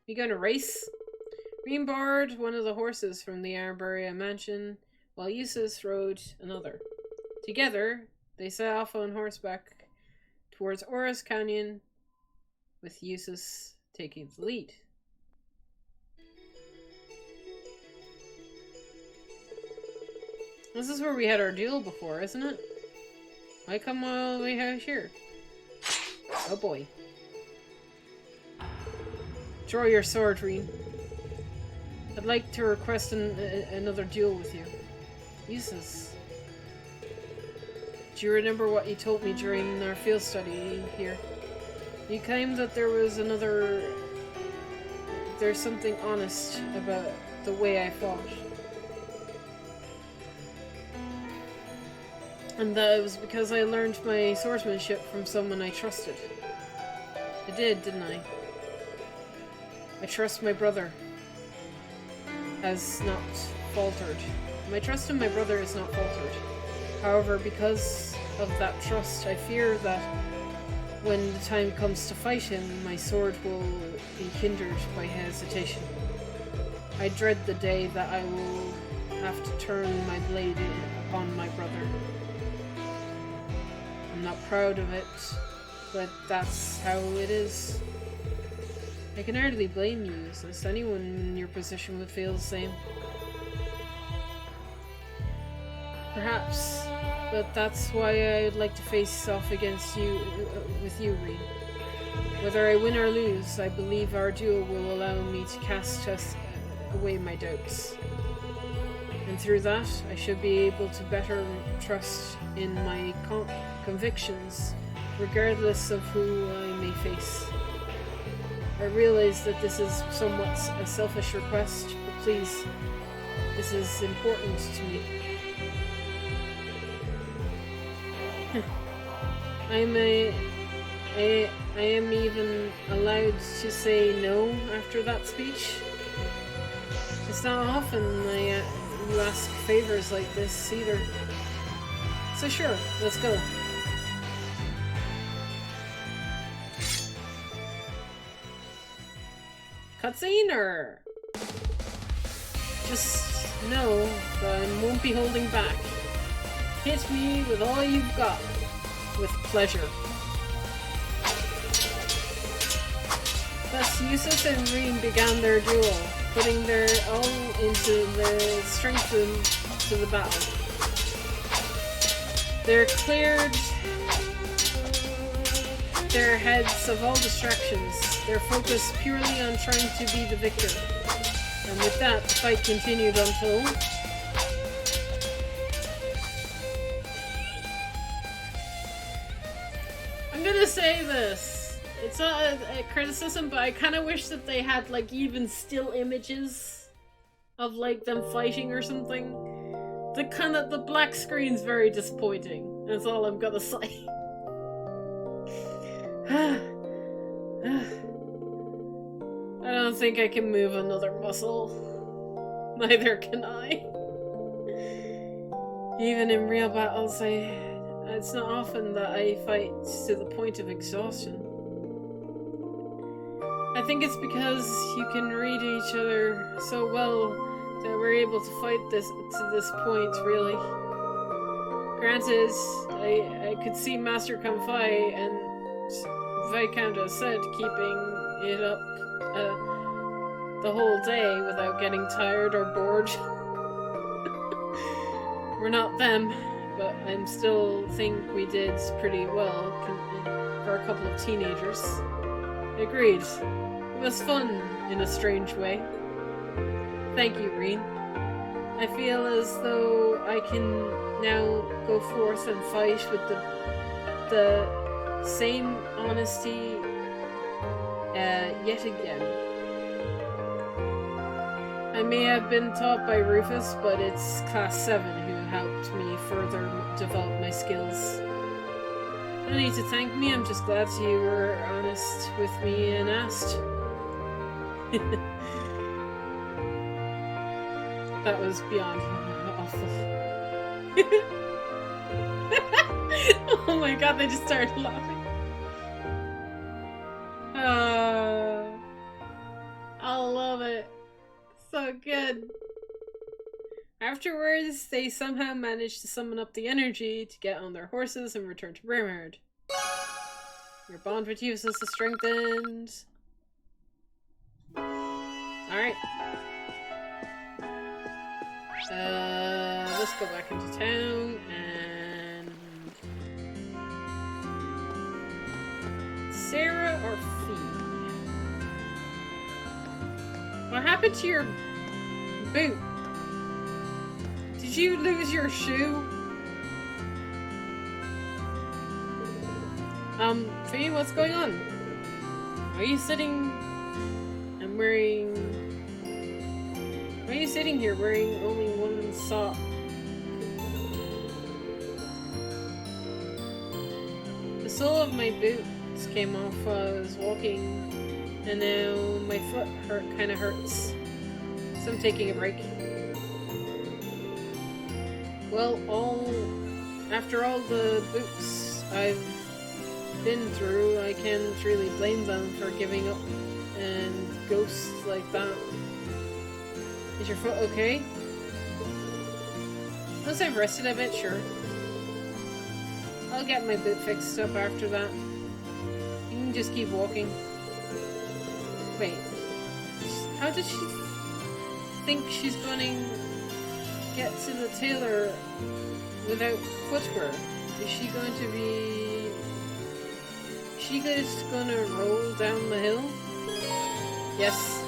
You going to race? Green borrowed one of the horses from the Arborea mansion, while Eustace rode another. Together, they set off on horseback towards Oris Canyon, with Eustace taking the lead. This is where we had our duel before, isn't it? Why come all the way out here? Oh boy. Draw your sword, Reen. I'd like to request another duel with you. Eustace. Do you remember what you told me during our field study here? You claimed that there's something honest about the way I fought. And that it was because I learned my swordsmanship from someone I trusted. I did, didn't I? I trust my brother has not faltered. My trust in my brother has not faltered. However, because of that trust, I fear that when the time comes to fight him, my sword will be hindered by hesitation. I dread the day that I will have to turn my blade upon my brother. I'm not proud of it, but that's how it is. I can hardly blame you, since anyone in your position would feel the same. Perhaps, but that's why I'd like to face off against you, with you, Reen. Whether I win or lose, I believe our duel will allow me to cast away my doubts. And through that, I should be able to better trust in my convictions, regardless of who I may face. I realize that this is somewhat a selfish request, but please, this is important to me. I am even allowed to say no after that speech. It's not often you ask favors like this either. So sure, let's go. Cutscene or just know that I won't be holding back. Hit me with all you've got. With pleasure. Thus, Yusuf and Reem began their duel, putting their all into the strength to the battle. They're cleared their heads of all distractions. They're focused purely on trying to be the victor. And with that, the fight continued until... I'm gonna say this. It's not a criticism, but I kind of wish that they had, like, even still images of, like, them fighting or something. The black screen's very disappointing. That's all I'm gonna say. I don't think I can move another muscle. Neither can I. Even in real battles, it's not often that I fight to the point of exhaustion. I think it's because you can read each other so well that we're able to fight to this point, really. Granted, I could see Master Kamfai and Viscount said keeping it up the whole day without getting tired or bored. We're not them, but I still think we did pretty well for a couple of teenagers. Agreed. It was fun in a strange way. Thank you, Reem. I feel as though I can now go forth and fight with the same honesty yet again. I may have been taught by Rufus, but it's Class 7 who helped me further develop my skills. No need to thank me, I'm just glad you were honest with me and asked. That was beyond awful. Oh my god, they just started laughing. I love it. So good. Afterwards, they somehow managed to summon up the energy to get on their horses and return to Brimard. Your bond with Eustace is strengthened. Alright. Let's go back into town and... Sarah or Fee? What happened to your boot? Did you lose your shoe? Fee, what's going on? Are you sitting and wearing... Why are you sitting here wearing only one sock? The sole of my boots came off while I was walking, and now my foot kind of hurts. So I'm taking a break. Well, after all the boots I've been through, I can't really blame them for giving up and ghosts like that. Is your foot okay? Once I've rested a bit, sure. I'll get my boot fixed up after that. You can just keep walking. Wait. How does she think she's going to get to the tailor without footwear? Is she going to be... Is she just going to roll down the hill? Yes.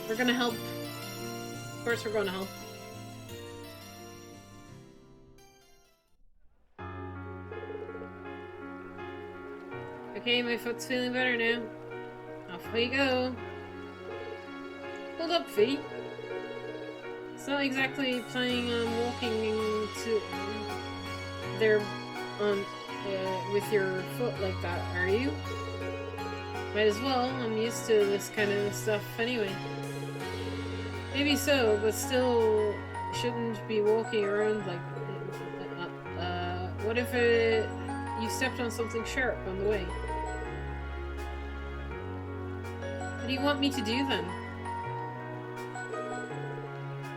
We're going to help. Of course we're going to help. Okay, my foot's feeling better now. Off we go. Hold up, Fee. It's not exactly planning on walking to there on with your foot like that, are you? Might as well. I'm used to this kind of stuff anyway. Maybe so, but still shouldn't be walking around like. What if you stepped on something sharp on the way? What do you want me to do then?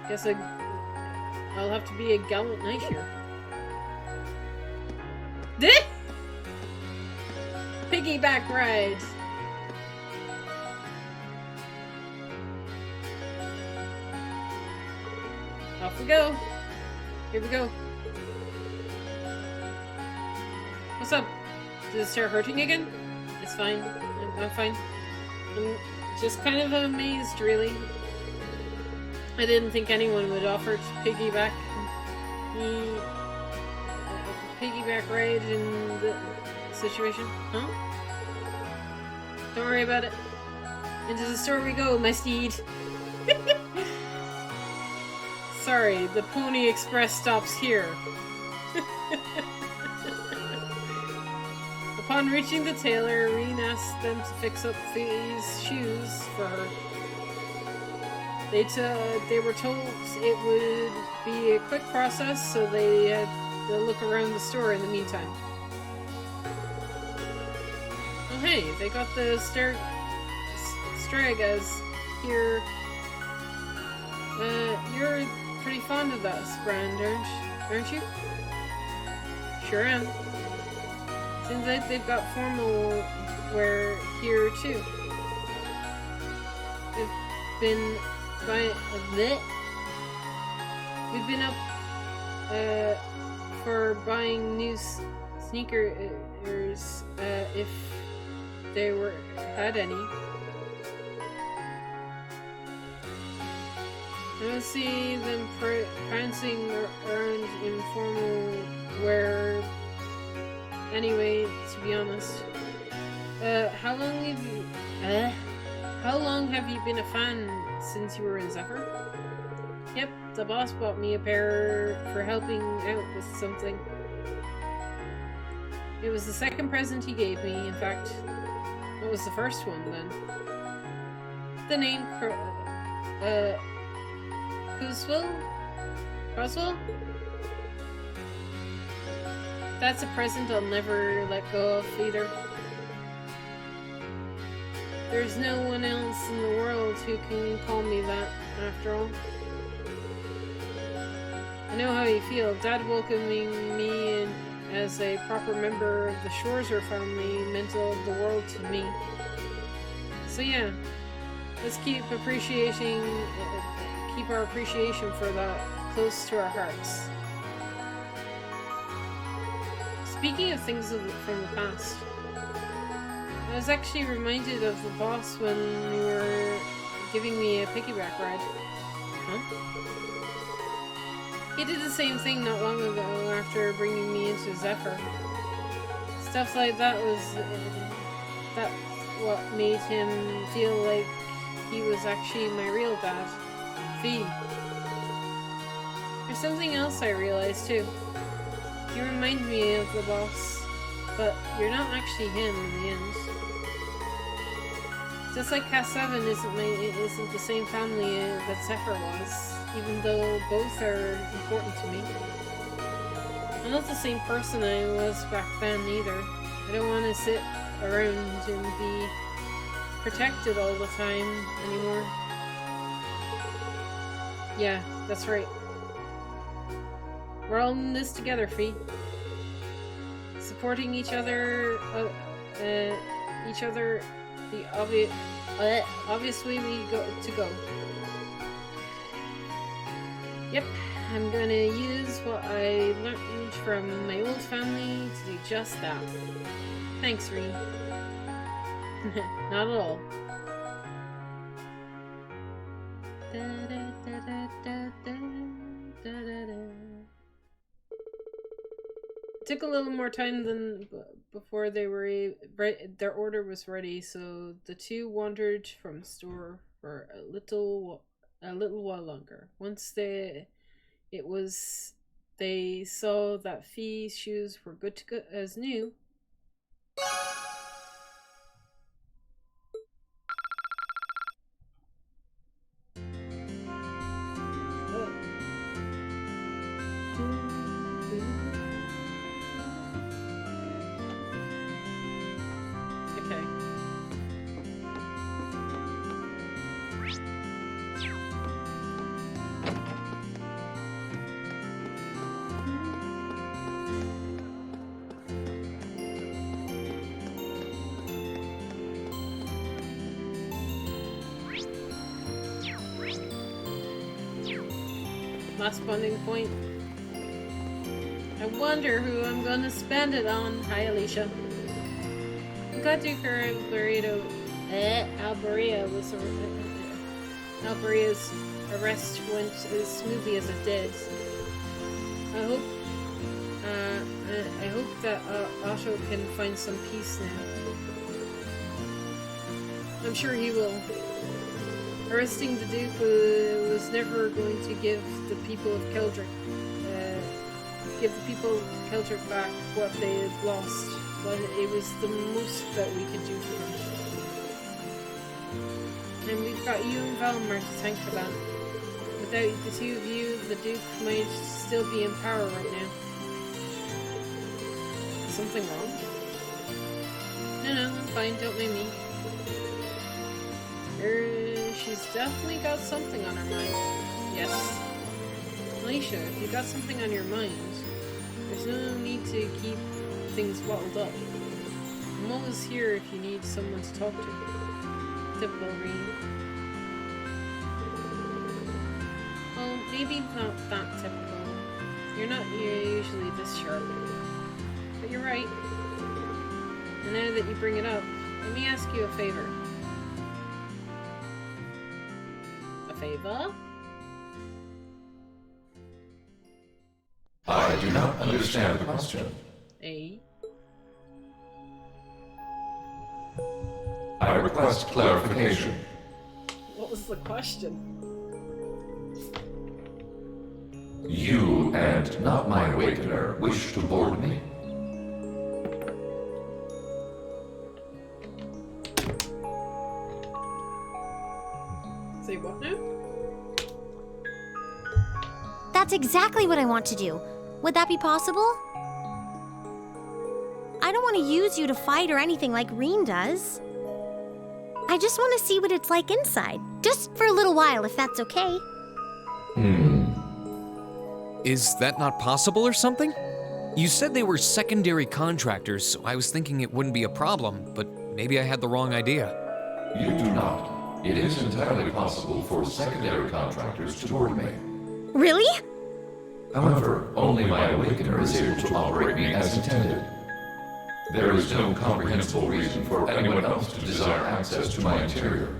Guess I'll have to be a gallant knight here. Piggyback ride. Off we go. Here we go. What's up? Did it start hurting again? It's fine. I'm fine. I'm just kind of amazed, really. I didn't think anyone would offer to piggyback me piggyback ride in the situation. Huh? Don't worry about it. Into the store we go, my steed. Sorry, the Pony Express stops here. Upon reaching the tailor, Reen asked them to fix up Fee's shoes for her. They were told it would be a quick process, so they had to look around the store in the meantime. Oh hey, they got the Stragas here. You're pretty fond of that brand, aren't you? Sure am. Seems like they've got formal wear here too. They've been buying a bit. We've been up for buying new sneakers if they had any. I don't see them prancing around in formal wear anyway, to be honest. How long have you been a fan since you were in Zephyr? Yep, the boss bought me a pair for helping out with something. It was the second present he gave me, in fact. What was the first one, then? The name, Croswell? That's a present I'll never let go of, either. There's no one else in the world who can call me that, after all. I know how you feel. Dad welcoming me in as a proper member of the Schwarzer family meant all the world to me. So yeah, let's keep our appreciation for that close to our hearts. Speaking of things from the past, I was actually reminded of the boss when you were giving me a piggyback ride. Huh? He did the same thing not long ago after bringing me into Zephyr. Stuff like that was what made him feel like he was actually my real dad, Fee. There's something else I realized too. You remind me of the boss, but you're not actually him in the end. Just like Cass7 isn't the same family that Zephyr was, even though both are important to me. I'm not the same person I was back then either. I don't want to sit around and be protected all the time anymore. Yeah, that's right. We're all in this together, Fee. Supporting each other, the obvious way we go. Yep, I'm gonna use what I learned from my old family to do just that. Thanks, Reen. Not at all. Took a little more time than before they were their order was ready, so the two wandered from the store for a little while longer. Once they saw that Fee's shoes were good to go as new. Last bonding point. I wonder who I'm gonna spend it on. Hi, Alicia. I'm glad Duke Albaria's arrest went as smoothly as it did. I hope that Otto can find some peace now. I'm sure he will. Arresting the Duke was never going to give the people of Keldric back what they had lost, but it was the most that we could do for them. And we've got you and Valimar to thank for that. Without the two of you, the Duke might still be in power right now. Is something wrong? No, I'm fine, don't mind me. She's definitely got something on her mind. Yes. Alicia, if you got something on your mind, there's no need to keep things bottled up. I'm always here if you need someone to talk to. Typical Rean. Well, maybe not that typical. You're not usually this sharp. But you're right. And now that you bring it up, let me ask you a favor. Favor? I do not understand the question. I request clarification. What was the question? You and not my awakener wish to board me? Say what now? That's exactly what I want to do. Would that be possible? I don't want to use you to fight or anything like Rean does. I just want to see what it's like inside. Just for a little while, if that's okay. Is that not possible or something? You said they were secondary contractors, so I was thinking it wouldn't be a problem, but maybe I had the wrong idea. You do not. It is entirely possible for secondary contractors to board me. Really? However, only my awakener is able to operate me as intended. There is no comprehensible reason for anyone else to desire access to my interior.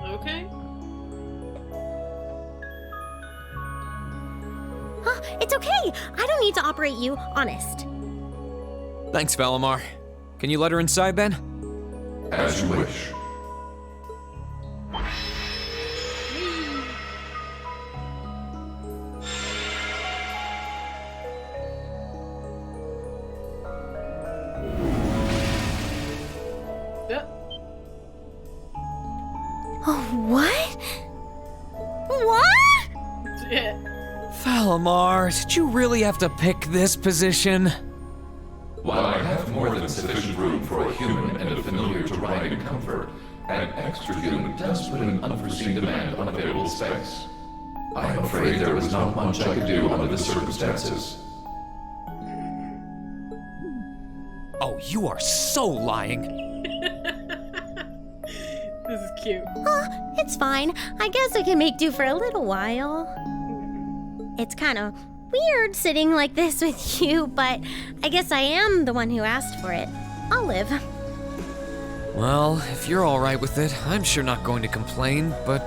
Okay. It's okay. I don't need to operate you, honest. Thanks, Valimar. Can you let her inside then? As you wish. Oh, what? What? Yeah. Valimar, did you really have to pick this position? While I have more than sufficient room for a human and a familiar to ride in comfort, an extra human does put an unforeseen demand on available space. I am afraid there was not much I could do under the circumstances. Oh, you are so lying. This is cute. It's fine. I guess I can make do for a little while. It's kind of weird sitting like this with you, but I guess I am the one who asked for it. I'll live. Well, if you're alright with it, I'm sure not going to complain, but...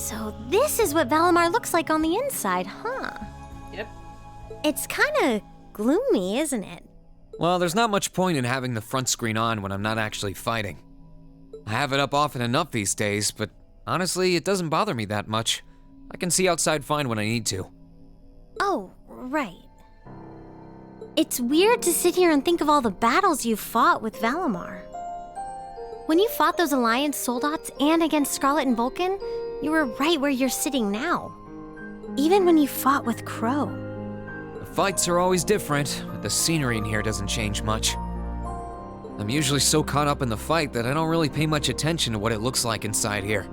So this is what Valimar looks like on the inside, huh? Yep. It's kind of gloomy, isn't it? Well, there's not much point in having the front screen on when I'm not actually fighting. I have it up often enough these days, but honestly, it doesn't bother me that much. I can see outside fine when I need to. Oh, right. It's weird to sit here and think of all the battles you fought with Valimar. When you fought those Alliance soldats and against Scarlet and Vulcan, you were right where you're sitting now. Even when you fought with Crow. The fights are always different, but the scenery in here doesn't change much. I'm usually so caught up in the fight that I don't really pay much attention to what it looks like inside here.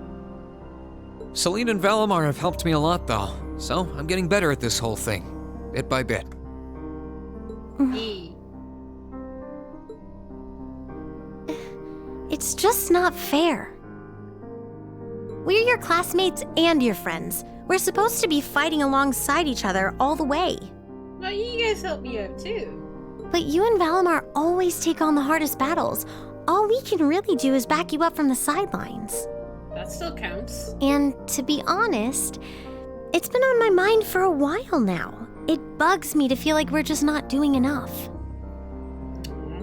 Celine and Valimar have helped me a lot though, so I'm getting better at this whole thing, bit by bit. It's just not fair. We're your classmates and your friends. We're supposed to be fighting alongside each other all the way. Well, you guys help me out too. But you and Valimar always take on the hardest battles. All we can really do is back you up from the sidelines. That still counts. And to be honest, it's been on my mind for a while now. It bugs me to feel like we're just not doing enough.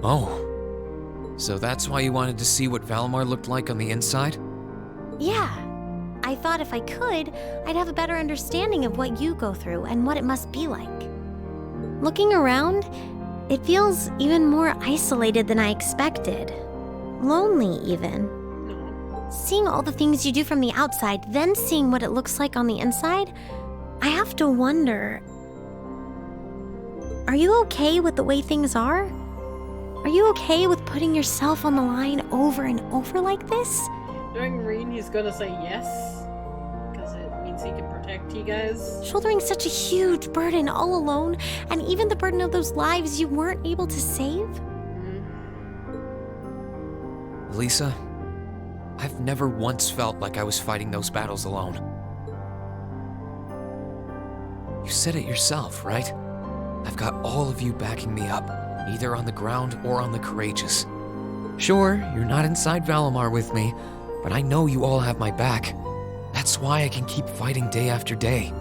Oh. So that's why you wanted to see what Valimar looked like on the inside? Yeah. I thought if I could, I'd have a better understanding of what you go through and what it must be like. Looking around, it feels even more isolated than I expected. Lonely, even. Seeing all the things you do from the outside, then seeing what it looks like on the inside, I have to wonder... Are you okay with the way things are? Are you okay with putting yourself on the line over and over like this? Knowing Rean, he's gonna say yes. Because it means he can protect you guys. Shouldering such a huge burden all alone, and even the burden of those lives you weren't able to save? Lisa, I've never once felt like I was fighting those battles alone. You said it yourself, right? I've got all of you backing me up, either on the ground or on the Courageous. Sure, you're not inside Valimar with me, but I know you all have my back. That's why I can keep fighting day after day.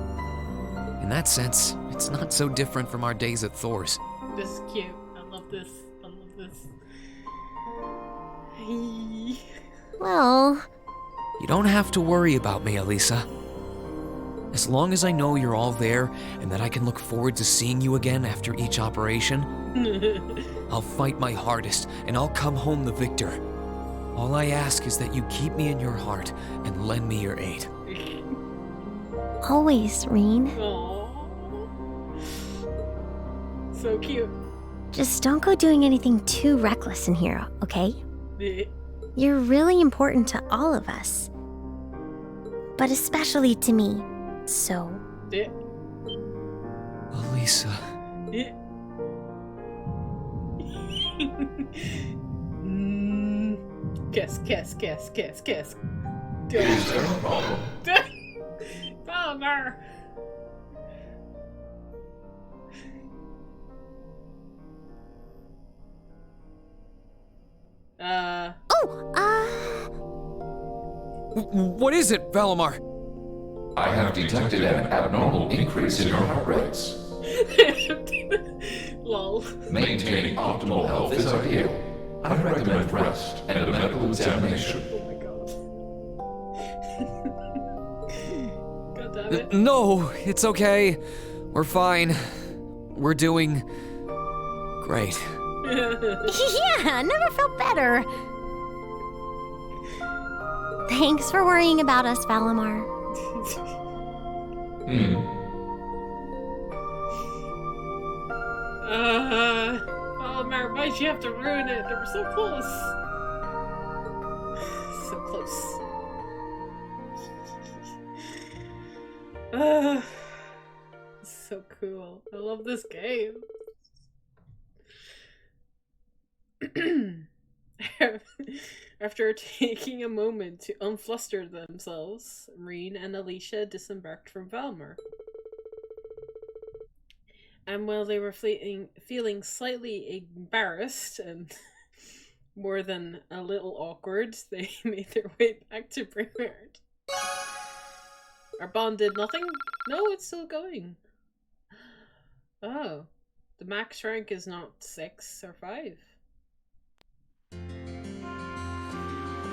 In that sense, it's not so different from our days at Thor's. This is cute. I love this. I love this. Well... You don't have to worry about me, Elisa. As long as I know you're all there and that I can look forward to seeing you again after each operation, I'll fight my hardest and I'll come home the victor. All I ask is that you keep me in your heart and lend me your aid. Always, Rean. Aww. So cute. Just don't go doing anything too reckless in here, okay? Yeah. You're really important to all of us. But especially to me, so... Yeah. Elisa... Yeah. Kiss, kiss, kiss, kiss, kiss. Is there a problem? Valimar! What is it, Valimar? I have detected an abnormal increase in your heart rates. Lol. Maintaining optimal health is ideal. I recommend rest and a medical examination. God damn it. No, it's okay. We're fine. We're doing... great. Yeah, never felt better. Thanks for worrying about us, Valimar. Valimar, why'd you have to ruin it? They were so close. So close. So cool. I love this game. After taking a moment to unfluster themselves, Rean and Alicia disembarked from Valimar. And while they were feeling slightly embarrassed and more than a little awkward, they made their way back to Brevard. Our bond did nothing? No, it's still going. Oh. The max rank is not 6 or 5.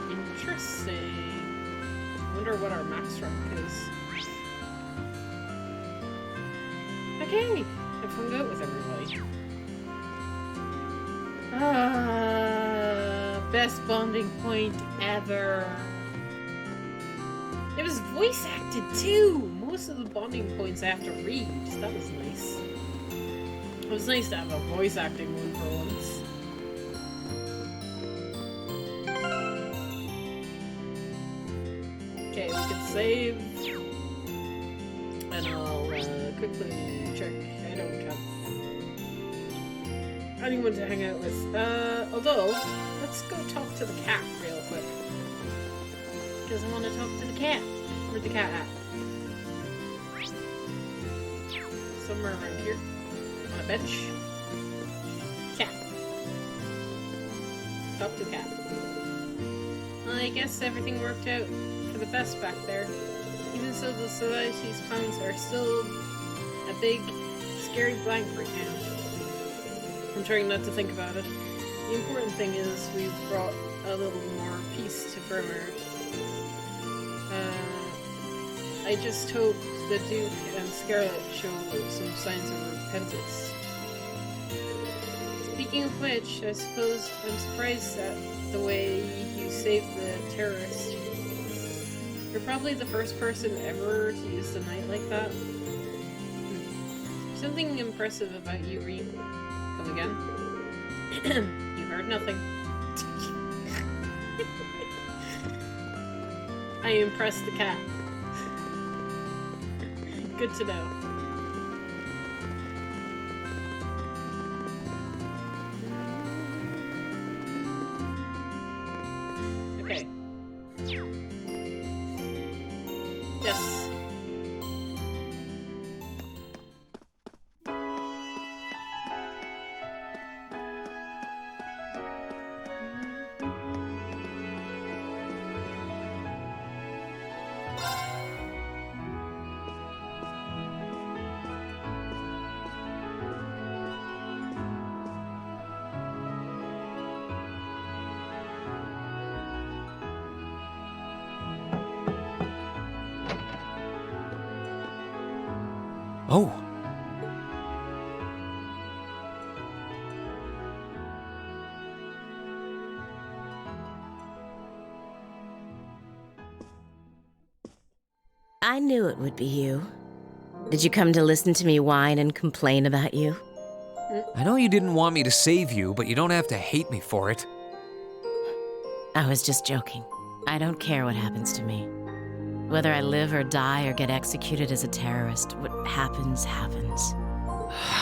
Interesting. I wonder what our max rank is. Okay, I've hung out with everybody. Best bonding point ever. It was voice acted too! Most of the bonding points I have to read. That was nice. It was nice to have a voice acting one for once. Okay, we can save. And I'll quickly check. I don't have anyone to hang out with. Although, let's go talk to the cat real quick. Because I want to talk to the cat. Where's the cat at? Somewhere around here. On a bench. Cat. Talk to the cat. Well, I guess everything worked out for the best back there. Even so, the Society's plans are still a big, scary blank right now. I'm trying not to think about it. The important thing is we've brought a little more peace to Brimmer. I just hope the Duke and Scarlet show some signs of repentance. Speaking of which, I suppose I'm surprised at the way you saved the terrorist. You're probably the first person ever to use the knight like that. Something impressive about you, Rean. Come again? You heard nothing. I impressed the cat. Good to know. Okay. Yes. Oh. I knew it would be you. Did you come to listen to me whine and complain about you? I know you didn't want me to save you, but you don't have to hate me for it. I was just joking. I don't care what happens to me. Whether I live or die or get executed as a terrorist, what happens, happens.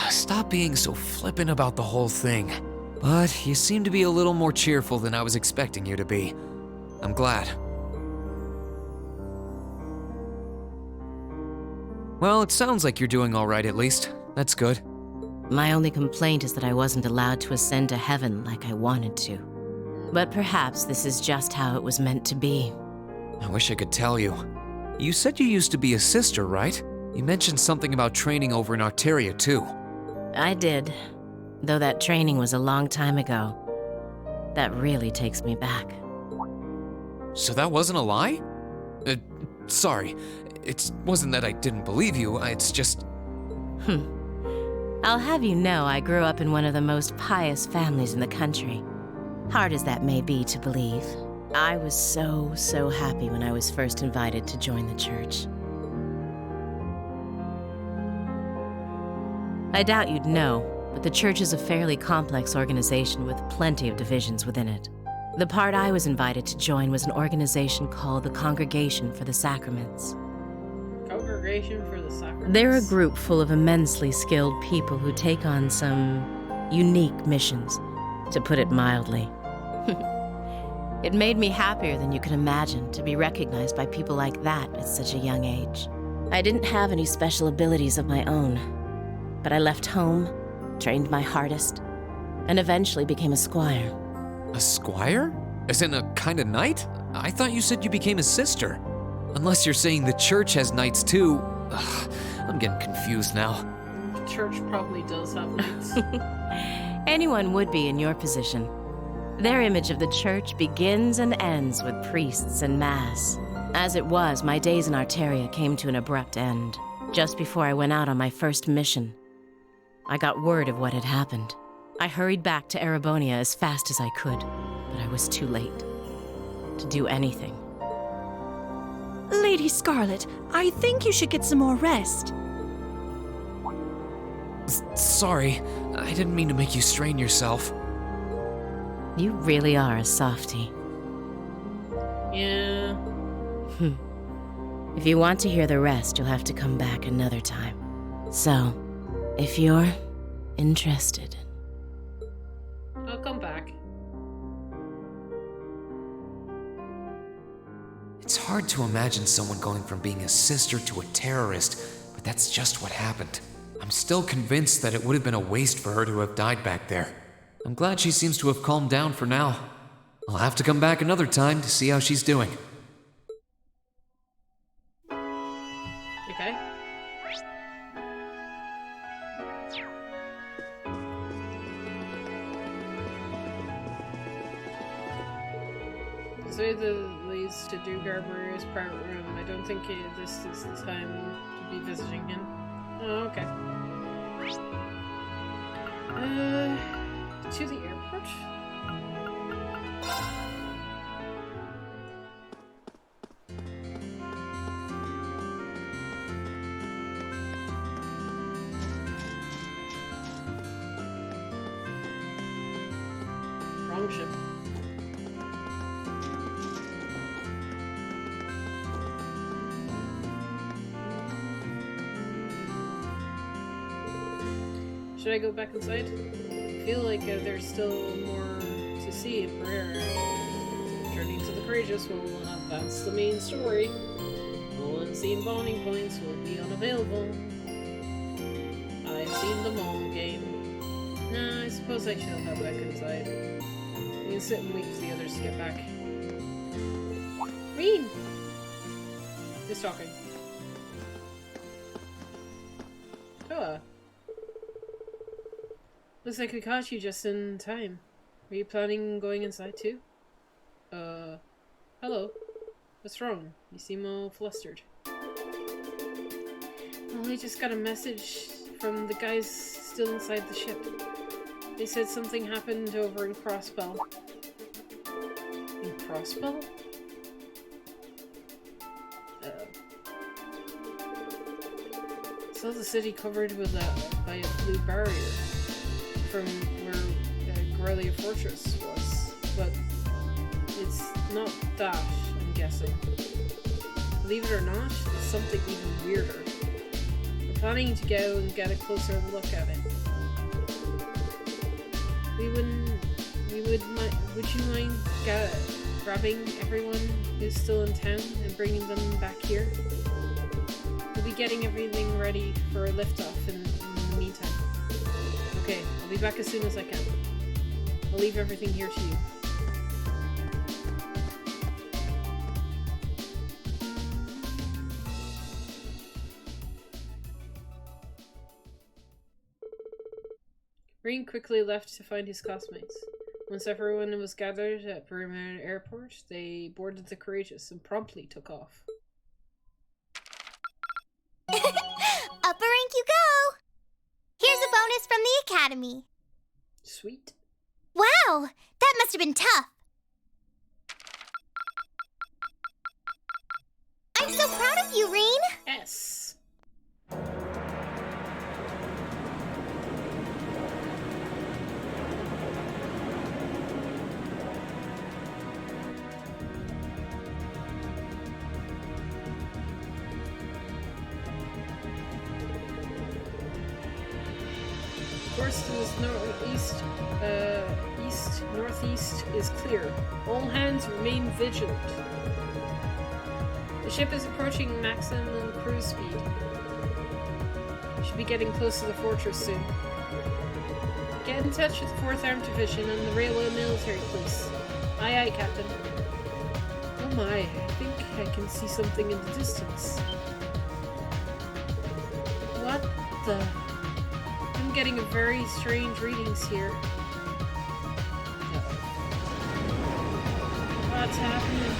Stop being so flippant about the whole thing. But you seem to be a little more cheerful than I was expecting you to be. I'm glad. Well, it sounds like you're doing all right at least. That's good. My only complaint is that I wasn't allowed to ascend to heaven like I wanted to. But perhaps this is just how it was meant to be. I wish I could tell you. You said you used to be a sister, right? You mentioned something about training over in Arteria, too. I did, though that training was a long time ago. That really takes me back. So that wasn't a lie? Sorry. It wasn't that I didn't believe you, it's just... I'll have you know I grew up in one of the most pious families in the country. Hard as that may be to believe. I was so happy when I was first invited to join the church. I doubt you'd know, but the church is a fairly complex organization with plenty of divisions within it. The part I was invited to join was an organization called the Congregation for the Sacraments. Congregation for the Sacraments? They're a group full of immensely skilled people who take on some unique missions, to put it mildly. It made me happier than you could imagine to be recognized by people like that at such a young age. I didn't have any special abilities of my own, but I left home, trained my hardest, and eventually became a squire. A squire? As in a kind of knight? I thought you said you became a sister. Unless you're saying the church has knights too. Ugh, I'm getting confused now. The church probably does have knights. Anyone would be in your position. Their image of the church begins and ends with priests and mass. As it was, my days in Arteria came to an abrupt end, just before I went out on my first mission. I got word of what had happened. I hurried back to Erebonia as fast as I could, but I was too late to do anything. Lady Scarlet, I think you should get some more rest. Sorry, I didn't mean to make you strain yourself. You really are a softie. Yeah. If you want to hear the rest, you'll have to come back another time. So, if you're interested. I'll come back. It's hard to imagine someone going from being a sister to a terrorist, but that's just what happened. I'm still convinced that it would have been a waste for her to have died back there. I'm glad she seems to have calmed down for now. I'll have to come back another time to see how she's doing. Okay. This way that leads to Duke Arboria's private room. I don't think this is the time to be visiting him. Oh, okay. To the airport? Wrong ship. Should I go back inside? I feel like there's still more to see in Pereira. Journey to the Courageous will that's the main story. All unseen bonding points will be unavailable. I've seen them all game. Nah, I suppose I shall head back inside. I can sit and wait for the others to get back. Rean! Who's talking? Toa. Looks like we caught you just in time. Are you planning on going inside too? Hello. What's wrong? You seem all flustered. Well, I just got a message from the guys still inside the ship. They said something happened over in Crossbell. In Crossbell? Saw the city covered with by a blue barrier from where Corellia Fortress was, but it's not that, I'm guessing. Believe it or not, it's something even weirder. We're planning to go and get a closer look at it. Would you mind grabbing everyone who's still in town and bringing them back here? We'll be getting everything ready for a liftoff in the meantime. Okay, I'll be back as soon as I can. I'll leave everything here to you. Rean quickly left to find his classmates. Once everyone was gathered at Bremen Airport, they boarded the Courageous and promptly took off. Upper rank you go! Here's a bonus from the Academy. Sweet. Wow, that must have been tough. I'm so proud of you, Rean. Yes. Course to the northeast is clear. All hands remain vigilant. The ship is approaching maximum cruise speed. Should be getting close to the fortress soon. Get in touch with the 4th Armed Division and the Railway Military Police. Aye aye, Captain. Don't my, I think I can see something in the distance. What the? I'm getting a very strange readings here. What's happening?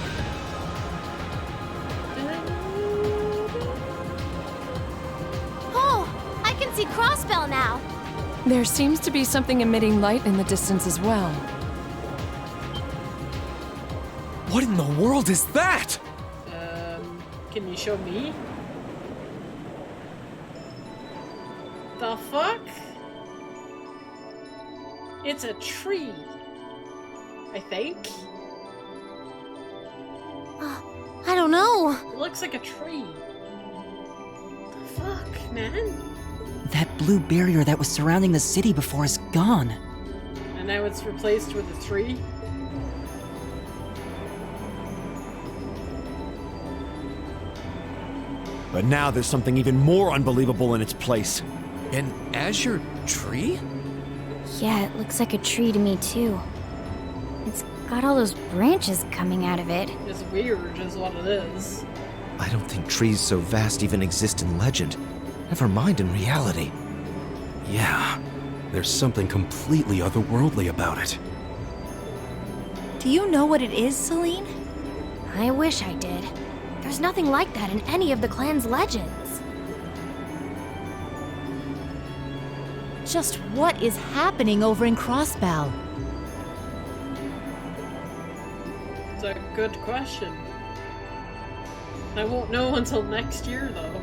Oh, I can see Crossbell now. There seems to be something emitting light in the distance as well. What in the world is that? Can you show me? The fuck? It's a tree. I think. I don't know. It looks like a tree. The fuck, man? That blue barrier that was surrounding the city before is gone. And now it's replaced with a tree? But now there's something even more unbelievable in its place. An azure tree? Yeah, it looks like a tree to me too. It's got all those branches coming out of it. It's weird is what it is. I don't think trees so vast even exist in legend. Never mind in reality. Yeah, there's something completely otherworldly about it. Do you know what it is, Celine? I wish I did. There's nothing like that in any of the clan's legends. Just what is happening over in Crossbell? It's a good question. I won't know until next year, though.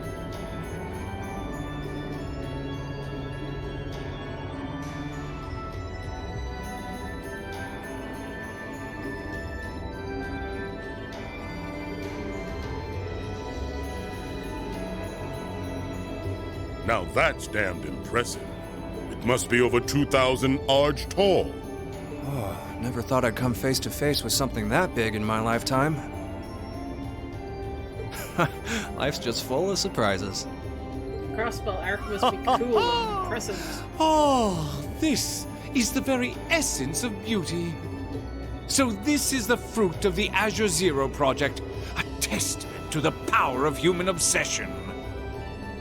Now that's damned impressive. It must be over 2,000 arge tall. Oh, never thought I'd come face to face with something that big in my lifetime. Life's just full of surprises. Crossbell arc must be cool and impressive. Oh, this is the very essence of beauty. So this is the fruit of the Azure Zero project, a testament to the power of human obsession.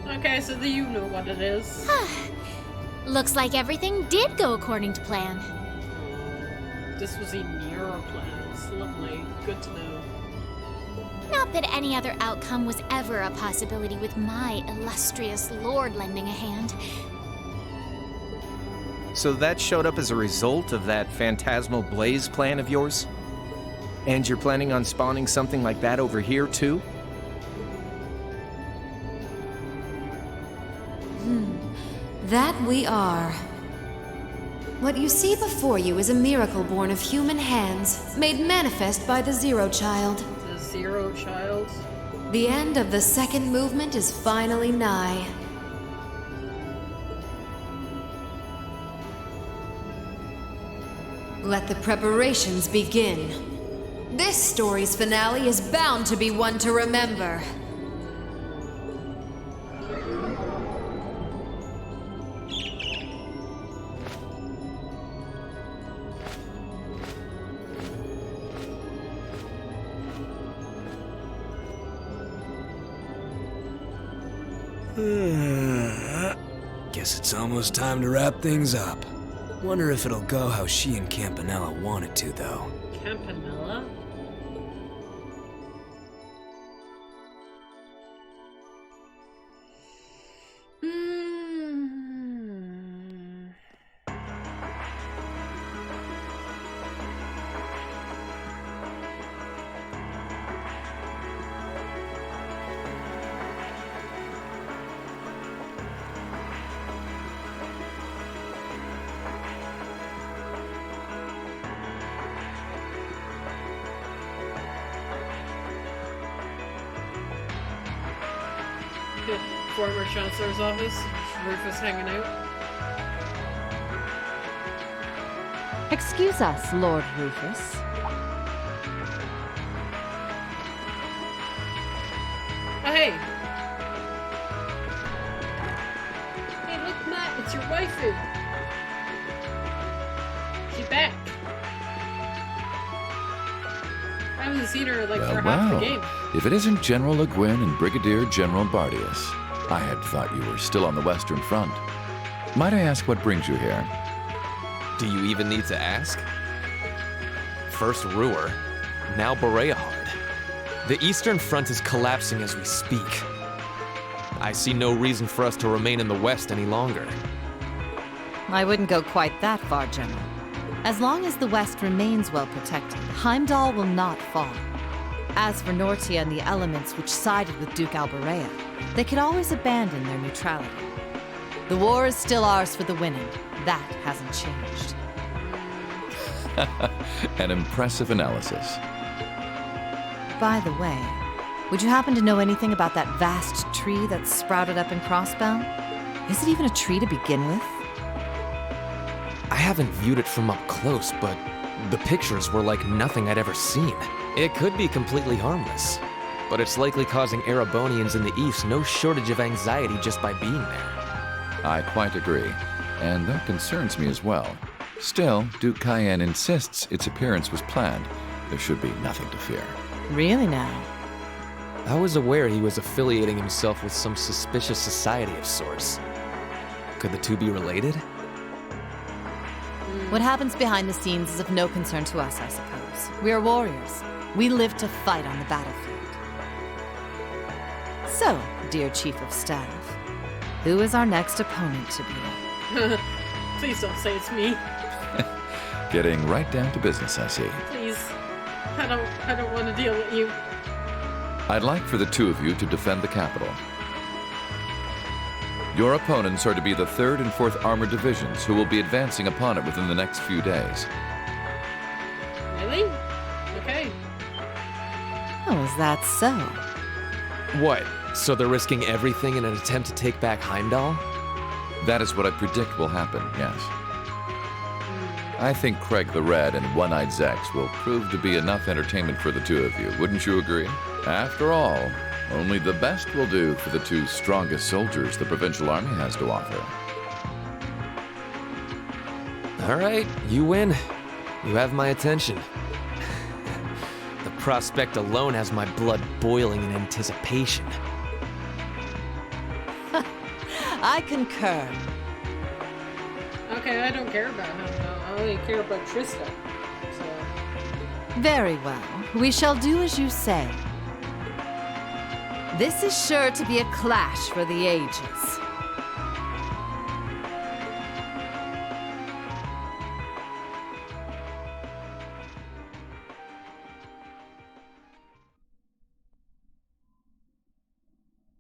Okay, so you know what it is. Looks like everything did go according to plan. This was in your plans. Lovely. Good to know. Not that any other outcome was ever a possibility with my illustrious lord lending a hand. So that showed up as a result of that phantasmal blaze plan of yours? And you're planning on spawning something like that over here, too? That we are. What you see before you is a miracle born of human hands, made manifest by the Zero Child. The Zero Child? The end of the second movement is finally nigh. Let the preparations begin. This story's finale is bound to be one to remember. Guess it's almost time to wrap things up. Wonder if it'll go how she and Campanella want it to, though. Campanella? Former Chancellor's office. Rufus hanging out. Excuse us, Lord Rufus. Oh, hey! Hey, look, Matt, it's your waifu! She's back! I haven't seen her like Well, for half the well. game. If it isn't General Le Guin and Brigadier General Bardius, I had thought you were still on the Western Front. Might I ask what brings you here? Do you even need to ask? First Ruhr, now Bereahard. The Eastern Front is collapsing as we speak. I see no reason for us to remain in the West any longer. I wouldn't go quite that far, General. As long as the West remains well protected, Heimdall will not fall. As for Nortia and the elements which sided with Duke Alberea, they could always abandon their neutrality. The war is still ours for the winning. That hasn't changed. An impressive analysis. By the way, would you happen to know anything about that vast tree that sprouted up in Crossbell? Is it even a tree to begin with? I haven't viewed it from up close, but the pictures were like nothing I'd ever seen. It could be completely harmless, but it's likely causing Erebonians in the East no shortage of anxiety just by being there. I quite agree, and that concerns me as well. Still, Duke Cayenne insists its appearance was planned. There should be nothing to fear. Really now? I was aware he was affiliating himself with some suspicious society of sorts. Could the two be related? What happens behind the scenes is of no concern to us, I suppose. We are warriors. We live to fight on the battlefield. So, dear Chief of Staff, who is our next opponent to be? Please don't say it's me. Getting right down to business, I see. Please. I don't want to deal with you. I'd like for the two of you to defend the capital. Your opponents are to be the 3rd and 4th Armored Divisions, who will be advancing upon it within the next few days. Really? Okay. Oh, is that so? What? So they're risking everything in an attempt to take back Heimdall? That is what I predict will happen, yes. I think Craig the Red and One-Eyed Zex will prove to be enough entertainment for the two of you, wouldn't you agree? After all, only the best will do for the two strongest soldiers the Provincial Army has to offer. All right, you win. You have my attention. The prospect alone has my blood boiling in anticipation. I concur. Okay, I don't care about him. I only care about Trista. So. Very well. We shall do as you say. This is sure to be a clash for the ages.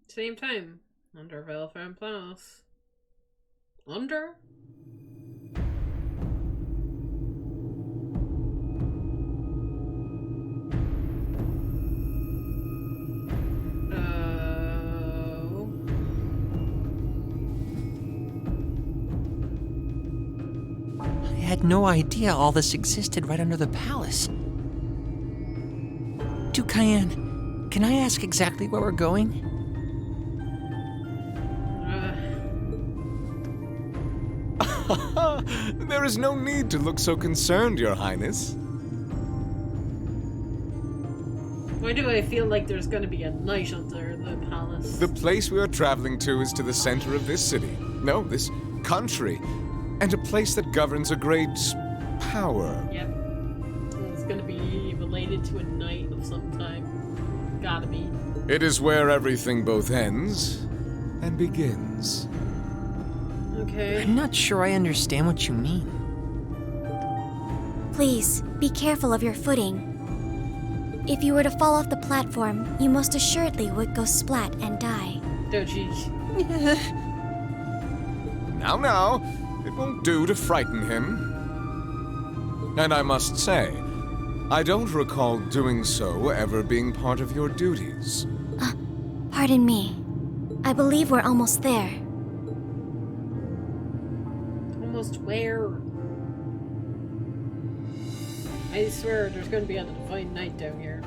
Same time. Under Velfram Planos. Under? I had no idea all this existed right under the palace. Duke Cayenne, can I ask exactly where we're going? There is no need to look so concerned, Your Highness. Why do I feel like there's gonna be a night under the palace? The place we are traveling to is to the center of this city. No, this country. And a place that governs a great power. Yep. It's gonna be related to a knight of some type. Gotta be. It is where everything both ends and begins. Okay. I'm not sure I understand what you mean. Please, be careful of your footing. If you were to fall off the platform, you most assuredly would go splat and die. Doji. Now, it won't do to frighten him. And I must say, I don't recall doing so ever being part of your duties. Pardon me. I believe we're almost there. Almost where? I swear there's gonna be a divine night down here.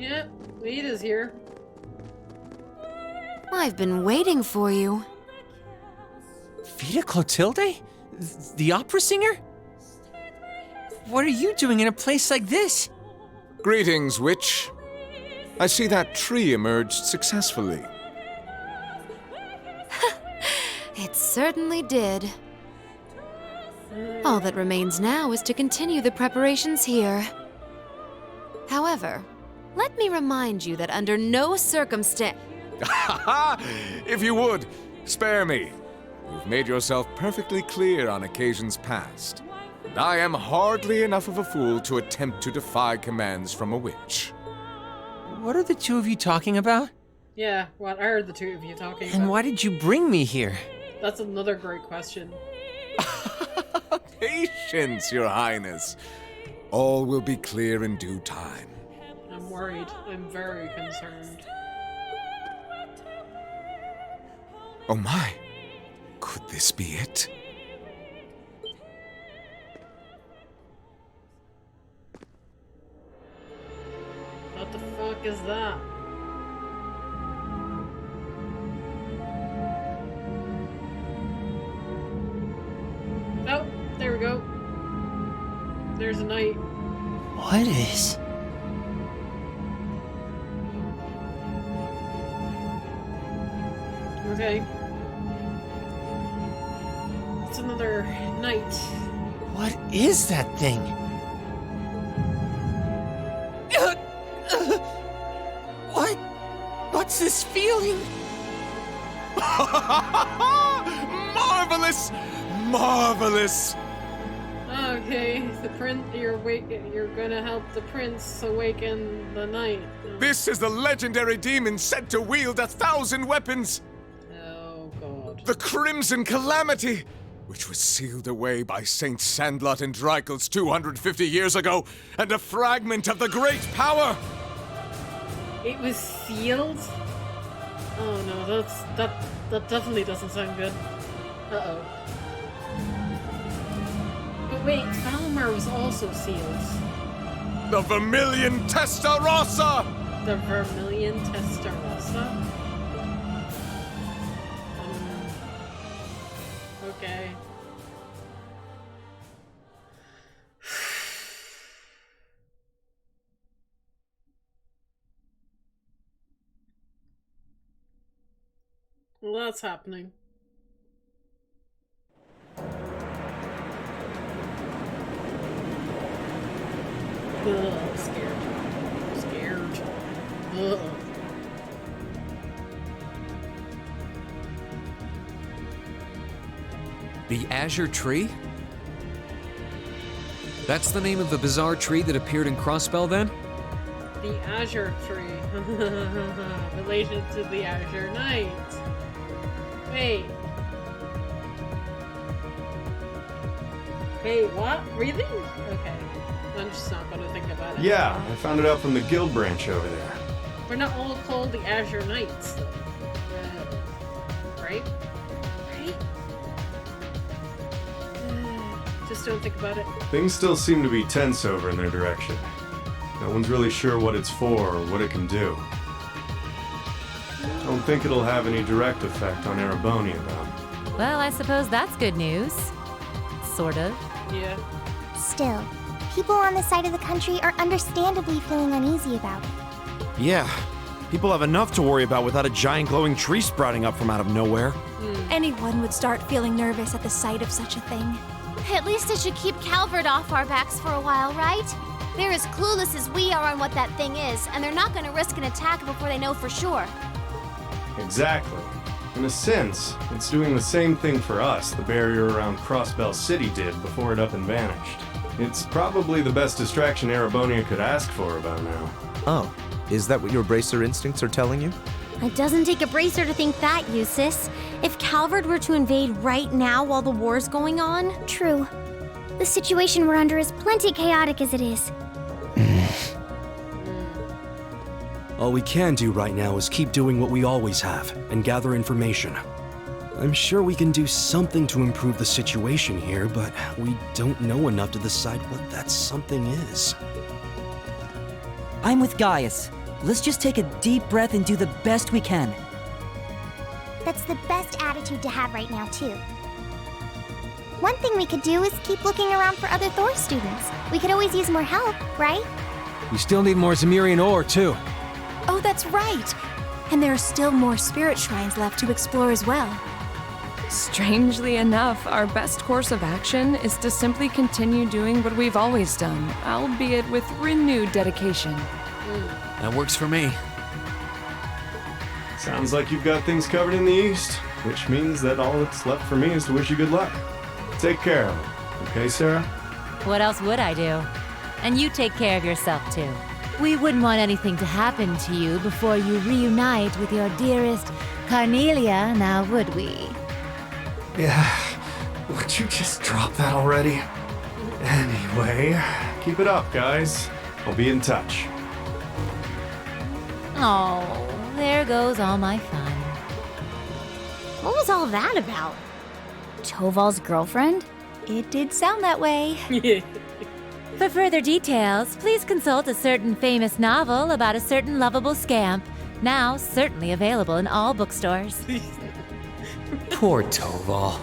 Yeah, Lita's here. I've been waiting for you. Vita Clotilde? The opera singer? What are you doing in a place like this? Greetings, witch. I see that tree emerged successfully. It certainly did. All that remains now is to continue the preparations here. However, let me remind you that under no circumstance... If you would, spare me. You've made yourself perfectly clear on occasions past. And I am hardly enough of a fool to attempt to defy commands from a witch. What are the two of you talking about? Yeah, what are the two of you talking about? And why did you bring me here? That's another great question. Patience, Your Highness. All will be clear in due time. I'm worried. I'm very concerned. Oh my. Could this be it? What the fuck is that? Oh, there we go. There's a knight. What is? Okay. It's another knight. What is that thing? What? What's this feeling? Marvelous! Marvelous! Okay, the prince. You're gonna help the prince awaken the knight. This is the legendary demon said to wield 1,000 weapons. Oh god. The Crimson Calamity, which was sealed away by Saint Sandlot and Dreichels 250 years ago, and a fragment of the great power. It was sealed? Oh no, that definitely doesn't sound good. Uh-oh. But wait, Falmer was also sealed. The Vermilion Testarossa! The Vermilion Testarossa? Okay. Well, that's happening. Ugh, I'm scared. I'm scared. Ugh. The Azure Tree? That's the name of the bizarre tree that appeared in Crossbell, then? The Azure Tree. Relation to the Azure Knight. Wait. Wait, what? Really? Okay. I'm just not gonna think about it. Yeah, I found it out from the guild branch over there. We're not all called the Azure Knights, though. Right? Right? Just don't think about it. Things still seem to be tense over in their direction. No one's really sure what it's for or what it can do. Don't think it'll have any direct effect on Erebonia, though. Well, I suppose that's good news. Sort of. Yeah. Still, people on this side of the country are understandably feeling uneasy about it. Yeah, people have enough to worry about without a giant glowing tree sprouting up from out of nowhere. Anyone would start feeling nervous at the sight of such a thing. At least it should keep Calvert off our backs for a while, right? They're as clueless as we are on what that thing is, and they're not going to risk an attack before they know for sure. Exactly. In a sense, it's doing the same thing for us the barrier around Crossbell City did before it up and vanished. It's probably the best distraction Erebonia could ask for about now. Oh, is that what your bracer instincts are telling you? It doesn't take a bracer to think that, Eustace. If Calvert were to invade right now while the war's going on... True. The situation we're under is plenty chaotic as it is. All we can do right now is keep doing what we always have and gather information. I'm sure we can do something to improve the situation here, but we don't know enough to decide what that something is. I'm with Gaius. Let's just take a deep breath and do the best we can. That's the best attitude to have right now, too. One thing we could do is keep looking around for other Thor students. We could always use more help, right? We still need more Zemirian ore, too. Oh, that's right! And there are still more spirit shrines left to explore as well. Strangely enough, our best course of action is to simply continue doing what we've always done, albeit with renewed dedication. That works for me. Sounds like you've got things covered in the East, which means that all that's left for me is to wish you good luck. Take care of it. Okay, Sarah? What else would I do? And you take care of yourself, too. We wouldn't want anything to happen to you before you reunite with your dearest Carnelia, now would we? Yeah. Would you just drop that already? Anyway, keep it up, guys. I'll be in touch. Oh, there goes all my fun. What was all that about? Toval's girlfriend? It did sound that way. For further details, please consult a certain famous novel about a certain lovable scamp, now certainly available in all bookstores. Poor Toval.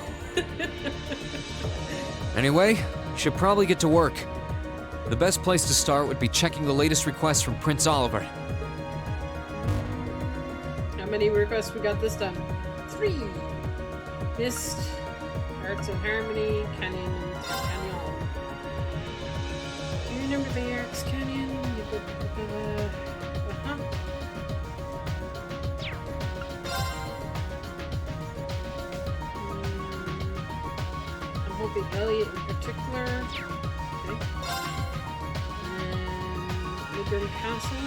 Anyway, should probably get to work. The best place to start would be checking the latest requests from Prince Oliver. How many requests we got this time? 3. Mist, Arts of Harmony, Canyon, and Canyon. Do you remember the Eric's Canyon? Uh-huh. I'm hoping Elliot in particular. Okay. And Woodburn Castle.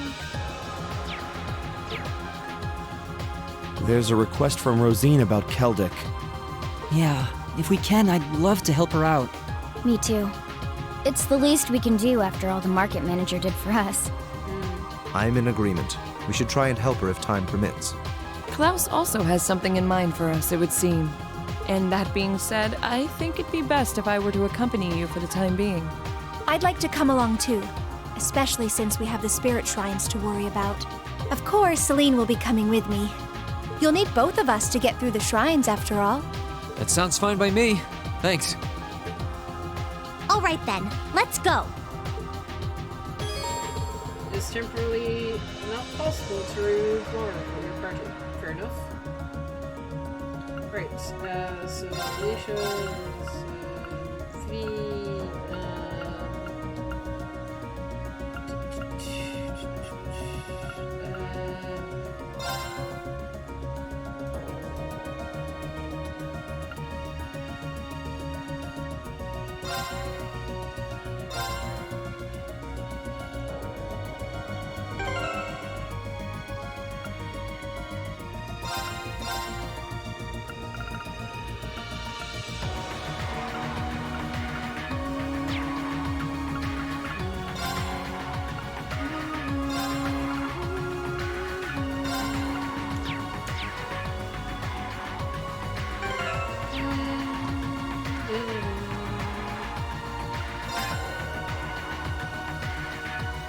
There's a request from Rosine about Keldic. Yeah, if we can, I'd love to help her out. Me too. It's the least we can do after all the market manager did for us. I'm in agreement. We should try and help her if time permits. Klaus also has something in mind for us, it would seem. And that being said, I think it'd be best if I were to accompany you for the time being. I'd like to come along too, especially since we have the spirit shrines to worry about. Of course, Celine will be coming with me. You'll need both of us to get through the shrines, after all. That sounds fine by me. Thanks. All right then, let's go. It's temporarily not possible to remove Laura from your party. Fair enough. Right, so Alicia is V.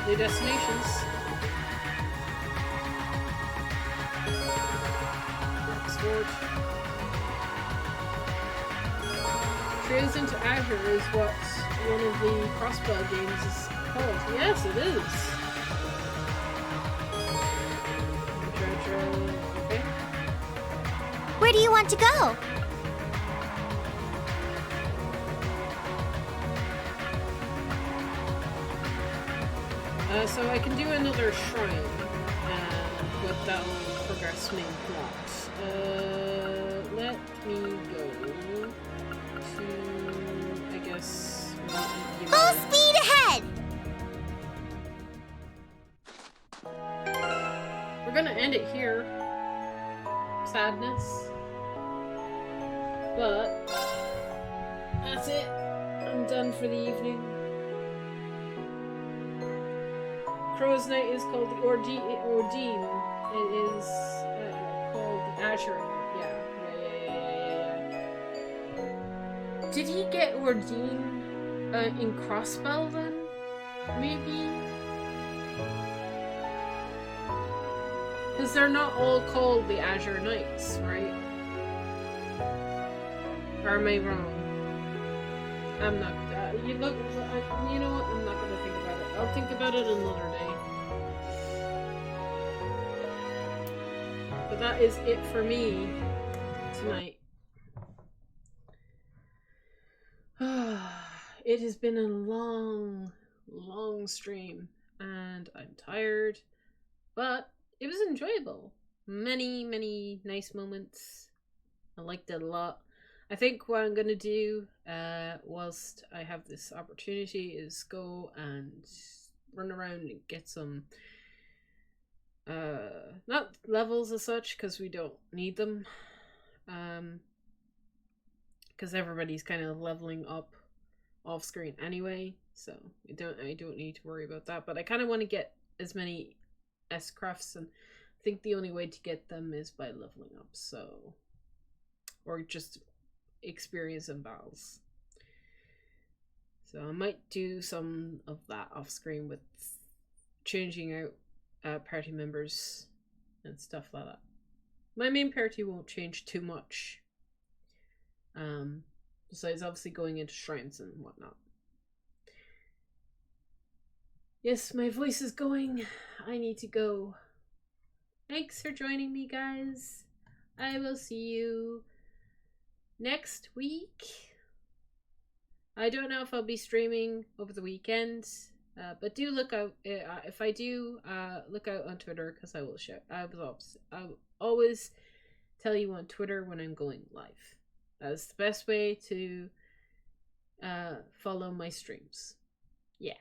New destinations. Sword. Trails into Azure is what one of the Crossbell games is called. Yes, it is. Okay. Where do you want to go? So I can do another shrine, but that'll progress main plot. Let me go to, I guess, full speed ahead! We're gonna end it here. Sadness. But that's it. I'm done for the evening. Crow's Night is called the Ordine. It is called the Azure. Yeah. Did he get Ordine in Crossbell then? Maybe? Because they're not all called the Azure Knights, right? Or am I wrong? I'm not. You know what? I'm not gonna think about it. I'll think about it another day. But that is it for me tonight. It has been a long stream, and I'm tired, but it was enjoyable. Many nice moments. I liked it a lot. I think what I'm gonna do, whilst I have this opportunity, is go and run around and get some, not levels as such, because we don't need them, because everybody's kind of leveling up off screen anyway, so I don't need to worry about that. But I kind of want to get as many S-crafts, and I think the only way to get them is by leveling up, so, or just experience and battles. So I might do some of that off screen with changing out party members and stuff like that. My main party won't change too much, besides obviously going into shrines and whatnot. Yes, my voice is going. I need to go. Thanks for joining me, guys. I will see you next week. I don't know if I'll be streaming over the weekend, but do look out. If I do, look out on Twitter, because I will share. I will always tell you on Twitter when I'm going live. That's the best way to follow my streams. Yeah.